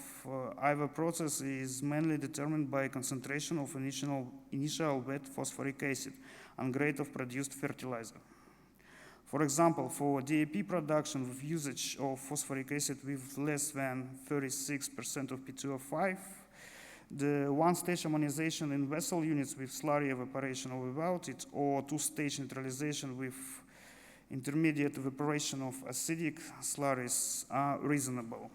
either process is mainly determined by concentration of initial wet phosphoric acid and grade of produced fertilizer. For example, for DAP production with usage of phosphoric acid with less than 36% of P2O5, The one-stage ammonization in vessel units with slurry evaporation or without it, or two-stage neutralization with intermediate evaporation of acidic slurries are reasonable.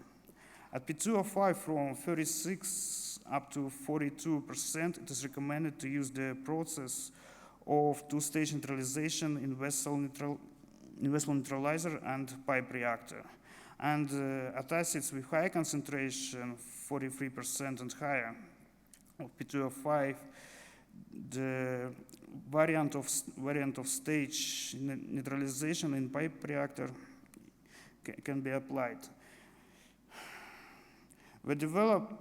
At P2O5 from 36 up to 42%, it is recommended to use the process of two-stage neutralization in vessel neutralizer and pipe reactor. And at acids with high concentration, 43% and higher of P2O5, the variant of stage neutralization in pipe reactor can be applied. We developed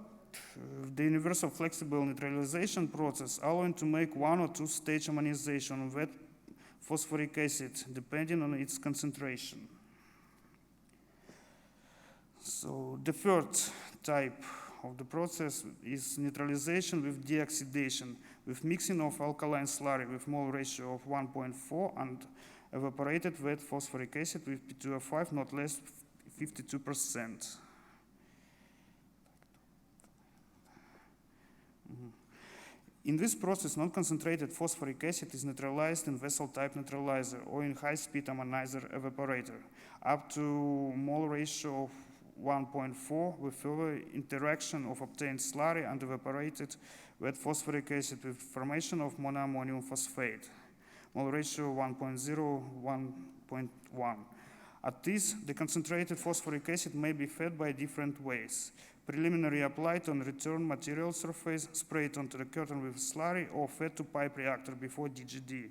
the universal flexible neutralization process, allowing to make one or two stage ammonization of wet phosphoric acid depending on its concentration. So the third type of the process is neutralization with deoxidation, with mixing of alkaline slurry with mole ratio of 1.4 and evaporated wet phosphoric acid with P2O5 not less 52%. In this process, non-concentrated phosphoric acid is neutralized in vessel-type neutralizer or in high-speed ammonizer evaporator, up to mole ratio of 1.4 with further interaction of obtained slurry and evaporated wet phosphoric acid with formation of monoammonium phosphate, mole ratio 1.0, 1.1. At this, the concentrated phosphoric acid may be fed by different ways. Preliminary applied on return material surface, sprayed onto the curtain with slurry, or fed to pipe reactor before DGD.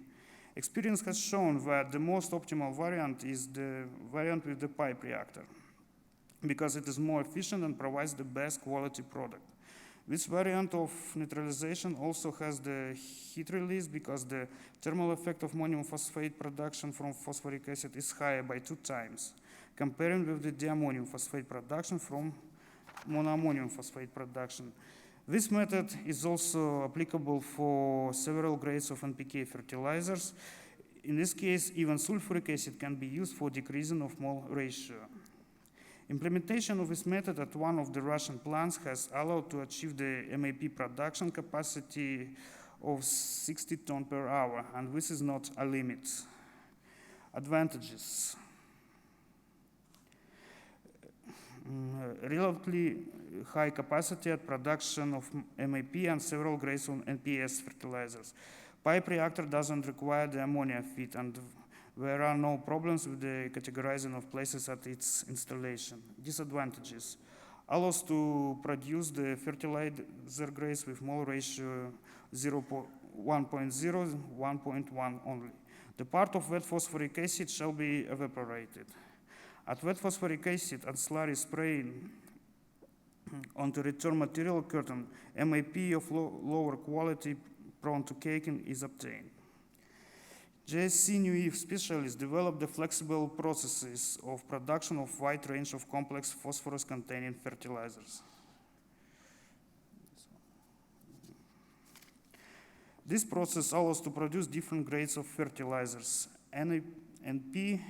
Experience has shown that the most optimal variant is the variant with the pipe reactor, because it is more efficient and provides the best quality product. This variant of neutralization also has the heat release because the thermal effect of ammonium phosphate production from phosphoric acid is higher by 2 times, comparing with the diammonium phosphate production from monoammonium phosphate production. This method is also applicable for several grades of NPK fertilizers. In this case, even sulfuric acid can be used for decreasing of mole ratio. Implementation of this method at one of the Russian plants has allowed to achieve the MAP production capacity of 60 tons per hour, and this is not a limit. Advantages. Relatively high capacity at production of MAP and several grades of NPS fertilizers. Pipe reactor doesn't require the ammonia feed, and there are no problems with the categorizing of places at its installation. Disadvantages. Allows to produce the fertilizer grades with mole ratio 1.0, 1.1 only. The part of wet phosphoric acid shall be evaporated. At wet phosphoric acid and slurry spraying onto return material curtain, MAP of lower quality prone to caking is obtained. JSC New specialists developed the flexible processes of production of wide range of complex phosphorus-containing fertilizers. This process allows to produce different grades of fertilizers, NP,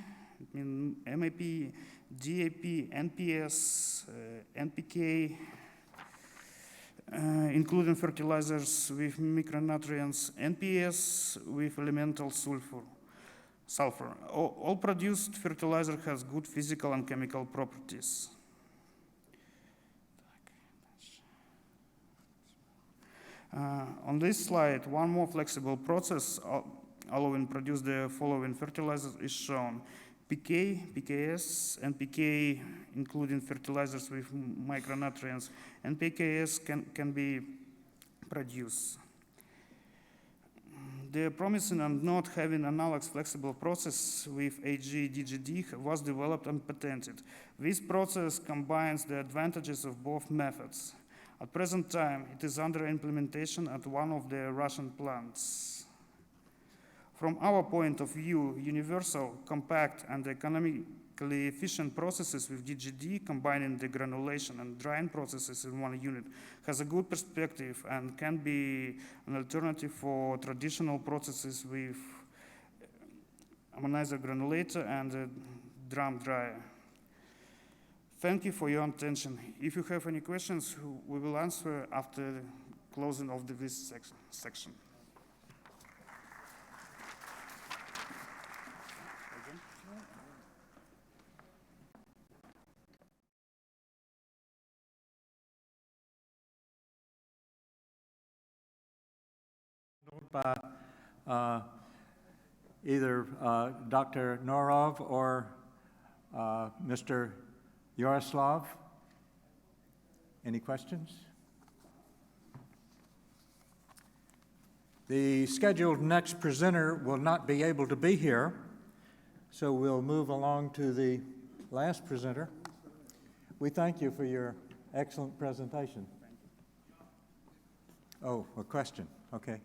MAP, DAP, NPS, NPK, including fertilizers with micronutrients, NPS with elemental sulfur. All produced fertilizer has good physical and chemical properties. On this slide, one more flexible process allowing produce the following fertilizers is shown. PK, PKS, NPK, including fertilizers with micronutrients, and PKS can be produced. The promising and not having analogous flexible process with AG-DGD was developed and patented. This process combines the advantages of both methods. At present time, it is under implementation at one of the Russian plants. From our point of view, universal, compact, and economically efficient processes with DGD, combining the granulation and drying processes in one unit, has a good perspective and can be an alternative for traditional processes with ammonizer granulator and a drum dryer. Thank you for your attention. If you have any questions, we will answer after closing of this section. By either Dr. Norov or Mr. Yaroslav. Any questions? The scheduled next presenter will not be able to be here, so we'll move along to the last presenter. We thank you for your excellent presentation. Oh, a question, okay.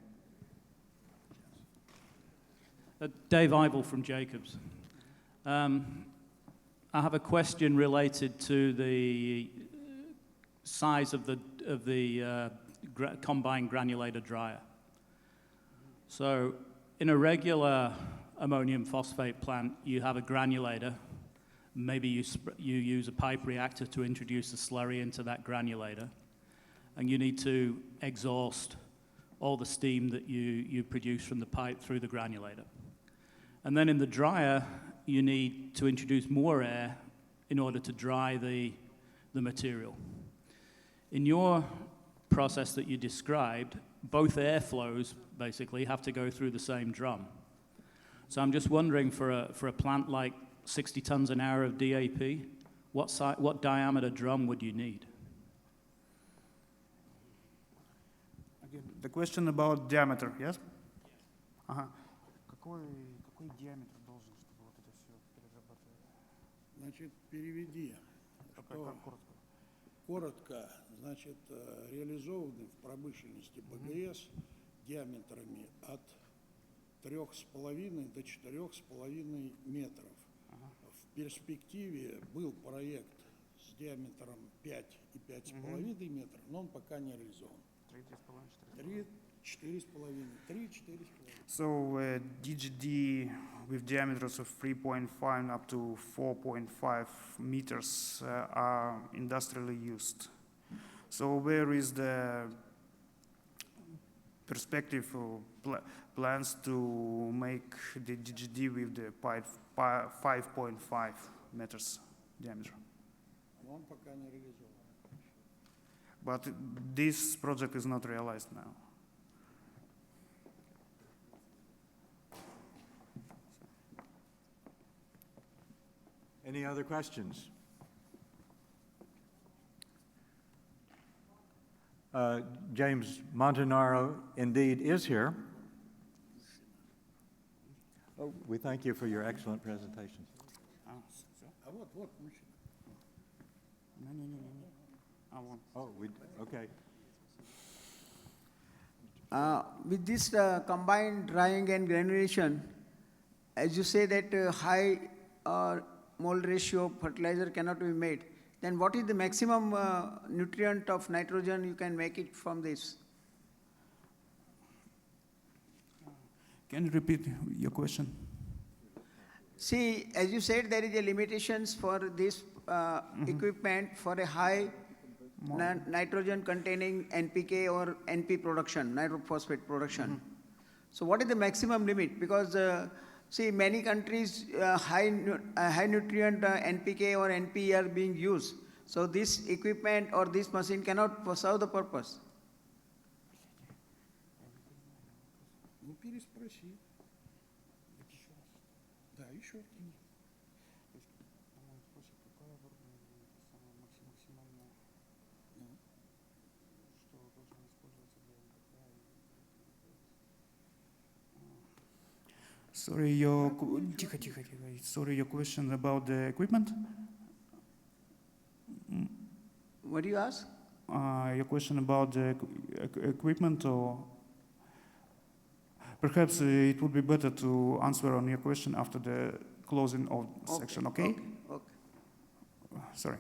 Dave Ivel from Jacobs. I have a question related to the size of the combined granulator dryer. So in a regular ammonium phosphate plant, you have a granulator. Maybe you use a pipe reactor to introduce the slurry into that granulator, and you need to exhaust all the steam that you produce from the pipe through the granulator. And then in the dryer, you need to introduce more air in order to dry the material. In your process that you described, both airflows basically have to go through the same drum. So I'm just wondering, for a plant like 60 tons an hour of DAP, what diameter drum would you need? Again, the question about diameter, yes? Какой диаметр должен, чтобы вот это все перерабатывать? Значит, переведи. Коротко, значит, реализованы в промышленности БГС диаметрами от 3,5 до 4,5 метров. В перспективе был проект с диаметром 5 и 5,5 метров, но он пока не реализован. 3-4,5. So DGD with diameters of 3.5 up to 4.5 meters are industrially used. So where is the perspective for plans to make the DGD with the 5.5 meters diameter? But this project is not realized now. Any other questions? James Montanaro indeed is here. Oh, we thank you for your excellent presentation. Oh, okay. With this combined drying and granulation, as you say that high mold ratio fertilizer cannot be made, then what is the maximum nutrient of nitrogen you can make it from this? Can you repeat your question? See, as you said, there is a limitations for this equipment for a high nitrogen containing NPK or NP production, nitrophosphate production. So what is the maximum limit? Because see, many countries high nutrient NPK or NP are being used. So this equipment or this machine cannot serve the purpose. Sorry, your question about the equipment? What do you ask? Your question about the equipment, or perhaps it would be better to answer on your question after the closing of the section, okay? Okay. Sorry.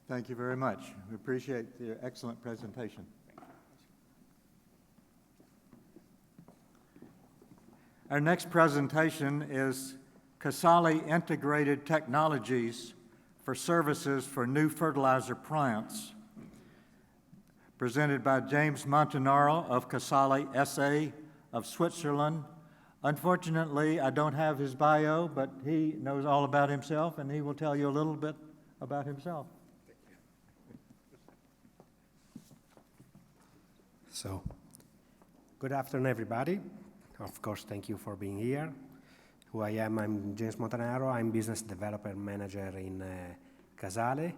Thank you very much. We appreciate your excellent presentation. Our next presentation is Casale Integrated Technologies for services for new fertilizer plants, presented by James Montanaro of Casale, SA of Switzerland. Unfortunately, I don't have his bio, but he knows all about himself, and he will tell you a little bit about himself. So, good afternoon, everybody. Of course, thank you for being here. Who I am, I'm James Montanaro. I'm Business Development Manager in Casale.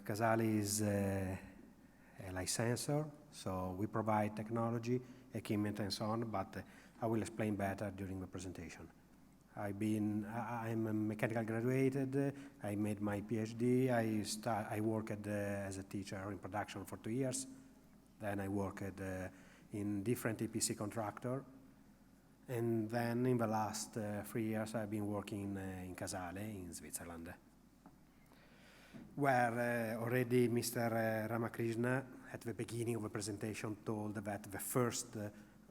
Casale is a licensor, so we provide technology, equipment, and so on, but I will explain better during the presentation. I'm a mechanical graduated. I made my PhD. I worked as a teacher in production for 2 years. Then I worked in different EPC contractor. And then in the last 3 years, I've been working in Casale in Switzerland, where already Mr. Ramakrishna at the beginning of the presentation told that the first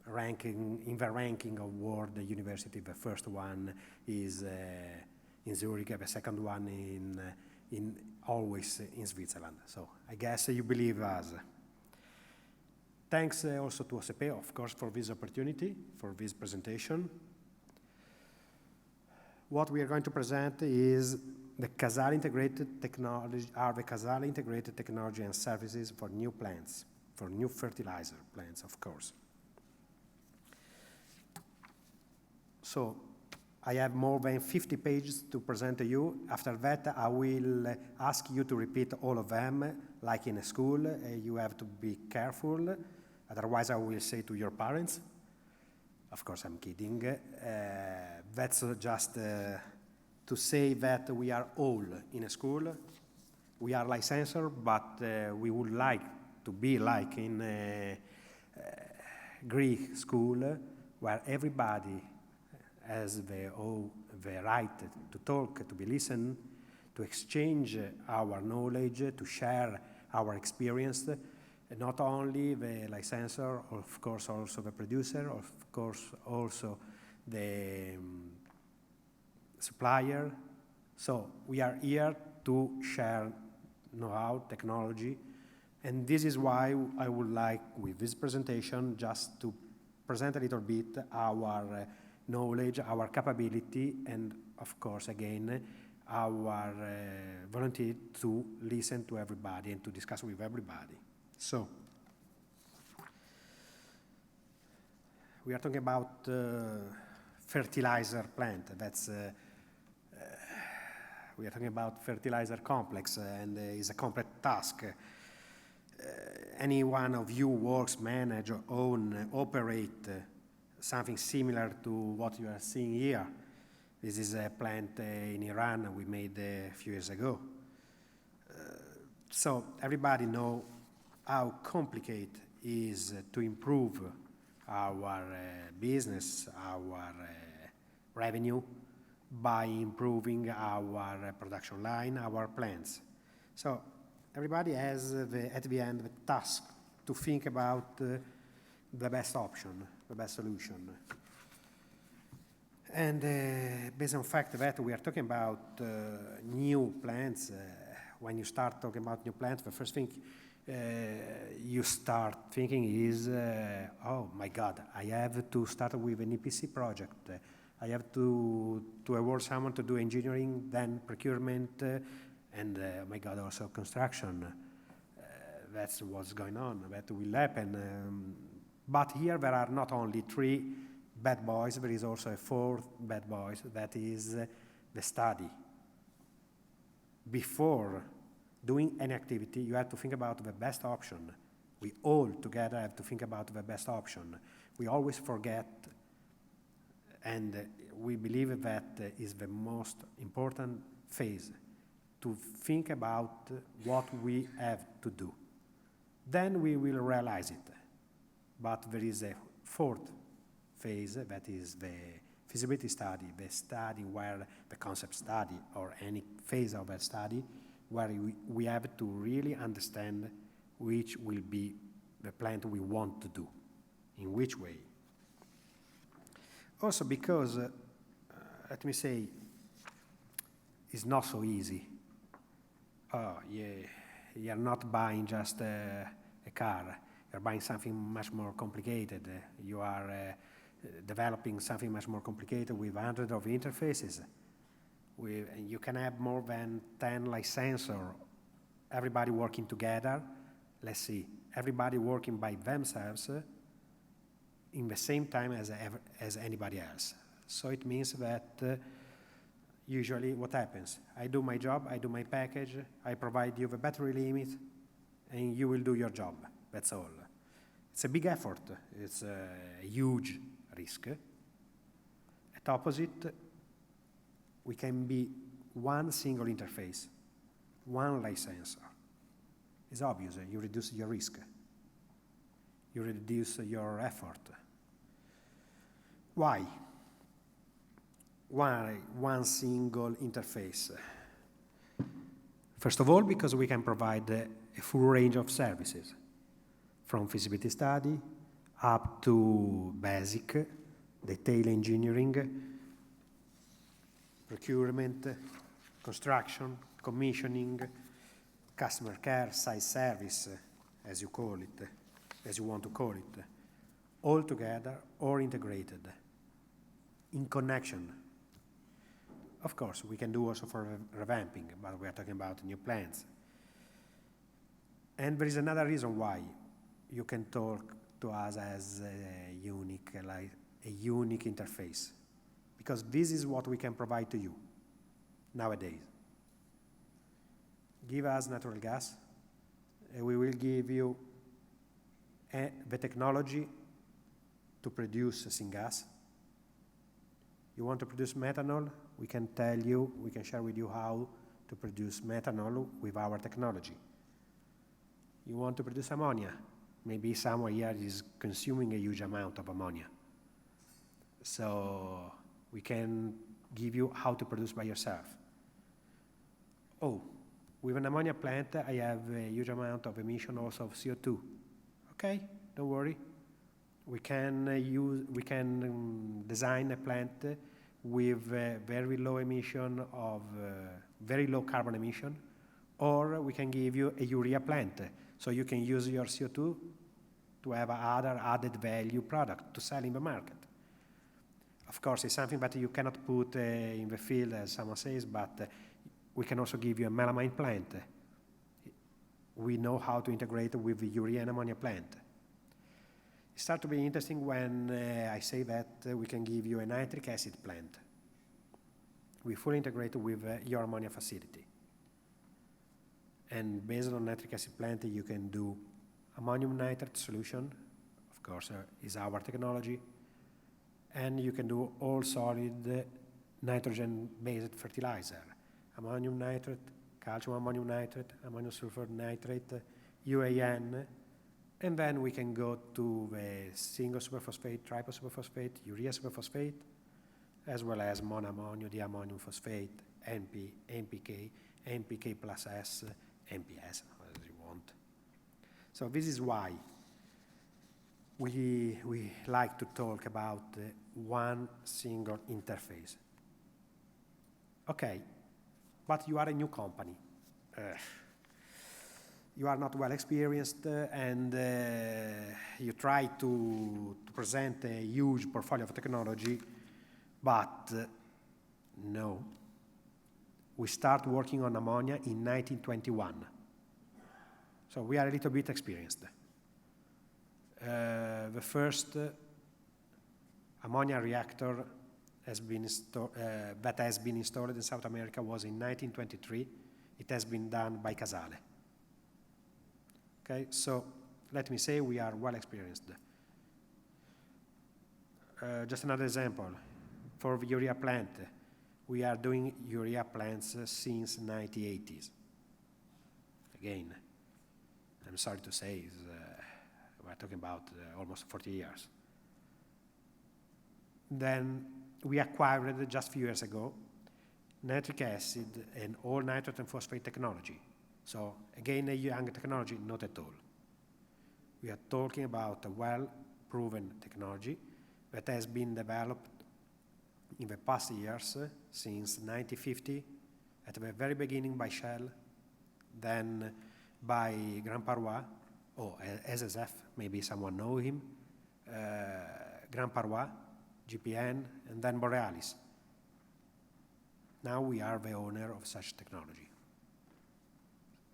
ranking, in the ranking of world university, the first one is in Zurich, the second one always in Switzerland. So I guess you believe us. Thanks also to OCP, of course, for this opportunity, for this presentation. What we are going to present is the Casale integrated technology, and services for new plants, for new fertilizer plants, of course. So I have more than 50 pages to present to you. After that, I will ask you to repeat all of them, like in a school. You have to be careful. Otherwise, I will say to your parents. Of course, I'm kidding. That's just to say that we are all in a school. We are licensor, but we would like to be like in a Greek school where everybody has the right to talk, to be listened, to exchange our knowledge, to share our experience. Not only the licensor, of course also the producer, of course also the supplier. So we are here to share know-how, technology, and this is why I would like, with this presentation, just to present a little bit our knowledge, our capability, and of course, again, our volunteer to listen to everybody and to discuss with everybody. So, we are talking about fertilizer plant. That's we are talking about fertilizer complex, and it's a complex task. Any one of you works, manage, or own, operate something similar to what you are seeing here. This is a plant in Iran we made a few years ago. So everybody knows how complicated it is to improve our business, our revenue, by improving our production line, our plants. So everybody has, at the end, the task to think about the best option, the best solution. And based on the fact that we are talking about new plants, when you start talking about new plants, the first thing you start thinking is, oh my God, I have to start with an EPC project. I have to award someone to do engineering, then procurement, and oh my God, also construction. That's what's going on, that will happen. But here there are not only 3 bad boys, there is also a 4th bad boys, that is the study. Before doing any activity, you have to think about the best option. We all together have to think about the best option. We always forget, and we believe that is the most important phase, to think about what we have to do. Then we will realize it. But there is a 4th phase, that is the feasibility study, the study where the concept study or any phase of a study, where we have to really understand which will be the plant we want to do, in which way. Also because, let me say, it's not so easy oh, yeah, you're not buying just a car. You're buying something much more complicated. You are developing something much more complicated with hundreds of interfaces. You can have more than 10 like sensors, everybody working together. Let's see, everybody working by themselves in the same time as anybody else. So it means that usually what happens? I do my job, I do my package, I provide you the battery limit, and you will do your job. That's all. It's a big effort. It's a huge risk. At opposite, we can be one single interface, one light sensor. It's obvious, you reduce your risk. You reduce your effort. Why? Why one single interface? First of all, because we can provide a full range of services, from feasibility study up to basic, detail engineering, procurement, construction, commissioning, customer care, site service, as you call it, as you want to call it, all together or integrated, in connection. Of course, we can do also for revamping, but we are talking about new plans. And there is another reason why you can talk to us as a unique interface, because this is what we can provide to you nowadays. Give us natural gas, and we will give you the technology to produce syngas. You want to produce methanol? We can tell you, we can share with you how to produce methanol with our technology. You want to produce ammonia? Maybe someone here is consuming a huge amount of ammonia. So we can give you how to produce by yourself. Oh, with an ammonia plant, I have a huge amount of emission also of CO2. Okay, don't worry. We can design a plant with very low emission of very low carbon emission, or we can give you a urea plant, so you can use your CO2 to have other added value product to sell in the market. Of course, it's something that you cannot put in the field, as someone says, but we can also give you a melamine plant. We know how to integrate with the urea and ammonia plant. It starts to be interesting when I say that we can give you a nitric acid plant. We fully integrate with your ammonia facility. And based on nitric acid plant, you can do ammonium nitrate solution, of course, is our technology, and you can do all solid nitrogen-based fertilizer, ammonium nitrate, calcium ammonium nitrate, ammonium sulfur nitrate, UAN, and then we can go to the single superphosphate, triple superphosphate, urea superphosphate, as well as monoammonium, diammonium phosphate, NP, NPK, NPK plus S, NPS, as you want. So this is why we like to talk about one single interface. Okay, but you are a new company. You are not well experienced, and you try to present a huge portfolio of technology, but no. We start working on ammonia in 1921. So we are a little bit experienced. The first ammonia reactor that has been installed in South America was in 1923. It has been done by Casale. Okay, so let me say we are well experienced. Just another example. For the urea plant, we are doing urea plants since 1980s. Again, I'm sorry to say, we're talking about almost 40 years. Then we acquired just a few years ago nitric acid and all nitrogen phosphate technology. So again, a young technology, not at all. We are talking about a well-proven technology that has been developed in the past years, since 1950, at the very beginning by Shell, then by Grand Parois, or SSF, maybe someone know him, Grand Parois, GPN, and then Borealis. Now we are the owner of such technology.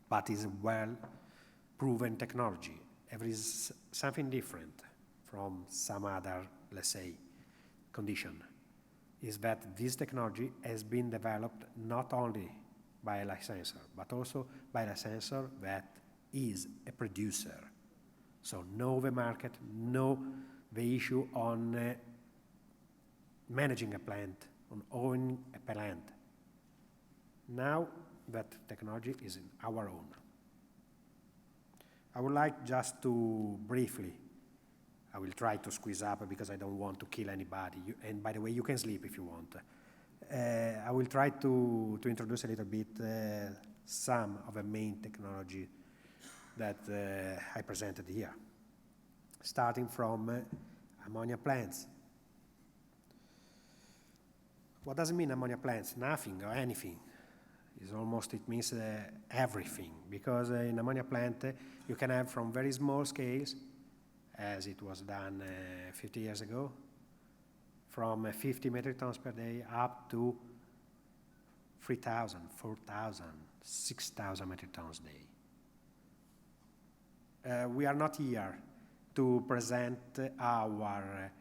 But it's a well-proven technology. There is something different from some other, let's say, condition, is that this technology has been developed not only by a licensor, but also by a licensor that is a producer. So know the market, know the issue on managing a plant, on owning a plant. Now that technology is in our own. I would like just to briefly, I will try to squeeze up because I don't want to kill anybody. And by the way, you can sleep if you want. I will try to introduce a little bit some of the main technology that I presented here. Starting from ammonia plants. What does it mean, ammonia plants? Nothing or anything. It means everything, because in ammonia plant you can have from very small scales, as it was done 50 years ago, from 50 metric tons per day up to 3,000, 4,000, 6,000 metric tons a day. We are not here to present our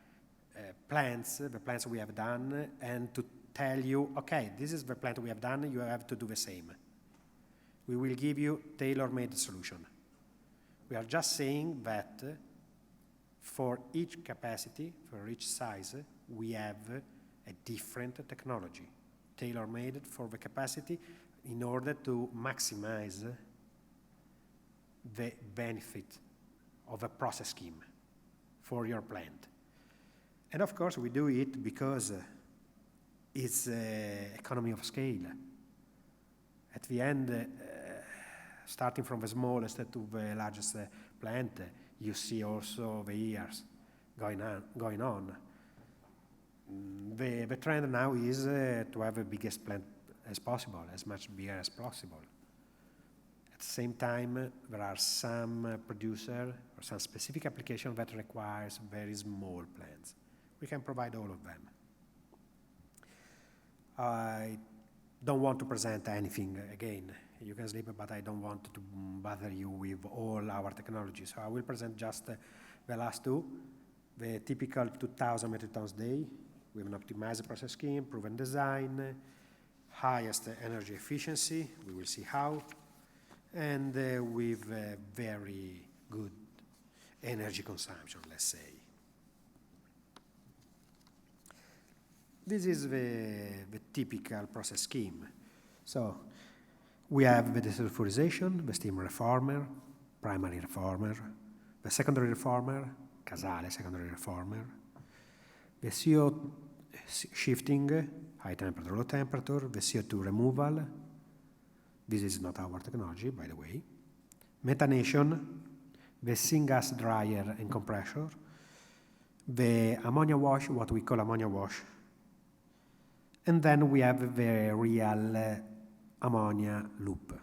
plants, the plants we have done, and to tell you, okay, this is the plant we have done, you have to do the same. We will give you tailor-made solution. We are just saying that for each capacity, for each size, we have a different technology, tailor-made for the capacity in order to maximize the benefit of a process scheme for your plant. And of course, we do it because it's economy of scale. At the end, starting from the smallest to the largest plant, you see also the years going on. The trend now is to have the biggest plant as possible, as much bigger as possible. At the same time, there are some producer or some specific application that requires very small plants. We can provide all of them. I don't want to present anything again. You can sleep, but I don't want to bother you with all our technology. So I will present just the last two. The typical 2,000 metric tons a day with an optimized process scheme, proven design, highest energy efficiency, we will see how, and with very good energy consumption, let's say. This is the typical process scheme. So we have the desulfurization, the steam reformer, primary reformer, the secondary reformer, Casale secondary reformer, the CO shifting, high temperature, low temperature, the CO2 removal. This is not our technology, by the way. Methanation, the syngas dryer and compressor, the ammonia wash, what we call ammonia wash. And then we have the real ammonia loop.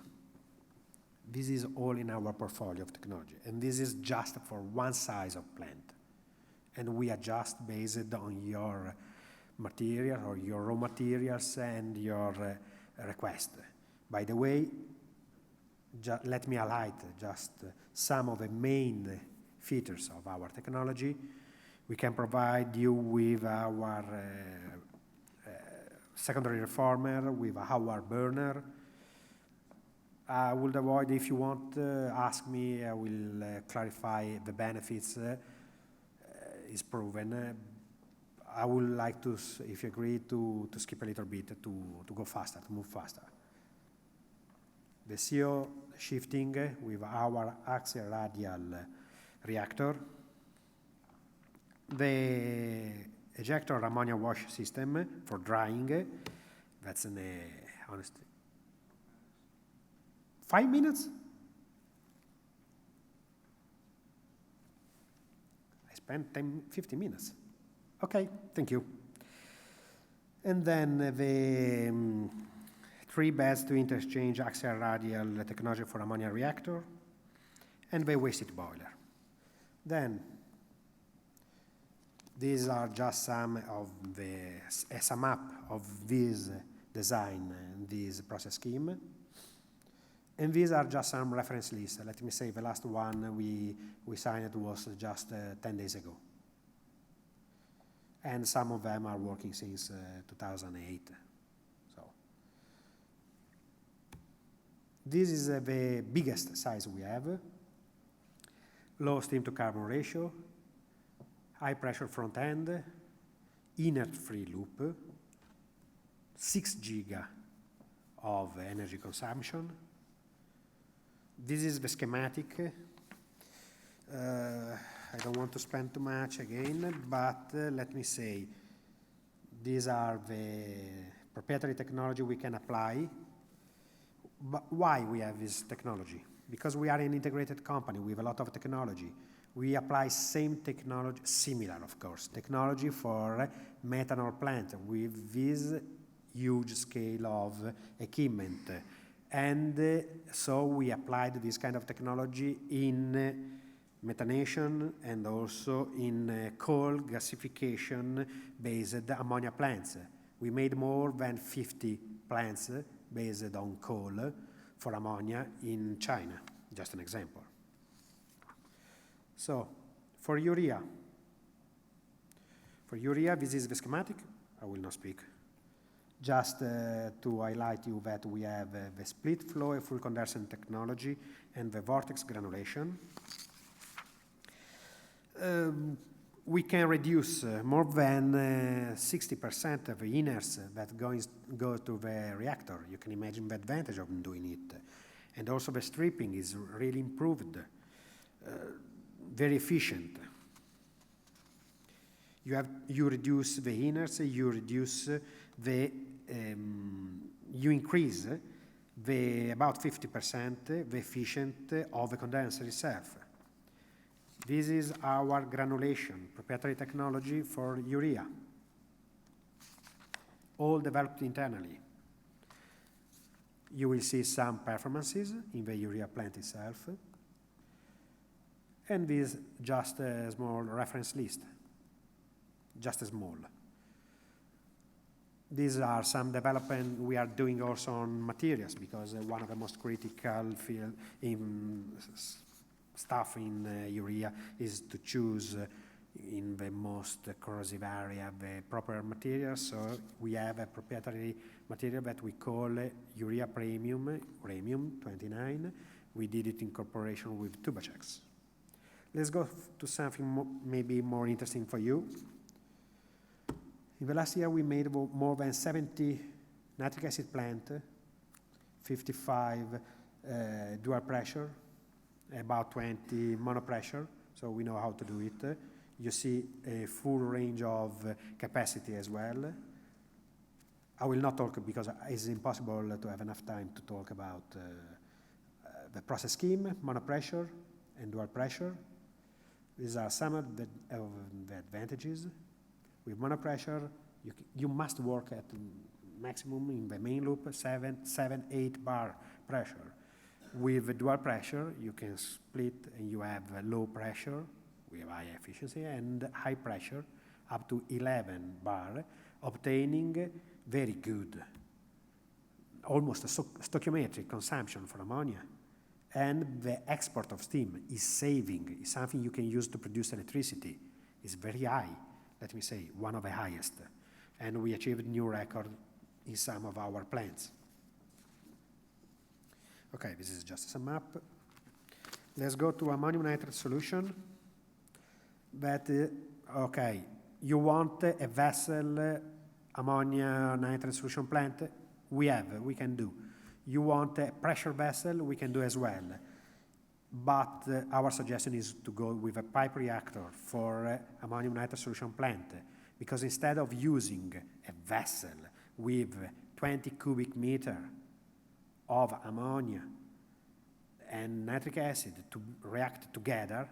This is all in our portfolio of technology. And this is just for one size of plant. And we adjust based on your material or your raw materials and your request. By the way, let me highlight just some of the main features of our technology. We can provide you with our secondary reformer, with our burner. I will avoid, if you want, ask me, I will clarify the benefits. Is proven. I would like to, if you agree, to skip a little bit, to go faster, to move faster. The CO shifting with our axial radial reactor. The ejector ammonia wash system for drying. That's an honestly 5 minutes. I spent 15 minutes. Okay, thank you. And then the 3 beds to interchange axial radial technology for ammonia reactor, and the waste heat boiler. Then, these are just some of a sum up of this design and this process scheme. And these are just some reference lists. Let me say the last one we signed was just 10 days ago. And some of them are working since 2008. So this is the biggest size we have. Low steam to carbon ratio, high pressure front end, inert free loop, 6 giga of energy consumption. This is the schematic. I don't want to spend too much again, but let me say, these are the proprietary technology we can apply. But why we have this technology? Because we are an integrated company with a lot of technology. We apply same technology, similar of course, technology for methanol plant with this huge scale of equipment. And so we applied this kind of technology in methanation and also in coal gasification-based ammonia plants. We made more than 50 plants based on coal for ammonia in China, just an example. So, for urea, this is the schematic. I will not speak. Just to highlight you that we have the split flow and full condensation technology and the vortex granulation. We can reduce more than 60% of the inerts that go to the reactor. You can imagine the advantage of doing it. And also the stripping is really improved, very efficient. You reduce the inerts, you increase about 50% the efficiency of the condenser itself. This is our granulation, proprietary technology for urea, all developed internally. You will see some performances in the urea plant itself, and this just a small reference list, just a small. These are some development we are doing also on materials, because one of the most critical field in stuff in urea is to choose in the most corrosive area the proper material. So we have a proprietary material that we call urea premium, Rhenium 29. We did it in cooperation with Tubacex. Let's go to something maybe more interesting for you. In the last year, we made more than 70 nitric acid plant, 55 dual pressure, about 20 monopressure, so we know how to do it. You see a full range of capacity as well. I will not talk because it's impossible to have enough time to talk about the process scheme, monopressure and dual pressure. These are some of the advantages. With monopressure, you must work at maximum in the main loop, 7-8 bar pressure. With dual pressure, you can split and you have low pressure with high efficiency and high pressure up to 11 bar, obtaining very good, almost a stoichiometric consumption for ammonia. And the export of steam is saving, is something you can use to produce electricity. It's very high, let me say, one of the highest. And we achieved new record in some of our plants. Okay, this is just a sum up. Let's go to ammonium nitrate solution. But, okay, you want a vessel ammonia nitrate solution plant? We can do. You want a pressure vessel? We can do as well. But our suggestion is to go with a pipe reactor for ammonium nitrate solution plant, because instead of using a vessel with 20 cubic meter of ammonia and nitric acid to react together,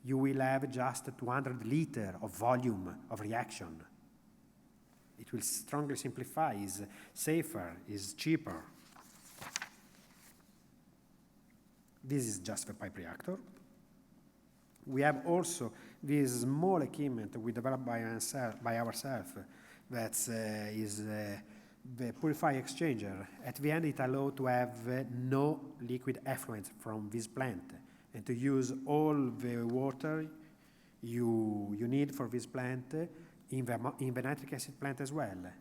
you will have just 200 liters of volume of reaction. It will strongly simplify, is safer, is cheaper. This is just the pipe reactor. We have also this small equipment we developed by ourselves that is the purifier exchanger. At the end, it allows to have no liquid effluent from this plant and to use all the water you need for this plant in the nitric acid plant as well.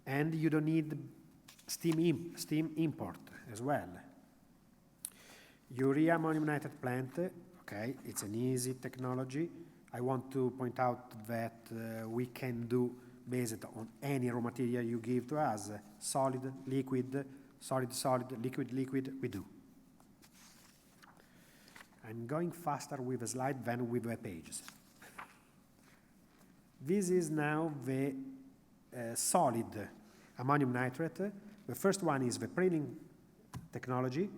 And you don't need steam import as well. Urea ammonium nitrate plant, okay, it's an easy technology. I want to point out that we can do based on any raw material you give to us, solid, liquid, solid, liquid, we do. I'm going faster with a slide than with the pages. This is now the solid ammonium nitrate. The first one is the prilling technology.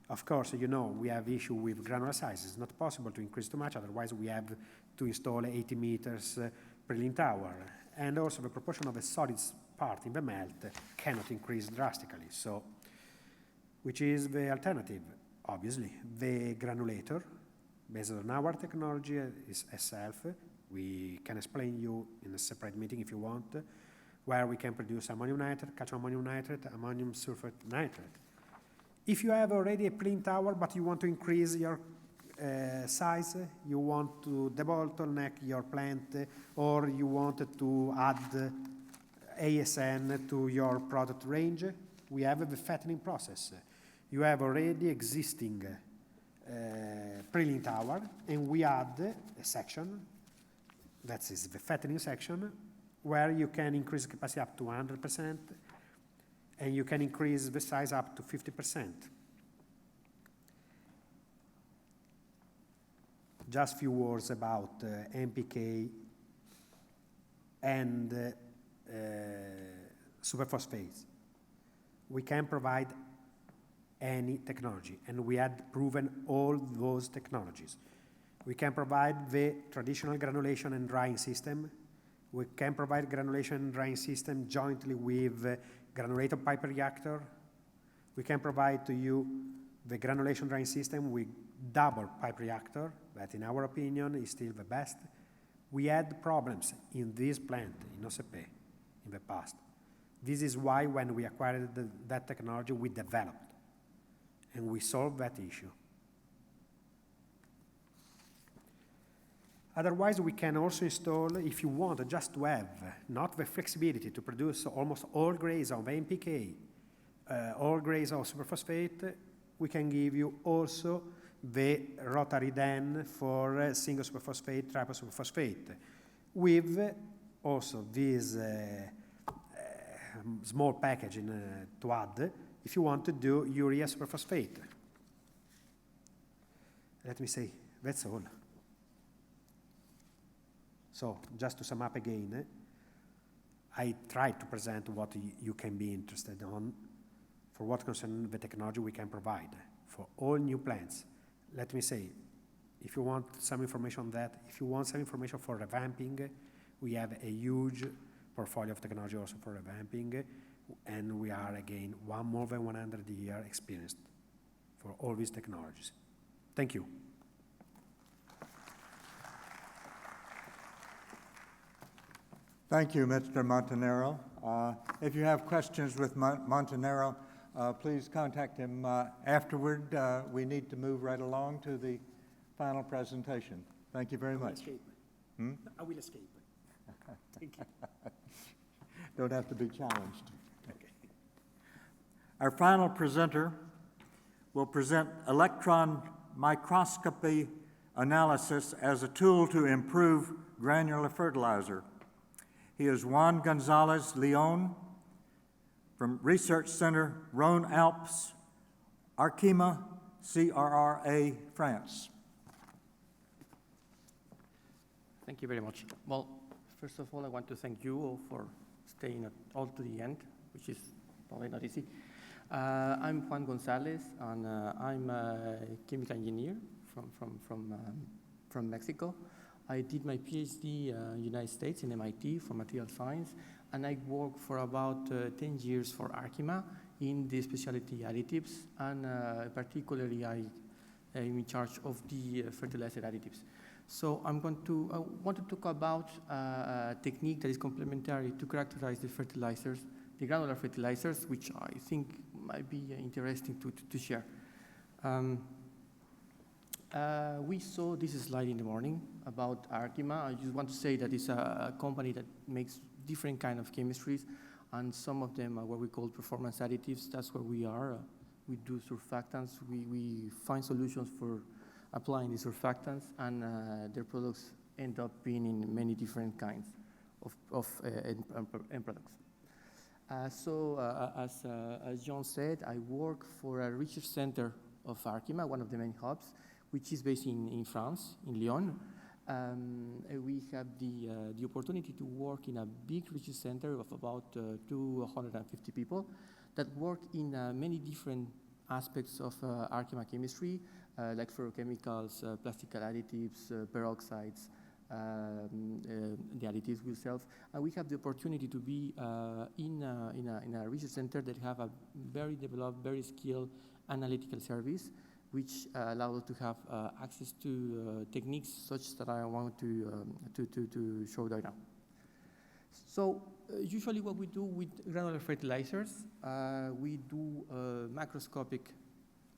Of course, you know, we have issue with granular size. It's not possible to increase too much, otherwise we have to install 80 meters prilling tower. And also the proportion of the solid part in the melt cannot increase drastically. So, which is the alternative? Obviously, the granulator, based on our technology itself. We can explain you in a separate meeting if you want, where we can produce ammonium nitrate, calcium ammonium nitrate, ammonium sulfate nitrate. If you have already a prilling tower, but you want to increase your size, you want to debottleneck your plant, or you wanted to add ASN to your product range, we have the fattening process. You have already existing prilling tower, and we add a section, that is the fattening section, where you can increase capacity up to 100%, and you can increase the size up to 50%. Just a few words about NPK and superphosphates. We can provide any technology, and we had proven all those technologies. We can provide the traditional granulation and drying system. We can provide granulation and drying system jointly with granulated pipe reactor. We can provide to you the granulation drying system with double pipe reactor, that in our opinion is still the best. We had problems in this plant, in OCP, in the past. This is why when we acquired that technology, we developed, and we solved that issue. Otherwise, we can also install, if you want, just to have, not the flexibility to produce almost all grades of NPK, all grades of superphosphate, we can give you also the rotary den for single superphosphate, triple superphosphate, with also this small package to add if you want to do urea superphosphate. Let me say, that's all. So, just to sum up again, I tried to present what you can be interested on for what concerns the technology we can provide for all new plants. Let me say, if you want some information on that, if you want some information for revamping, we have a huge portfolio of technology also for revamping, and we are, again, more than 100 years experienced for all these technologies. Thank you. Thank you, Mr. Montanaro. If you have questions with Montanaro, please contact him afterward. We need to move right along to the final presentation. Thank you very much. I will escape. Thank you. Don't have to be challenged. Okay. Our final presenter will present electron microscopy analysis as a tool to improve granular fertilizer. He is Juan Gonzalez Leon from Research Center Rhône-Alpes, Arkema, CRRA, France. Thank you very much. Well, first of all, I want to thank you all for staying all to the end, which is probably not easy. I'm Juan Gonzalez, and I'm a chemical engineer from Mexico. I did my PhD in the United States in MIT for material science, and I worked for about 10 years for Arkema in the specialty additives, and particularly I am in charge of the fertilizer additives. So I want to talk about a technique that is complementary to characterize the fertilizers, the granular fertilizers, which I think might be interesting to share. We saw this slide in the morning about Arkema. I just want to say that it's a company that makes different kind of chemistries, and some of them are what we call performance additives. That's where we are. We do surfactants. We find solutions for applying the surfactants, and their products end up being in many different kinds of end products. As John said, I work for a research center of Arkema, one of the main hubs, which is based in France, in Lyon. We have the opportunity to work in a big research center of about 250 people that work in many different aspects of Arkema chemistry, like fluorochemicals, plastic additives, peroxides, the additives themselves. And we have the opportunity to be in a research center that have a very developed, very skilled analytical service, which allows us to have access to techniques such that I want to show right now. So usually what we do with granular fertilizers, we do macroscopic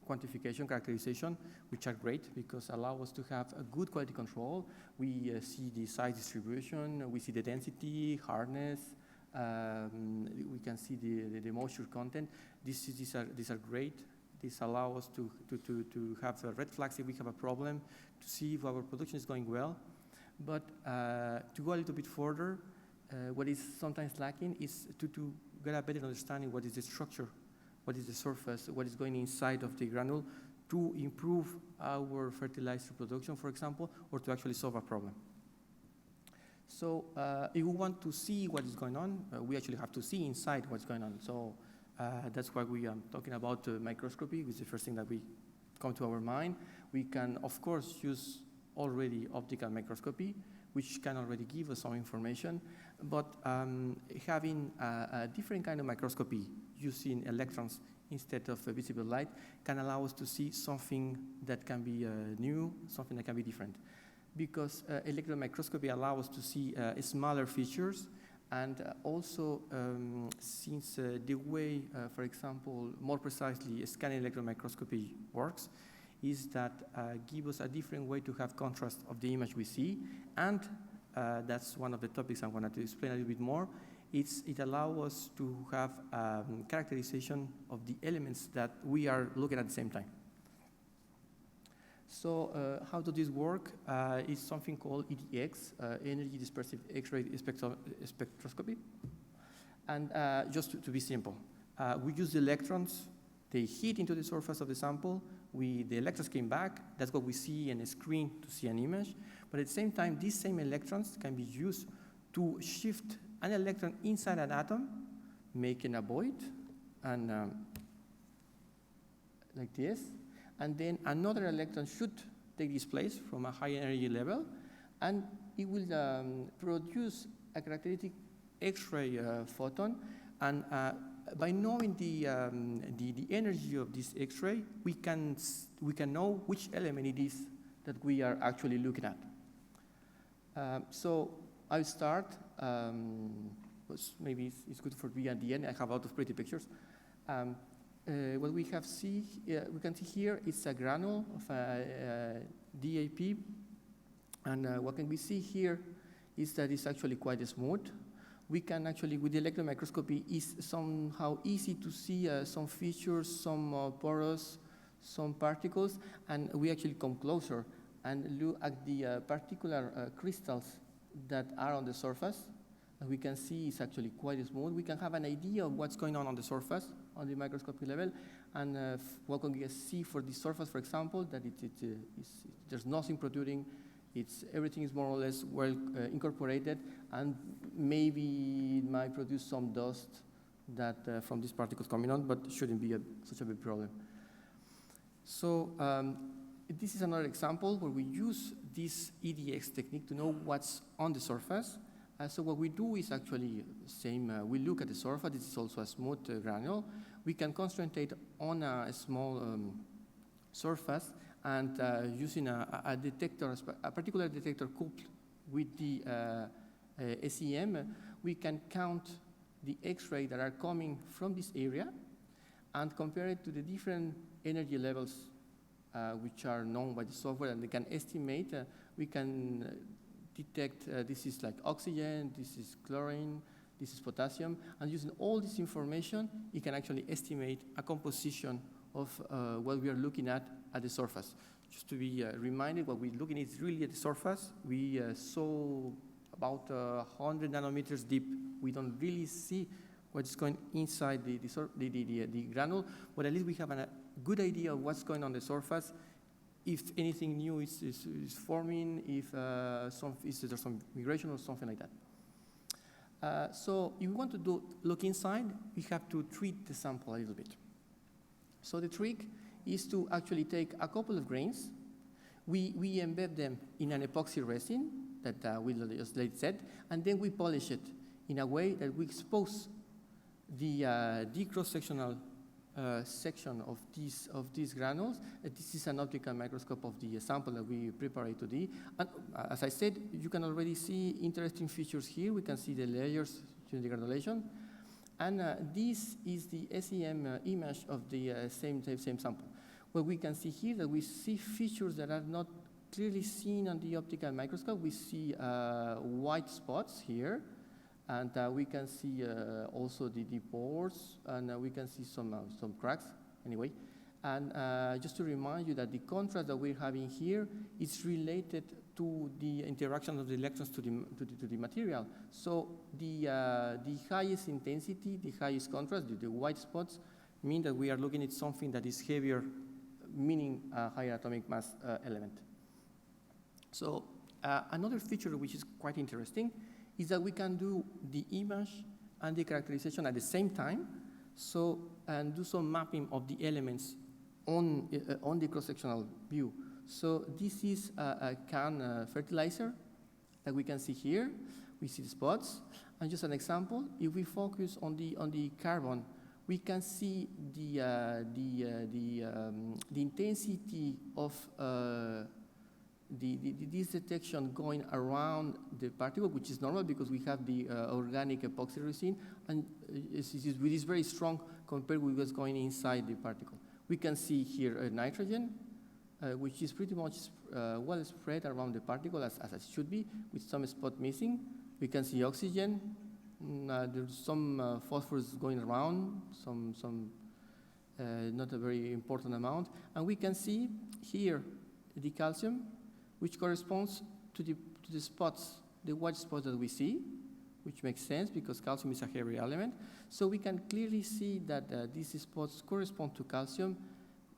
quantification, characterization, which are great because allow us to have a good quality control. We see the size distribution, we see the density, hardness, we can see the moisture content. These are great. This allows us to have red flags if we have a problem, to see if our production is going well. But to go a little bit further, what is sometimes lacking is to get a better understanding what is the structure, what is the surface, what is going inside of the granule to improve our fertilizer production, for example, or to actually solve a problem. So if we want to see what is going on, we actually have to see inside what's going on. So that's why we are talking about microscopy, which is the first thing that we come to our mind. We can, of course, use already optical microscopy, which can already give us some information, but having a different kind of microscopy using electrons instead of visible light can allow us to see something that can be new, something that can be different. Because electron microscopy allows us to see smaller features, and also since the way, for example, more precisely scanning electron microscopy works, is that give us a different way to have contrast of the image we see, and that's one of the topics I wanted to explain a little bit more. It allows us to have characterization of the elements that we are looking at the same time. So how does this work? It's something called EDX, Energy Dispersive X-ray Spectroscopy. And just to be simple, we use the electrons, they hit into the surface of the sample, the electrons came back, that's what we see in a screen to see an image, but at the same time, these same electrons can be used to shift an electron inside an atom, making a void, and like this, and then another electron should take this place from a high energy level, and it will produce a characteristic X-ray photon, and by knowing the energy of this X-ray, we can know which element it is that we are actually looking at. So I'll start. Maybe it's good for me at the end. I have a lot of pretty pictures. What we can see here is a granule of DAP, and what can we see here is that it's actually quite smooth. We can actually, with the electron microscopy, is somehow easy to see some features, some porous, some particles, and we actually come closer and look at the particular crystals that are on the surface. And we can see it's actually quite smooth. We can have an idea of what's going on the surface, on the microscopic level, and what can we see for the surface, for example, that there's nothing protruding. Everything is more or less well incorporated, and maybe it might produce some dust that from these particles coming on, but shouldn't be such a big problem. So this is another example where we use this EDX technique to know what's on the surface. So what we do is actually the same. We look at the surface. This is also a smooth granule. we can concentrate on a small surface, and using a detector, a particular detector coupled with the SEM, we can count the X-ray that are coming from this area and compare it to the different energy levels which are known by the software, and they can estimate, we can detect this is like oxygen, this is chlorine, this is potassium, and using all this information, it can actually estimate a composition of what we are looking at the surface. Just to be reminded, what we're looking at is really at the surface. We saw about 100 nanometers deep. We don't really see what's going inside the granule, but at least we have a good idea of what's going on the surface, if anything new is forming, if there's some migration or something like that. So if we want to look inside, we have to treat the sample a little bit. So the trick is to actually take a couple of grains. We embed them in an epoxy resin that we just said, and then we polish it in a way that we expose the cross-sectional section of these granules. This is an optical microscope of the sample that we prepared today. And as I said, you can already see interesting features here. We can see the layers during the granulation. And this is the SEM image of the same sample. What we can see here that we see features that are not clearly seen on the optical microscope. We see white spots here, and we can see also the pores, and we can see some cracks anyway. And just to remind you that the contrast that we're having here is related to the interaction of the electrons to the material. So the highest intensity, the highest contrast, the white spots, mean that we are looking at something that is heavier, meaning a higher atomic mass element. So another feature which is quite interesting is that we can do the image and the characterization at the same time, so and do some mapping of the elements on the cross-sectional view. So this is a can fertilizer that we can see here. We see the spots, and just an example, if we focus on the carbon, we can see the intensity of this detection going around the particle, which is normal because we have the organic epoxy resin, and it is very strong compared with what's going inside the particle. We can see here nitrogen, which is pretty much well spread around the particle as it should be, with some spot missing. We can see oxygen. There's some phosphorus going around, some not a very important amount. And we can see here the calcium, which corresponds to the spots, the white spots that we see, which makes sense because calcium is a heavy element. So we can clearly see that these spots correspond to calcium.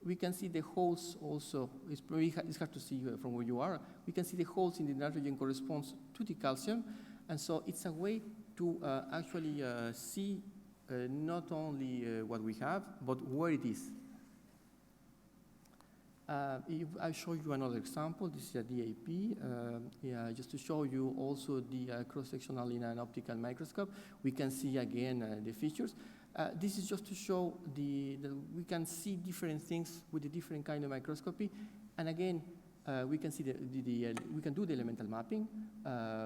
We can see the holes also. It's hard to see from where you are. We can see the holes in the nitrogen corresponds to the calcium. And so it's a way to actually see not only what we have, but where it is. If I show you another example, this is a DAP, just to show you also the cross-sectional in an optical microscope. We can see again the features. This is just to show that we can see different things with a different kind of microscopy. And again, we can see we can do the elemental mapping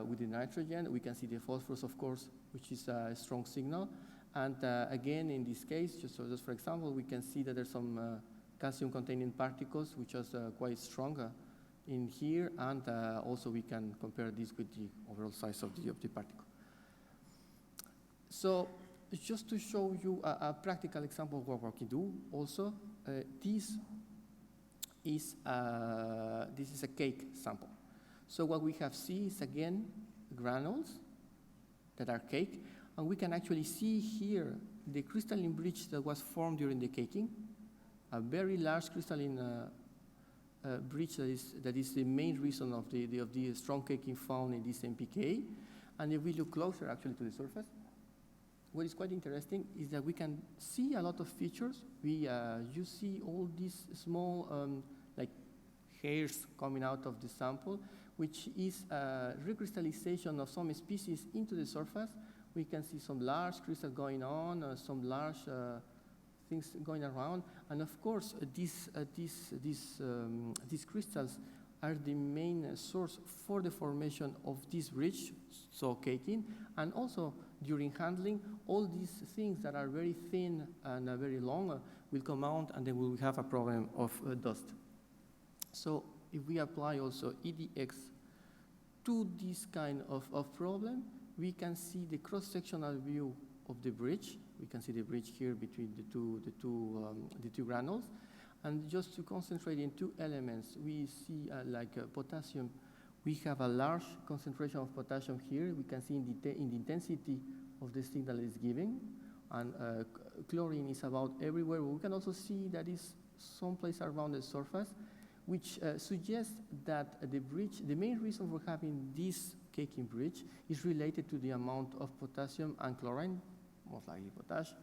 with the nitrogen. We can see the phosphorus, of course, which is a strong signal. And again, in this case, just for example, we can see that there's some calcium-containing particles, which are quite strong in here. And also, we can compare this with the overall size of the particle. So just to show you a practical example of what we can do also, this is a cake sample. So what we have seen is, again, granules that are cake, and we can actually see here the crystalline bridge that was formed during the caking, a very large crystalline bridge that is the main reason of the strong caking found in this MPK. And if we look closer, actually, to the surface, what is quite interesting is that we can see a lot of features. You see all these small like hairs coming out of the sample, which is a recrystallization of some species into the surface. We can see some large crystals going on, some large things going around. And of course, these crystals are the main source for the formation of this bridge, so caking, and also during handling, all these things that are very thin and very long will come out, and then we will have a problem of dust. So if we apply also EDX to this kind of problem, we can see the cross-sectional view of the bridge. We can see the bridge here between the two granules. And just to concentrate in two elements, we see potassium. We have a large concentration of potassium here. We can see in the intensity of the signal it's giving. And chlorine is about everywhere. We can also see that it's someplace around the surface, which suggests that the main reason for having this caking bridge is related to the amount of potassium and chlorine, most likely potash,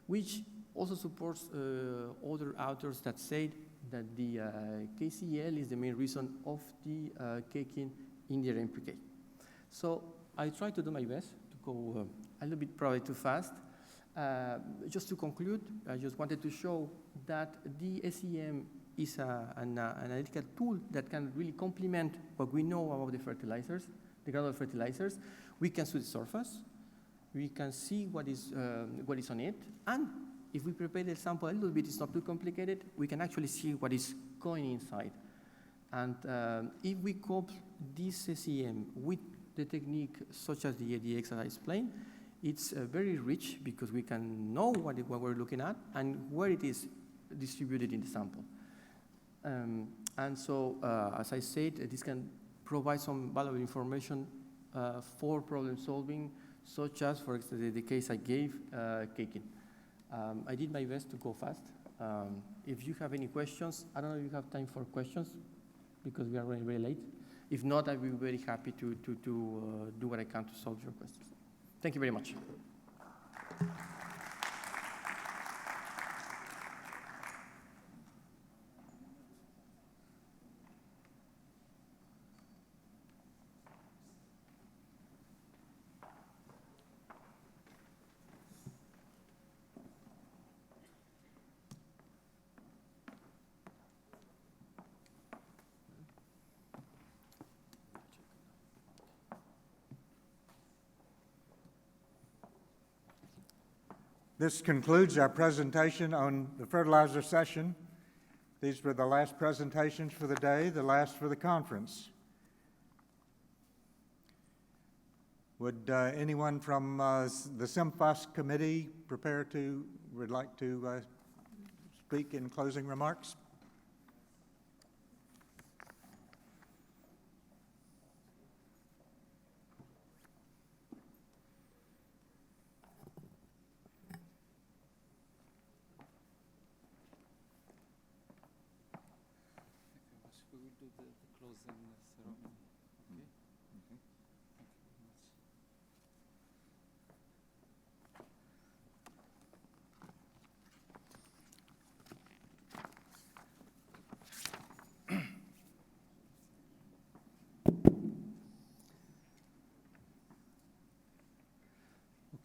which also supports other authors that say that the KCl is the main reason of the caking in the NPK. So I try to do my best to go a little bit probably too fast. Just to conclude, I just wanted to show that the SEM is an analytical tool that can really complement what we know about the fertilizers, the granular fertilizers. We can see the surface, we can see what is on it, and if we prepare the sample a little bit, it's not too complicated, we can actually see what is going inside. And if we couple this SEM with the technique such as the EDX that I explained, it's very rich because we can know what we're looking at and where it is distributed in the sample. And so, as I said, this can provide some valuable information for problem solving, such as, for example, the case I gave, caking. I did my best to go fast. If you have any questions, I don't know if you have time for questions, because we are running very late. If not, I'll be very happy to do what I can to solve your questions. Thank you very much. This concludes our presentation on the fertilizer session. These were the last presentations for the day, the last for the conference. Would anyone from the SYMPHOS committee would like to speak in closing remarks? We will do the closing ceremony.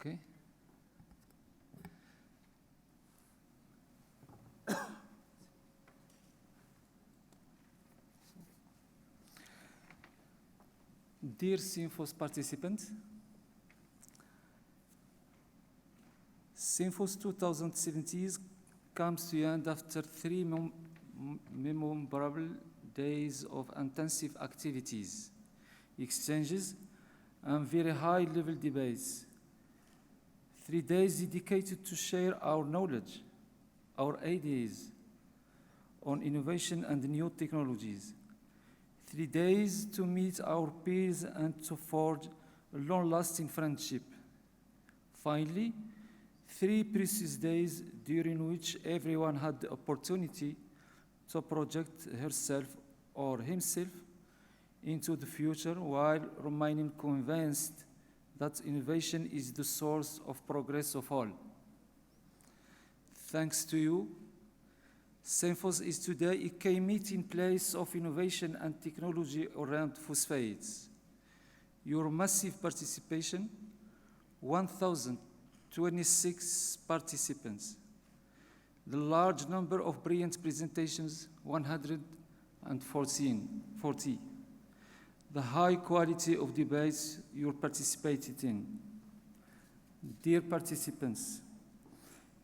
Okay? Okay. Dear SYMPHOS participants, SYMPHOS 2017 comes to an end after 3 memorable days of intensive activities, exchanges, and very high-level debates. 3 days dedicated to share our knowledge, our ideas on innovation and new technologies. 3 days to meet our peers and to forge a long-lasting friendship. Finally, 3 precious days during which everyone had the opportunity to project herself or himself into the future while remaining convinced that innovation is the source of progress of all. Thanks to you, SYMPHOS is today a key meeting place of innovation and technology around phosphates. Your massive participation, 1,026 participants, the large number of brilliant presentations, 140, the high quality of debates you participated in. Dear participants,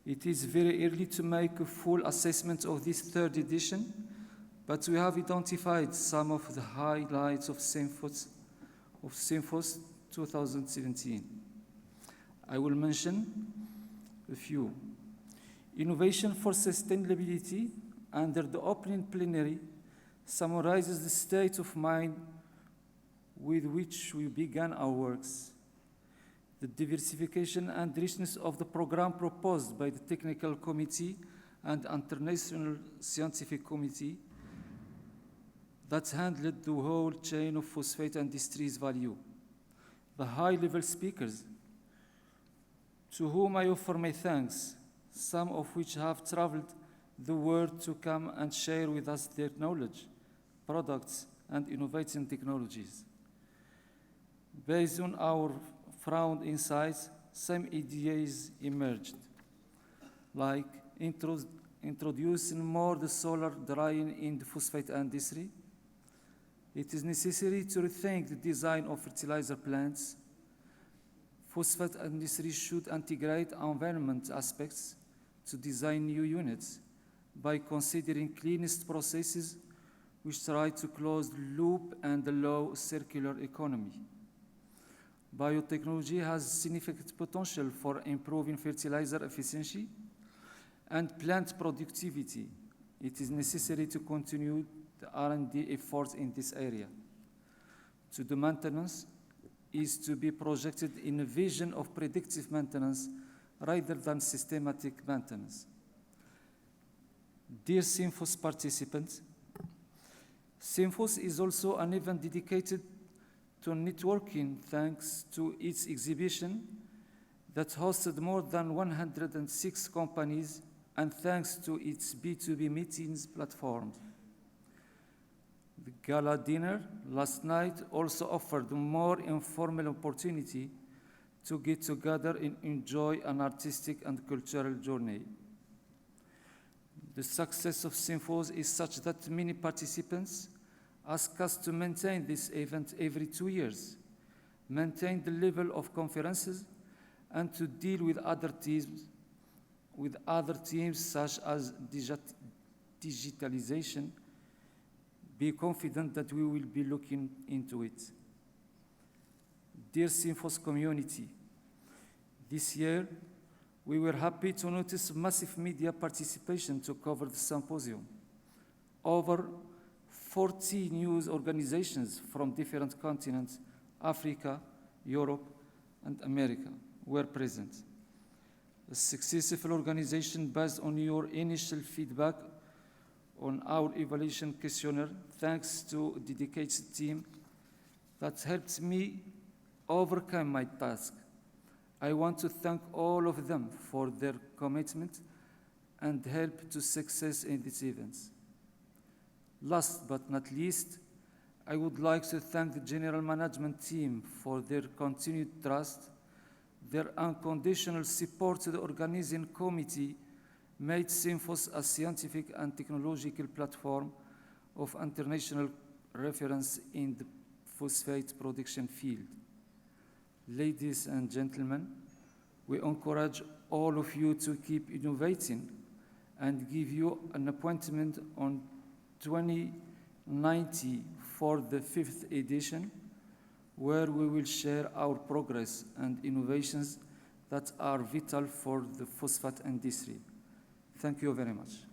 it is very early to make a full assessment of this third edition, but we have identified some of the highlights of SYMPHOS 2017. I will mention a few. Innovation for Sustainability under the opening plenary summarizes the state of mind with which we began our works. The diversification and richness of the program proposed by the Technical Committee and International Scientific Committee that handled the whole chain of phosphate industry's value. The high-level speakers, to whom I offer my thanks, some of which have traveled the world to come and share with us their knowledge, products, and innovating technologies. Based on our found insights, some ideas emerged, like introducing more the solar drying in the phosphate industry. It is necessary to rethink the design of fertilizer plants. Phosphate industry should integrate environment aspects to design new units by considering cleanest processes which try to close the loop and allow circular economy. Biotechnology has significant potential for improving fertilizer efficiency and plant productivity. It is necessary to continue the R&D efforts in this area. To the maintenance is to be projected in a vision of predictive maintenance rather than systematic maintenance. Dear SYMPHOS participants, SYMPHOS is also an event dedicated to networking thanks to its exhibition that hosted more than 106 companies and thanks to its B2B meetings platform. The gala dinner last night also offered a more informal opportunity to get together and enjoy an artistic and cultural journey. The success of SYMPHOS is such that many participants ask us to maintain this event every 2 years, maintain the level of conferences, and to deal with other teams such as digitalization. Be confident that we will be looking into it. Dear SYMPHOS community, this year we were happy to notice massive media participation to cover the symposium. Over 40 news organizations from different continents, Africa, Europe, and America, were present. A successful organization based on your initial feedback on our evaluation questionnaire, thanks to a dedicated team that helped me overcome my task. I want to thank all of them for their commitment and help to success in these events. Last but not least, I would like to thank the general management team for their continued trust. Their unconditional support to the organizing committee made SYMPHOS a scientific and technological platform of international reference in the phosphate production field. Ladies and gentlemen, we encourage all of you to keep innovating and give you an appointment on 2090 for the 5th edition, where we will share our progress and innovations that are vital for the phosphate industry. Thank you very much.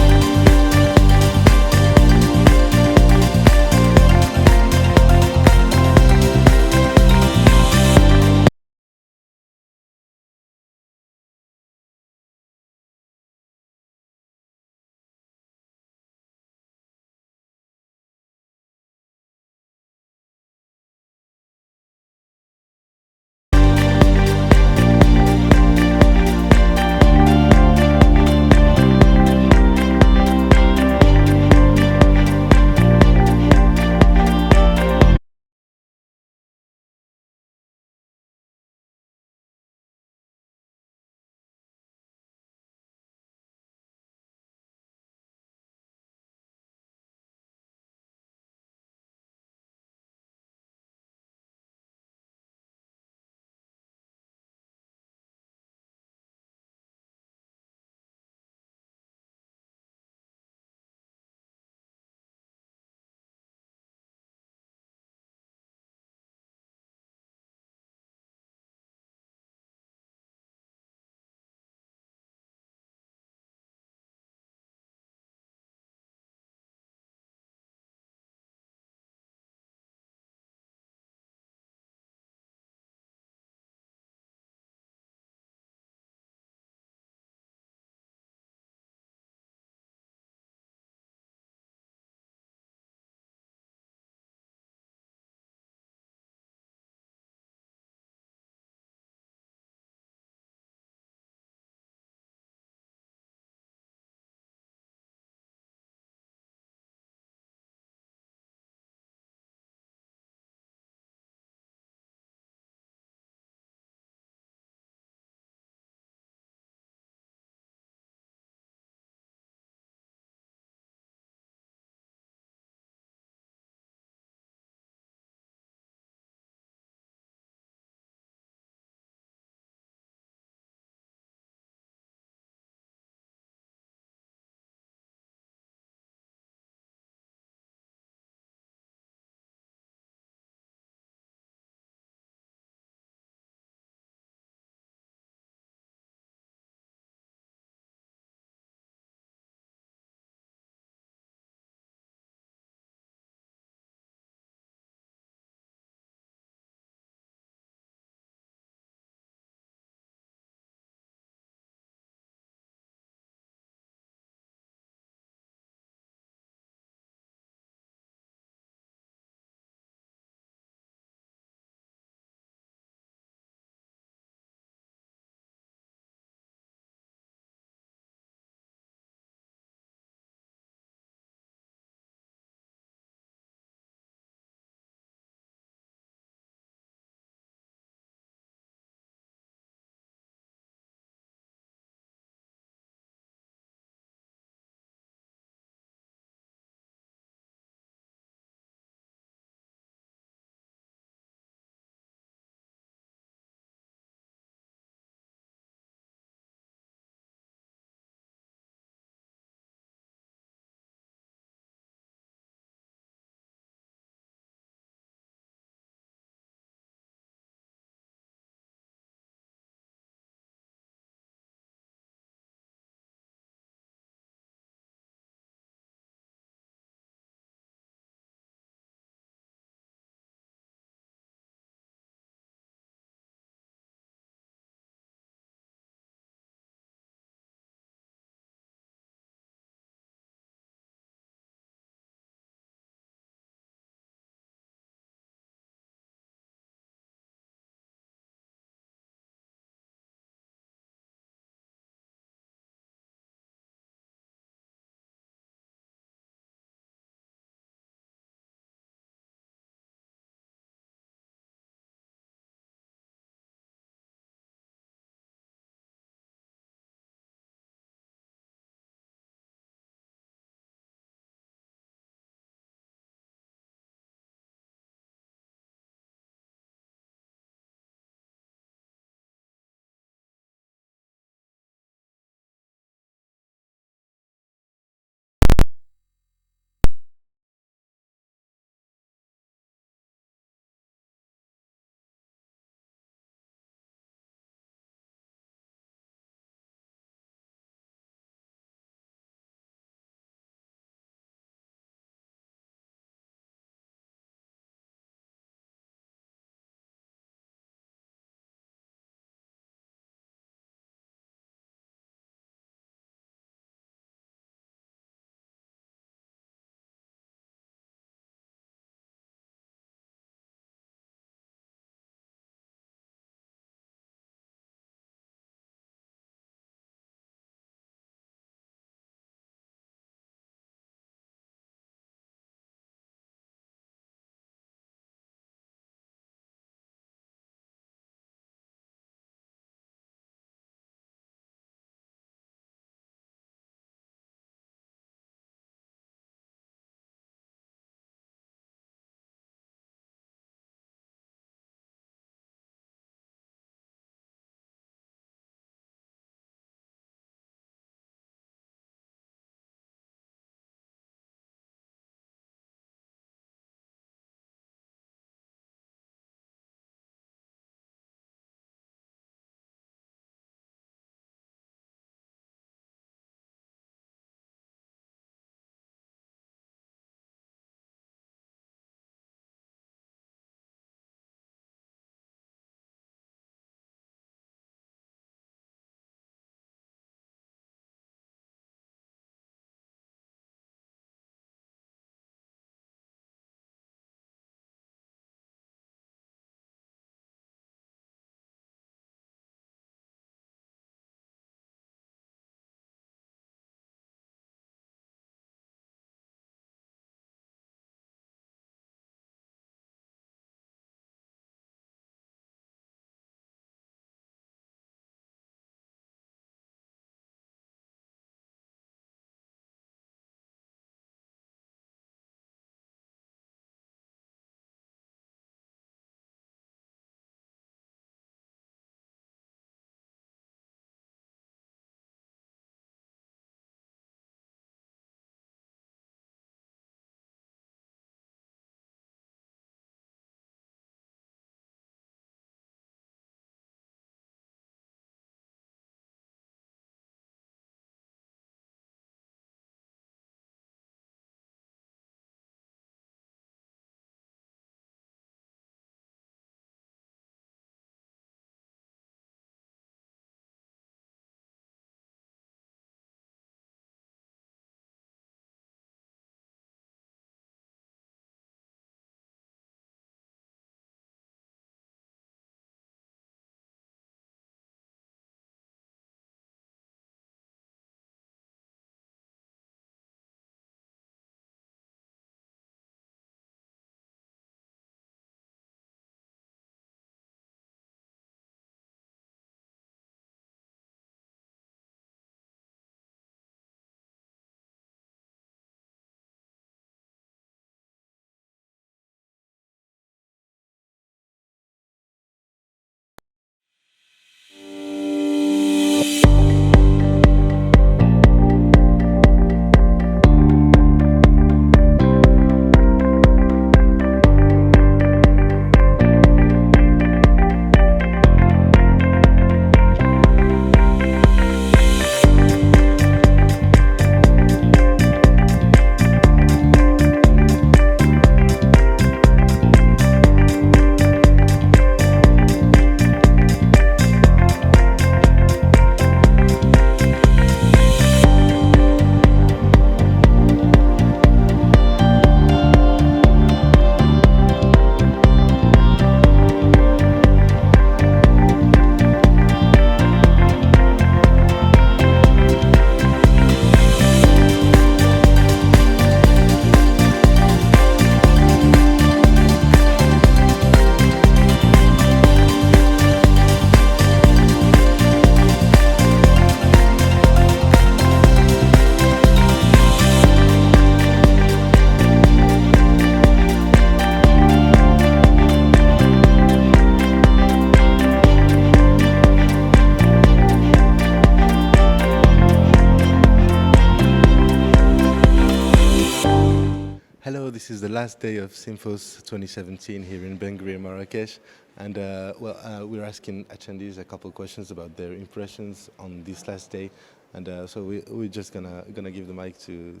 this is the last day of SYMPHOS 2017 here in Bengri, Marrakesh. And we're asking attendees a couple of questions about their impressions on this last day. And so we're just gonna give the mic to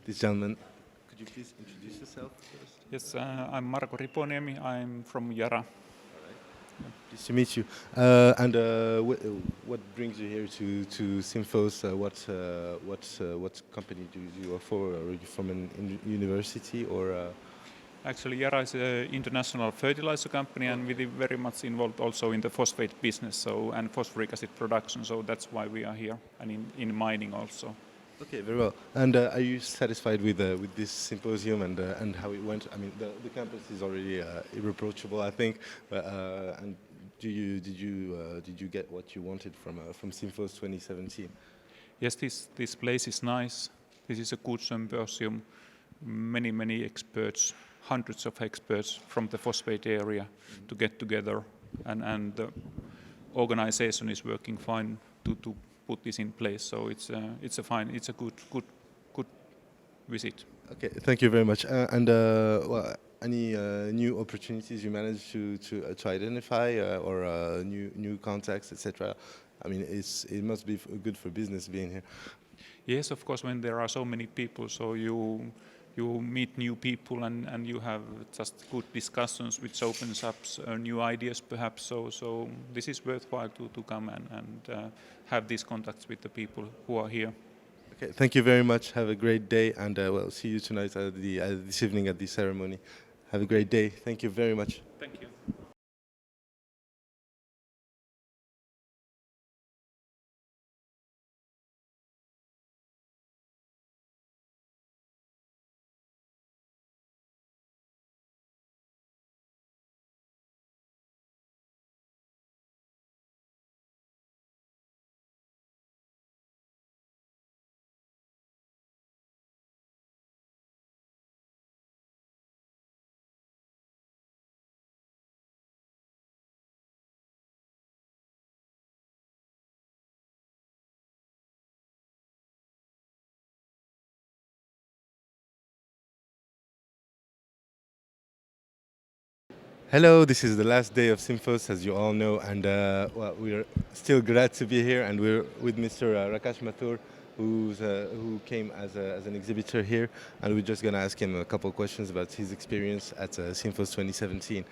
this gentleman. Could you please introduce yourself first? Yes, I'm Marko Riponiemi. I'm from Yara. Pleased to meet you. What brings you here to SYMPHOS? What company do you work for? Are you from a university or? Actually, Yara is an international fertilizer company, and we're very much involved also in the phosphate business, and phosphoric acid production. So that's why we are here, and in mining also. Okay, very well. And are you satisfied with this symposium and how it went? I mean, the campus is already irreproachable, I think. And did you get what you wanted from SYMPHOS 2017? Yes, this place is nice. This is a good symposium. Many experts, hundreds of experts from the phosphate area to get together, and the organization is working fine to put this in place. So it's a good visit. Okay, thank you very much. Any new opportunities you managed to identify or new contacts, etc. I mean, it must be good for business being here. Yes, of course. When there are so many people, so you meet new people and you have just good discussions, which opens up new ideas, perhaps. So this is worthwhile to come and have these contacts with the people who are here. Okay, thank you very much. Have a great day, and see you tonight this evening at the ceremony. Have a great day. Thank you very much. Thank you. Hello, this is the last day of SYMPHOS, as you all know, and we're still glad to be here, and we're with Mr. Rakesh Mathur, who came as an exhibitor here, and we're just going to ask him a couple of questions about his experience at SYMPHOS 2017.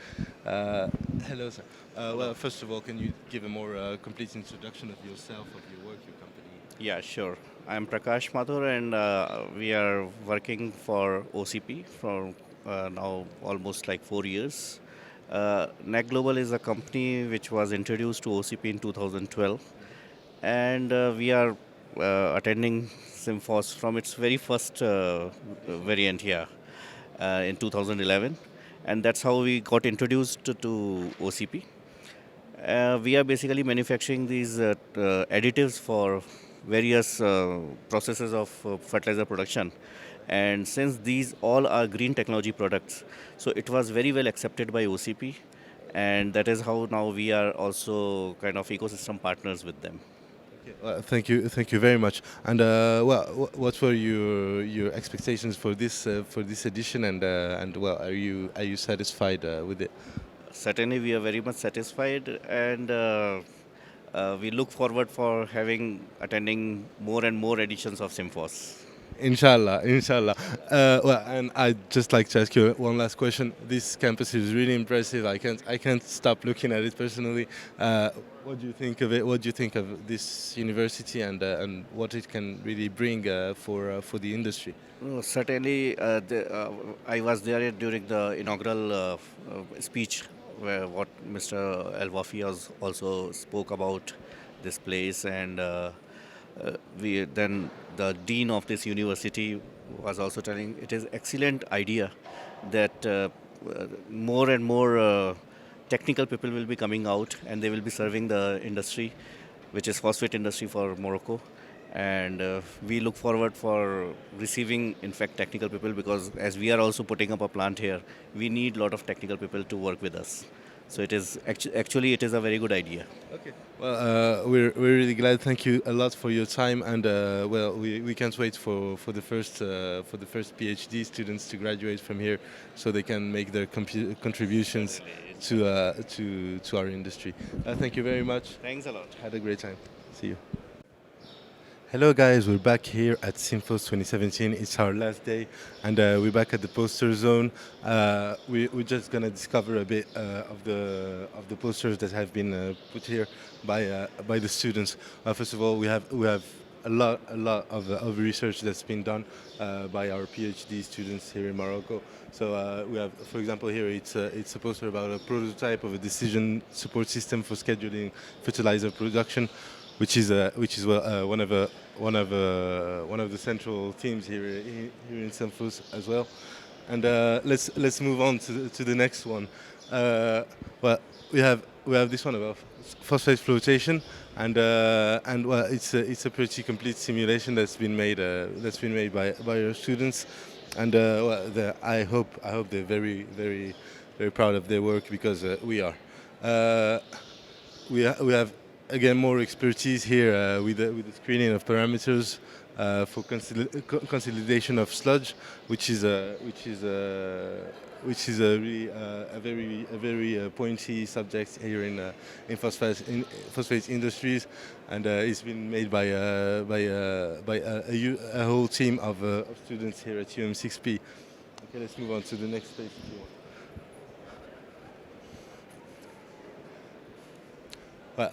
Hello, sir. Well, first of all, can you give a more complete introduction of yourself, of your work, your company? Yeah, sure. I'm Prakash Mathur, and we are working for OCP for now almost like 4 years. NEC Global is a company which was introduced to OCP in 2012, and we are attending SYMPHOS from its very first variant here in 2011, and that's how we got introduced to OCP. We are basically manufacturing these additives for various processes of fertilizer production. And since these all are green technology products, so it was very well accepted by OCP, and that is how now we are also kind of ecosystem partners with them. Thank you very much. And what were your expectations for this edition? And well, are you satisfied with it? Certainly, we are very much satisfied, and we look forward for attending more and more editions of SYMPHOS. Inshallah. Well, and I'd just like to ask you one last question. This campus is really impressive. I can't stop looking at it personally. What do you think of it? What do you think of this university and what it can really bring for the industry? Certainly, I was there during the inaugural speech, where what Mr. El-Wafi also spoke about this place, and then the dean of this university was also telling it is excellent idea that more and more technical people will be coming out and they will be serving the industry, which is phosphate industry for Morocco. And we look forward for receiving, in fact, technical people, because as we are also putting up a plant here, we need a lot of technical people to work with us. So it is actually it is a very good idea. Okay. Well, we're really glad. Thank you a lot for your time, and well, we can't wait for the first PhD students to graduate from here, so they can make their contributions to our industry. Thank you very much. Thanks a lot. Had a great time. See you. Hello guys, we're back here at SYMPHOS 2017. It's our last day, and we're back at the poster zone. We're just gonna discover a bit of the posters that have been put here by the students. First of all, we have a lot of research that's been done by our PhD students here in Morocco. So we have, for example, here it's a poster about a prototype of a decision support system for scheduling fertilizer production, which is one of the central themes here in SYMPHOS as well. And let's move on to the next one. Well, we have this one about phosphate flotation, and well, it's a pretty complete simulation that's been made by our students, and well, I hope they're very proud of their work, because we are. We have again more expertise here with the screening of parameters for consolidation of sludge, which is a very pointy subject here in phosphate industries, and it's been made by a whole team of students here at UM6P. Okay, let's move on to the next page if you want. Well,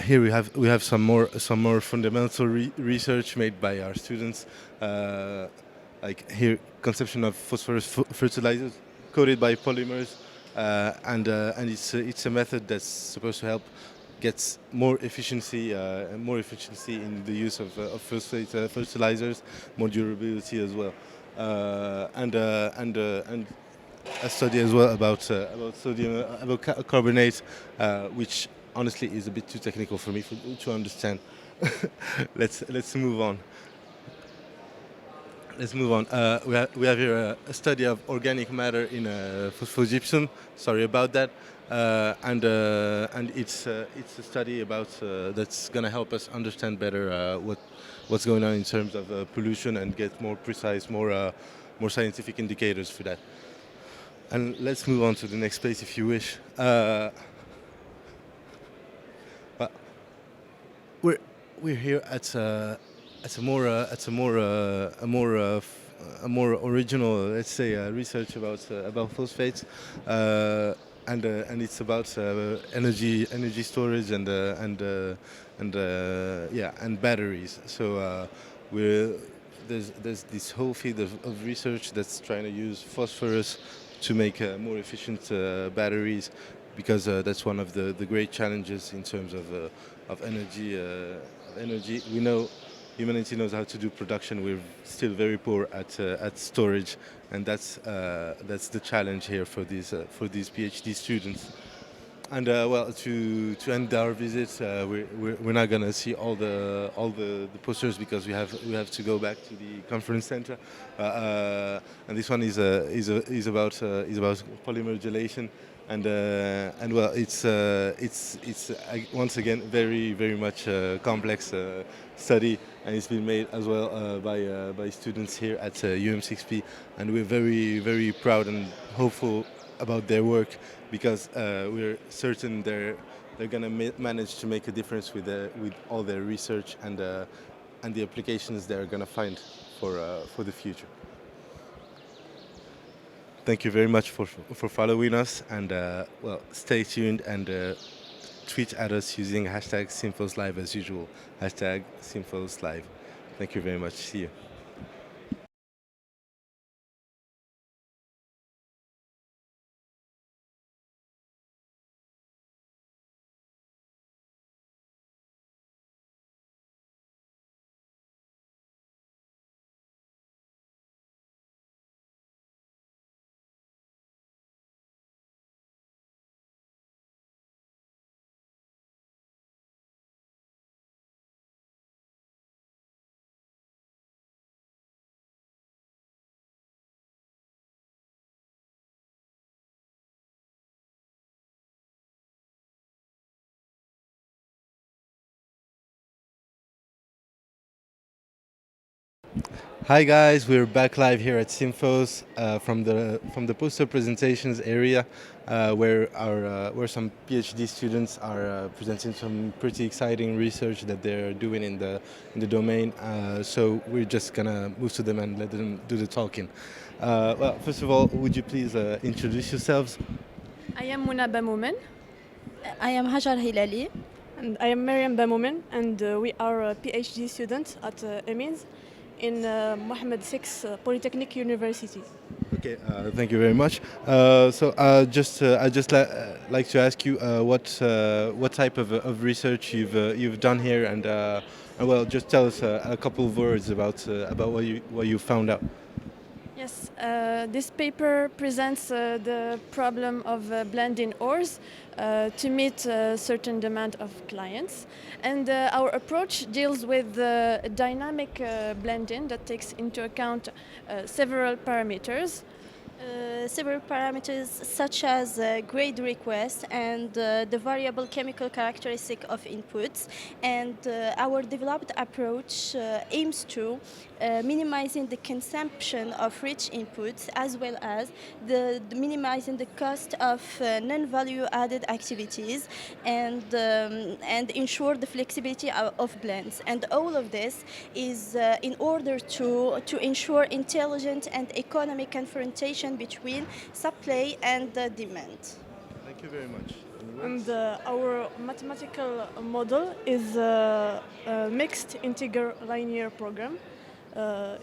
here we have some more fundamental research made by our students, like here conception of phosphorus fertilizers coated by polymers, and it's a method that's supposed to help get more efficiency in the use of phosphate fertilizers, more durability as well, and a study as well about sodium carbonate, which honestly is a bit too technical for me to understand. Let's move on. We have here a study of organic matter in phosphogypsum. Sorry about that. And it's a study about that's going to help us understand better what's going on in terms of pollution, and get more precise, more scientific indicators for that. And let's move on to the next place if you wish. We're here at a more original, let's say, research about phosphates, and it's about energy storage and batteries. So there's this whole field of research that's trying to use phosphorus to make more efficient batteries, because that's one of the great challenges in terms of energy. We know humanity knows how to do production. We're still very poor at storage, and that's the challenge here for these PhD students. And well, to end our visit, we're not gonna see all the posters, because we have to go back to the conference center. And this one is about polymer gelation. And well, it's once again very much complex study, and it's been made as well by students here at UM6P, and we're very proud and hopeful about their work, because we're certain they're gonna manage to make a difference with all their research and the applications they're gonna find for the future. Thank you very much for following us, and well, stay tuned and tweet at us using hashtag SYMPHOSLive as usual. Hashtag SYMPHOSLive. Thank you very much. See you. Hi guys, we're back live here at SYMPHOS from the poster presentations area, where some PhD students are presenting some pretty exciting research that they're doing in the domain. So we're just gonna move to them and let them do the talking. Well, first of all, would you please introduce yourselves? I am Muna Bamoumen. I am Hajar Hilali. And I am Mariam Bamoumen, and we are PhD students at EMINS in Mohammed VI Polytechnic University. Okay, thank you very much. So I'd just like to ask you what type of research you've done here, and well, just tell us a couple of words about what you found out. Yes, this paper presents the problem of blending ores to meet a certain demand of clients. And our approach deals with dynamic blending that takes into account several parameters. Several parameters such as grade request and the variable chemical characteristic of inputs, and our developed approach aims to minimizing the consumption of rich inputs as well as the minimizing the cost of non-value added activities and ensure the flexibility of blends. And all of this is in order to ensure intelligent and economic confrontation between supply and demand. Thank you very much. And our mathematical model is a mixed integer linear program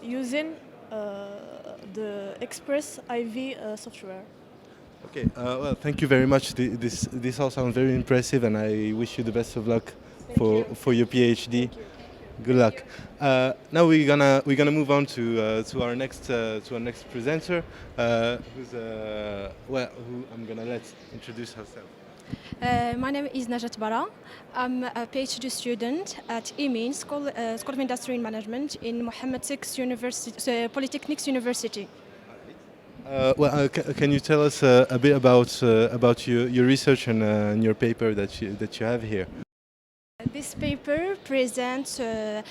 using the Express IV software. Okay, well, thank you very much. This all sounds very impressive, and I wish you the best of luck for your PhD. Good luck. Now we're gonna move on to our next presenter, who I'm gonna let introduce herself. My name is Najat Bara. I'm a PhD student at EMIN, School of Industry and Management in Mohammed VI Polytechnic University. Well, can you tell us a bit about your research and your paper that you have here? This paper presents the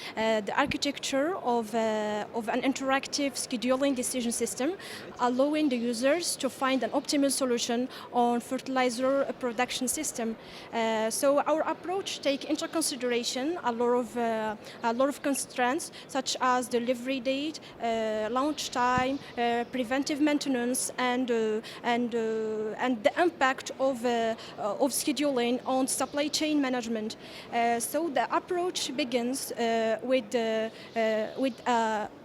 architecture of an interactive scheduling decision system, allowing the users to find an optimal solution on fertilizer production system. So our approach takes into consideration a lot of constraints, such as delivery date, launch time, preventive maintenance, and the impact of scheduling on supply chain management. So the approach begins with a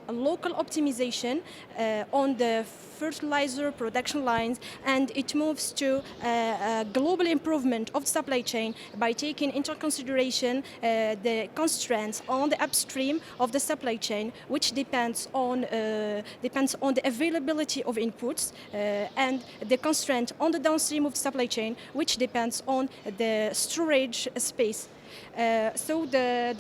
local optimization on the fertilizer production lines, and it moves to a global improvement of the supply chain by taking into consideration the constraints on the upstream of the supply chain, which depends on the availability of inputs, and the constraint on the downstream of the supply chain, which depends on the storage space. So the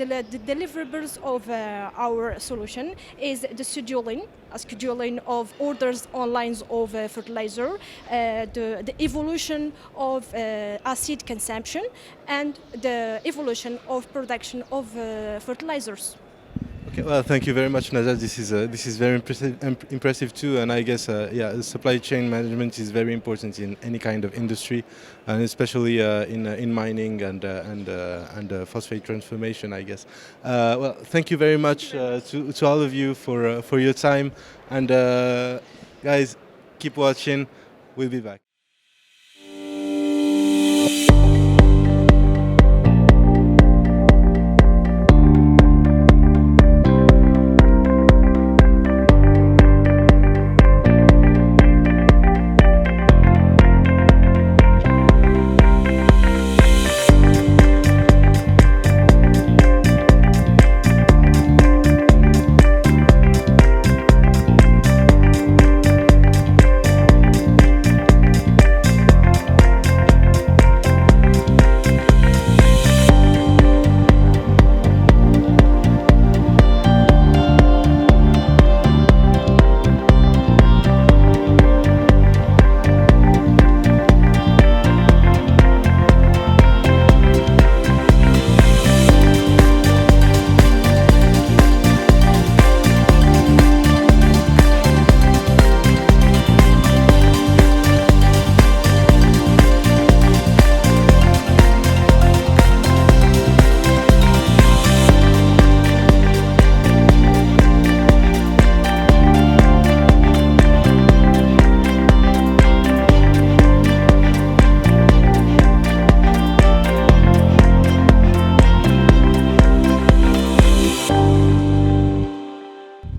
deliverables of our solution is the scheduling of orders on lines of fertilizer, the evolution of acid consumption, and the evolution of production of fertilizers. Okay, well, thank you very much, Najat. This is very impressive too, and I guess yeah, supply chain management is very important in any kind of industry, and especially in mining and phosphate transformation, I guess. Well, thank you very much to all of you for your time, and guys, keep watching. We'll be back.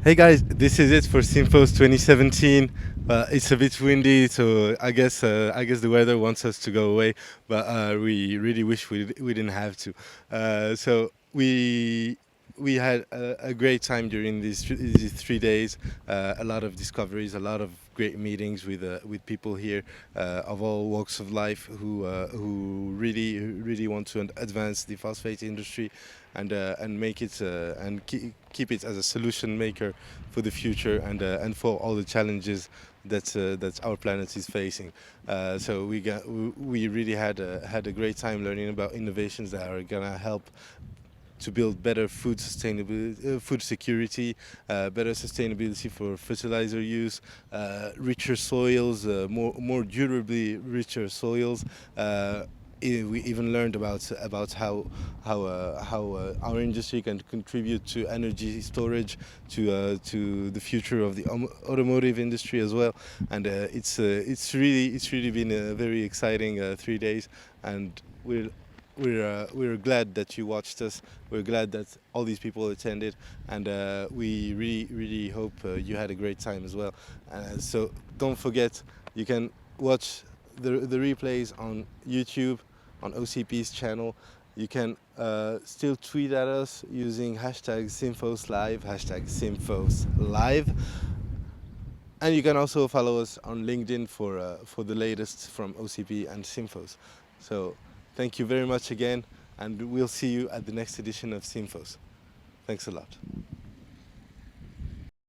Hey guys, this is it for SYMPHOS 2017. It's a bit windy, so I guess the weather wants us to go away, but we really wish we didn't have to. So we had a great time during these 3 days. A lot of discoveries, a lot of great meetings with people here of all walks of life who really want to advance the phosphate industry and make it and keep it as a solution maker for the future and for all the challenges that our planet is facing. So we really had a great time learning about innovations that are gonna help to build better food sustainability, food security, better sustainability for fertilizer use, richer soils, more durably richer soils. We even learned about how our industry can contribute to energy storage, to the future of the automotive industry as well. And it's really been a very exciting 3 days, and we're glad that you watched us. We're glad that all these people attended, and we really hope you had a great time as well. So don't forget, you can watch the replays on YouTube, on OCP's channel. You can still tweet at us using #SymphosLive, #SymphosLive. And you can also follow us on LinkedIn for the latest from OCP and SYMPHOS. So thank you very much again, and we'll see you at the next edition of SYMPHOS. Thanks a lot.